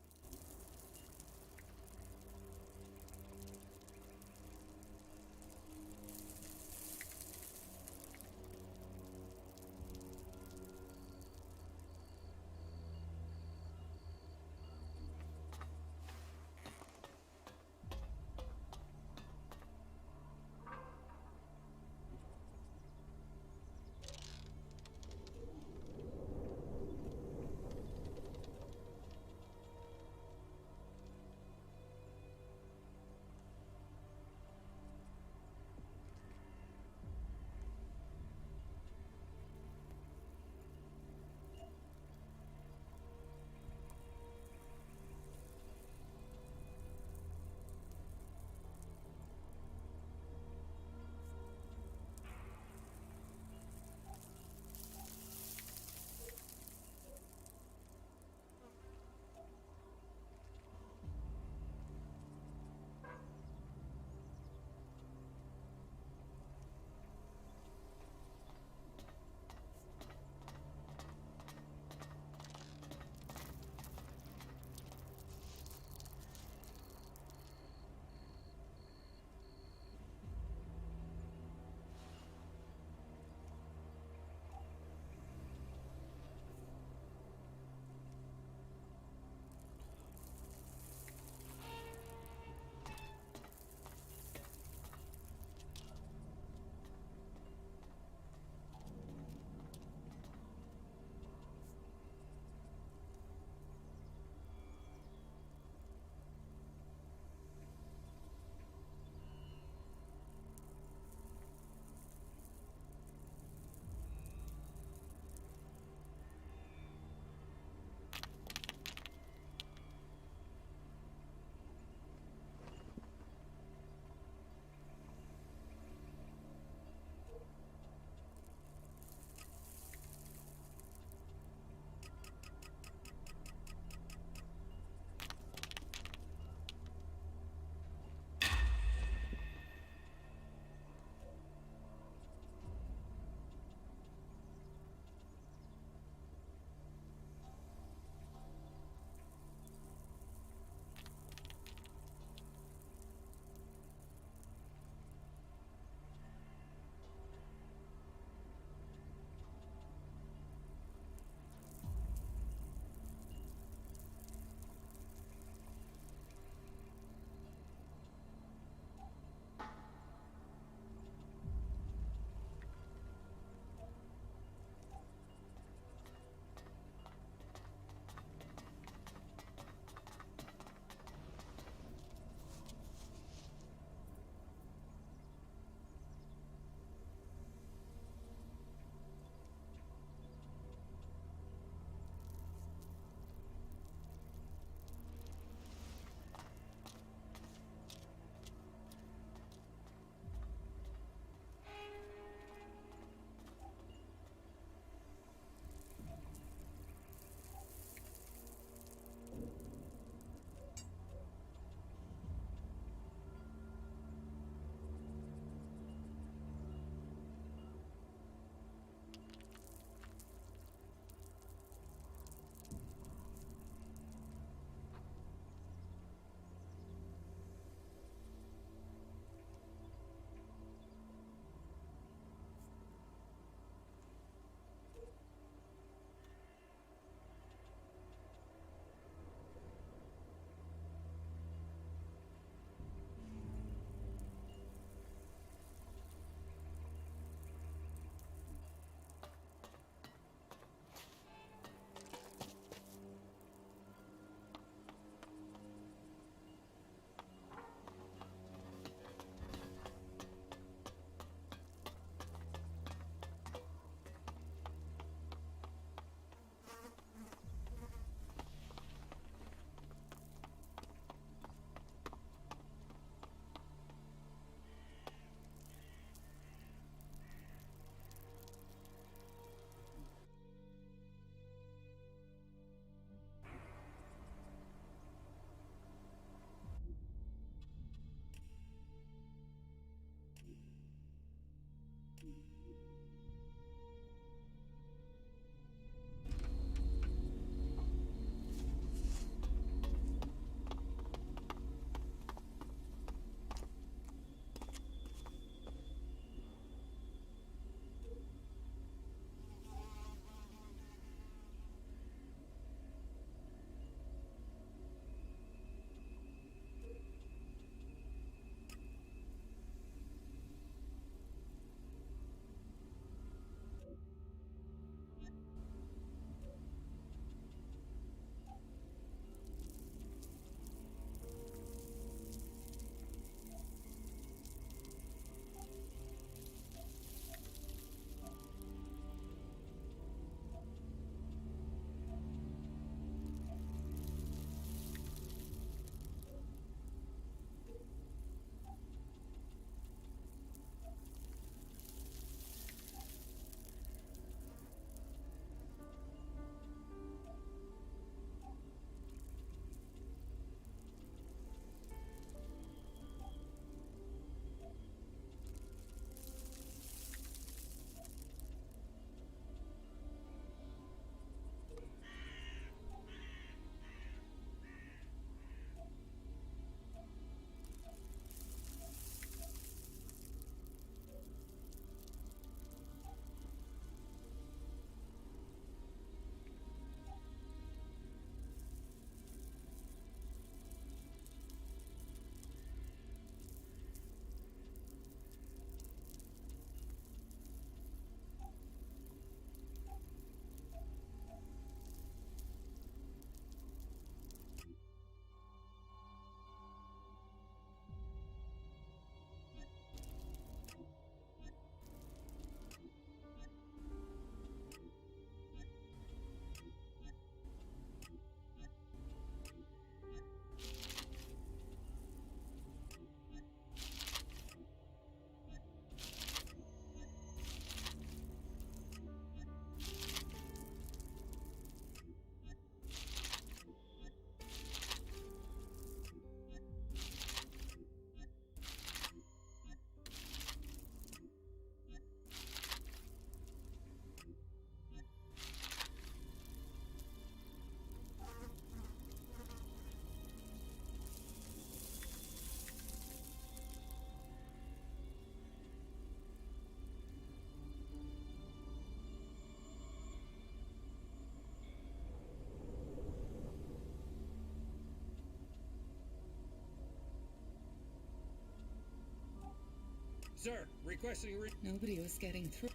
Sir, requesting Nobody was getting through.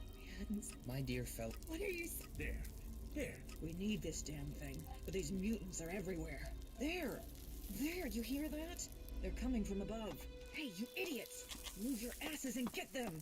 My dear fellow. What are you There. There. We need this damn thing, but these mutants are everywhere. There! There, you hear that? They're coming from above. Hey, you idiots! Move your asses and get them!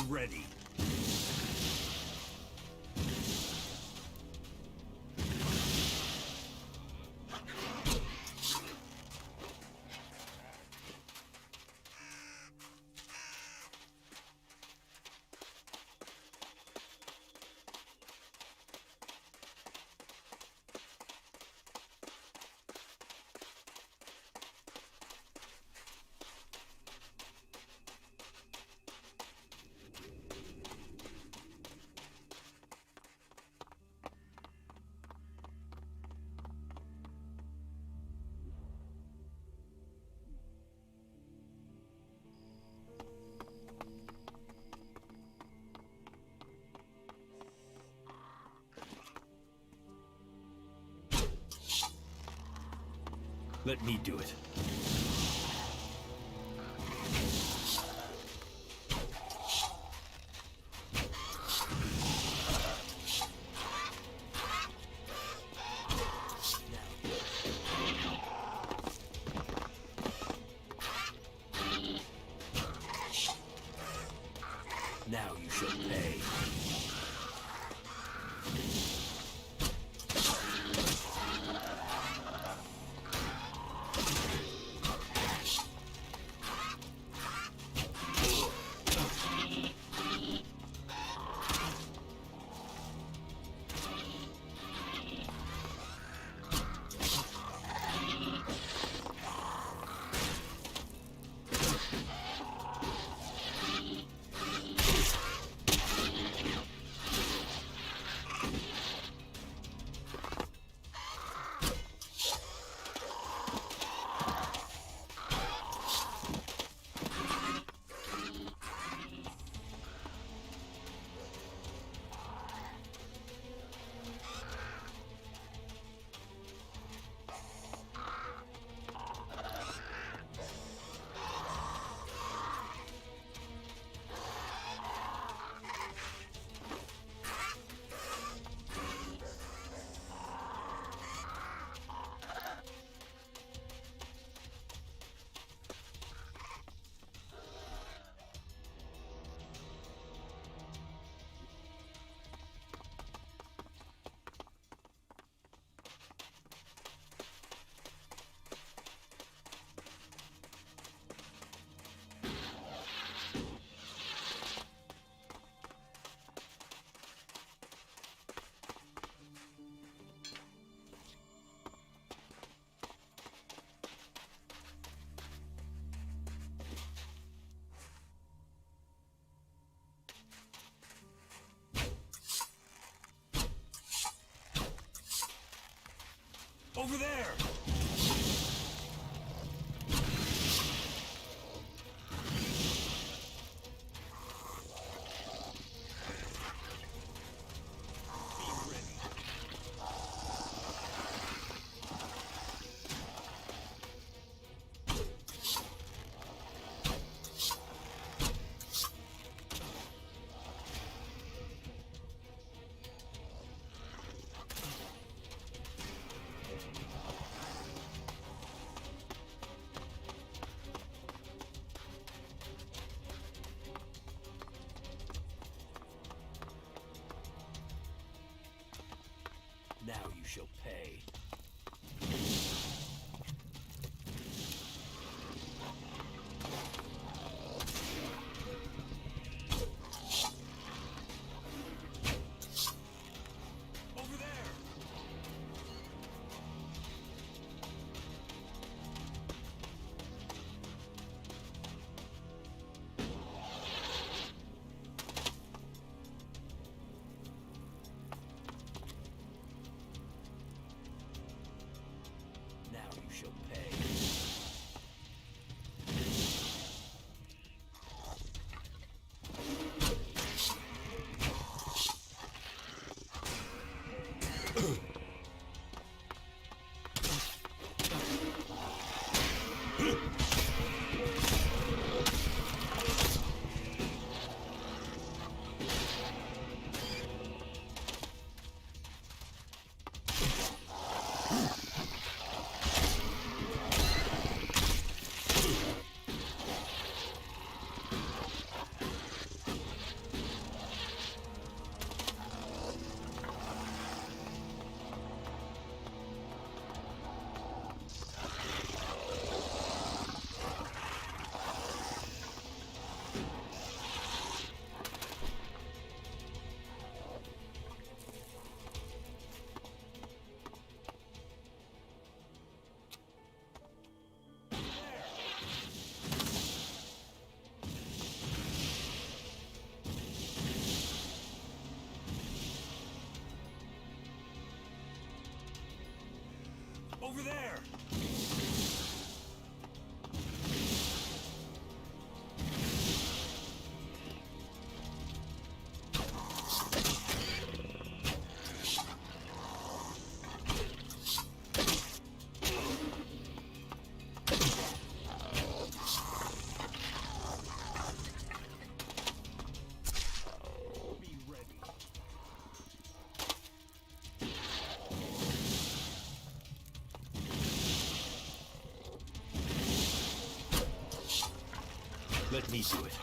ready. Let me do it. Now you shall pay. Over there! Now you shall pay. Over there! Now you shall pay. Over there! Let me do it.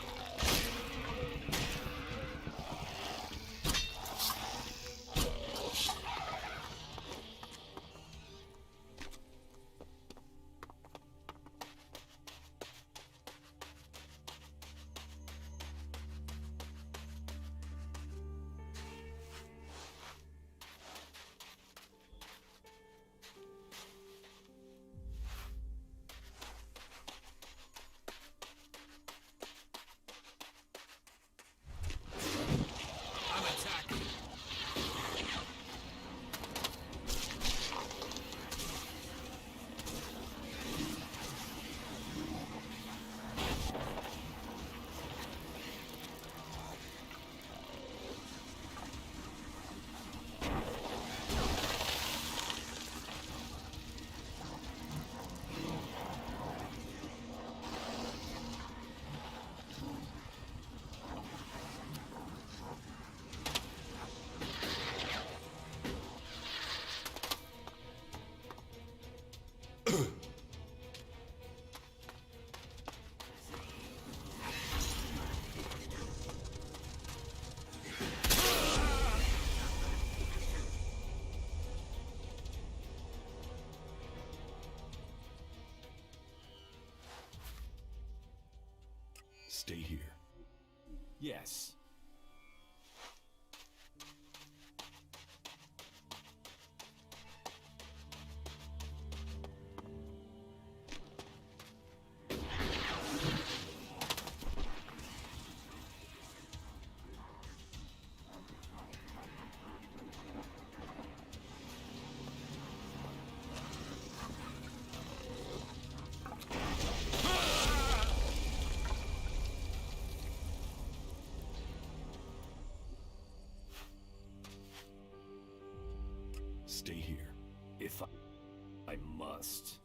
Stay here. Yes. Stay here. If I must.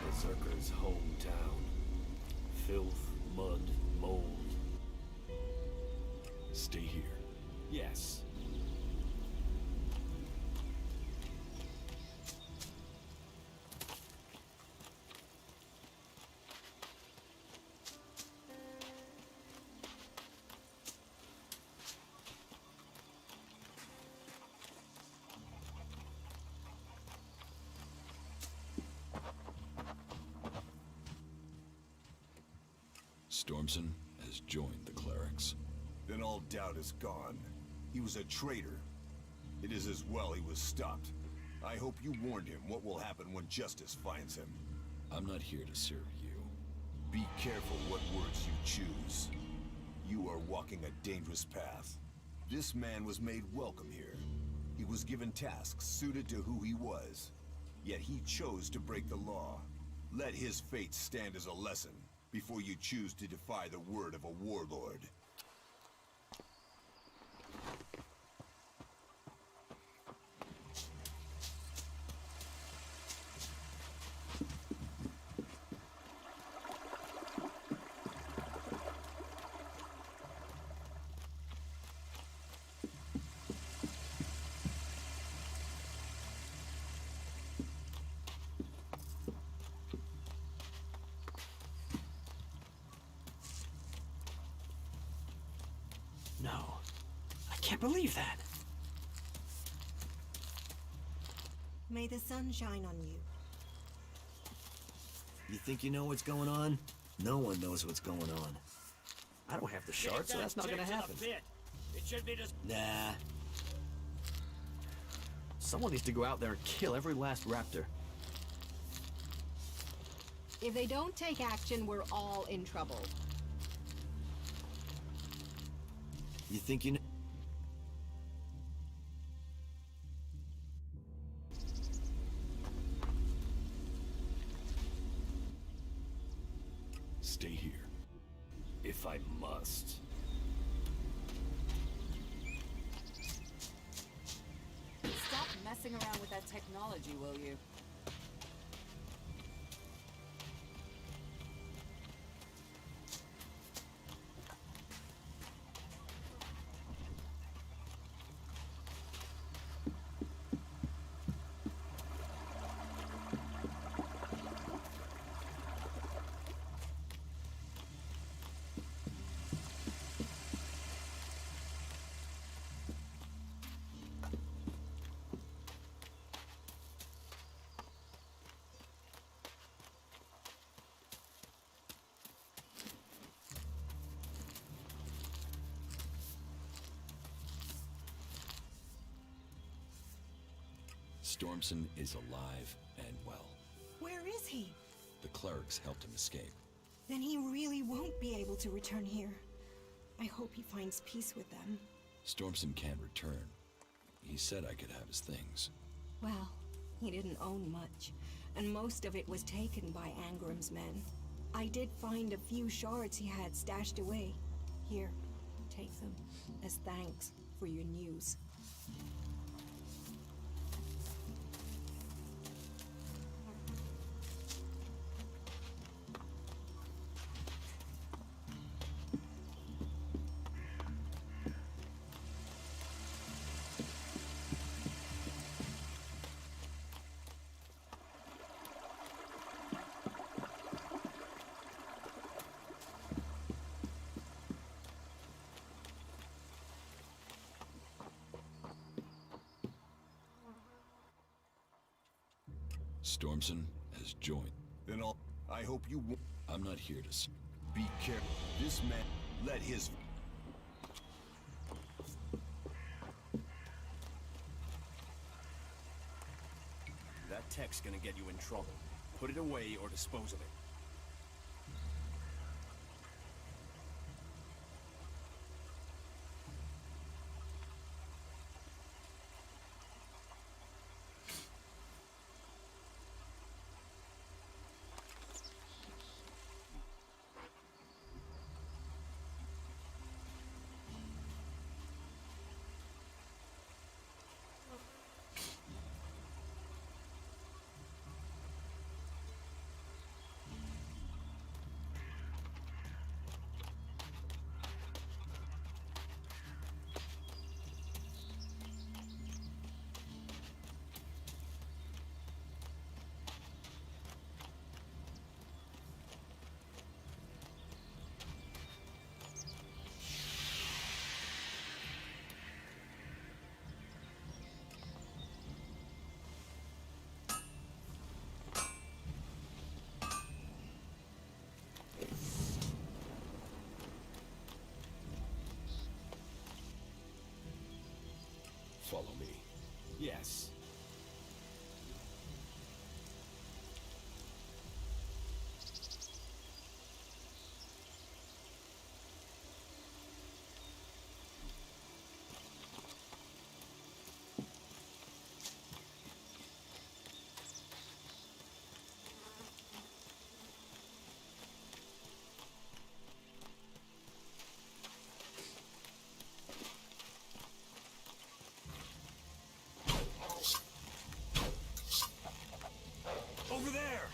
Berserker's hometown. Filth, mud, mold. Stay here. Yes. Stormson has joined the clerics. Then all doubt is gone. He was a traitor. It is as well he was stopped. I hope you warned him what will happen when justice finds him. I'm not here to serve you. Be careful what words you choose. You are walking a dangerous path. This man was made welcome here. He was given tasks suited to who he was. Yet he chose to break the law. Let his fate stand as a lesson before you choose to defy the word of a warlord. No. I can't believe that. May the sun shine on you. You think you know what's going on? No one knows what's going on. I don't have the shard, so that's not gonna happen. It should be just. Nah. Someone needs to go out there and kill every last raptor. If they don't take action, we're all in trouble. You think you know? Stay here. If I must. Stop messing around with that technology, will you? Stormson is alive and well. Where is he? The clerics helped him escape. Then he really won't be able to return here. I hope he finds peace with them. Stormson can't return. He said I could have his things. Well, he didn't own much, and most of it was taken by Angram's men. I did find a few shards he had stashed away. Here, take them as thanks for your news. Stormson has joined. Then I hope you I'm not here to... Be careful. This man, let his... That tech's gonna get you in trouble. Put it away or dispose of it. follow me? Yes. Over there!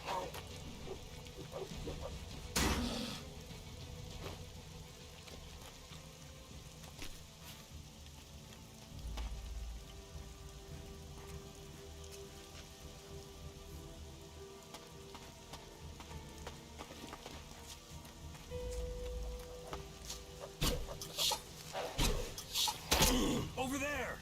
Over there!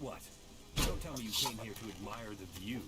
What? Don't tell me you came here to admire the view.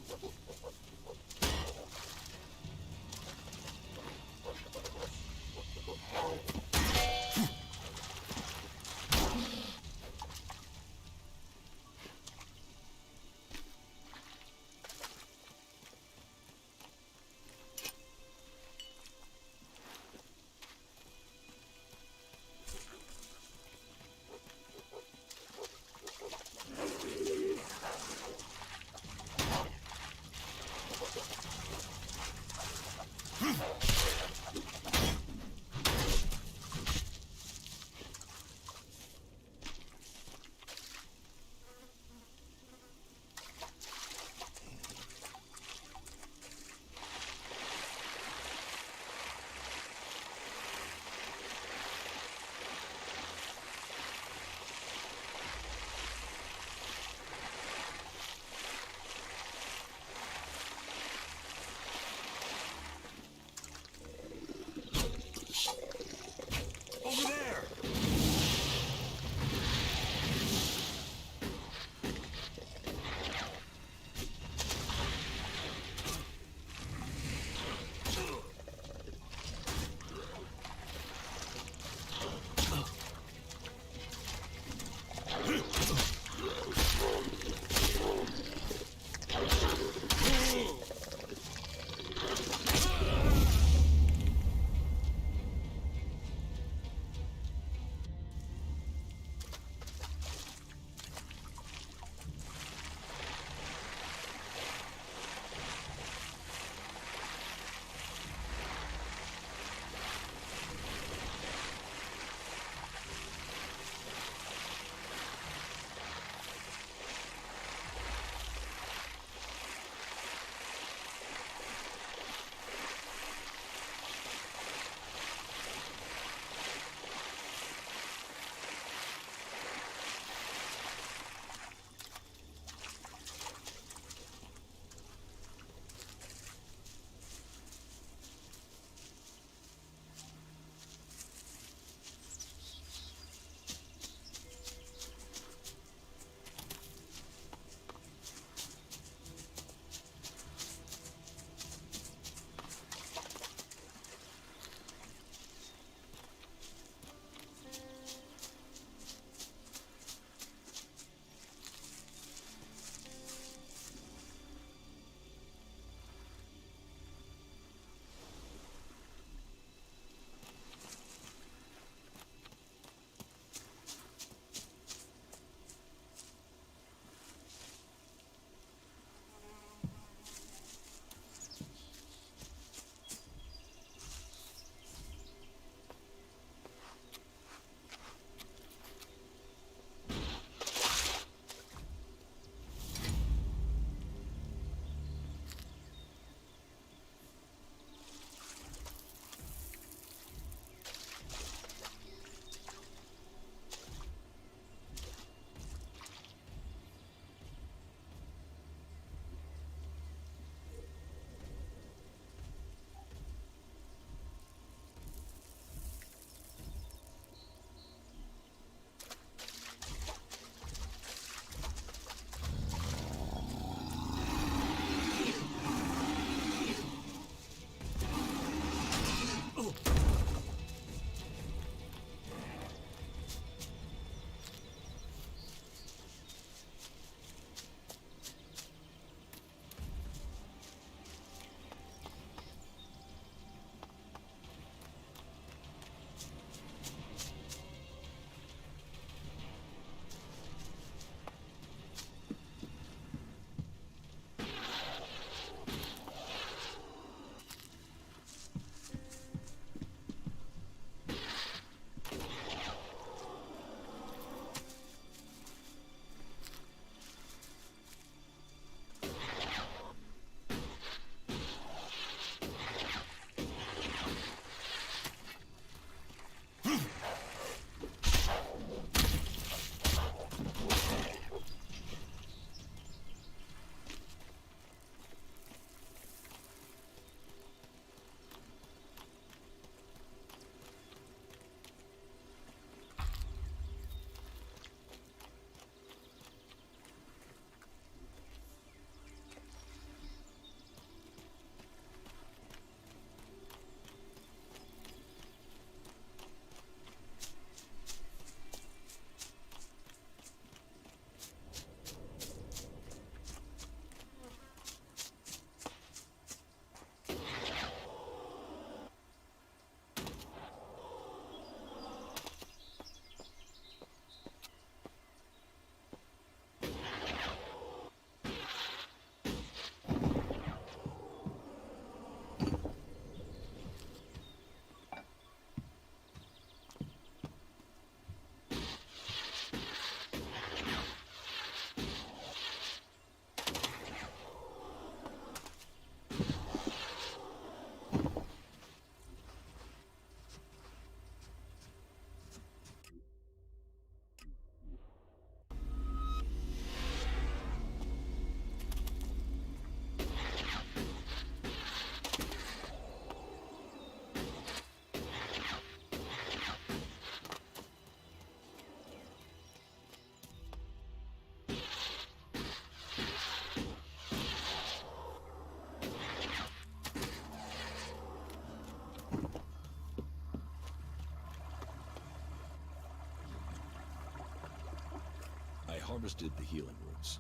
harvested the healing roots.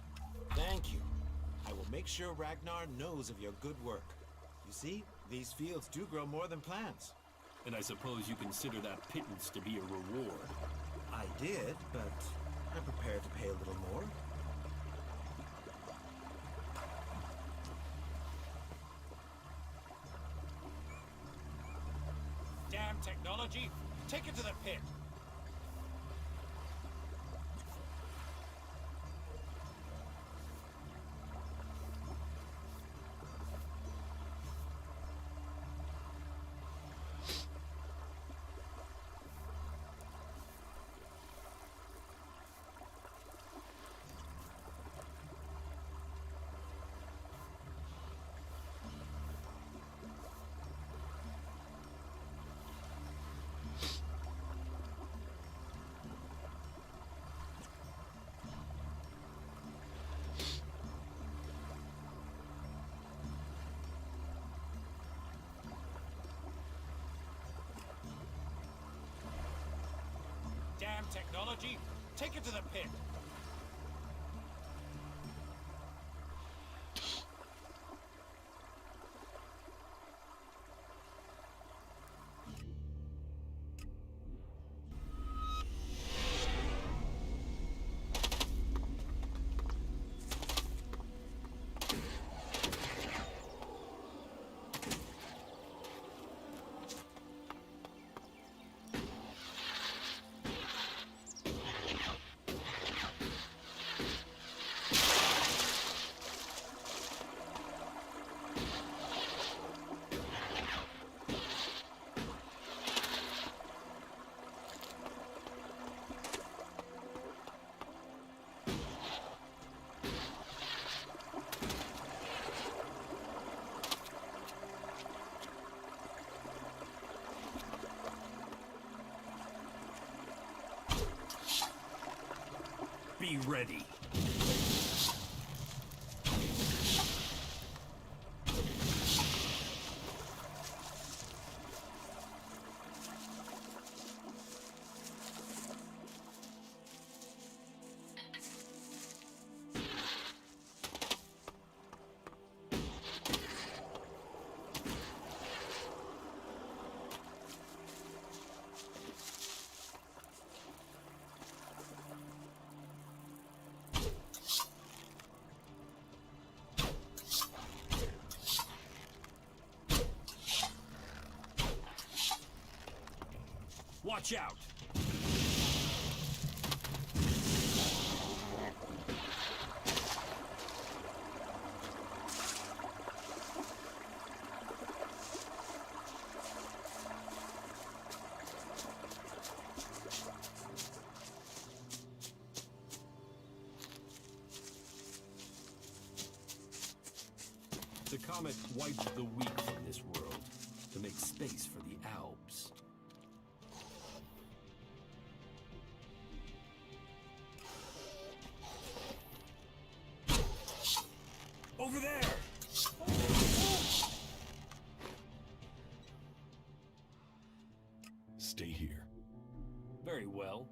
Thank you. I will make sure Ragnar knows of your good work. You see, these fields do grow more than plants. And I suppose you consider that pittance to be a reward. I did, but I'm prepared to pay a little more. Damn technology! Take it to the pit! Damn technology! Take it to the pit! Be ready. Watch out! The comet wiped the weak from this world to make space for the Alps. Over there! Stay here. Very well.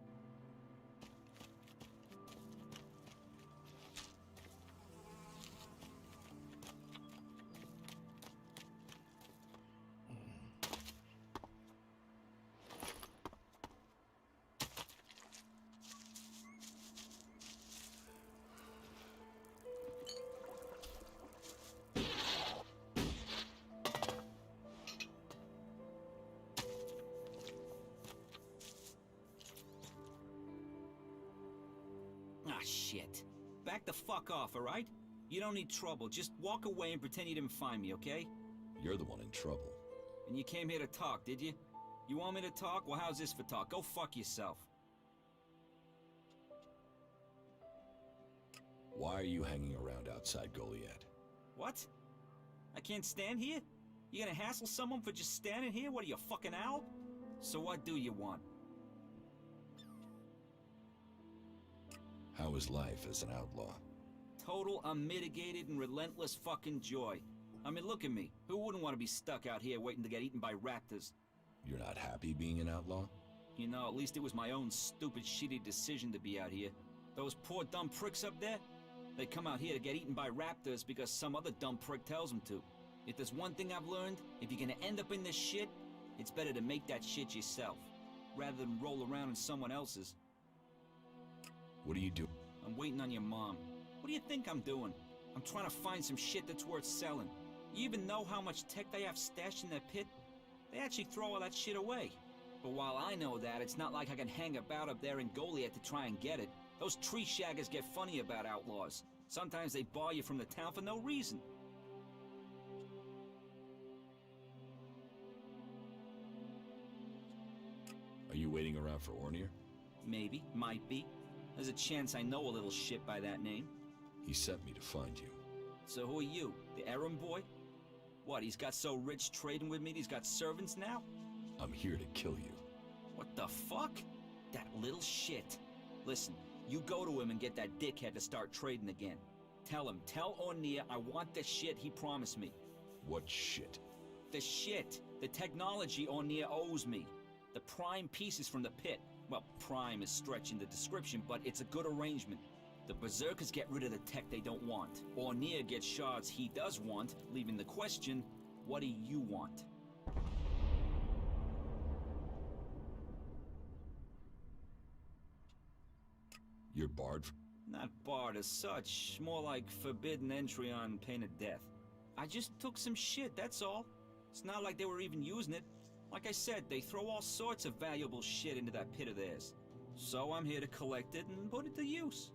Ah, shit. Back the fuck off, alright? You don't need trouble. Just walk away and pretend you didn't find me, okay? You're the one in trouble. And you came here to talk, did you? You want me to talk? Well, how's this for talk? Go fuck yourself. Why are you hanging around outside Goliath? What? I can't stand here? You gonna hassle someone for just standing here? What are you, a fucking owl? So what do you want? How is life as an outlaw? Total, unmitigated, and relentless fucking joy. I mean, look at me. Who wouldn't want to be stuck out here waiting to get eaten by raptors? You're not happy being an outlaw? You know, at least it was my own stupid, shitty decision to be out here. Those poor dumb pricks up there? They come out here to get eaten by raptors because some other dumb prick tells them to. If there's one thing I've learned, if you're gonna end up in this shit, it's better to make that shit yourself, rather than roll around in someone else's. What are you doing? I'm waiting on your mom. What do you think I'm doing? I'm trying to find some shit that's worth selling. You even know how much tech they have stashed in their pit? They actually throw all that shit away. But while I know that, it's not like I can hang about up there in Goliath to try and get it. Those tree shaggers get funny about outlaws. Sometimes they bar you from the town for no reason. Are you waiting around for Ornir? Maybe, might be. There's a chance I know a little shit by that name. He sent me to find you. So who are you? The errand boy? What, he's got so rich trading with me he's got servants now? I'm here to kill you. What the fuck? That little shit. Listen, you go to him and get that dickhead to start trading again. Tell Ornir I want the shit he promised me. What shit? The shit. The technology Ornir owes me. The prime pieces from the pit. Well, prime is stretching the description, but it's a good arrangement. The Berserkers get rid of the tech they don't want. Ornir gets shards he does want, leaving the question, what do you want? You're barred? Not barred as such, more like forbidden entry on pain of death. I just took some shit, that's all. It's not like they were even using it. Like I said, they throw all sorts of valuable shit into that pit of theirs. So I'm here to collect it and put it to use.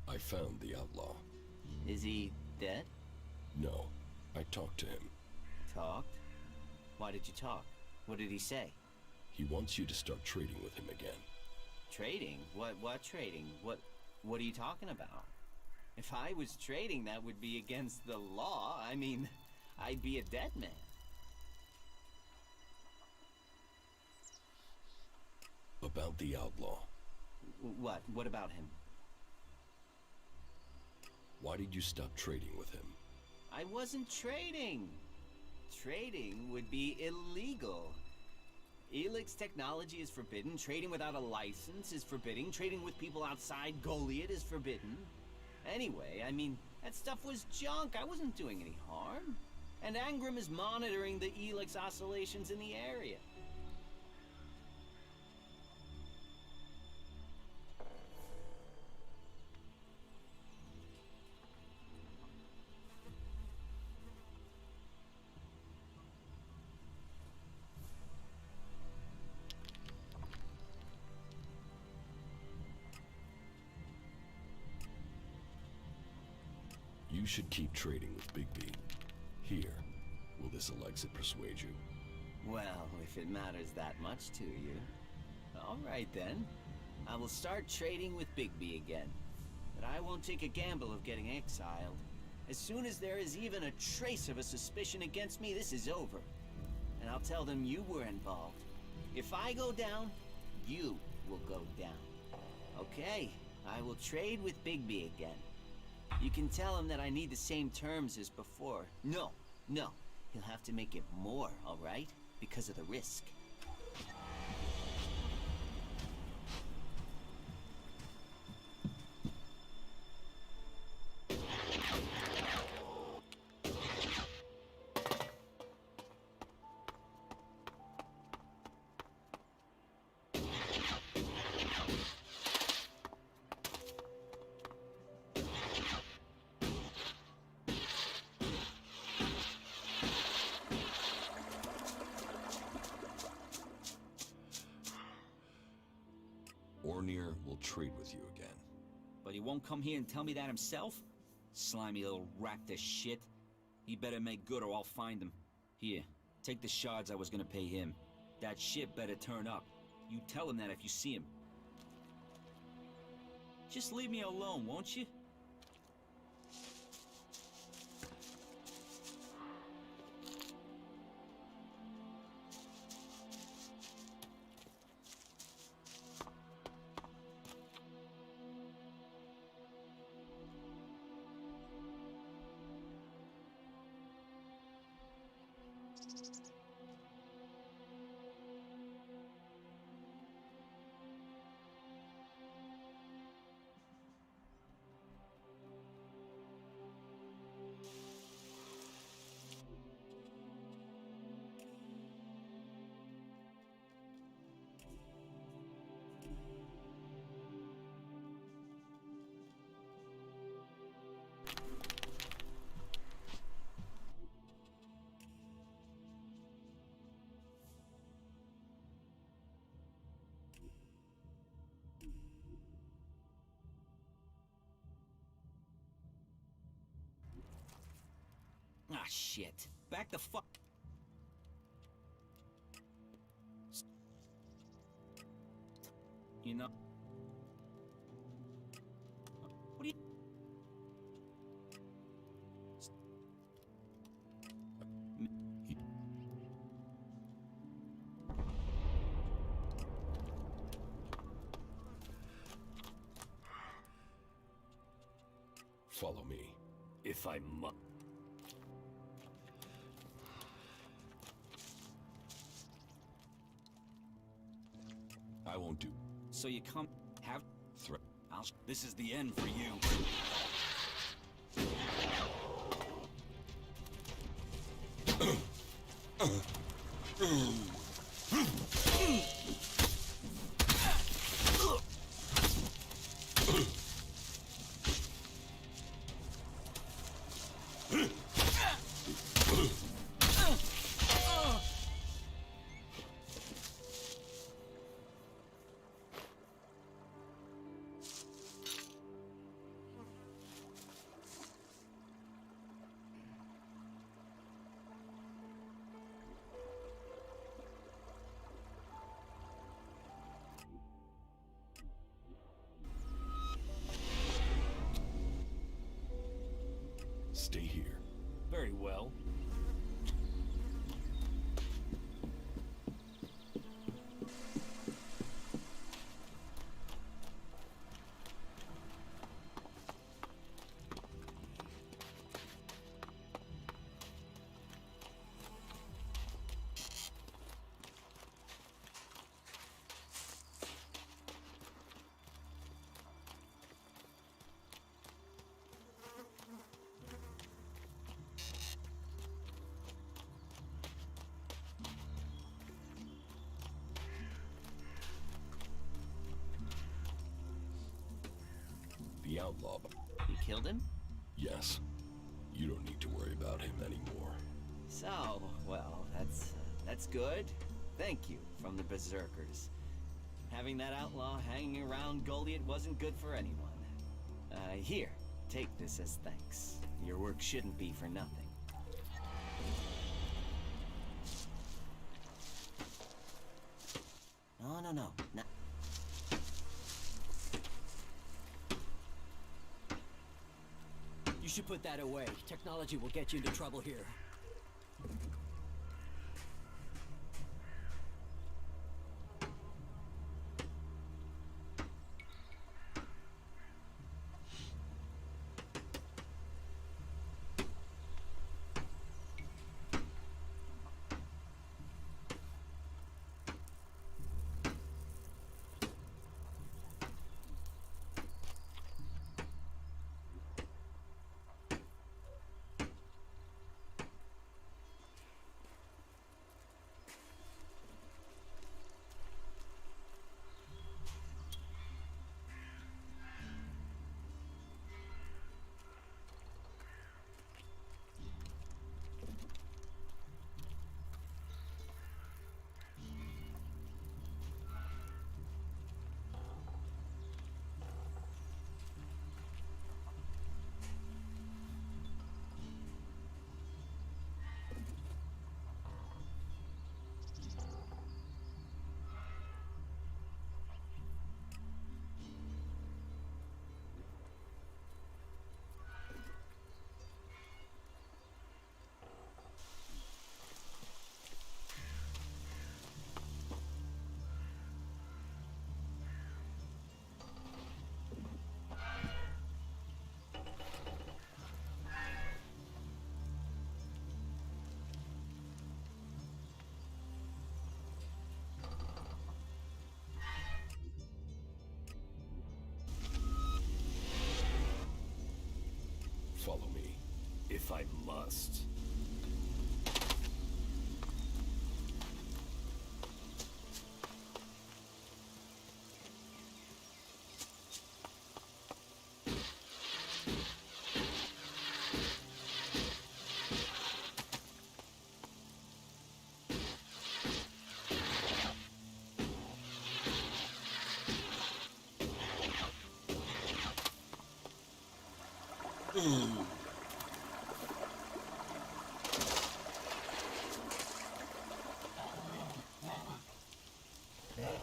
I found the outlaw. Is he dead? No, I talked to him. Talked? Why did you talk? What did he say? He wants you to start trading with him again. Trading? What trading? What are you talking about? If I was trading, that would be against the law. I mean, I'd be a dead man. About the outlaw. What? What about him? Why did you stop trading with him? I wasn't trading. Trading would be illegal. ELEX technology is forbidden. Trading without a license is forbidden. Trading with people outside Goliath is forbidden. Anyway, I mean, that stuff was junk. I wasn't doing any harm. And Angram is monitoring the ELEX oscillations in the area. You should keep trading with Bigby. Here, will this Alexit persuade you? Well, if it matters that much to you. All right then. I will start trading with Bigby again. But I won't take a gamble of getting exiled. As soon as there is even a trace of a suspicion against me, this is over. And I'll tell them you were involved. If I go down, you will go down. Okay, I will trade with Bigby again. You can tell him that I need the same terms as before. No. He'll have to make it more, all right? Because of the risk. Ornir will trade with you again. But he won't come here and tell me that himself? Slimy little rat of shit. He better make good or I'll find him. Here, take the shards I was gonna pay him. That shit better turn up. You tell him that if you see him. Just leave me alone, won't you? Ah, shit. Back the fuck... You know... What do you... Follow me. If I must. I won't do. So you come... have... Threat. This is the end for you. Stay here. Very well. The outlaw. You killed him? Yes. You don't need to worry about him anymore. So, well, that's good. Thank you from the Berserkers. Having that outlaw hanging around Goliath wasn't good for anyone. Here, Take this as thanks. Your work shouldn't be for nothing. No. You should put that away. Technology will get you into trouble here. Follow me, if I must.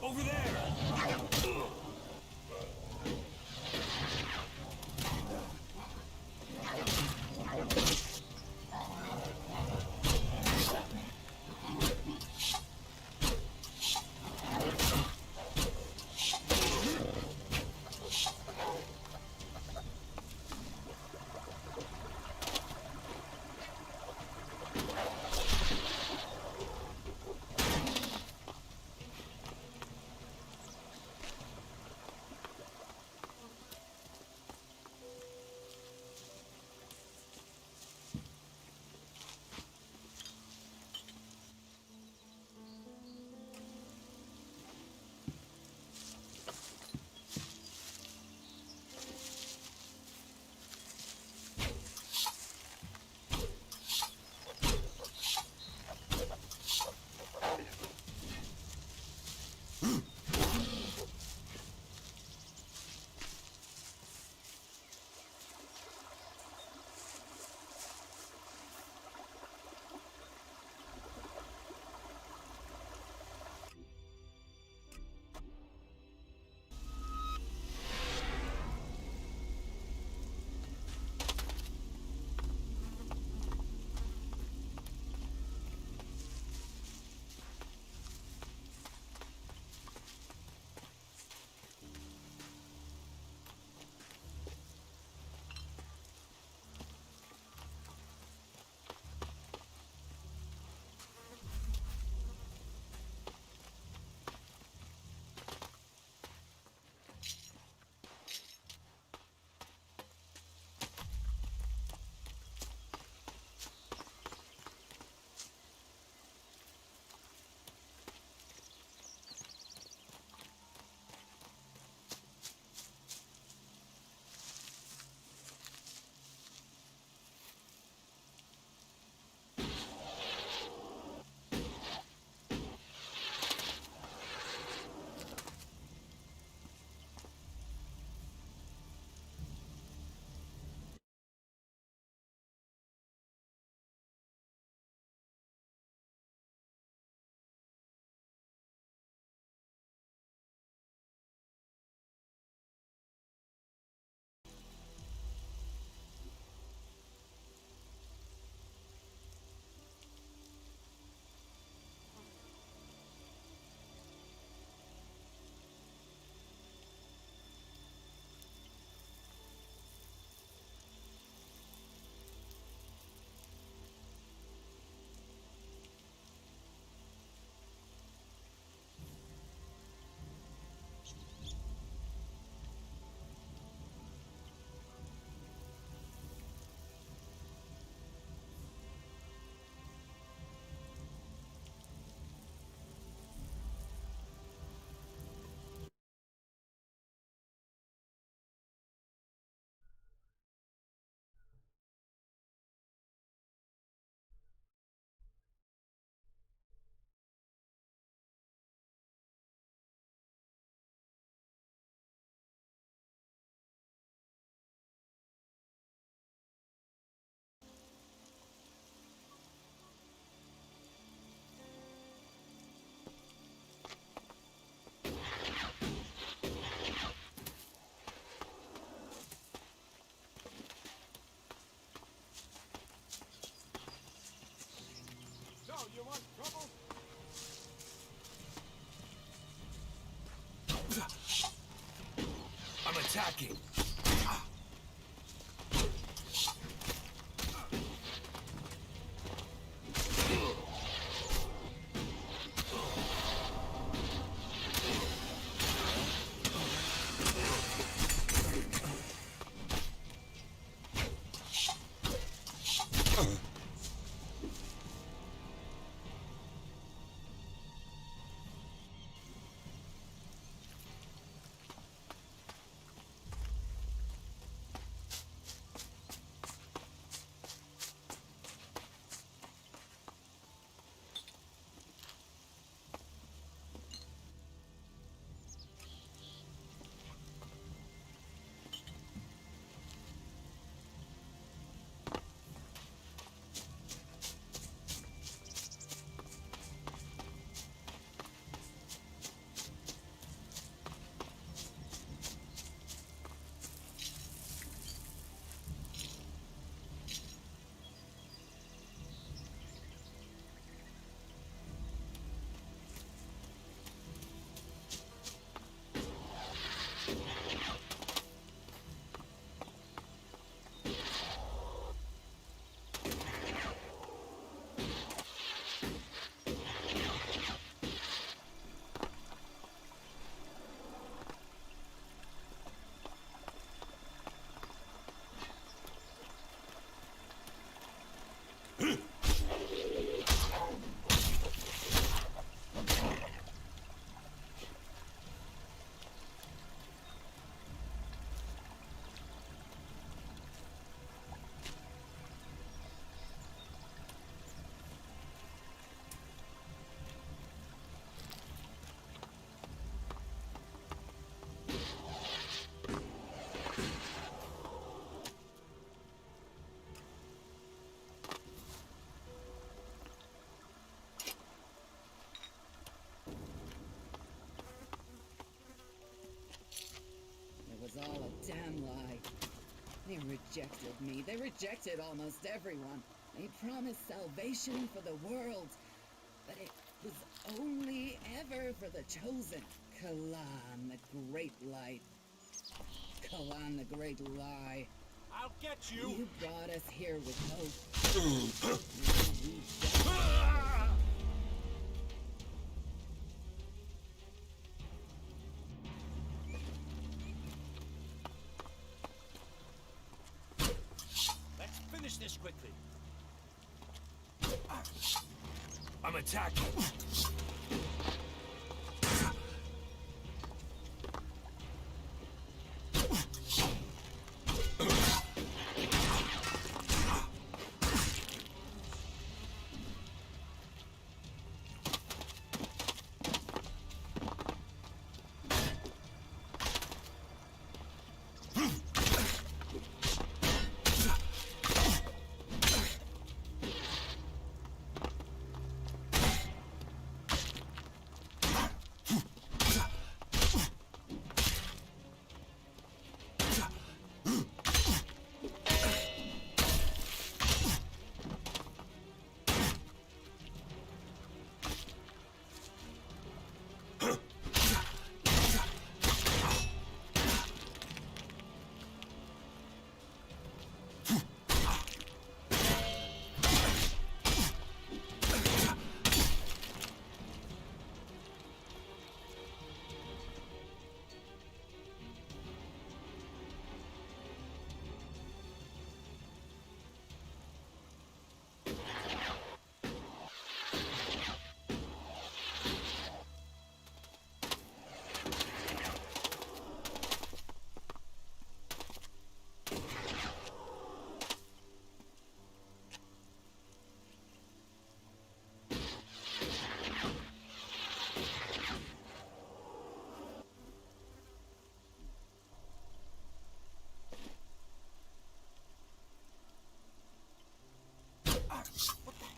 Over there! attacking. It was all a damn lie. They rejected me. They rejected almost everyone. They promised salvation for the world. But it was only ever for the chosen. Kalan, the great light. Kalan, the great lie. I'll get you! You brought us here with hope. Let's finish this quickly. I'm attacking.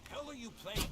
Hell are you playing?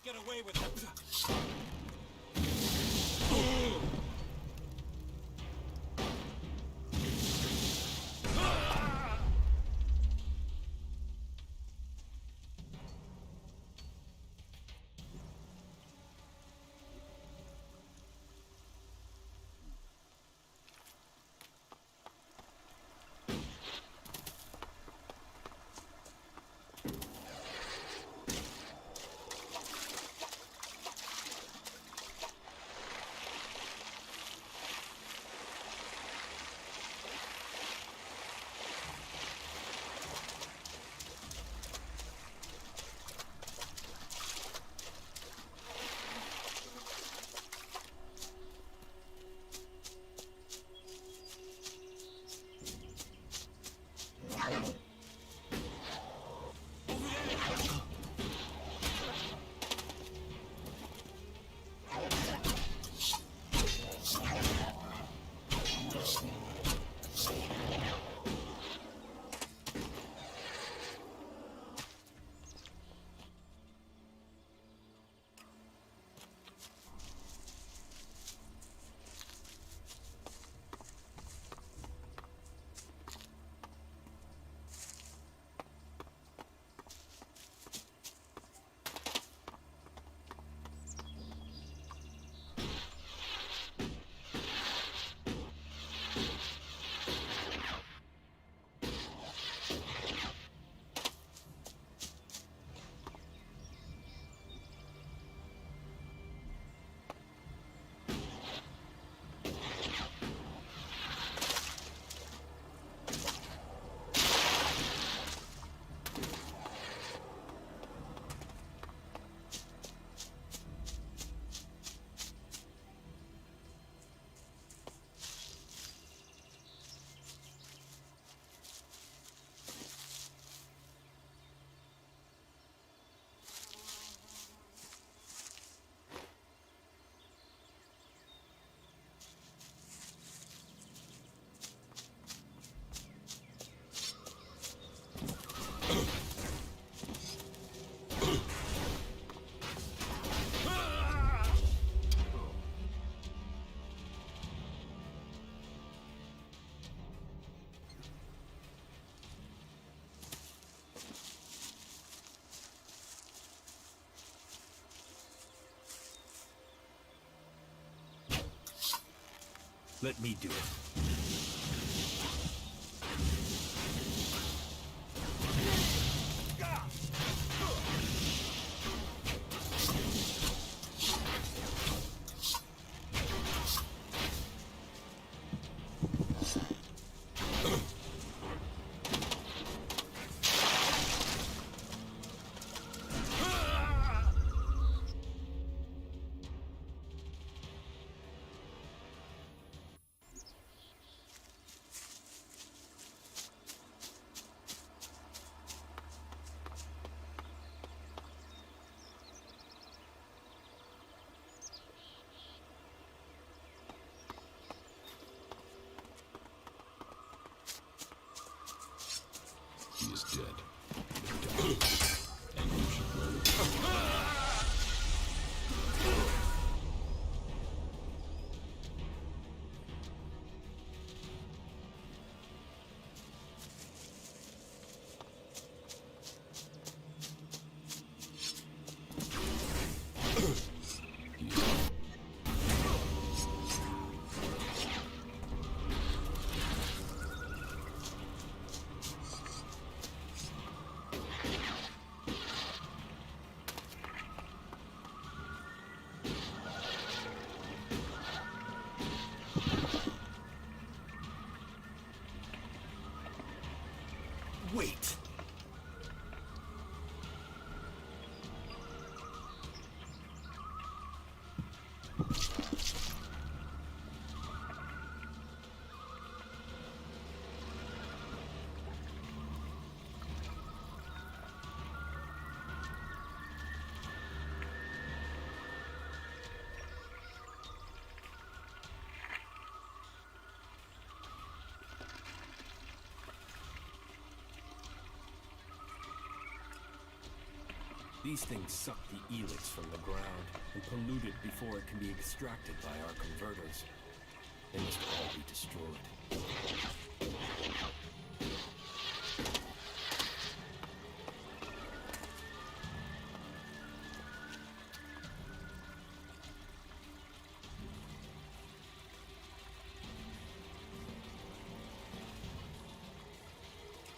won't get away with it. Let me do it. He is dead. And you should know it. These things suck the ELEX from the ground and pollute it before it can be extracted by our converters. They must all be destroyed.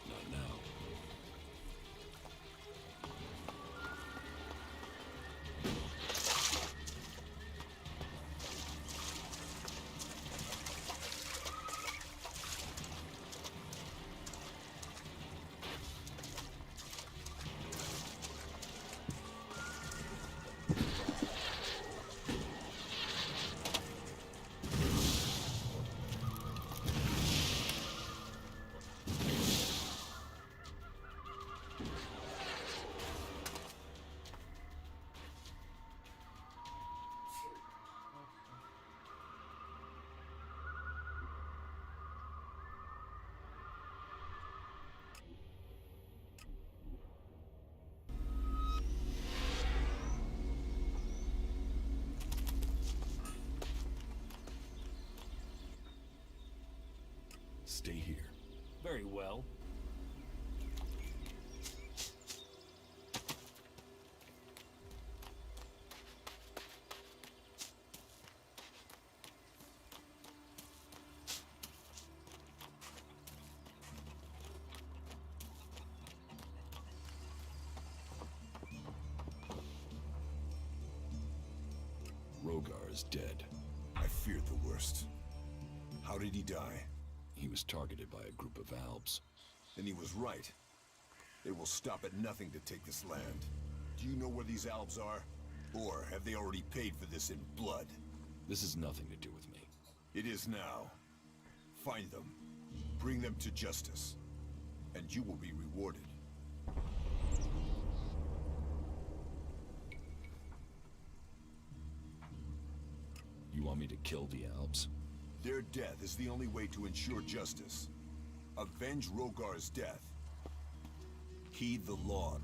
Not now. Stay here. Very well. Rogar is dead. I feared the worst. How did he die? He was targeted by a group of Alps. And he was right. They will stop at nothing to take this land. Do you know where these Alps are? Or have they already paid for this in blood? This has nothing to do with me. It is now. Find them. Bring them to justice. And you will be rewarded. You want me to kill the Alps? Their death is the only way to ensure justice. Avenge Rogar's death. Heed the law.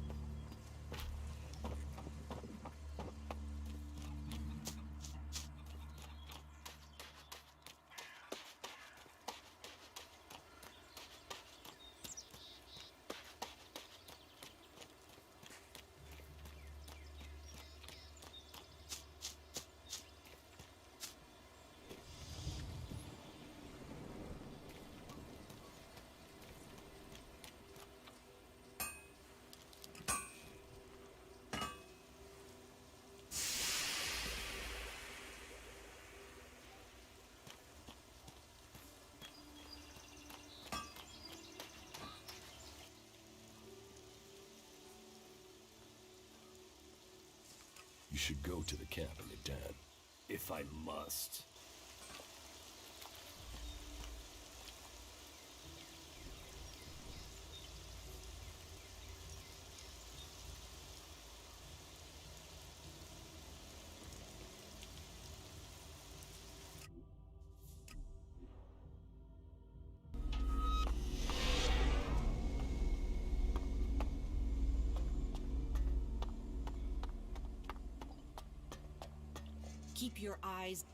You should go to the camp in the den. If I must. Keep your eyes.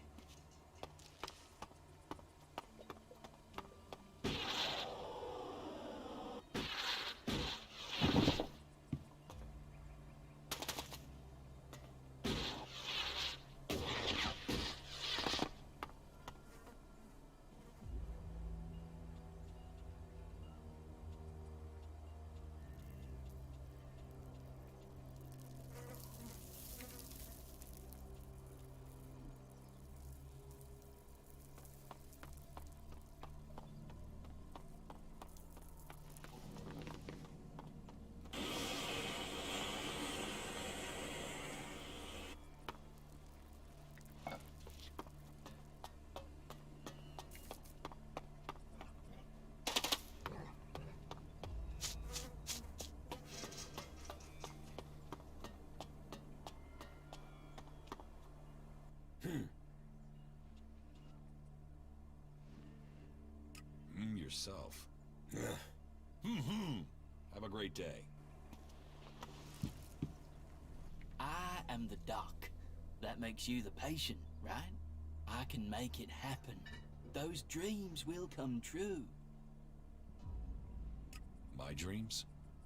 Yourself. Have a great day. am the doc. That makes you the patient, right? I can make it happen. Those dreams will come true. My dreams?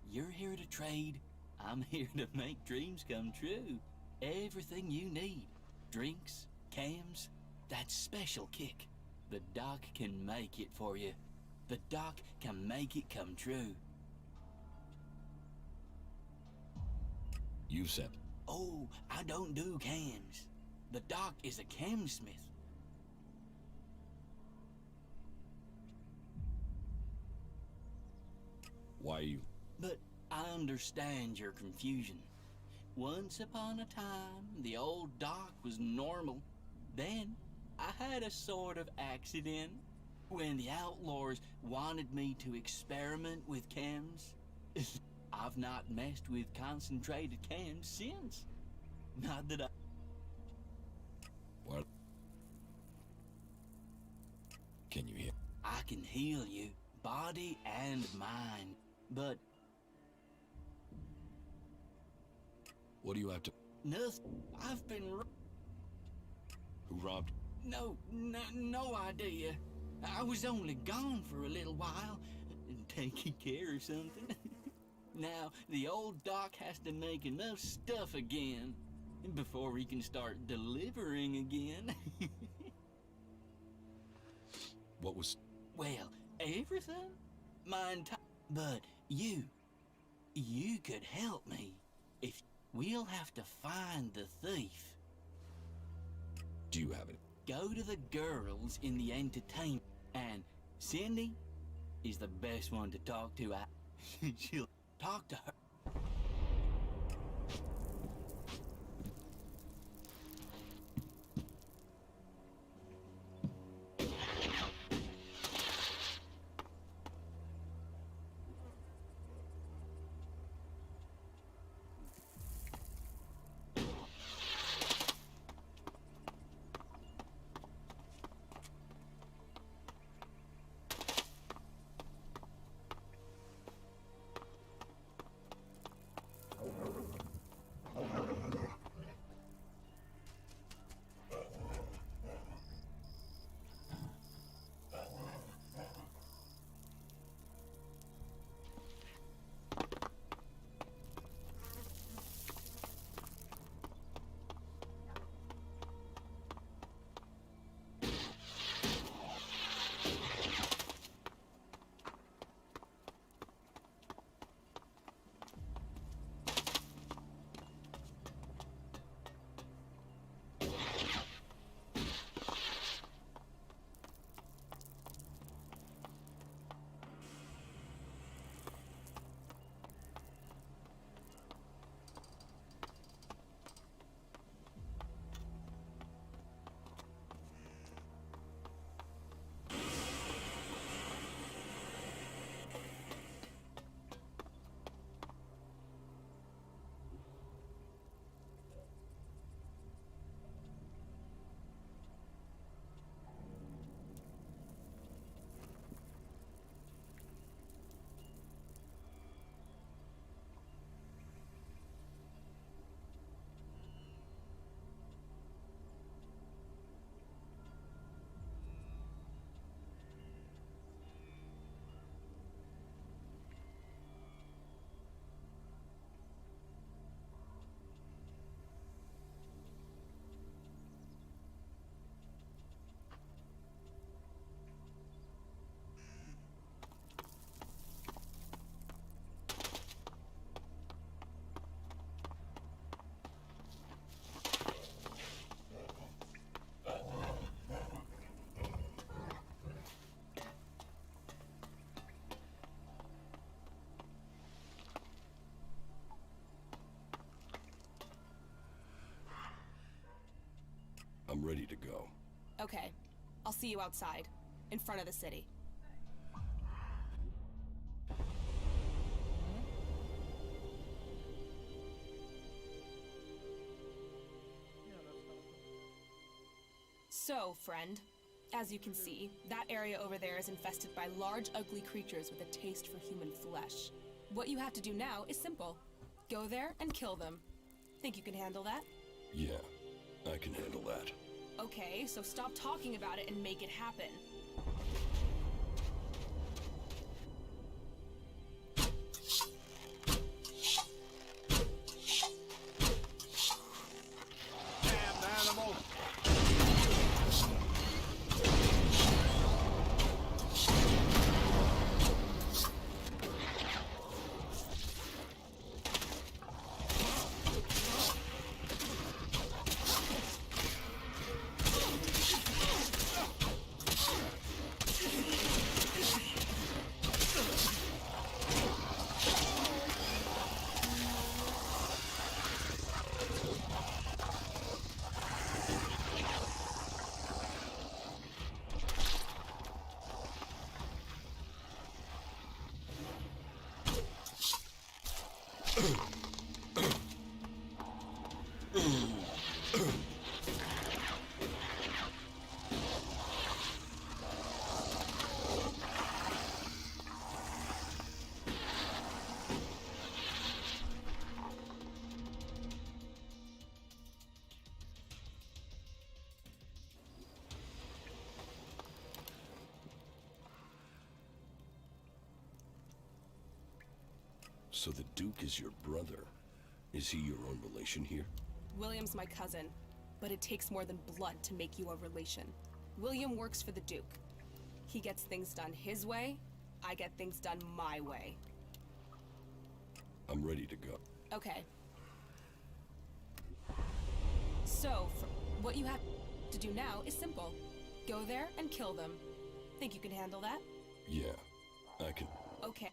You're here to trade. I'm here to make dreams come true. Everything you need. Drinks, cams, that special kick. The doc can make it for you. The doc can make it come true. You said... Oh, I don't do cams. The doc is a camsmith. Why you... But I understand your confusion. Once upon a time, the old doc was normal. Then, I had a sort of accident when the outlaws wanted me to experiment with cams. I've not messed with concentrated cams since. Not that I... What? Can you hear? I can heal you, body and mind, but... What do you have to... Nothing. I've been... Who robbed? No idea. I was only gone for a little while, taking care of something. Now, the old doc has to make enough stuff again before he can start delivering again. What was... Well, everything? My entire... But you could help me. If we'll have to find the thief. Do you have it? Go to the girls in the entertainment, and Cindy is the best one to talk to. She'll talk to her. I'm ready to go. Okay. I'll see you outside, in front of the city. So, friend, as you can see, that area over there is infested by large, ugly creatures with a taste for human flesh. What you have to do now is simple. Go there and kill them. Think you can handle that? Yeah, I can handle that. Okay, so stop talking about it and make it happen. So the Duke is your brother. Is he your own relation here? William's my cousin, but it takes more than blood to make you a relation. William works for the Duke. He gets things done his way, I get things done my way. I'm ready to go. Okay. So, what you have to do now is simple. Go there and kill them. Think you can handle that? Yeah, I can. Okay.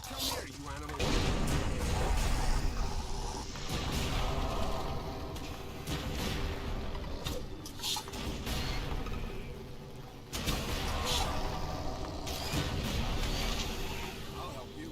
Come here, you animal. I'll help you.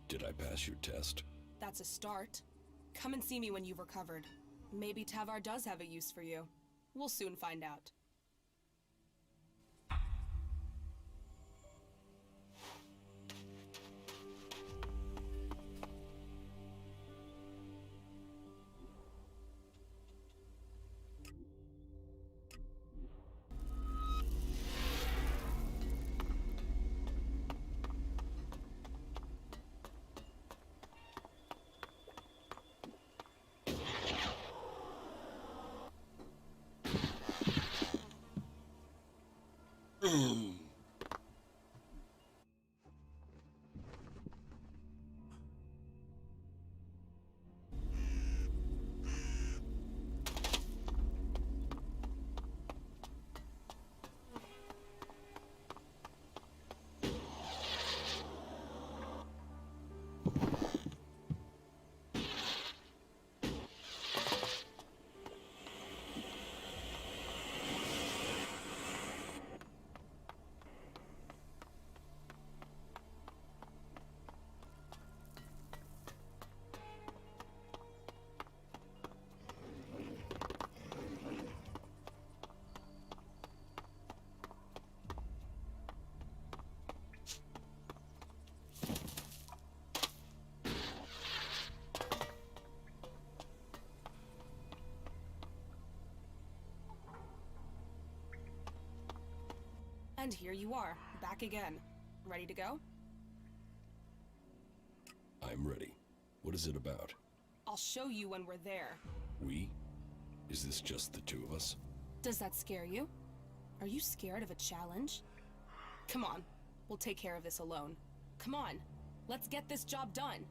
Did I pass your test? That's a start. Come and see me when you've recovered. Maybe Tavar does have a use for you. We'll soon find out. And here you are, back again. Ready to go? I'm ready. What is it about? I'll show you when we're there. We? Is this just the two of us? Does that scare you? Are you scared of a challenge? Come on. We'll take care of this alone. Come on. Let's get this job done.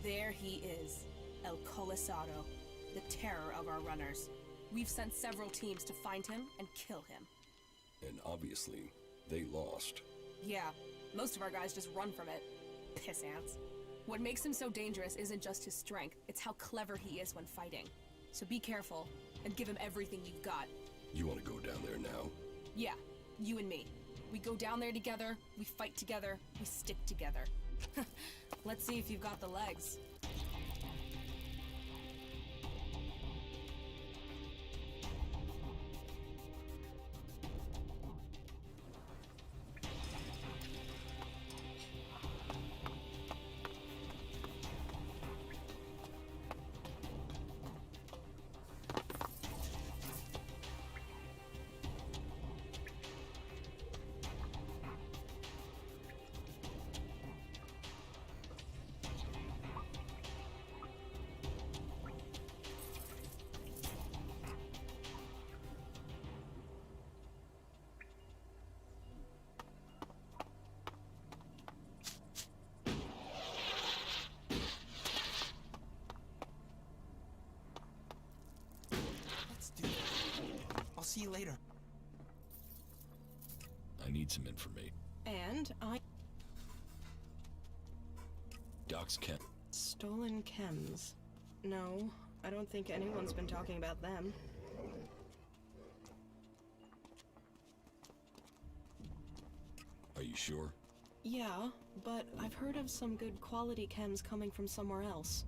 There he is. El Colisado. The terror of our runners. We've sent several teams to find him and kill him. And obviously, they lost. Yeah, most of our guys just run from it. Piss ants. What makes him so dangerous isn't just his strength, it's how clever he is when fighting. So be careful, and give him everything you've got. You want to go down there now? Yeah, you and me. We go down there together, we fight together, we stick together. Let's see if you've got the legs. I'll see you later. I need some information. And I... Doc's chem. Stolen chems. No, I don't think anyone's been talking about them. Are you sure? Yeah, but I've heard of some good quality chems coming from somewhere else.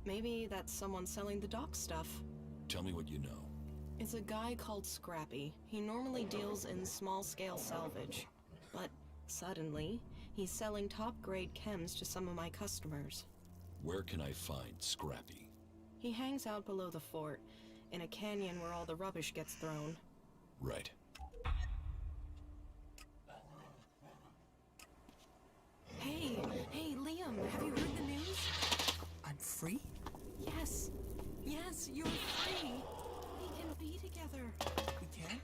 Maybe that's someone selling the dock stuff. Tell me what you know. It's a guy called Scrappy. He normally deals in small-scale salvage. But suddenly, he's selling top-grade chems to some of my customers. Where can I find Scrappy? He hangs out below the fort, in a canyon where all the rubbish gets thrown. Right. Hey, Liam, have you heard the news? I'm free? Yes, you're free. We can be together. We can?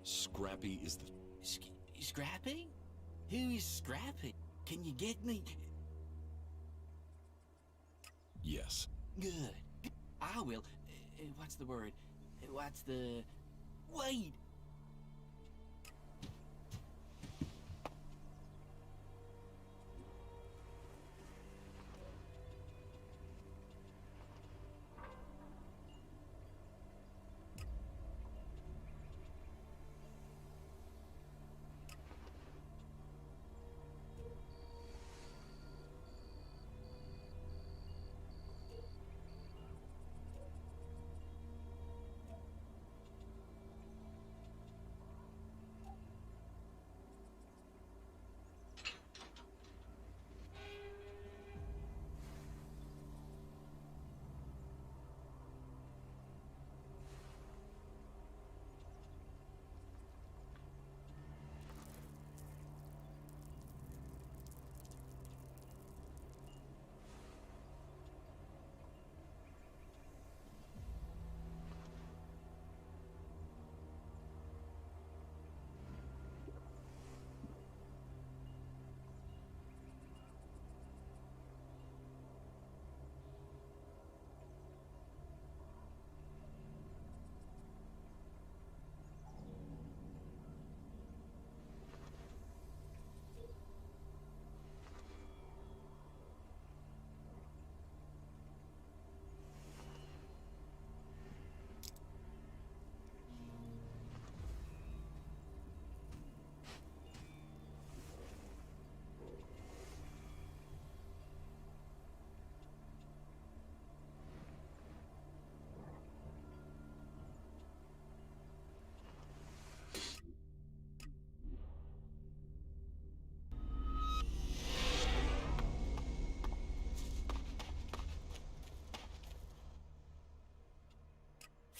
Scrappy is the... Scrappy? Who is Scrappy? Can you get me? Yes. Good. I will. What's the word? What's the... Wait!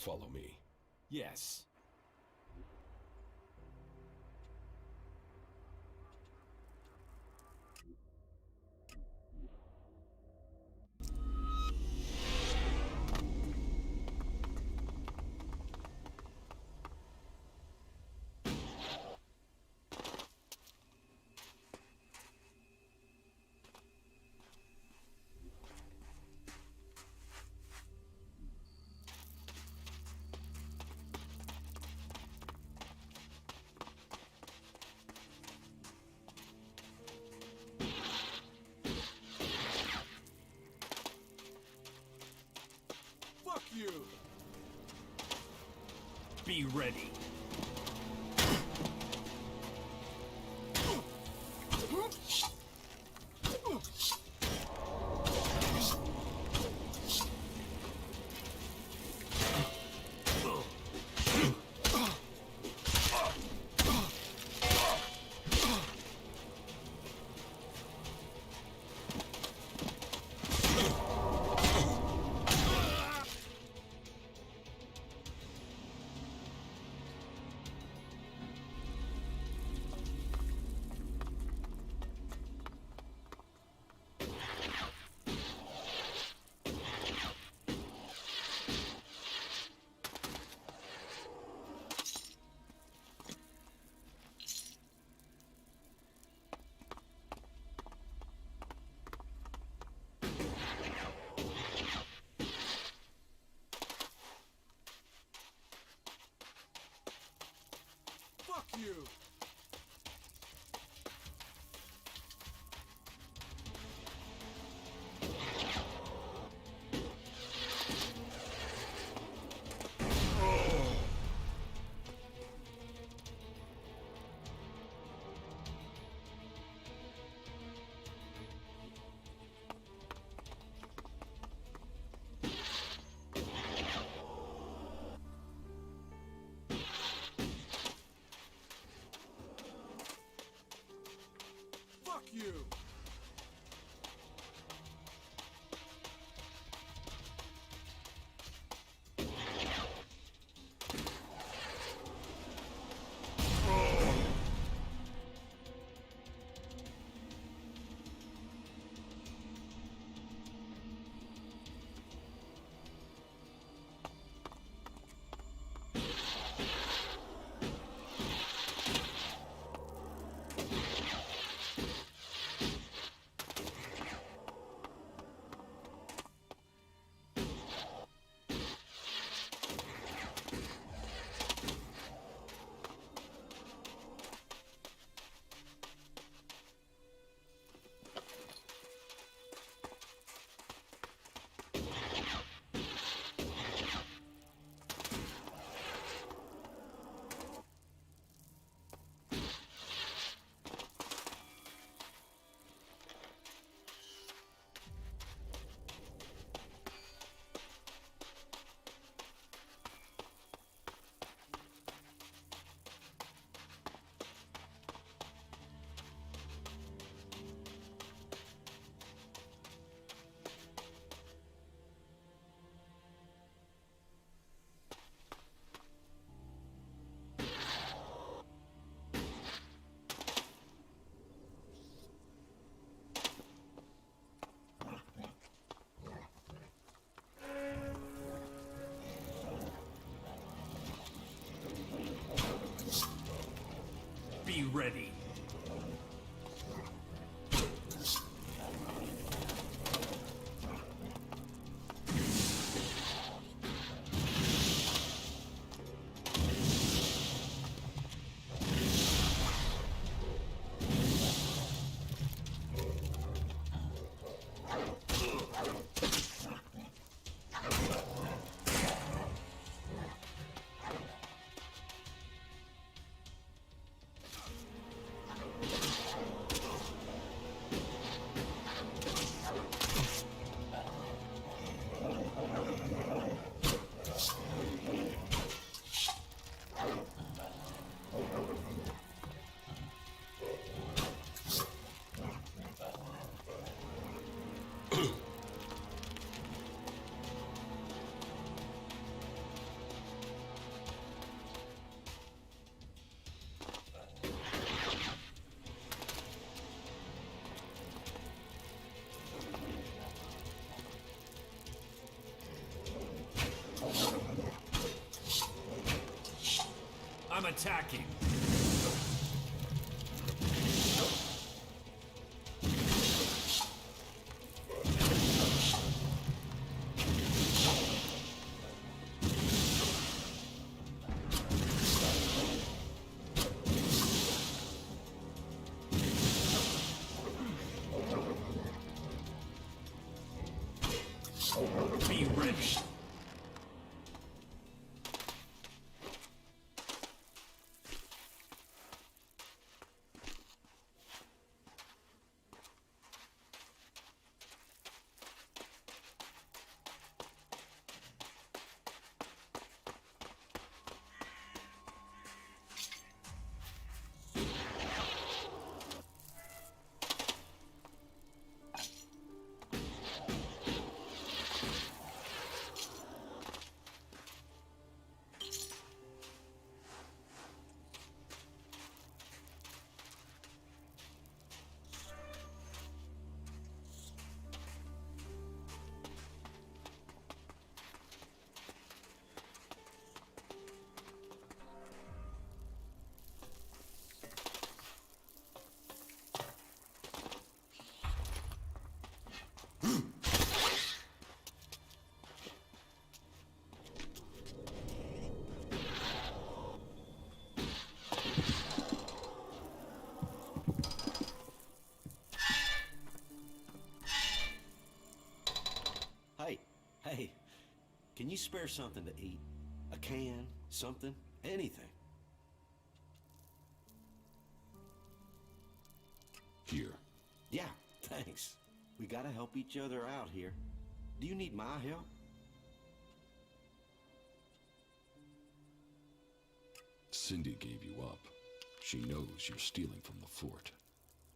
Follow me. Yes. Fuck you! Be ready. Fuck you! Fuck you! Be ready. attacking. Be ready. Hey, can you spare something to eat? A can, something, anything. Here. Yeah, thanks. We gotta help each other out here. Do you need my help? Cindy gave you up. She knows you're stealing from the fort.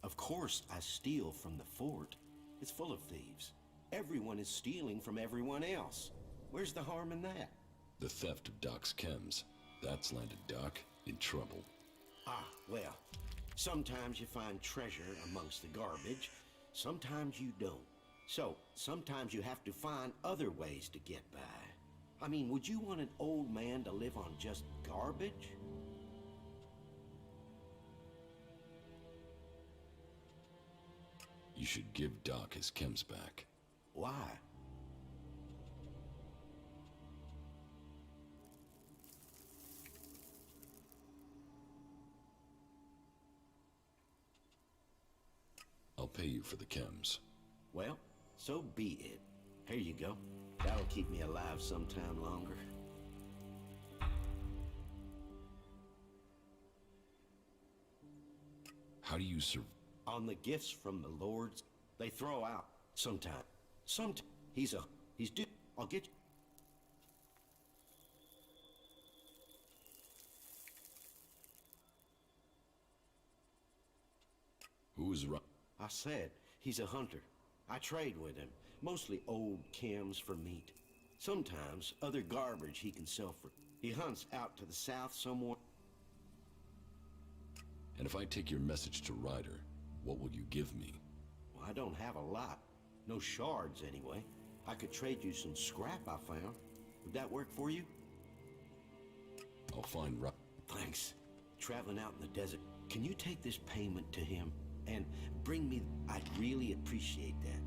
Of course I steal from the fort. It's full of thieves. Everyone is stealing from everyone else. Where's the harm in that? The theft of Doc's chems. That's landed Doc in trouble. Ah, well, sometimes you find treasure amongst the garbage. Sometimes you don't. So, sometimes you have to find other ways to get by. I mean, would you want an old man to live on just garbage? You should give Doc his chems back. Why? I'll pay you for the chems. Well, so be it. Here you go. That'll keep me alive sometime longer. How do you On the gifts from the lords, they throw out sometime. He's due. I'll get you. Who's right? I said, he's a hunter. I trade with him, mostly old chems for meat. Sometimes other garbage he can sell for. He hunts out to the south somewhere. And if I take your message to Ryder, what will you give me? Well, I don't have a lot. No shards, anyway. I could trade you some scrap I found. Would that work for you? I'll find Ryder. Thanks. Traveling out in the desert. Can you take this payment to him? And bring me... I'd really appreciate that.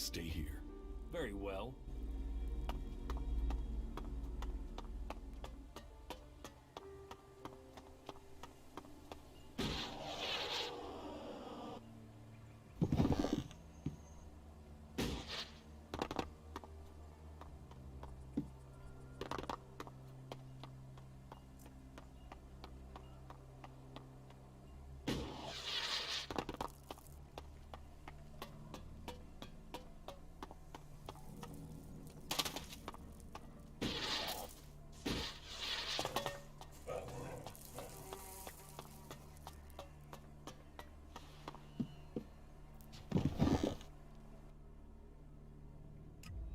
stay here. Very well.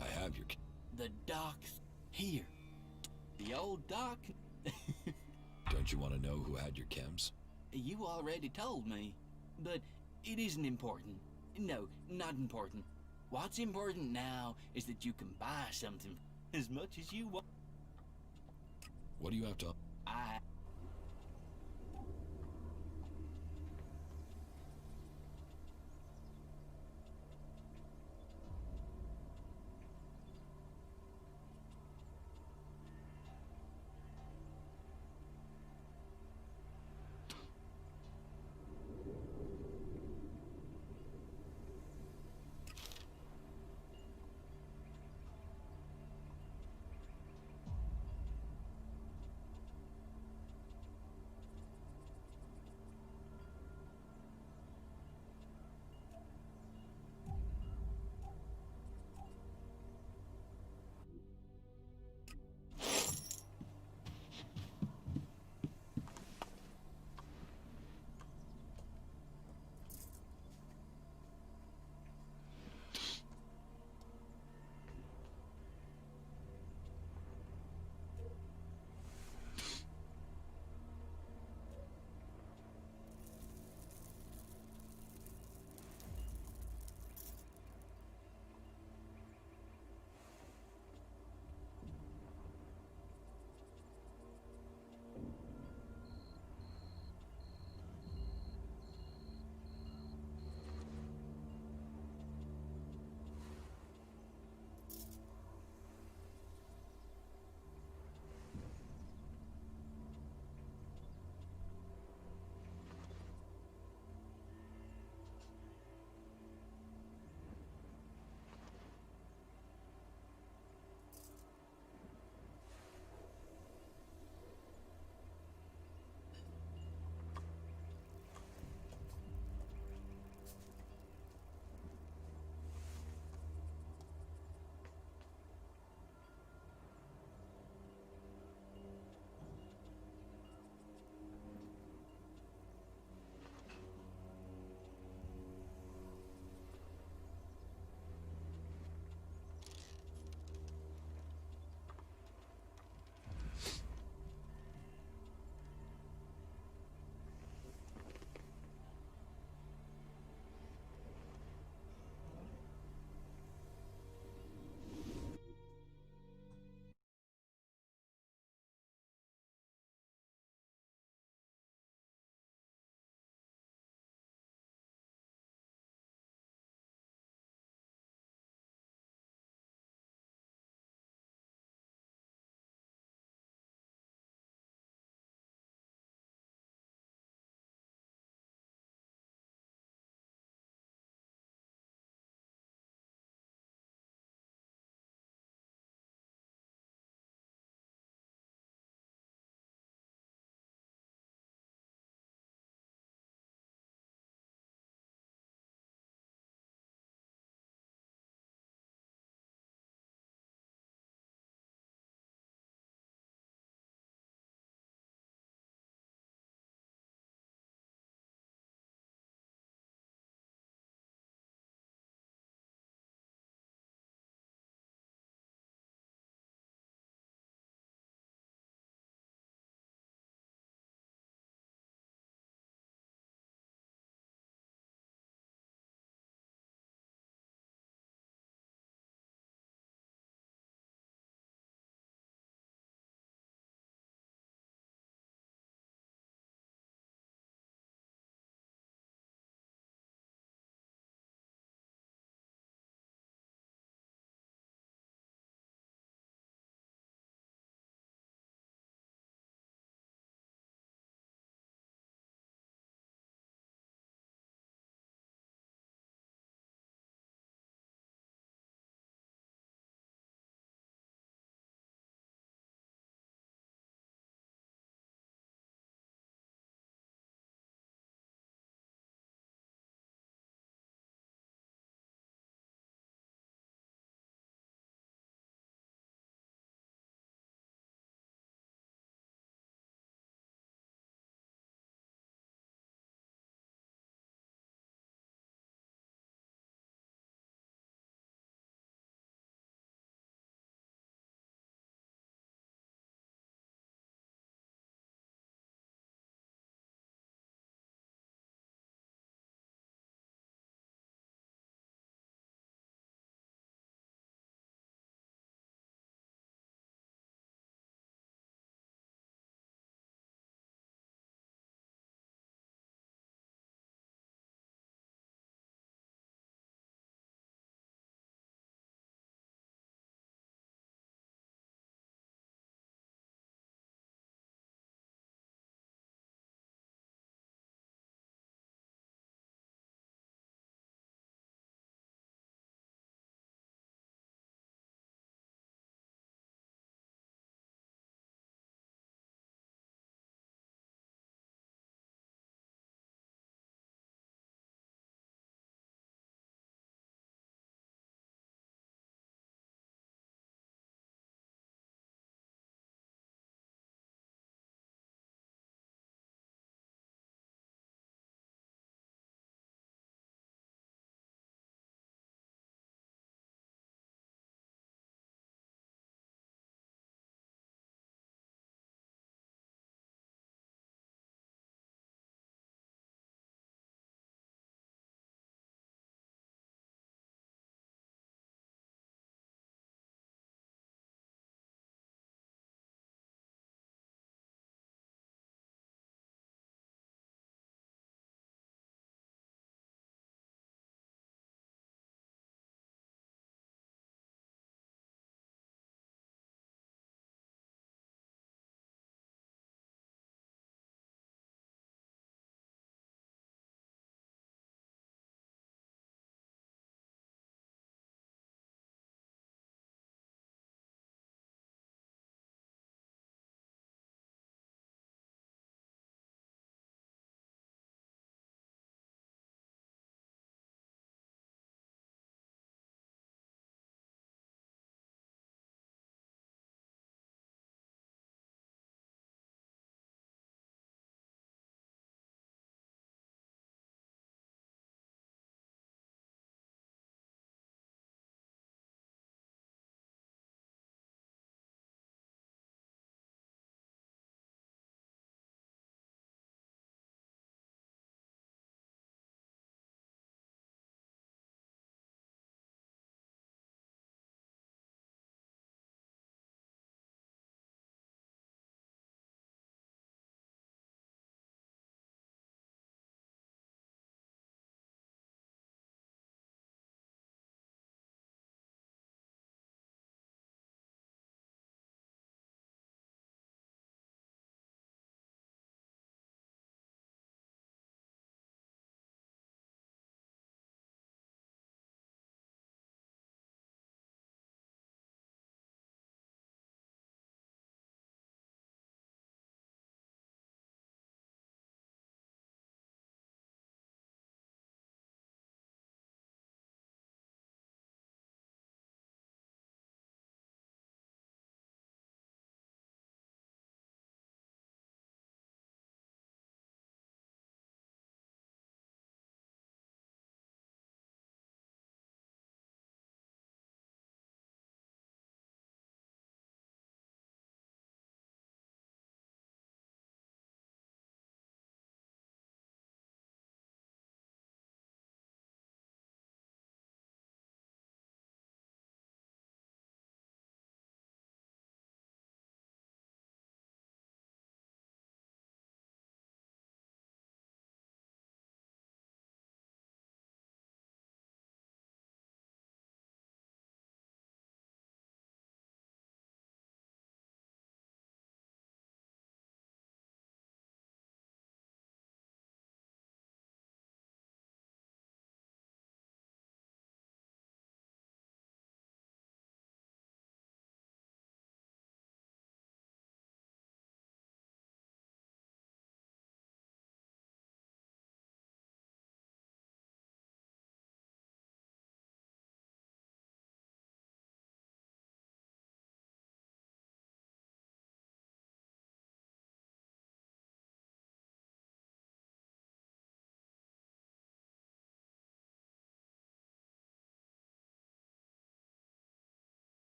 I have your... The dock's here. The old dock. Don't you want to know who had your chems? You already told me. But it isn't important. No, not important. What's important now is that you can buy something as much as you want. What do you have to...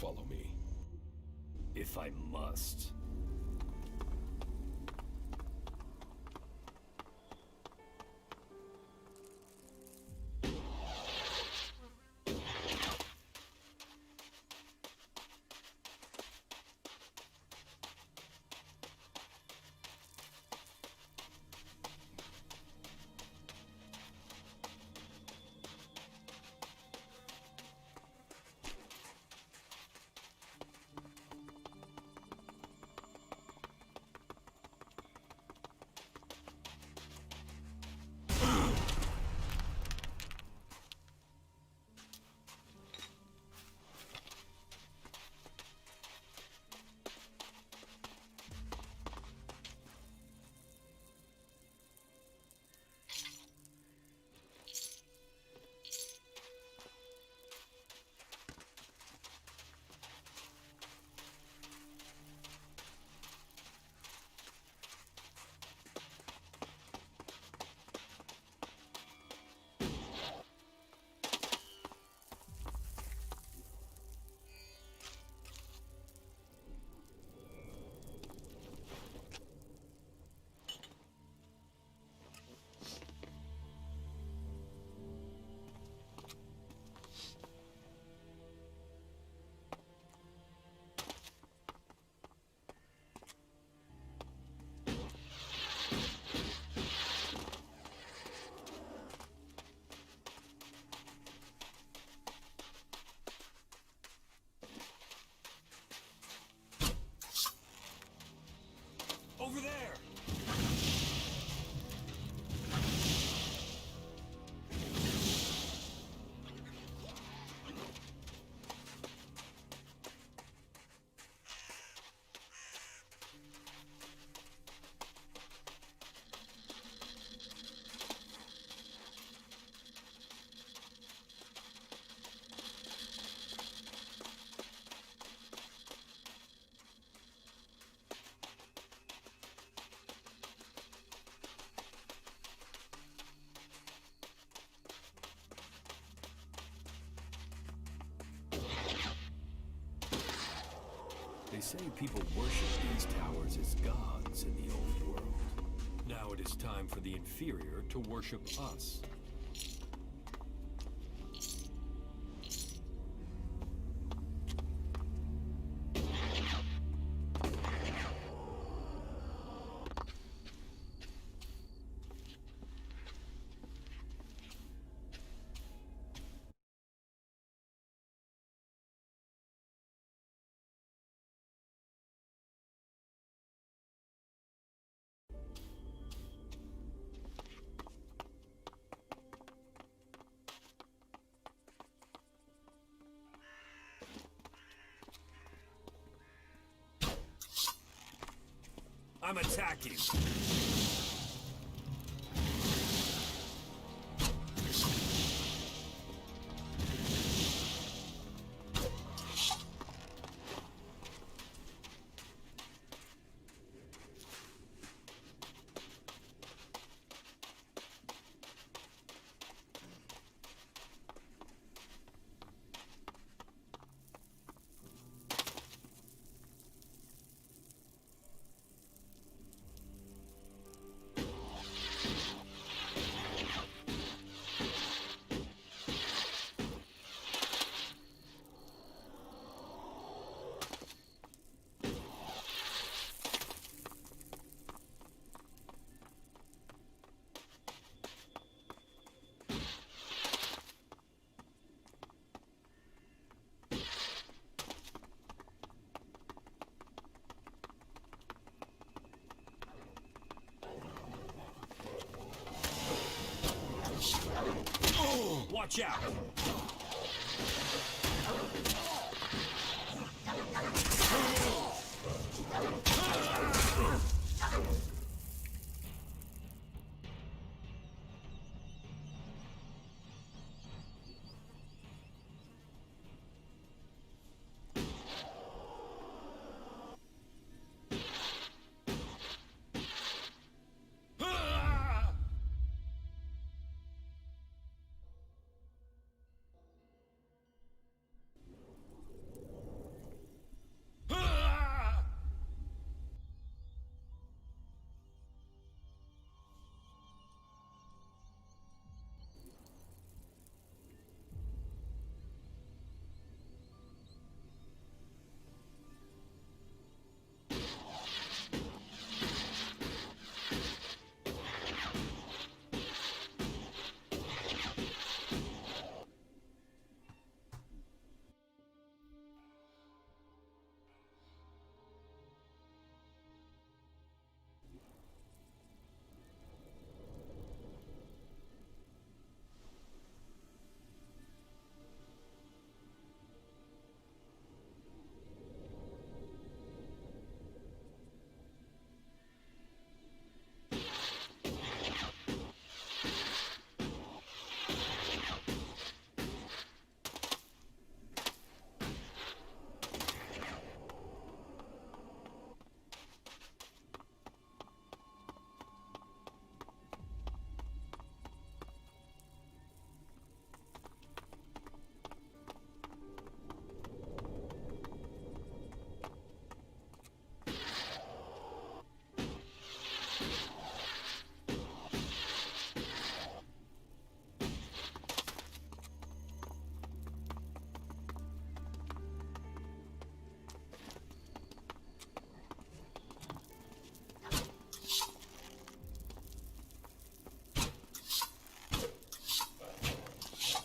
follow me. If I must. Over there! They say people worship these towers as gods in the old world. Now it is time for the inferior to worship us. I'm attacking. Watch out!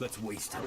Let's waste it.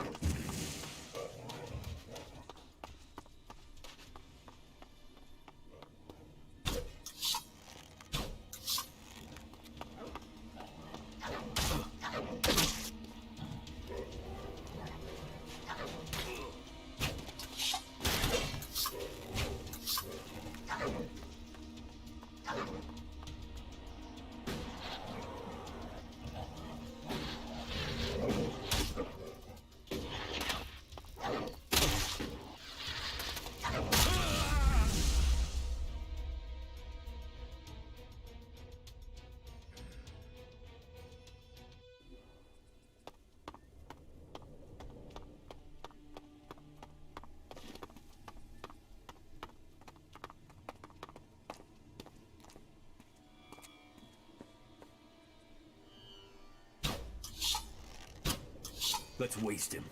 Let's waste him.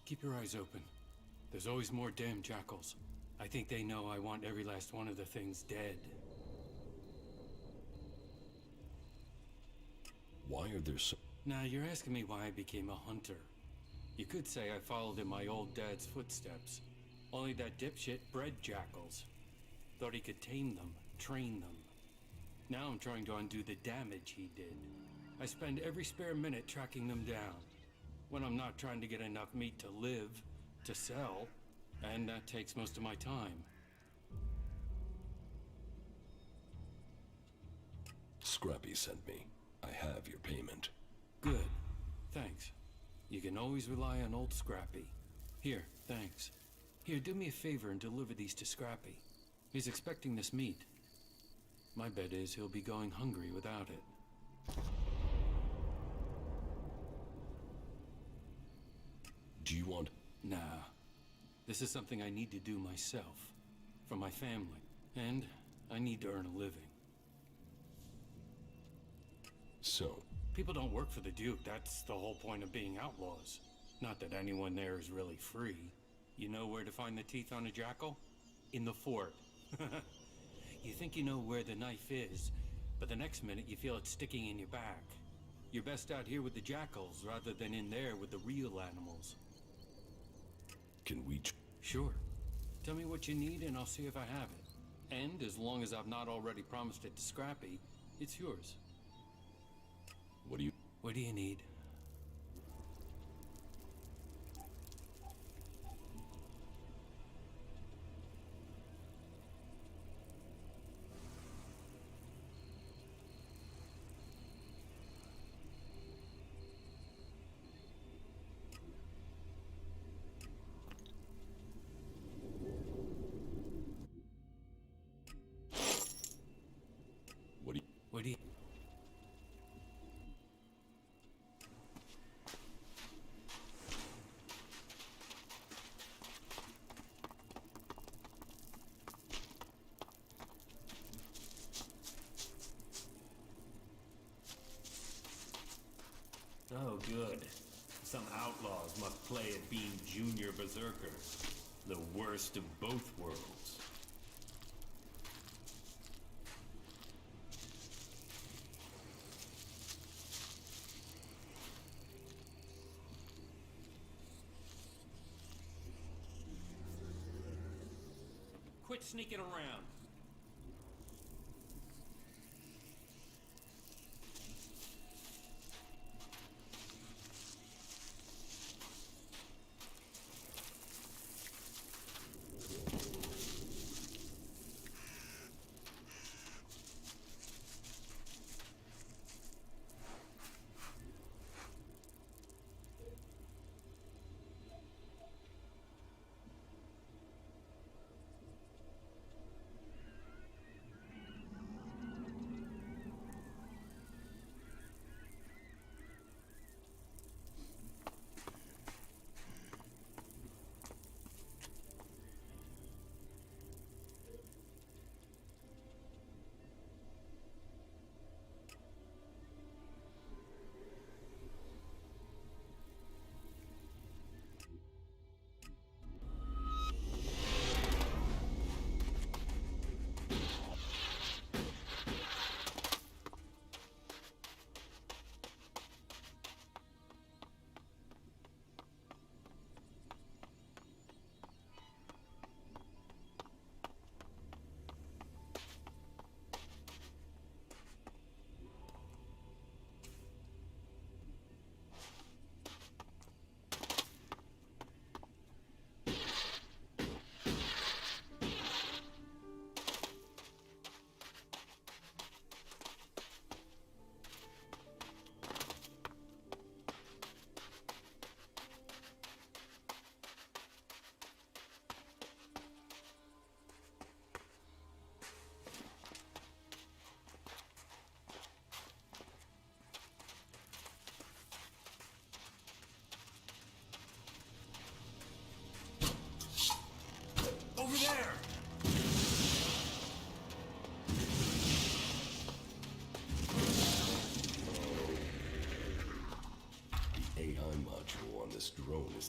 Keep your eyes open. There's always more damn jackals. I think they know I want every last one of the things dead. Why are there so... Now, you're asking me why I became a hunter. You could say I followed in my old dad's footsteps. Only that dipshit bred jackals. Thought he could tame them, train them. Now I'm trying to undo the damage he did. I spend every spare minute tracking them down. When I'm not trying to get enough meat to live, to sell, and that takes most of my time. Scrappy sent me. I have your payment. Good. Thanks. You can always rely on old Scrappy. Here, thanks. Here, do me a favor and deliver these to Scrappy. He's expecting this meat. My bet is he'll be going hungry without it. Do you want... Nah. This is something I need to do myself. For my family. And I need to earn a living. So? People don't work for the Duke. That's the whole point of being outlaws. Not that anyone there is really free. You know where to find the teeth on a jackal? In the fort. You think you know where the knife is, but the next minute you feel it sticking in your back. You're best out here with the jackals rather than in there with the real animals. Can we... Sure. Tell me what you need and I'll see if I have it. And as long as I've not already promised it to Scrappy, it's yours. What do you need? What do you... Oh, good. Some outlaws must play at being junior berserkers. The worst of both worlds. Quit sneaking around.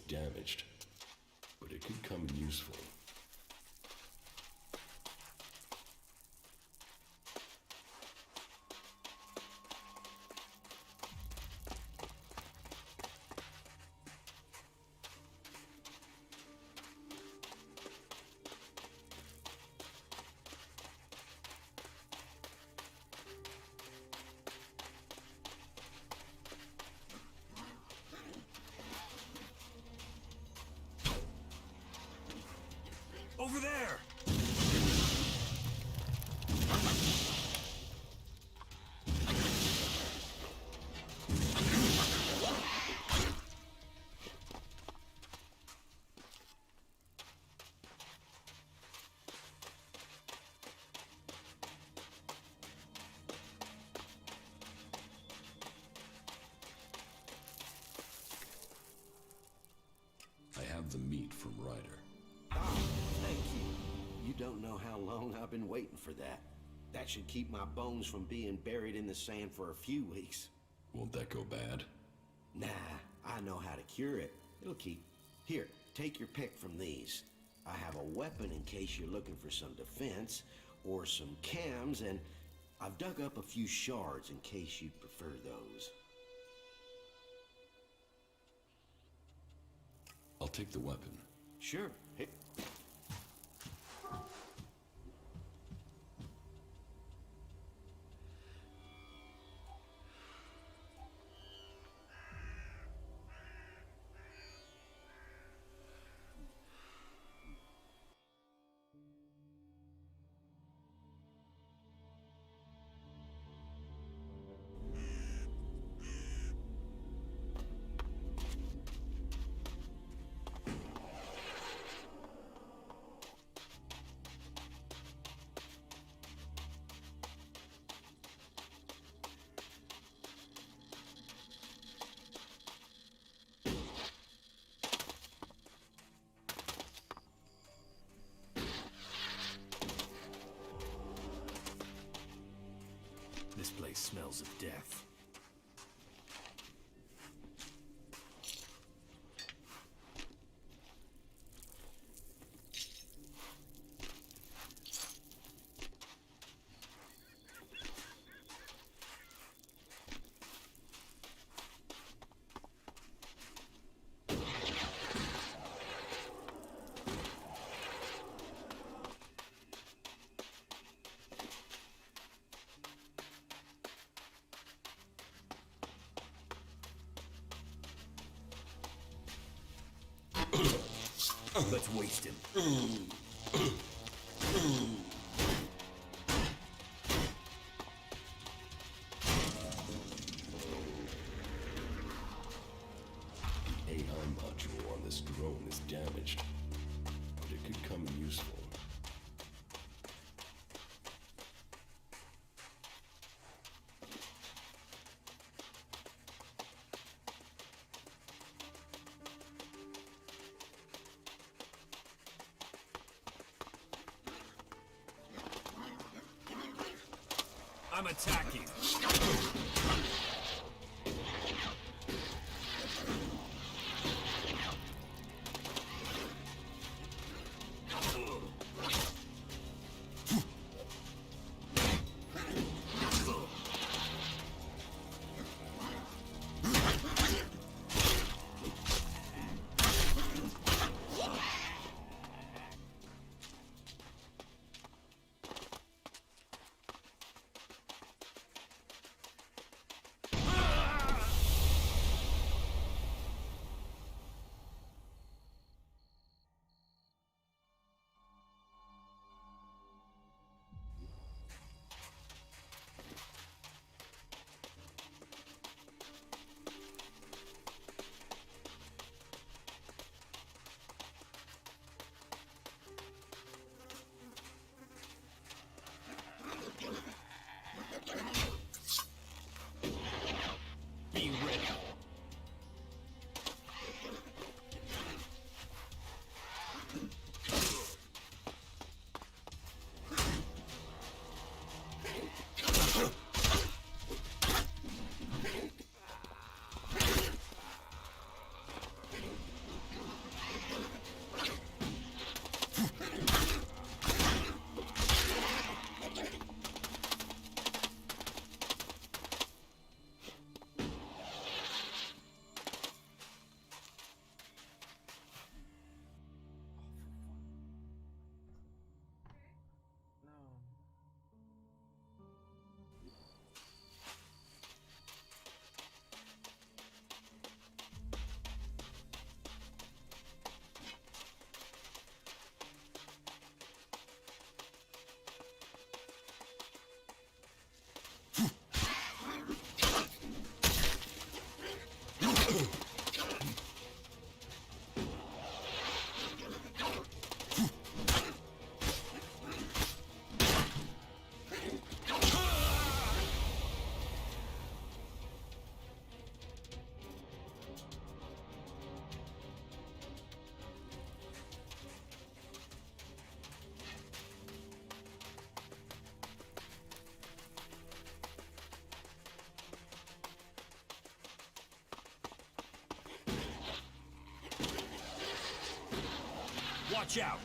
damaged, but it could come in useful. Over there! I have the meat from Ryder. Thank you. You don't know how long I've been waiting for that. That should keep my bones from being buried in the sand for a few weeks. Won't that go bad? Nah, I know how to cure it. It'll keep. Here, take your pick from these. I have a weapon in case you're looking for some defense, or some cams, and I've dug up a few shards in case you'd prefer those. I'll take the weapon. Sure. Hey. This place smells of death. Let's waste him. The AI module on this drone is damaged, but it could come in useful. I'm attacking. Watch out!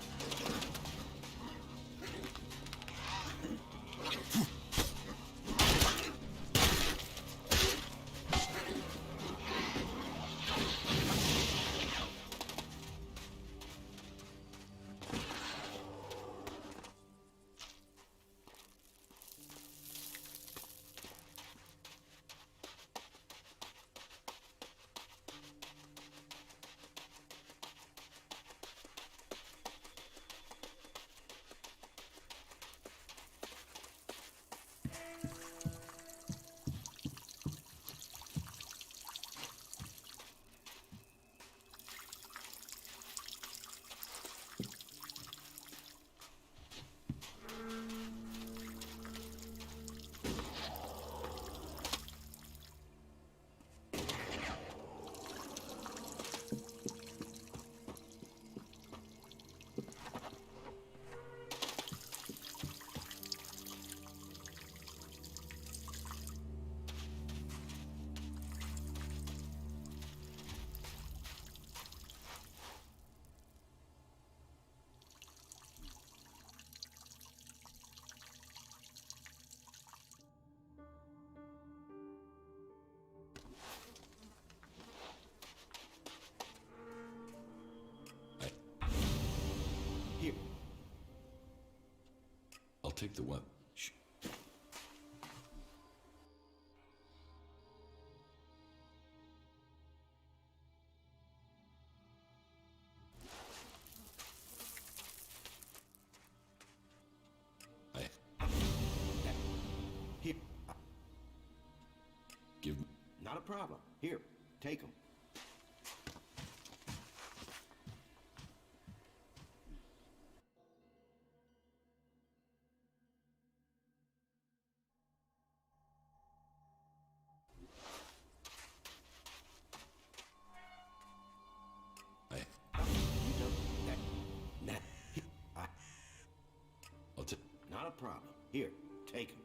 I'll take the weapon. Shh. Here. Give me. Not a problem. Here, take them. I'll take. Not a problem. Here, take them.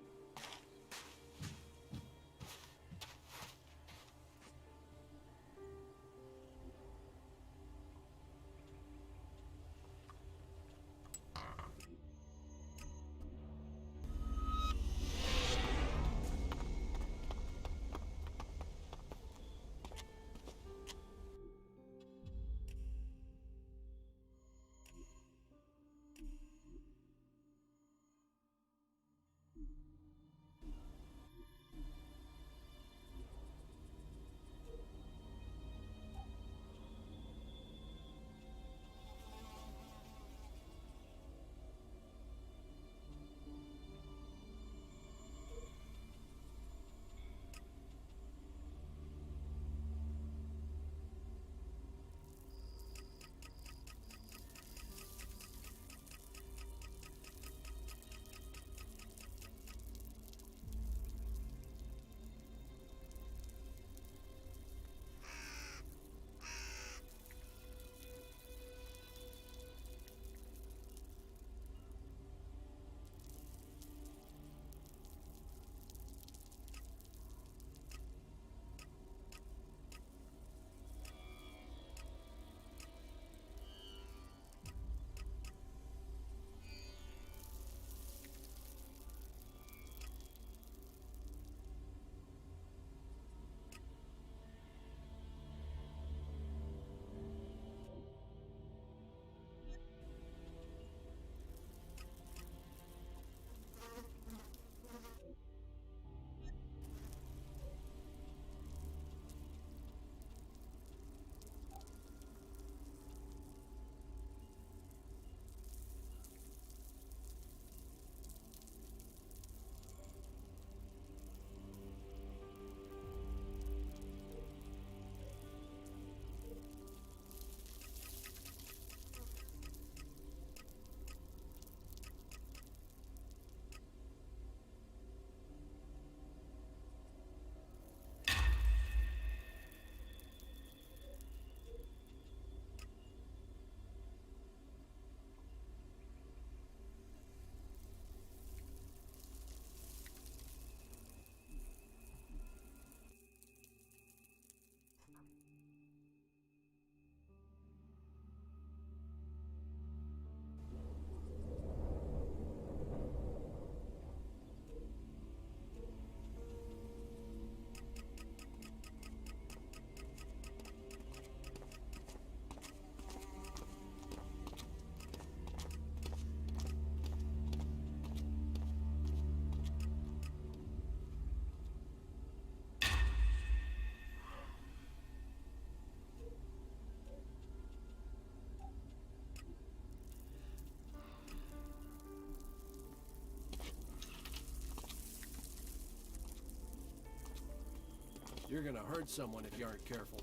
You're gonna hurt someone if you aren't careful.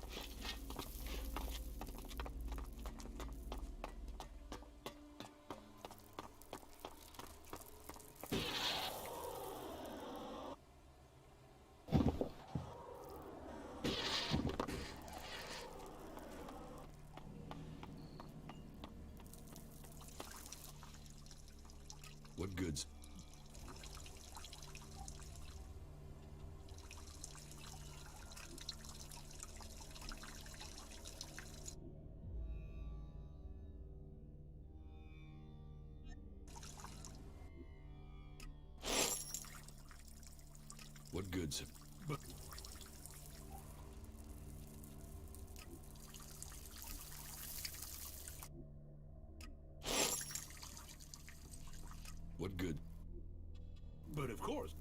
What goods? What goods have... What good? But of course.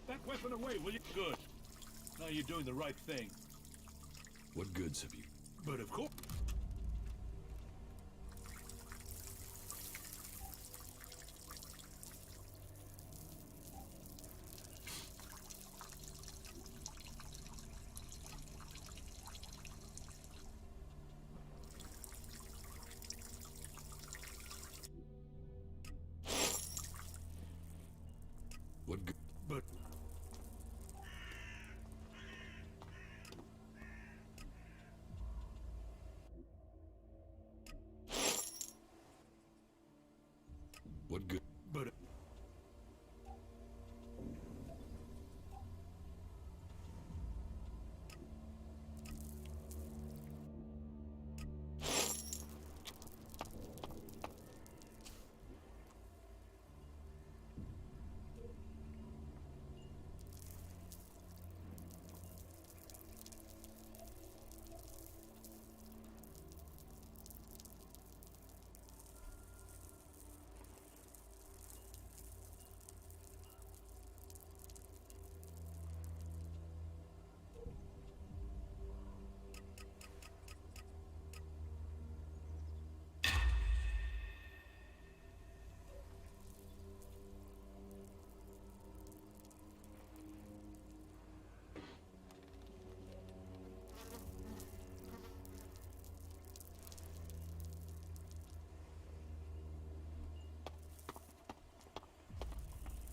That weapon away, will you? Good. Now you're doing the right thing. What goods have you? But of course... What good? But... What good? But...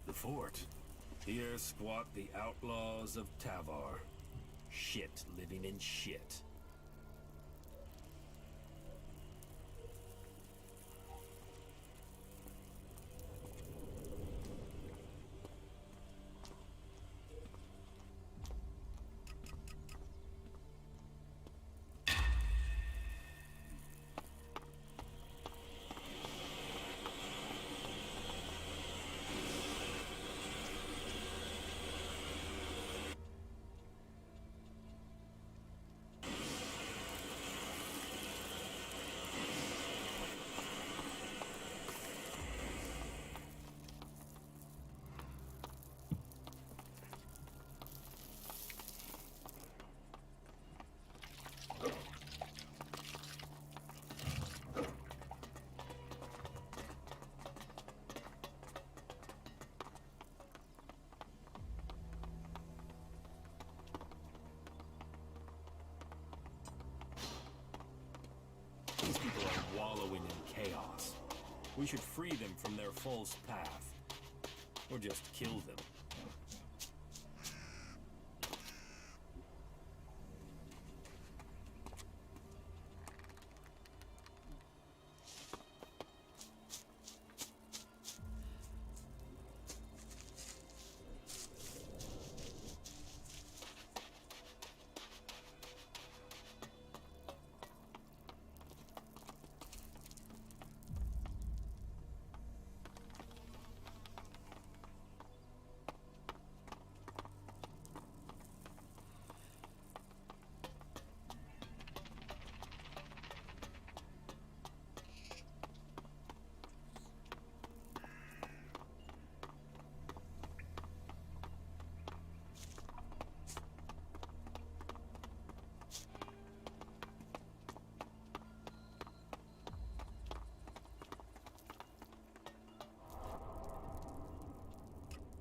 The fort. Here squat the outlaws of Tavar. Shit living in shit. These people are wallowing in chaos. We should free them from their false path. Or just kill them.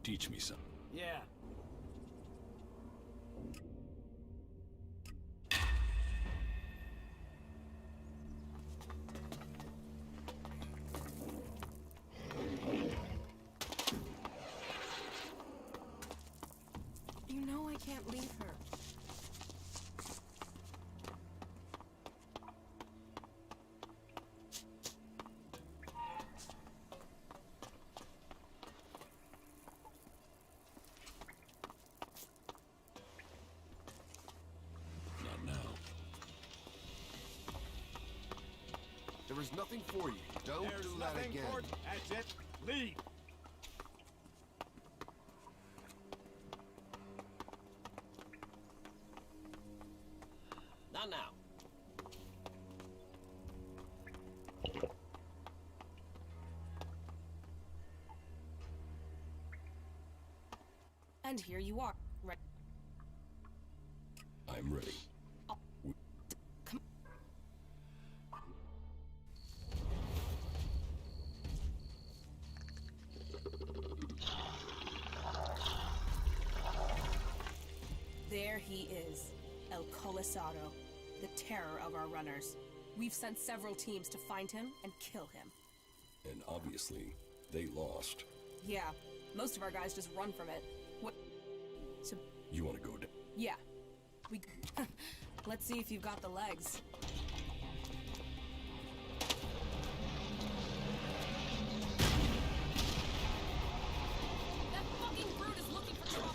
Teach me something. Yeah. You know I can't leave her. Not now. There is nothing for you. Don't There's do that nothing again. for it. That's it. Leave. Not now. And here you are. Right. I'm ready. There he is, El Colisado, the terror of our runners. We've sent several teams to find him and kill him. And obviously, they lost. Yeah, most of our guys just run from it. What? So, You want to go down? yeah. We... Let's see if you've got the legs. That fucking brute is looking for trouble!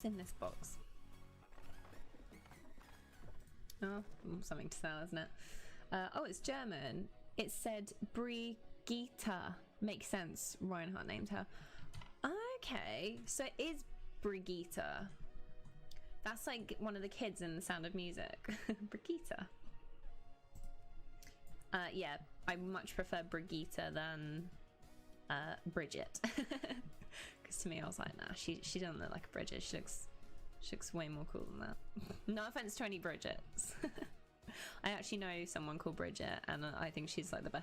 in this box? Oh, something to sell, isn't it? Oh, it's German. It said Brigitta. Makes sense. Reinhardt named her. Okay, so it is Brigitta. That's like one of the kids in The Sound of Music. Brigitta. Yeah, I much prefer Brigitta than Bridget. Because to me, I was like, nah, she doesn't look like a Bridget. She looks way more cool than that. No offense to any Bridgets. I actually know someone called Bridget, and I think she's like the